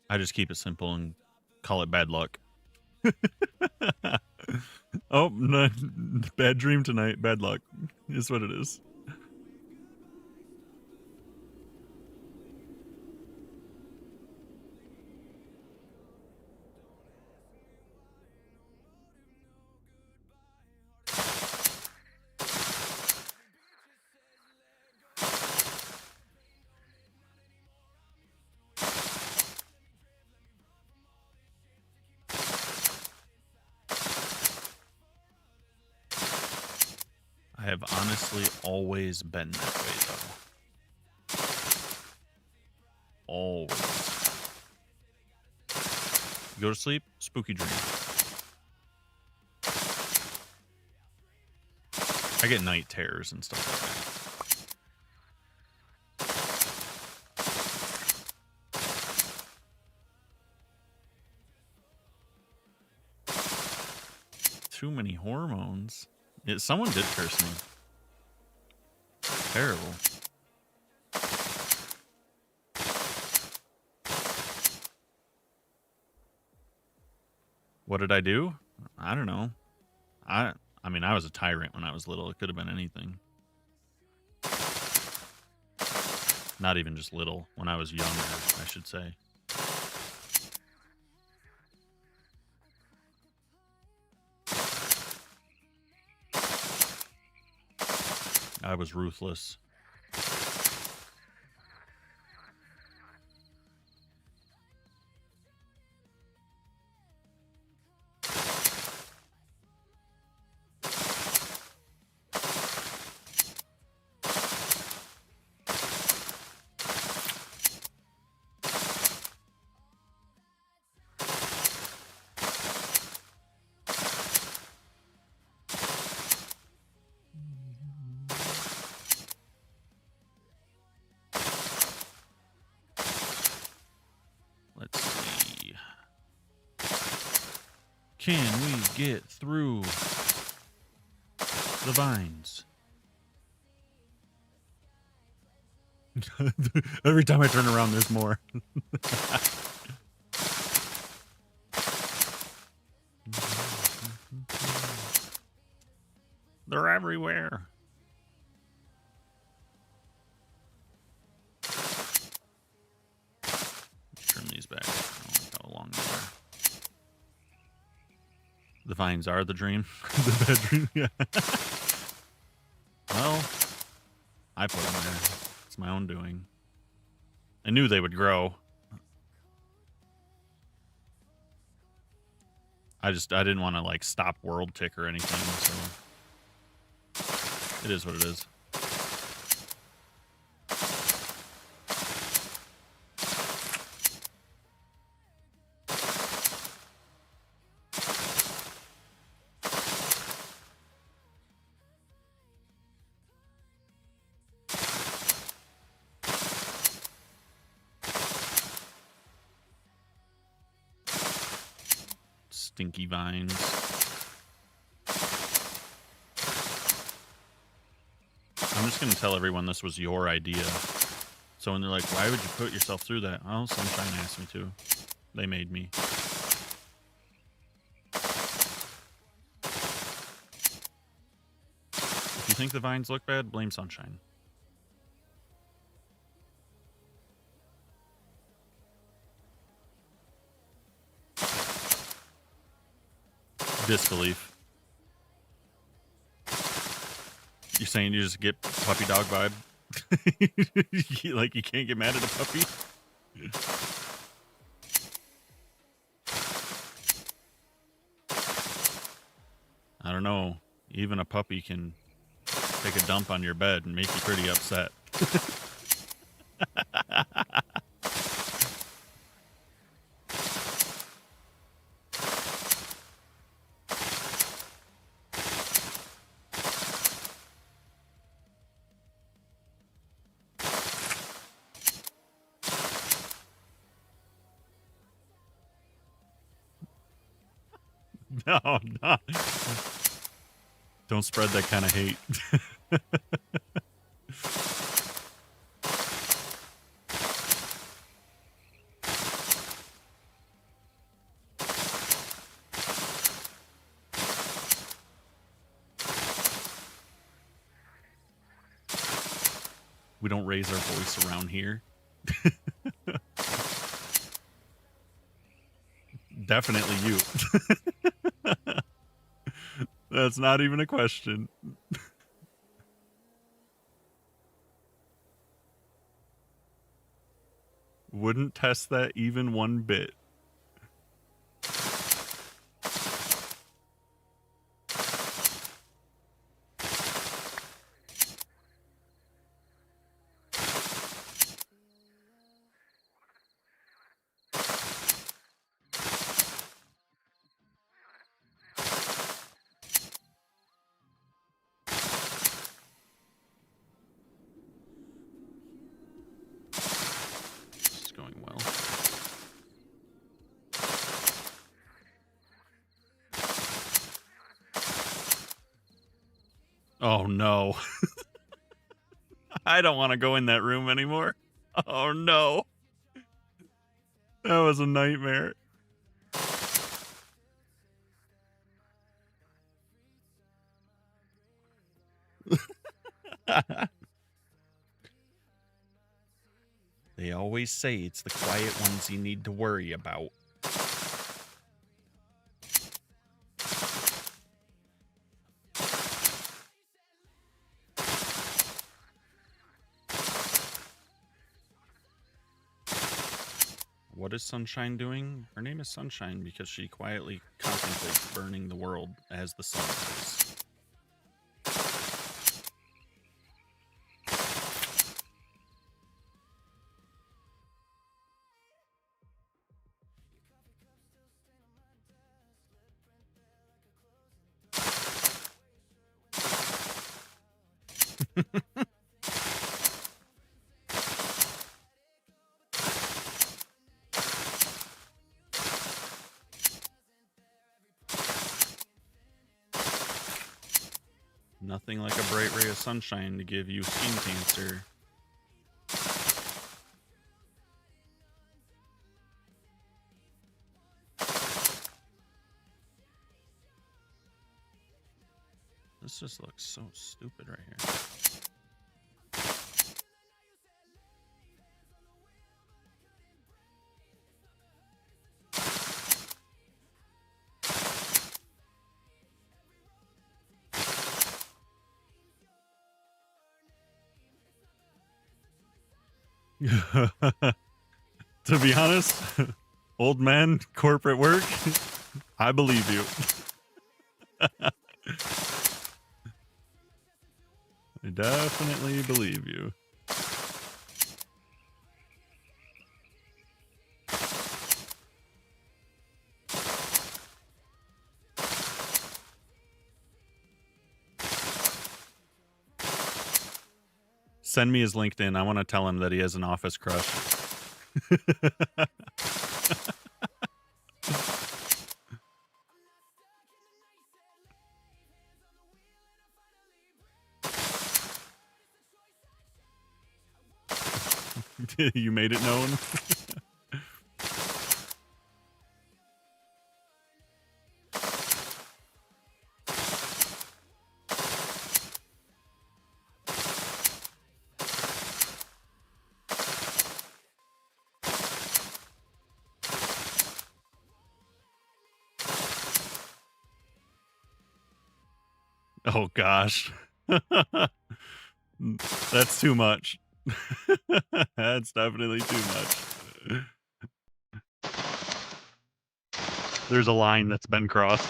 I just keep it simple and call it bad luck. Oh, no, bad dream tonight. Bad luck is what it is. I have honestly always been that way, though. Always. Go to sleep, spooky dream. I get night terrors and stuff like that. Too many hormones. Someone did curse me. Terrible. What did I do? I don't know. I mean, I was a tyrant when I was little. It could have been anything. Not even just little. When I was younger, I should say. I was ruthless. Can we get through the vines? Every time I turn around, there's more. They're everywhere. Turn these back. I don't like how long they are. The vines are the dream. The bedroom. Yeah. Well, I put them there. It's my own doing. I knew they would grow. I didn't want to like stop world tick or anything, so it is what it is. Stinky vines. I'm just going to tell everyone this was your idea. So when they're like, why would you put yourself through that? Oh, Sunshine asked me to. They made me. If you think the vines look bad, blame Sunshine. Disbelief. You're saying you just get puppy dog vibe? Like you can't get mad at a puppy? I don't know. Even a puppy can take a dump on your bed and make you pretty upset. No, no. Don't spread that kind of hate. We don't raise our voice around here. Definitely you. That's not even a question. Wouldn't test that even one bit. This is going well. Oh no. I don't want to go in that room anymore. Oh no. That was a nightmare. They always say it's the quiet ones you need to worry about. What is Sunshine doing? Her name is Sunshine because she quietly contemplates burning the world as the sun does. Nothing like a bright ray of sunshine to give you skin cancer. This just looks so stupid right here. To be honest, old man, corporate work, I believe you. I definitely believe you. Send me his LinkedIn. I want to tell him that he has an office crush. You made it known. Oh gosh. That's too much. That's definitely too much. There's a line that's been crossed.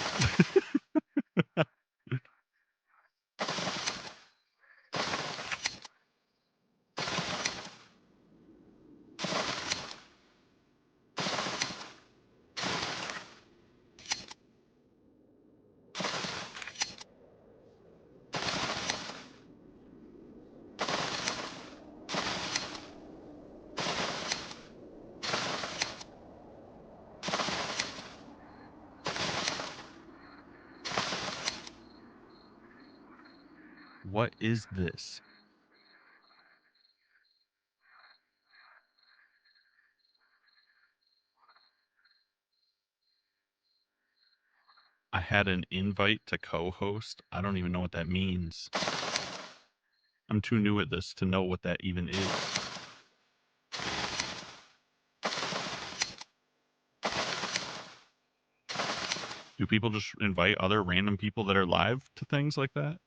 What is this? I had an invite to co-host. I don't even know what that means. I'm too new at this to know what that even is. Do people just invite other random people that are live to things like that?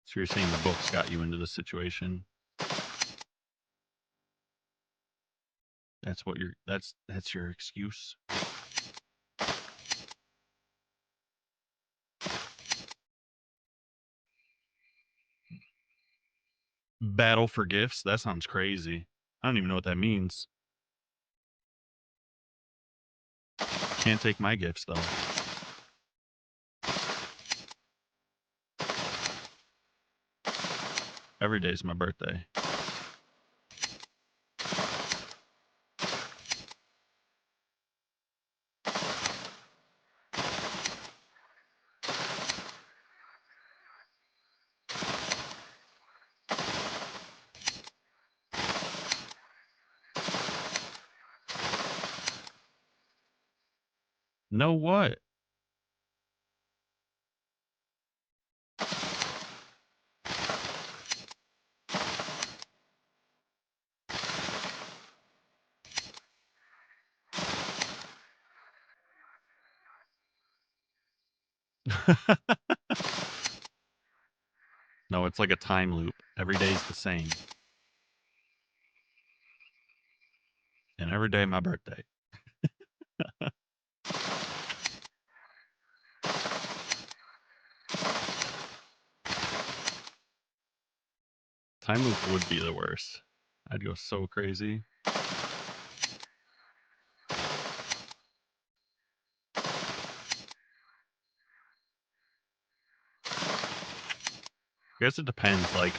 So you're saying the books got you into the situation? That's what you're. That's your excuse. Battle for gifts. That sounds crazy. I don't even know what that means. Can't take my gifts though. Every day's my birthday. Know what? No, it's like a time loop. Every day's the same. And every day my birthday. Time loop would be the worst. I'd go so crazy. guess it depends. Like,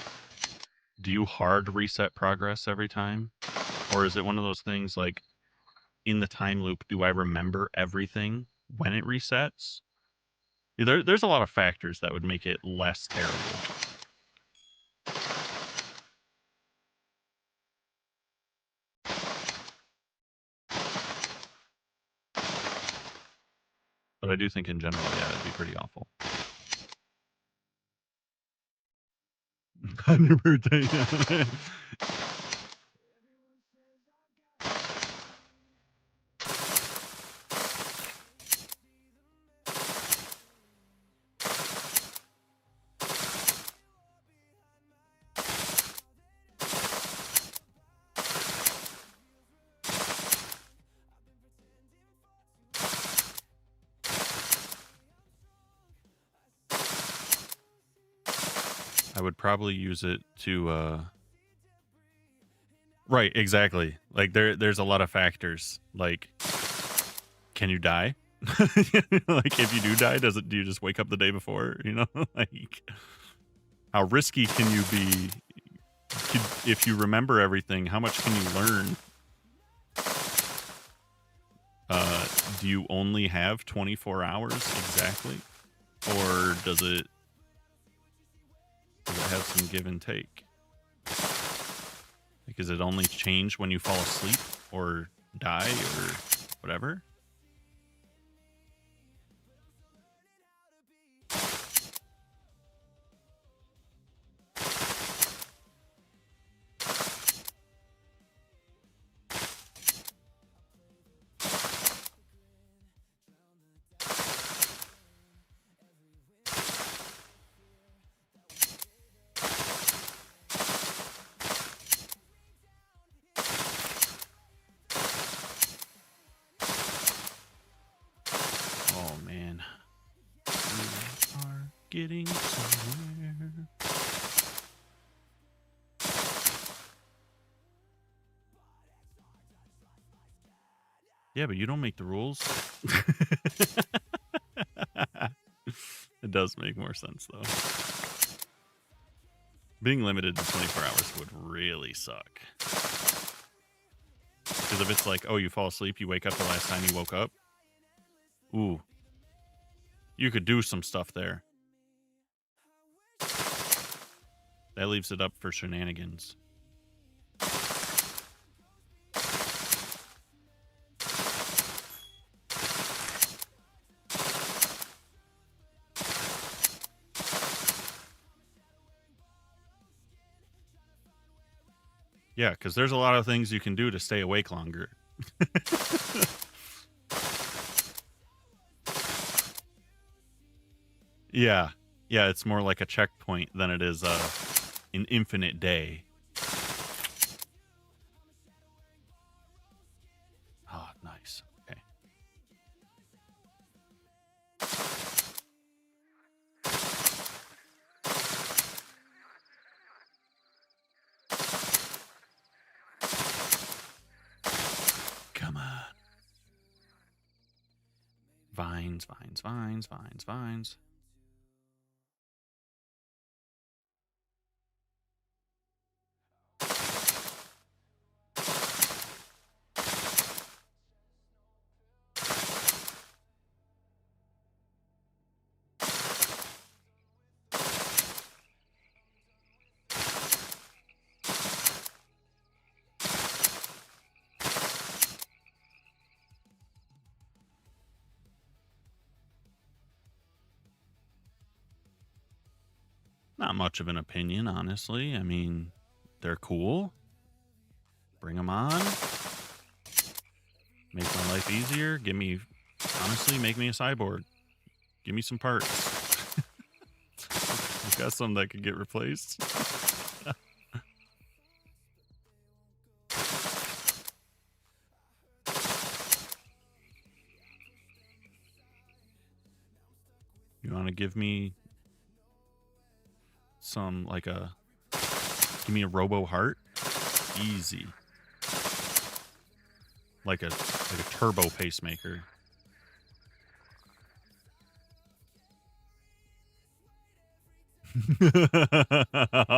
do you hard reset progress every time? Or is it one of those things like in the time loop, do I remember everything when it resets? There's a lot of factors that would make it less terrible. But I do think in general, yeah, it'd be pretty awful. Happy birthday. I would probably use it to right, exactly. Like there's a lot of factors. Like, can you die? Like if you do die, do you just wake up the day before? You know, like how risky can you be? If you remember everything, how much can you learn? Do you only have 24 hours exactly, or does it have some give and take? Like, is it only change when you fall asleep or die or whatever? Oh man, we are getting somewhere. Yeah, but you don't make the rules. It does make more sense, though. Being limited to 24 hours would really suck. Because if it's like, oh, you fall asleep, you wake up the last time you woke up. Ooh. You could do some stuff there. That leaves it up for shenanigans. Yeah, because there's a lot of things you can do to stay awake longer. Yeah. Yeah, it's more like a checkpoint than it is an infinite day. Oh, nice. Okay. Come on. Vines, vines, vines, vines, vines. Not much of an opinion, honestly. I mean, they're cool. Bring them on. Make my life easier. Honestly, make me a cyborg. Give me some parts. I've got some that could get replaced. You want to give me give me a robo heart? Easy. Like a turbo pacemaker.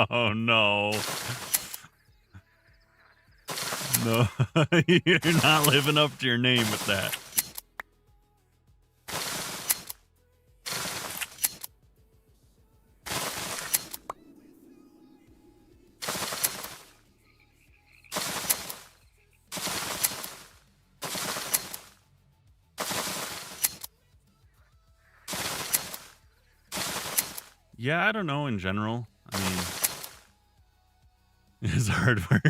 Oh no. No, you're not living up to your name with that. Yeah, I don't know in general. I mean, it's hard work.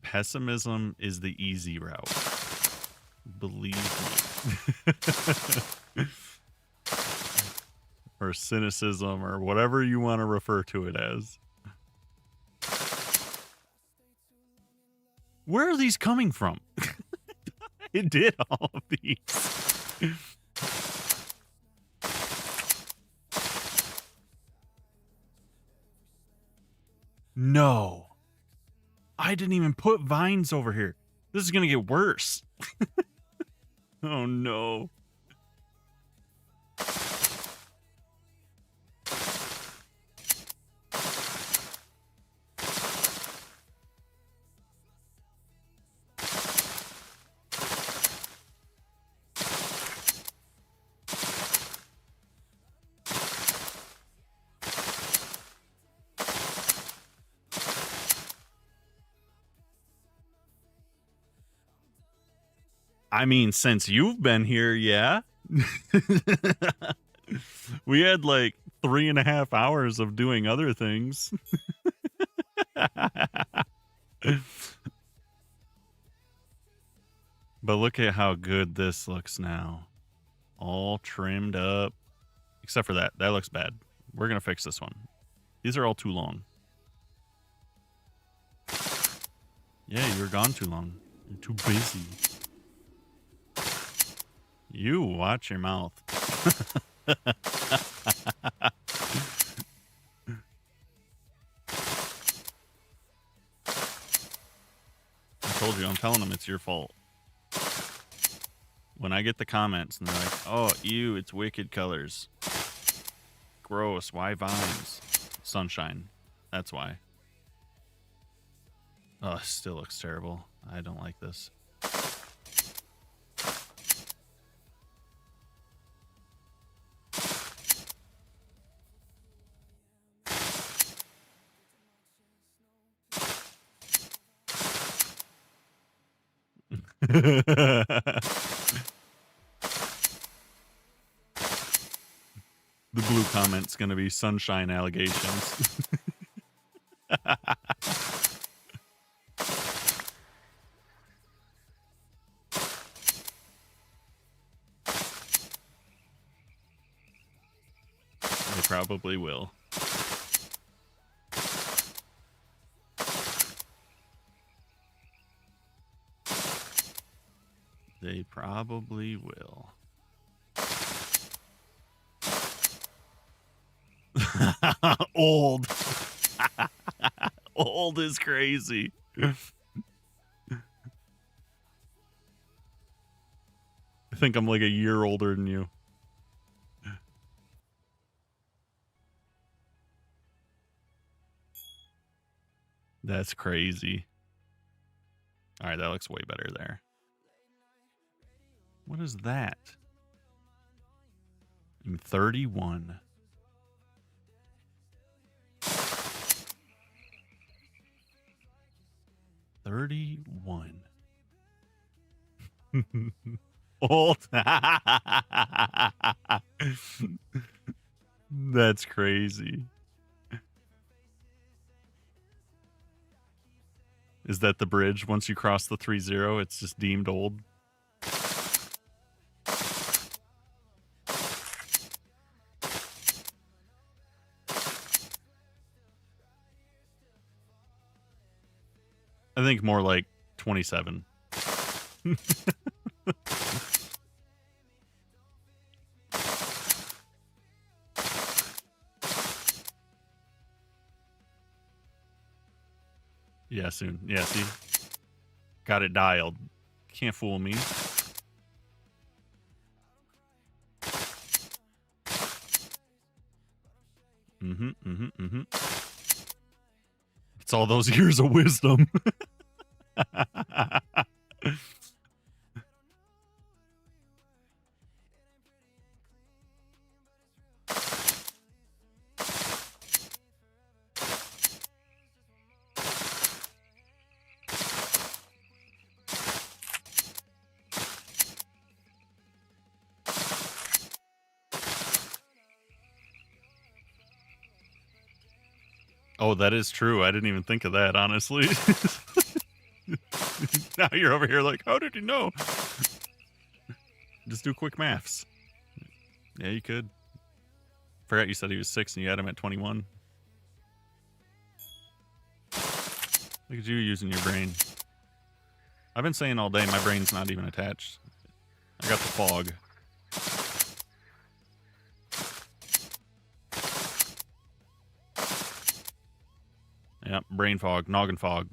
Pessimism is the easy route. Believe me. Or cynicism or whatever you want to refer to it as. Where are these coming from? It did all of these. No. I didn't even put vines over here. This is going to get worse. Oh no. I mean, since you've been here, yeah. We had like 3.5 hours of doing other things. But look at how good this looks now. All trimmed up. Except for that. That looks bad. We're going to fix this one. These are all too long. Yeah, you were gone too long. You're too busy. You watch your mouth. I told you, I'm telling them it's your fault. When I get the comments and they're like, oh, ew, it's wicked colors. Gross, why vines? Sunshine. That's why. Oh, it still looks terrible. I don't like this. The blue comment's gonna be sunshine allegations. They probably will. They probably will. Old. Old is crazy. I think I'm like a year older than you. That's crazy. All right, that looks way better there. What is that? I'm 31. Old. That's crazy. Is that the bridge? Once you cross the 30, it's just deemed old. I think more like 27. Yeah, soon. Yeah, see? Got it dialed. Can't fool me. It's all those years of wisdom. Oh, that is true. I didn't even think of that, honestly. Now you're over here like, how did you know? Just do quick maths. Yeah, you could. Forgot you said he was 6 and you had him at 21. Look at you using your brain. I've been saying all day my brain's not even attached. I got the fog. Yep, brain fog, noggin fog.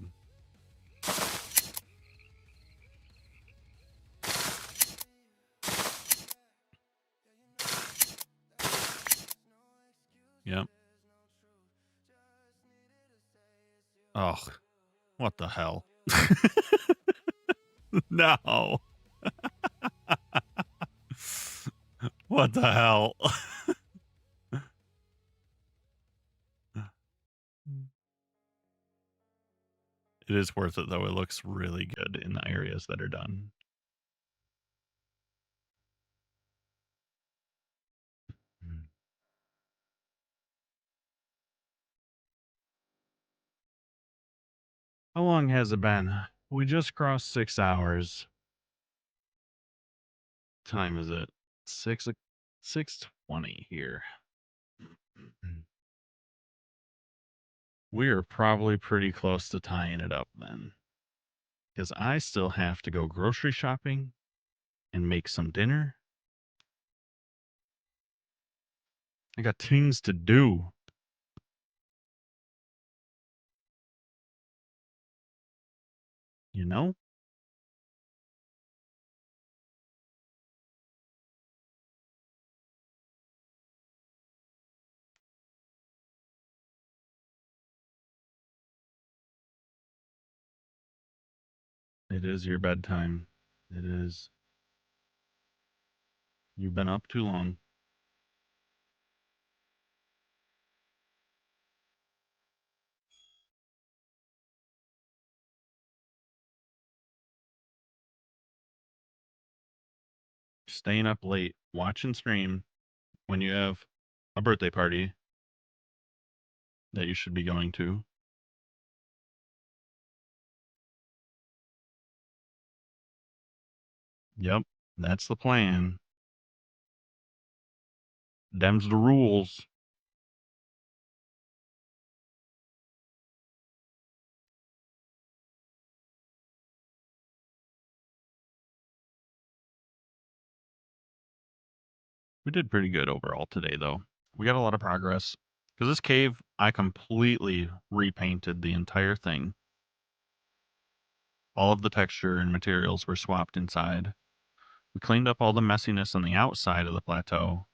Yep. Oh, what the hell? No. What the hell? It is worth it, though. It looks really good in the areas that are done. How long has it been? We just crossed 6 hours. Time is it? 6:20 here. We are probably pretty close to tying it up then. Because I still have to go grocery shopping and make some dinner. I got things to do. You know? It is your bedtime. It is. You've been up too long. Staying up late, watching stream when you have a birthday party that you should be going to. Yep, that's the plan. Them's the rules. We did pretty good overall today, though. We got a lot of progress. Because this cave, I completely repainted the entire thing. All of the texture and materials were swapped inside. We cleaned up all the messiness on the outside of the plateau.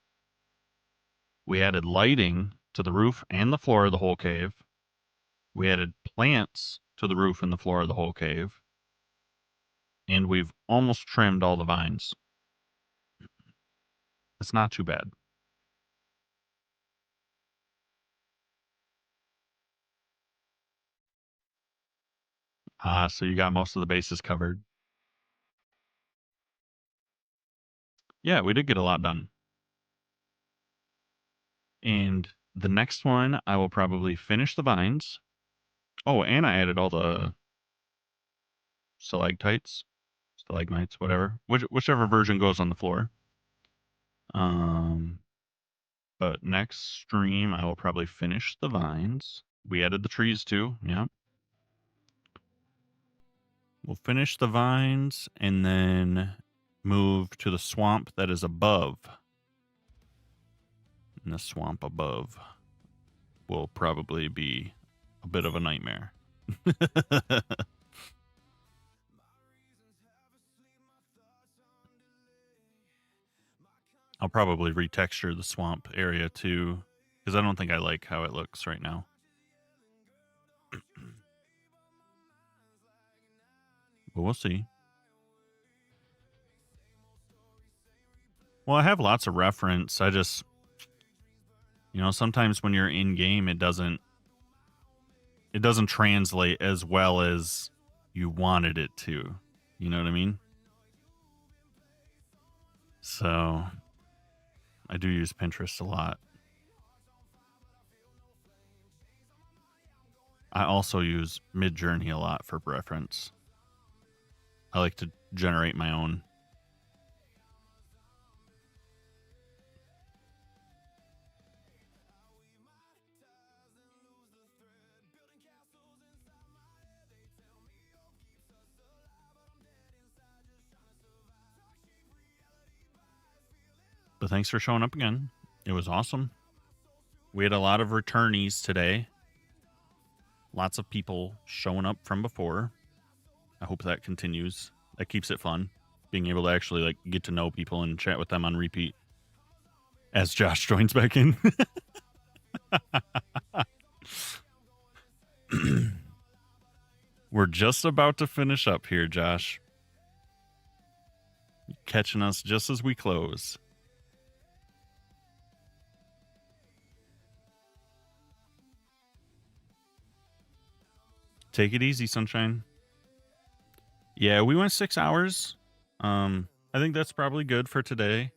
We added lighting to the roof and the floor of the whole cave. We added plants to the roof and the floor of the whole cave. And we've almost trimmed all the vines. It's not too bad. So you got most of the bases covered. Yeah, we did get a lot done. And the next one, I will probably finish the vines. Oh, and I added all the stalactites, stalagmites, whatever, whichever version goes on the floor. But next stream, I will probably finish the vines. We added the trees too. Yeah. We'll finish the vines and then move to the swamp that is above. And the swamp above will probably be a bit of a nightmare. I'll probably retexture the swamp area too, because I don't think I like how it looks right now. But we'll see. Well, I have lots of reference. I just, sometimes when you're in game, it doesn't translate as well as you wanted it to. You know what I mean? So I do use Pinterest a lot. I also use Midjourney a lot for reference. I like to generate my own. But thanks for showing up again. It was awesome. We had a lot of returnees today. Lots of people showing up from before. I hope that continues. That keeps it fun. Being able to actually like get to know people and chat with them on repeat. As Josh joins back in. We're just about to finish up here, Josh. Catching us just as we close. Take it easy, sunshine. Yeah, we went 6 hours. I think that's probably good for today.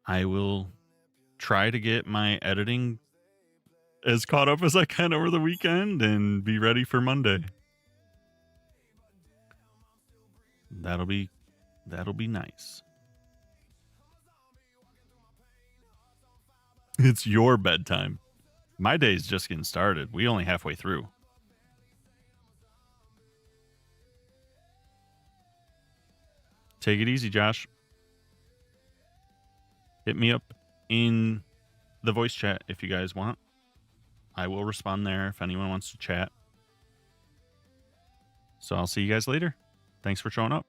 I will try to get my editing as caught up as I can over the weekend and be ready for Monday. That'll be nice. It's your bedtime. My day's just getting started. We only halfway through. Take it easy, Josh. Hit me up in the voice chat if you guys want. I will respond there if anyone wants to chat. So I'll see you guys later. Thanks for showing up.